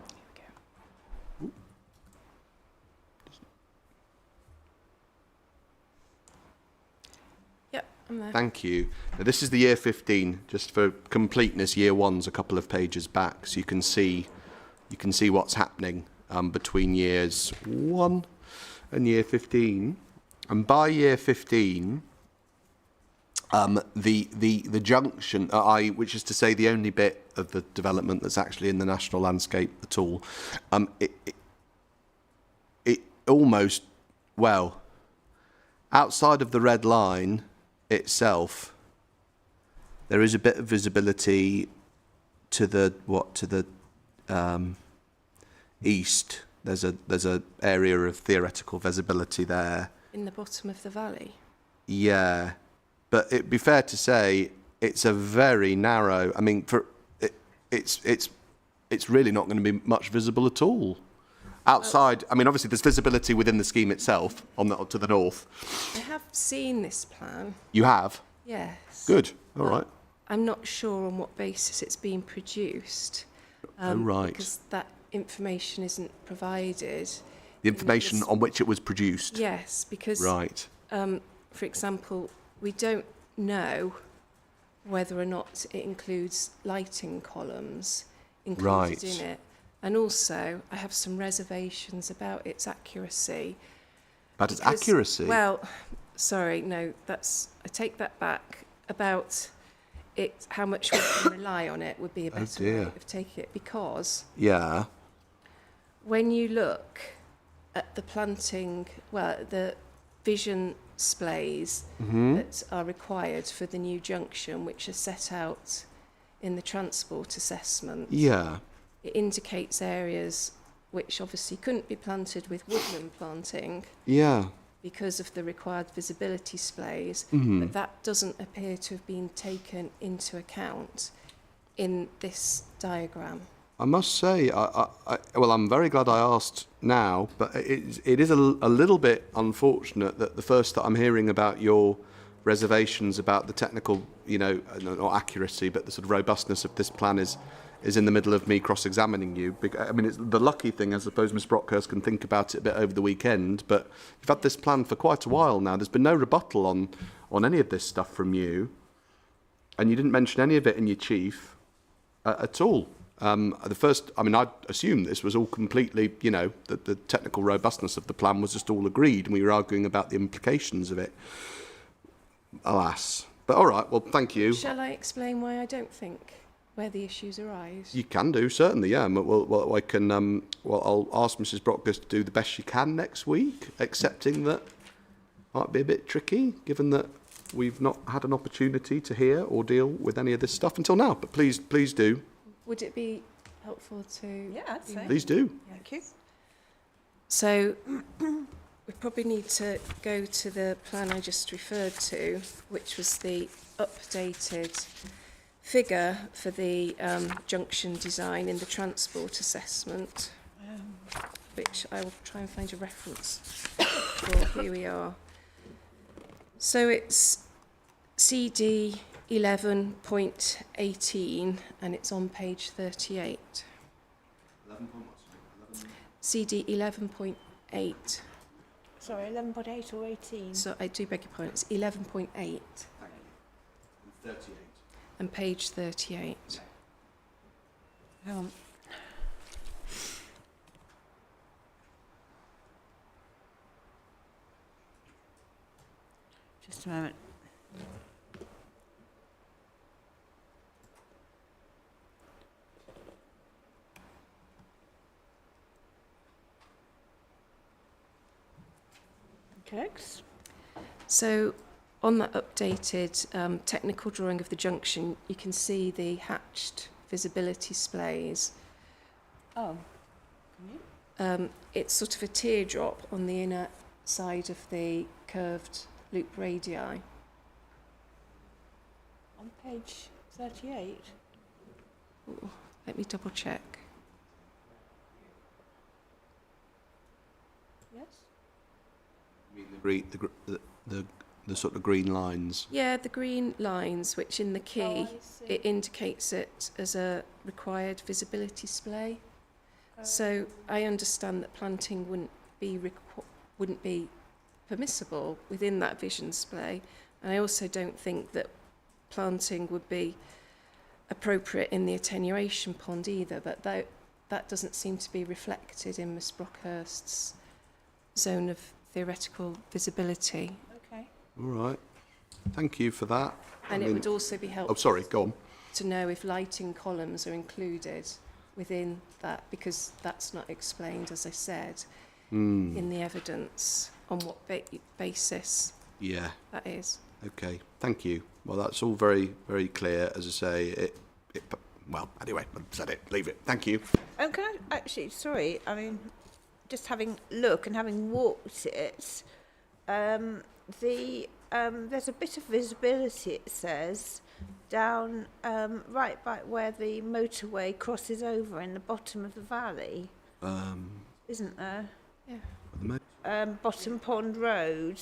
Yep, I'm there. Thank you. Now, this is the year 15, just for completeness. Year 1's a couple of pages back, so you can see what's happening between years 1 and year 15. And by year 15, the junction, which is to say the only bit of the development that's actually in the national landscape at all, it almost, well, outside of the red line itself, there is a bit of visibility to the east. There's a area of theoretical visibility there. In the bottom of the valley. Yeah, but it'd be fair to say it's a very narrow. I mean, it's really not going to be much visible at all. Outside, I mean, obviously there's visibility within the scheme itself to the north. I have seen this plan. You have? Yes. Good. All right. I'm not sure on what basis it's being produced. Right. Because that information isn't provided. The information on which it was produced? Yes, because, right. For example, we don't know whether or not it includes lighting columns included in it. And also, I have some reservations about its accuracy. About its accuracy? Well, sorry, no, I take that back. About it, how much we can rely on it would be a better way of taking it. Because when you look at the planting, the vision splays that are required for the new junction, which are set out in the transport assessment. Yeah. It indicates areas which obviously couldn't be planted with woodland planting. Yeah. Because of the required visibility splays, but that doesn't appear to have been taken into account in this diagram. I must say, well, I'm very glad I asked now, but it is a little bit unfortunate that the first that I'm hearing about your reservations about the technical, not accuracy, but the sort of robustness of this plan is in the middle of me cross-examining you. I mean, it's the lucky thing, I suppose Miss Brockhurst can think about it a bit over the weekend, but you've had this plan for quite a while now. There's been no rebuttal on any of this stuff from you, and you didn't mention any of it in your chief at all. I'd assume this was all completely, the technical robustness of the plan was just all agreed, and we were arguing about the implications of it. Alas. But all right, well, thank you. Shall I explain why I don't think where the issues arise? You can do, certainly, yeah. I'll ask Mrs. Brockhurst to do the best she can next week, accepting that might be a bit tricky, given that we've not had an opportunity to hear or deal with any of this stuff until now. But please do. Would it be helpful to... Yeah, I'd say. Please do. Yeah. Thank you. So we probably need to go to the plan I just referred to, which was the updated figure for the junction design in the transport assessment, which I will try and find a reference for. Here we are. So it's CD 11.18 and it's on page 38. 11. CD 11.8. Sorry, 11.8 or 18? So I do beg your pardon, it's 11.8. 38. And page 38. Just a moment. Thanks. So on that updated technical drawing of the junction, you can see the hatched visibility splays. Oh, It's sort of a teardrop on the inner side of the curved loop radii. on page 38. Ooh, let me double check. Yes? The sort of green lines. Yeah, the green lines, which in the key, I see. it indicates it as a required visibility splay. So I understand that planting wouldn't be permissible within that vision splay, and I also don't think that planting would be appropriate in the attenuation pond either. But that doesn't seem to be reflected in Miss Brockhurst's zone of theoretical visibility. Okay. All right. Thank you for that. And it would also be Oh, helpful sorry, go on. to know if lighting columns are included within that, because that's not explained, as I said, in the evidence on what basis Yeah. that is. Okay. Thank you. Well, that's all very, very clear. As I say, well, anyway, I've said it. Leave it. Thank you. Can I actually, sorry, I mean, just having look and having walked it, there's a bit of visibility, it says, down right by where the motorway crosses over in the bottom of the valley, isn't there? Yeah. Bottom Pond Road.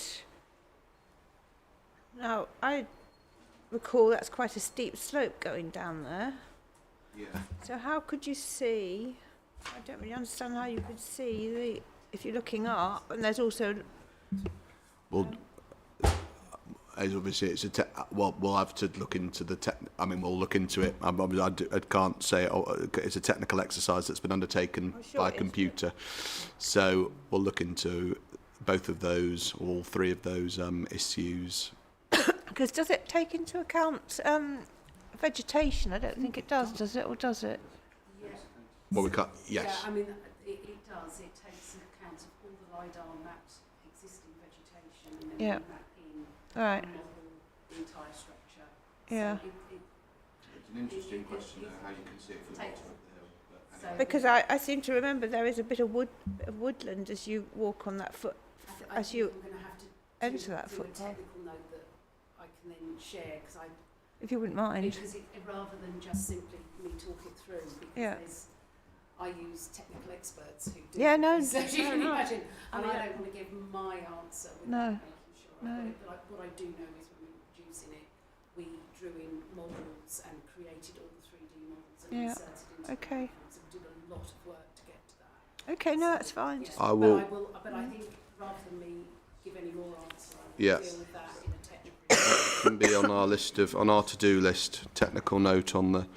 Now, I recall that's quite a steep slope going down there. Yeah. So how could you see? I don't really understand how you could see if you're looking up, and there's also. Well, as obviously it's well, we'll have to look into we'll look into it. I can't say it's a technical exercise that's been undertaken by a computer, so we'll look into both of those, all three of those issues. Because does it take into account vegetation? I don't think it does it? Or does it? Yeah. Well, we can't. Yes. Yeah, I mean, it does. It takes into account of all the LiDAR mapped existing vegetation and then Yeah. we map in Right. and model the entire structure. Yeah. So It's an interesting question, though, how you can see it from the bottom of the hill. But anyway. Because I seem to remember there is a bit of woodland as you walk on that foot, as you I'm going to have to enter that do a footpath. technical note that I can then share If you wouldn't mind. because rather than just simply me talk it through, because Yeah. I use technical experts who do. Yeah, no, so you can no, no. imagine, and I mean, I don't want to give my answer without No, making sure I've got no. it. But what I do know is when we were producing it, we drew in models and created all the 3D models and Yeah. inserted into Okay. the models. So we did a lot of work to get to that. Okay, no, that's fine. Yes, I will- but I think rather than me give any more answer, I will Yeah. deal with that in a technical. Can be on our to-do list. Technical note on the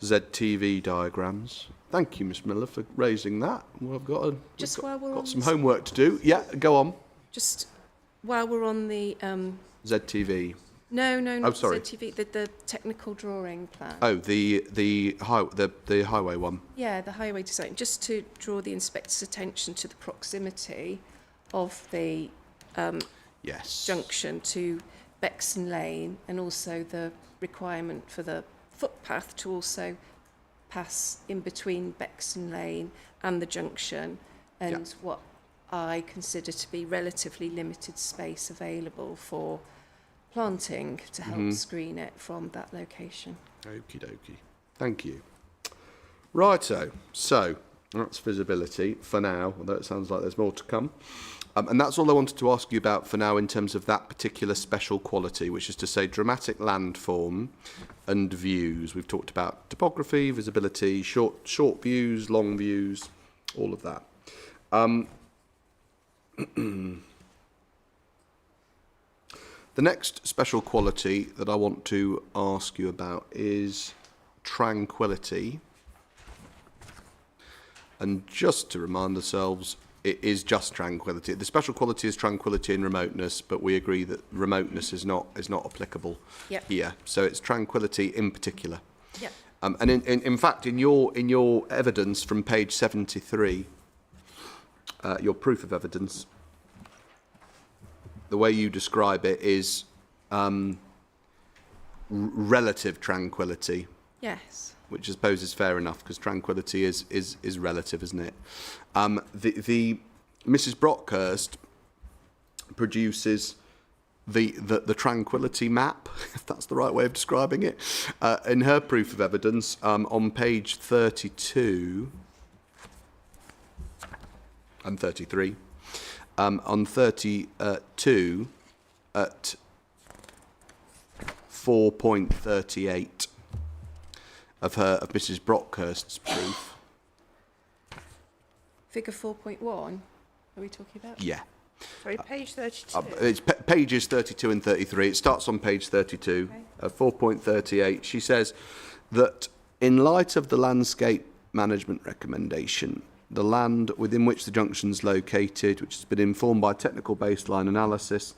ZTV diagrams. Thank you, Miss Miller, for raising that. Well, I've got While we're on some this- homework to do. Yeah, go on. Just while we're on the ZTV. no, not sorry. ZTV, the technical drawing plan. Oh, the highway one. Yeah, the highway design. Just to draw the inspector's attention to the proximity of the Yes. junction to Bexon Lane, and also the requirement for the footpath to also pass in between Bexon Lane and the junction, and what I consider to be relatively limited space available for planting to help screen it from that location. Okie dokie. Thank you. Righto. So that's visibility for now, although it sounds like there's more to come. And that's all I wanted to ask you about for now in terms of that particular special quality, which is to say dramatic landform and views. We've talked about topography, visibility, short views, long views, all of that. The next special quality that I want to ask you about is tranquility. And just to remind ourselves, it is just tranquility. The special quality is tranquility and remoteness, but we agree that remoteness is not applicable here. So it's tranquility in particular. Yep. And in fact, in your evidence from page 73, your proof of evidence, the way you describe it is relative tranquility. Yes. Which I suppose is fair enough, because tranquility is relative, isn't it? The Mrs. Brockhurst produces the tranquility map, if that's the right way of describing it, in her proof of evidence on page 32 and 33. On 32 at 4.38 of Mrs. Brockhurst's proof. Figure 4.1, are we talking about? Yeah. Sorry, page 32. It's pages 32 and 33. It starts on page 32, 4.38. She says that in light of the landscape management recommendation. The land within which the junction is located, which has been informed by technical baseline analysis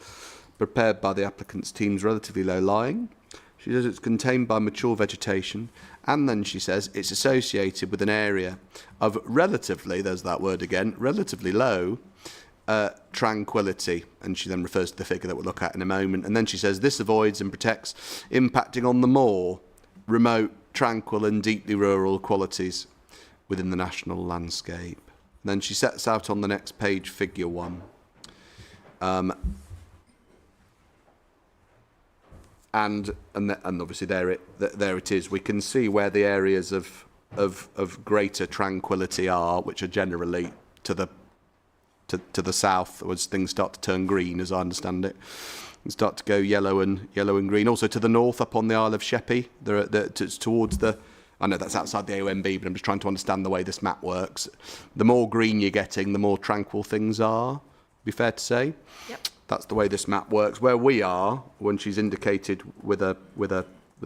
prepared by the applicant's team, is relatively low-lying. She says it's contained by mature vegetation, and then she says it's associated with an area of relatively, there's that word again, relatively low tranquility, and she then refers to the figure that we'll look at in a moment. And then she says this avoids and protects impacting on the more remote, tranquil and deeply rural qualities within the national landscape. And then she sets out on the next page figure 1. And obviously there it is. We can see where the areas of greater tranquility are, which are generally to the south, as things start to turn green, as I understand it, and start to go yellow and green. Also to the north, up on the Isle of Sheppey, it's towards the. I know that's outside the AOMB, but I'm just trying to understand the way this map works. The more green you're getting, the more tranquil things are. Be fair to say. Yep. That's the way this map works. Where we are, when she's indicated with a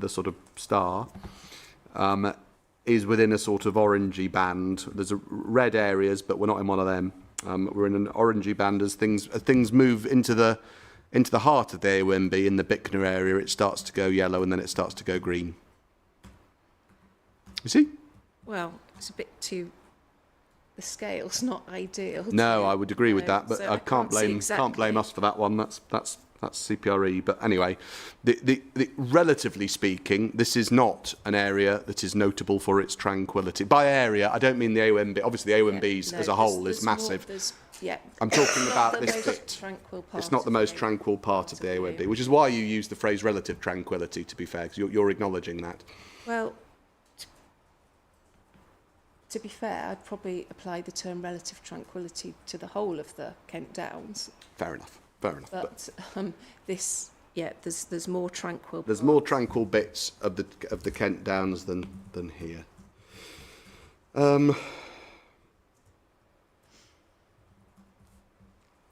sort of star, is within a sort of orangey band. There's red areas, but we're not in one of them. We're in an orangey band as things move into the heart of the AOMB in the Bicknor area. It starts to go yellow and then it starts to go green. You see? Well, it's a bit too. The scale's not ideal. No, I would agree with that, but so I can't blame us for that one. That's CPRE. But anyway, the relatively speaking, this is not an area that is notable for its tranquility. By area, I don't mean the AOMB. Obviously, the AOMBs as a whole is massive. I'm talking about this bit. It's not the most tranquil part of the AOMB, which is why you use the phrase relative tranquility, to be fair, because you're acknowledging that. Well, to be fair, I'd probably apply the term relative tranquility to the whole of the Kent Downs. Fair enough. But there's more tranquil. There's more tranquil bits of the Kent Downs than here.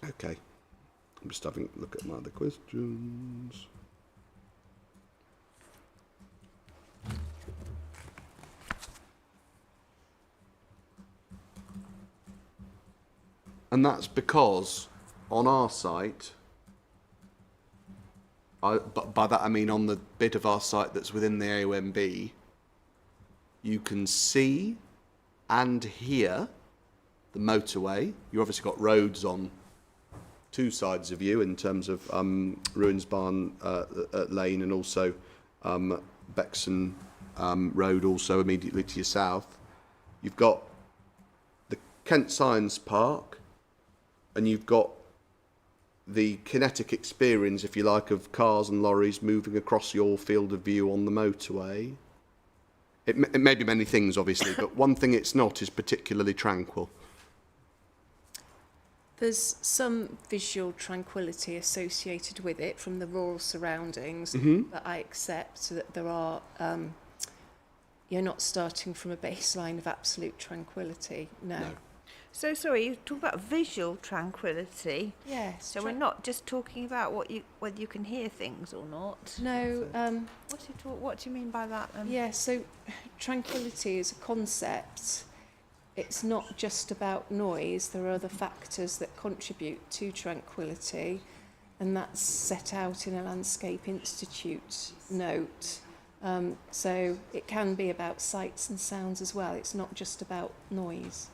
Okay, I'm just having a look at my other questions. And that's because on our site, but by that I mean on the bit of our site that's within the AOMB, you can see and hear the motorway. You've obviously got roads on two sides of you in terms of Ruins Barn Lane and also Bexon Road also immediately to your south. You've got the Kent Science Park, and you've got the kinetic experience, if you like, of cars and lorries moving across your field of view on the motorway. It may be many things, obviously, but one thing it's not is particularly tranquil. There's some visual tranquility associated with it from the rural surroundings, but I accept that there are. You're not starting from a baseline of absolute tranquility. No. So sorry, you talk about visual tranquility. Yes. So we're not just talking about whether you can hear things or not. No. What do you mean by that? Yeah. So tranquility is a concept. It's not just about noise. There are other factors that contribute to tranquility, and that's set out in a Landscape Institute note. So it can be about sights and sounds as well. It's not just about noise.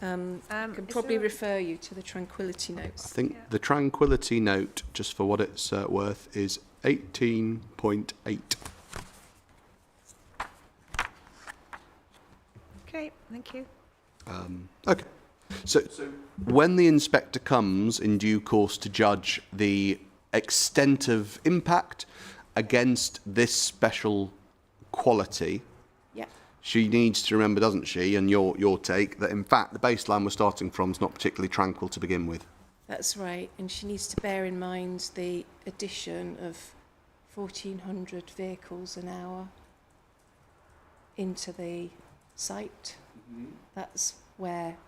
I can probably refer you to the tranquility notes. I think the tranquility note, just for what it's worth, is 18.8. Okay, thank you. Okay. So when the inspector comes in due course to judge the extent of impact against this special quality, she needs to remember, doesn't she, and your take, that in fact the baseline we're starting from is not particularly tranquil to begin with. That's right, and she needs to bear in mind the addition of 1,400 vehicles an hour into the site. That's where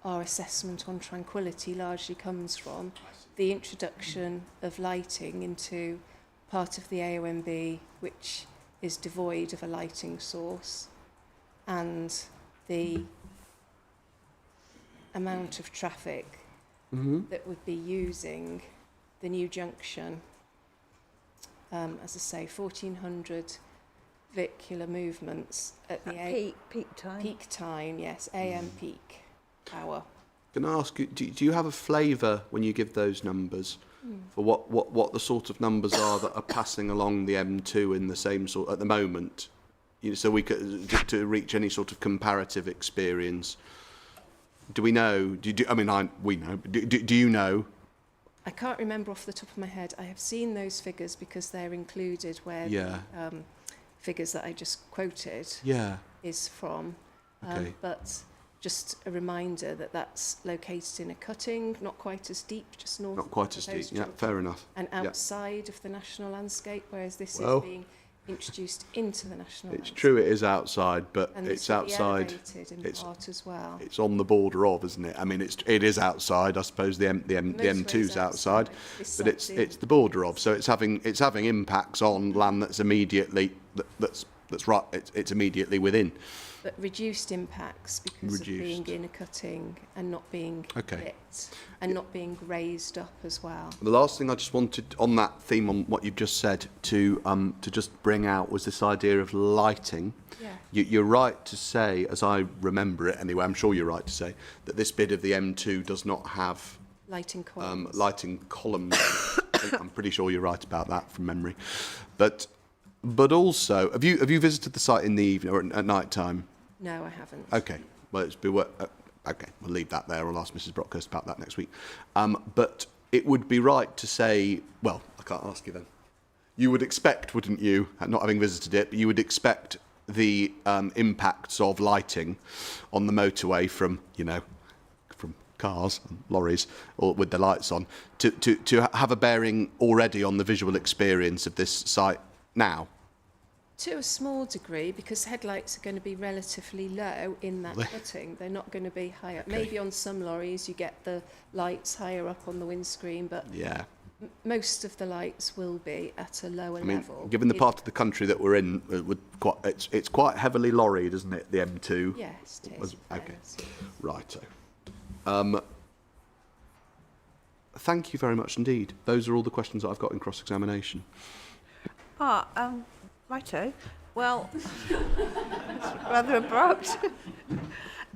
our assessment on tranquility largely comes from. The introduction of lighting into part of the AOMB which is devoid of a lighting source. and the amount of traffic that would be using the new junction. As I say, 1,400 vehicular movements at the peak time. Peak time, yes, AM peak hour. Can I ask you, do you have a flavour when you give those numbers for what the sort of numbers are that are passing along the M2 in the same sort at the moment? You know, so we could to reach any sort of comparative experience. Do we know? We know. Do you know? I can't remember off the top of my head. I have seen those figures because they're included where the figures that I just quoted is from. Okay. But just a reminder that that's located in a cutting, not quite as deep, just north. Not quite as deep. Yeah, fair enough. And outside of the national landscape, whereas this is being introduced into the national landscape. It's true, it is outside, but And it's this will be outside. elevated in part as well. It's on the border of, isn't it? I mean, it is outside. I suppose the M2's outside, but it's the border of. So it's having impacts on land that's immediately it's immediately within. But reduced impacts because of being in a cutting and not being lit and not being grazed up as well. The last thing I just wanted on that theme, on what you've just said, to just bring out was this idea of lighting. Yeah. You're right to say, as I remember it anyway, I'm sure you're right to say, that this bit of the M2 does not have lighting columns. I'm pretty sure you're right about that from memory. But also, have you visited the site in the evening or at night time? No, I haven't. Okay. Well, okay, we'll leave that there. I'll ask Mrs. Brockhurst about that next week. But it would be right to say, well, I can't ask you then. You would expect, wouldn't you, not having visited it, but you would expect the impacts of lighting on the motorway from cars and lorries or with the lights on to have a bearing already on the visual experience of this site now. To a small degree, because headlights are going to be relatively low in that cutting. They're not going to be high up. Maybe on some lorries you get the lights higher up on the windscreen, but most of the lights will be at a lower level. Given the part of the country that we're in, it's quite heavily lorried, isn't it, the M2? Yes, it is. Okay, righto. Thank you very much indeed. Those are all the questions that I've got in cross-examination. Righto. Well, it's rather abrupt.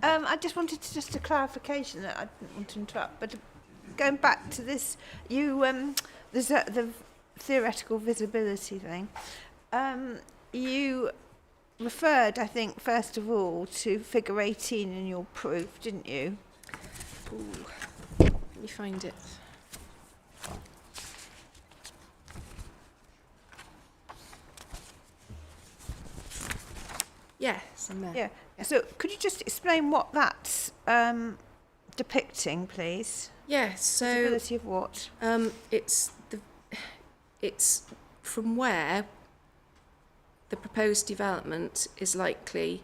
I just wanted just a clarification that I didn't want to interrupt, but going back to this, there's the theoretical visibility thing. You referred, I think, first of all, to figure 18 in your proof, didn't you? Ooh. Let me find it. Yes, I'm there. Yeah. So could you just explain what that's depicting, please? Yes. So visibility of what? It's from where the proposed development is likely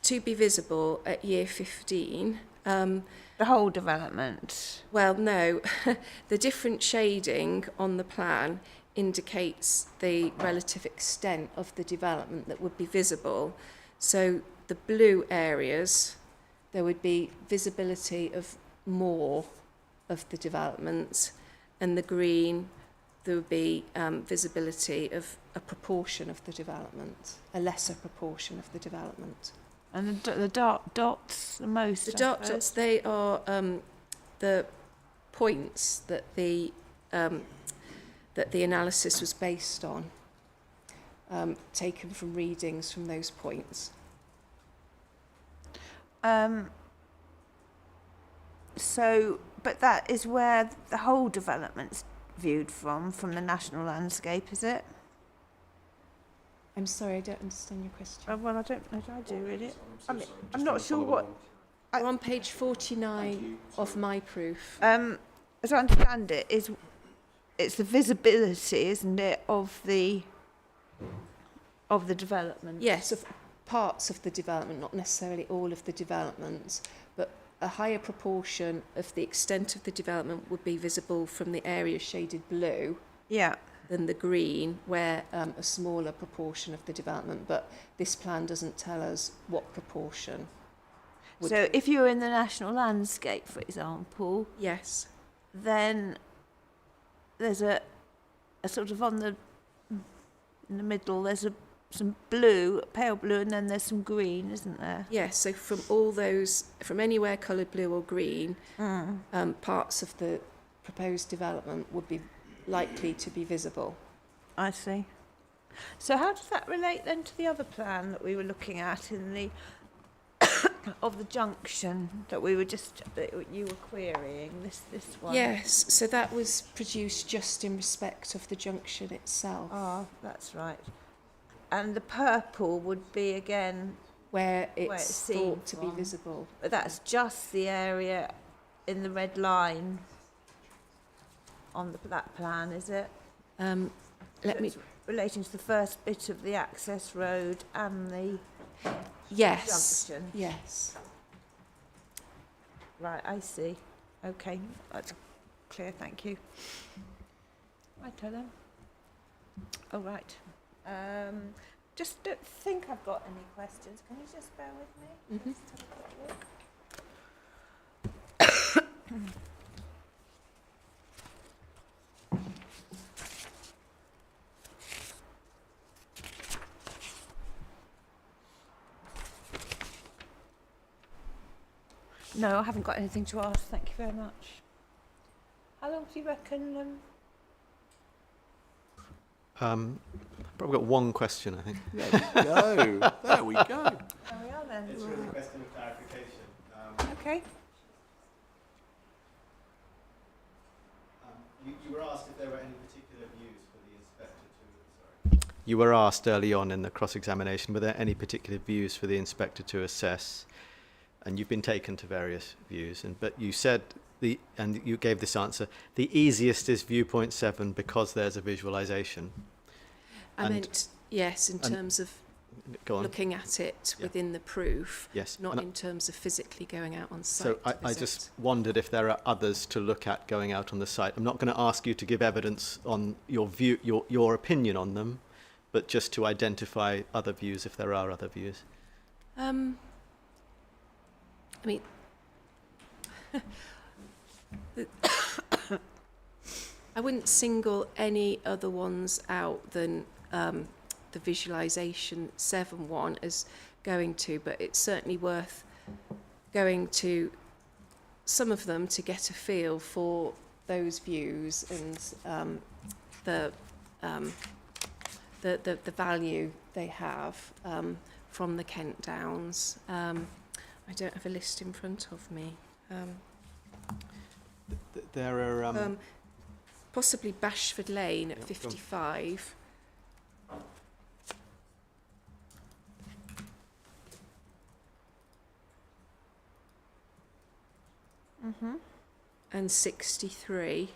to be visible at year 15. The whole development? Well, no. The different shading on the plan indicates the relative extent of the development that would be visible. So the blue areas, there would be visibility of more of the development, and the green, there would be visibility of a proportion of the development, a lesser proportion of the development. And the dark dots, the most? The dark dots, they are the points that the analysis was based on, taken from readings from those points. But that is where the whole development's viewed from the national landscape, is it? I'm sorry, I don't understand your question. Well, I don't know. I do really. I'm not sure what. We're on page 49 of my proof. As I understand it, it's the visibility, isn't it, of the development? Yes, of parts of the development, not necessarily all of the development, but a higher proportion of the extent of the development would be visible from the area shaded blue. Yeah. than the green, where a smaller proportion of the development, but this plan doesn't tell us what proportion. So if you're in the national landscape, for example, Yes. then there's a sort of in the middle, there's some blue, pale blue, and then there's some green, isn't there? Yes, so from anywhere coloured blue or green, parts of the proposed development would be likely to be visible. I see. So how does that relate then to the other plan that we were looking at in the of the junction that you were querying, this one? Yes, so that was produced just in respect of the junction itself. Ah, that's right. And the purple would be again, where it's seen thought to be from. visible. but that's just the area in the red line on that plan, is it? It's relating to the first bit of the access road and the Yes. junction. Yes. Right, I see. Okay, that's clear, thank you. Right, then. Oh, right. Just don't think I've got any questions. Can you just bear with me? Mhm. Just have a quick look. No, I haven't got anything to ask. Thank you very much. How long do you reckon? Probably got one question, I think. There we go. There we go. There we are then. It's really a question of clarification. Okay. You were asked if there were any particular views for the inspector to... Sorry. You were asked early on in the cross-examination, were there any particular views for the inspector to assess? And you've been taken to various views, but you said, and you gave this answer, the easiest is viewpoint 7 because there's a visualisation. I meant, yes, in terms of Go on. looking at it Yeah. within the proof, Yes. not And in terms of physically going out on site. so to I visit. just wondered if there are others to look at going out on the site. I'm not going to ask you to give evidence on your view, your opinion on them, but just to identify other views if there are other views. I mean, I wouldn't single any other ones out than the visualisation 7 one as going to, but it's certainly worth going to some of them to get a feel for those views and the value they have from the Kent Downs. I don't have a list in front of me. There are... Possibly Bashford Lane at Yeah, 55. Mm-hmm. And 63.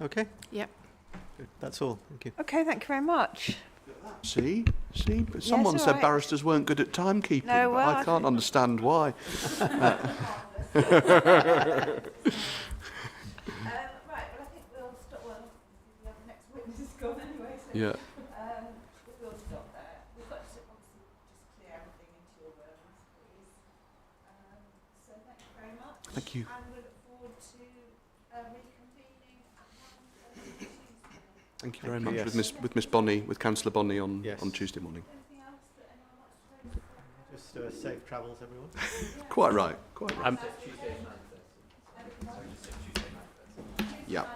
Okay. Yep. Good. That's all. Thank you. Okay, thank you very much. See? But someone all said right. barristers weren't good at timekeeping, No, but well, I can't understand why. Right, well, I think we'll stop. Well, the next witness is gone anyway, so Yeah. we'll stop there. We've got to obviously just clear everything into your rooms, please. So thank you very much. Thank you. And we look forward to reconvening at 1:30 Tuesday. Thank you very Thank much you, yes. with Miss Bonney, with Councillor Bonney on Yes. Tuesday morning. Anything else that anyone wants to raise? Just safe travels, everyone. Quite right. Quite right. Yeah.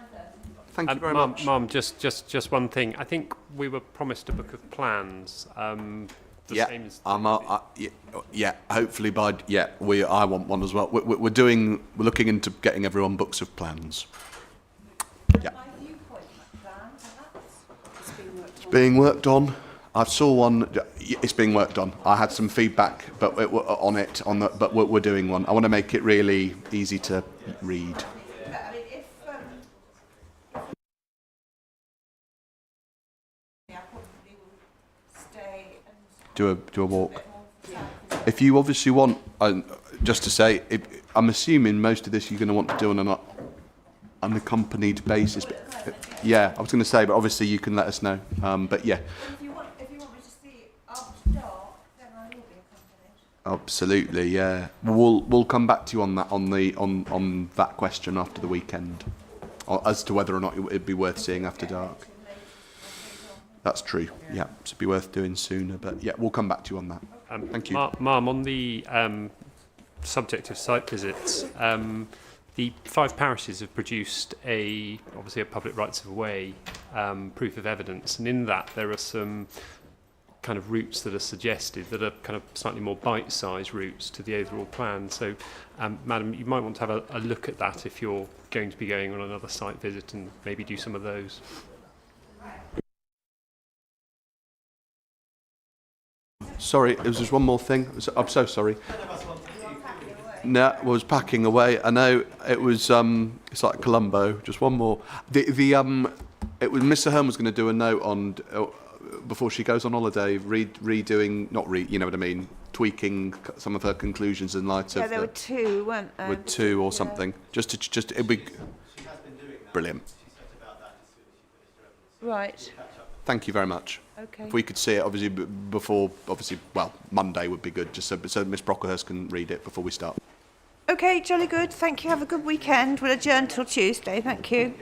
Thank you very much. Mum, just one thing. I think we were promised a book of plans. the same as... yeah, hopefully I want one as well. We're looking into getting everyone books of plans. Yeah. It's being worked on. I saw one. It's being worked on. I had some feedback, but but we're doing one. I want to make it really easy to read. Do a walk. If you obviously want, just to say, I'm assuming most of this you're going to want to do on an unaccompanied basis. But, yeah, I was going to say, but obviously you can let us know. But yeah. If you want me to see it after dark, then I will be accompanied. Absolutely, yeah. We'll come back to you on that on that question after the weekend, as to whether or not it'd be worth seeing after dark. That's true. Yeah, so it'd be worth doing sooner. But yeah, we'll come back to you on that. Thank you. Ma'am, on the subject of site visits, the 5 parishes have produced obviously a public rights of way proof of evidence, and in that there are some kind of routes that are suggested that are kind of slightly more bite-sized routes to the overall plan. So, Madam, you might want to have a look at that if you're going to be going on another site visit and maybe do some of those. Sorry, there was just one more thing. I'm so sorry. No, I was packing away. I know it was. It's like Columbo. Just one more. It was Mr. Hearn was going to do a note on before she goes on holiday, redoing, not you know what I mean, tweaking some of her conclusions in light of. Yeah, there were 2, weren't there? With 2 or something. Just it'd be. She has been doing that. Brilliant. She set about that as soon as she finished her evidence. Right. Thank you very much. Okay. If we could see it, obviously, before, Monday would be good, just so Miss Brocklehurst can read it before we start. Okay, jolly good. Thank you. Have a good weekend. We'll adjourn till Tuesday. Thank you.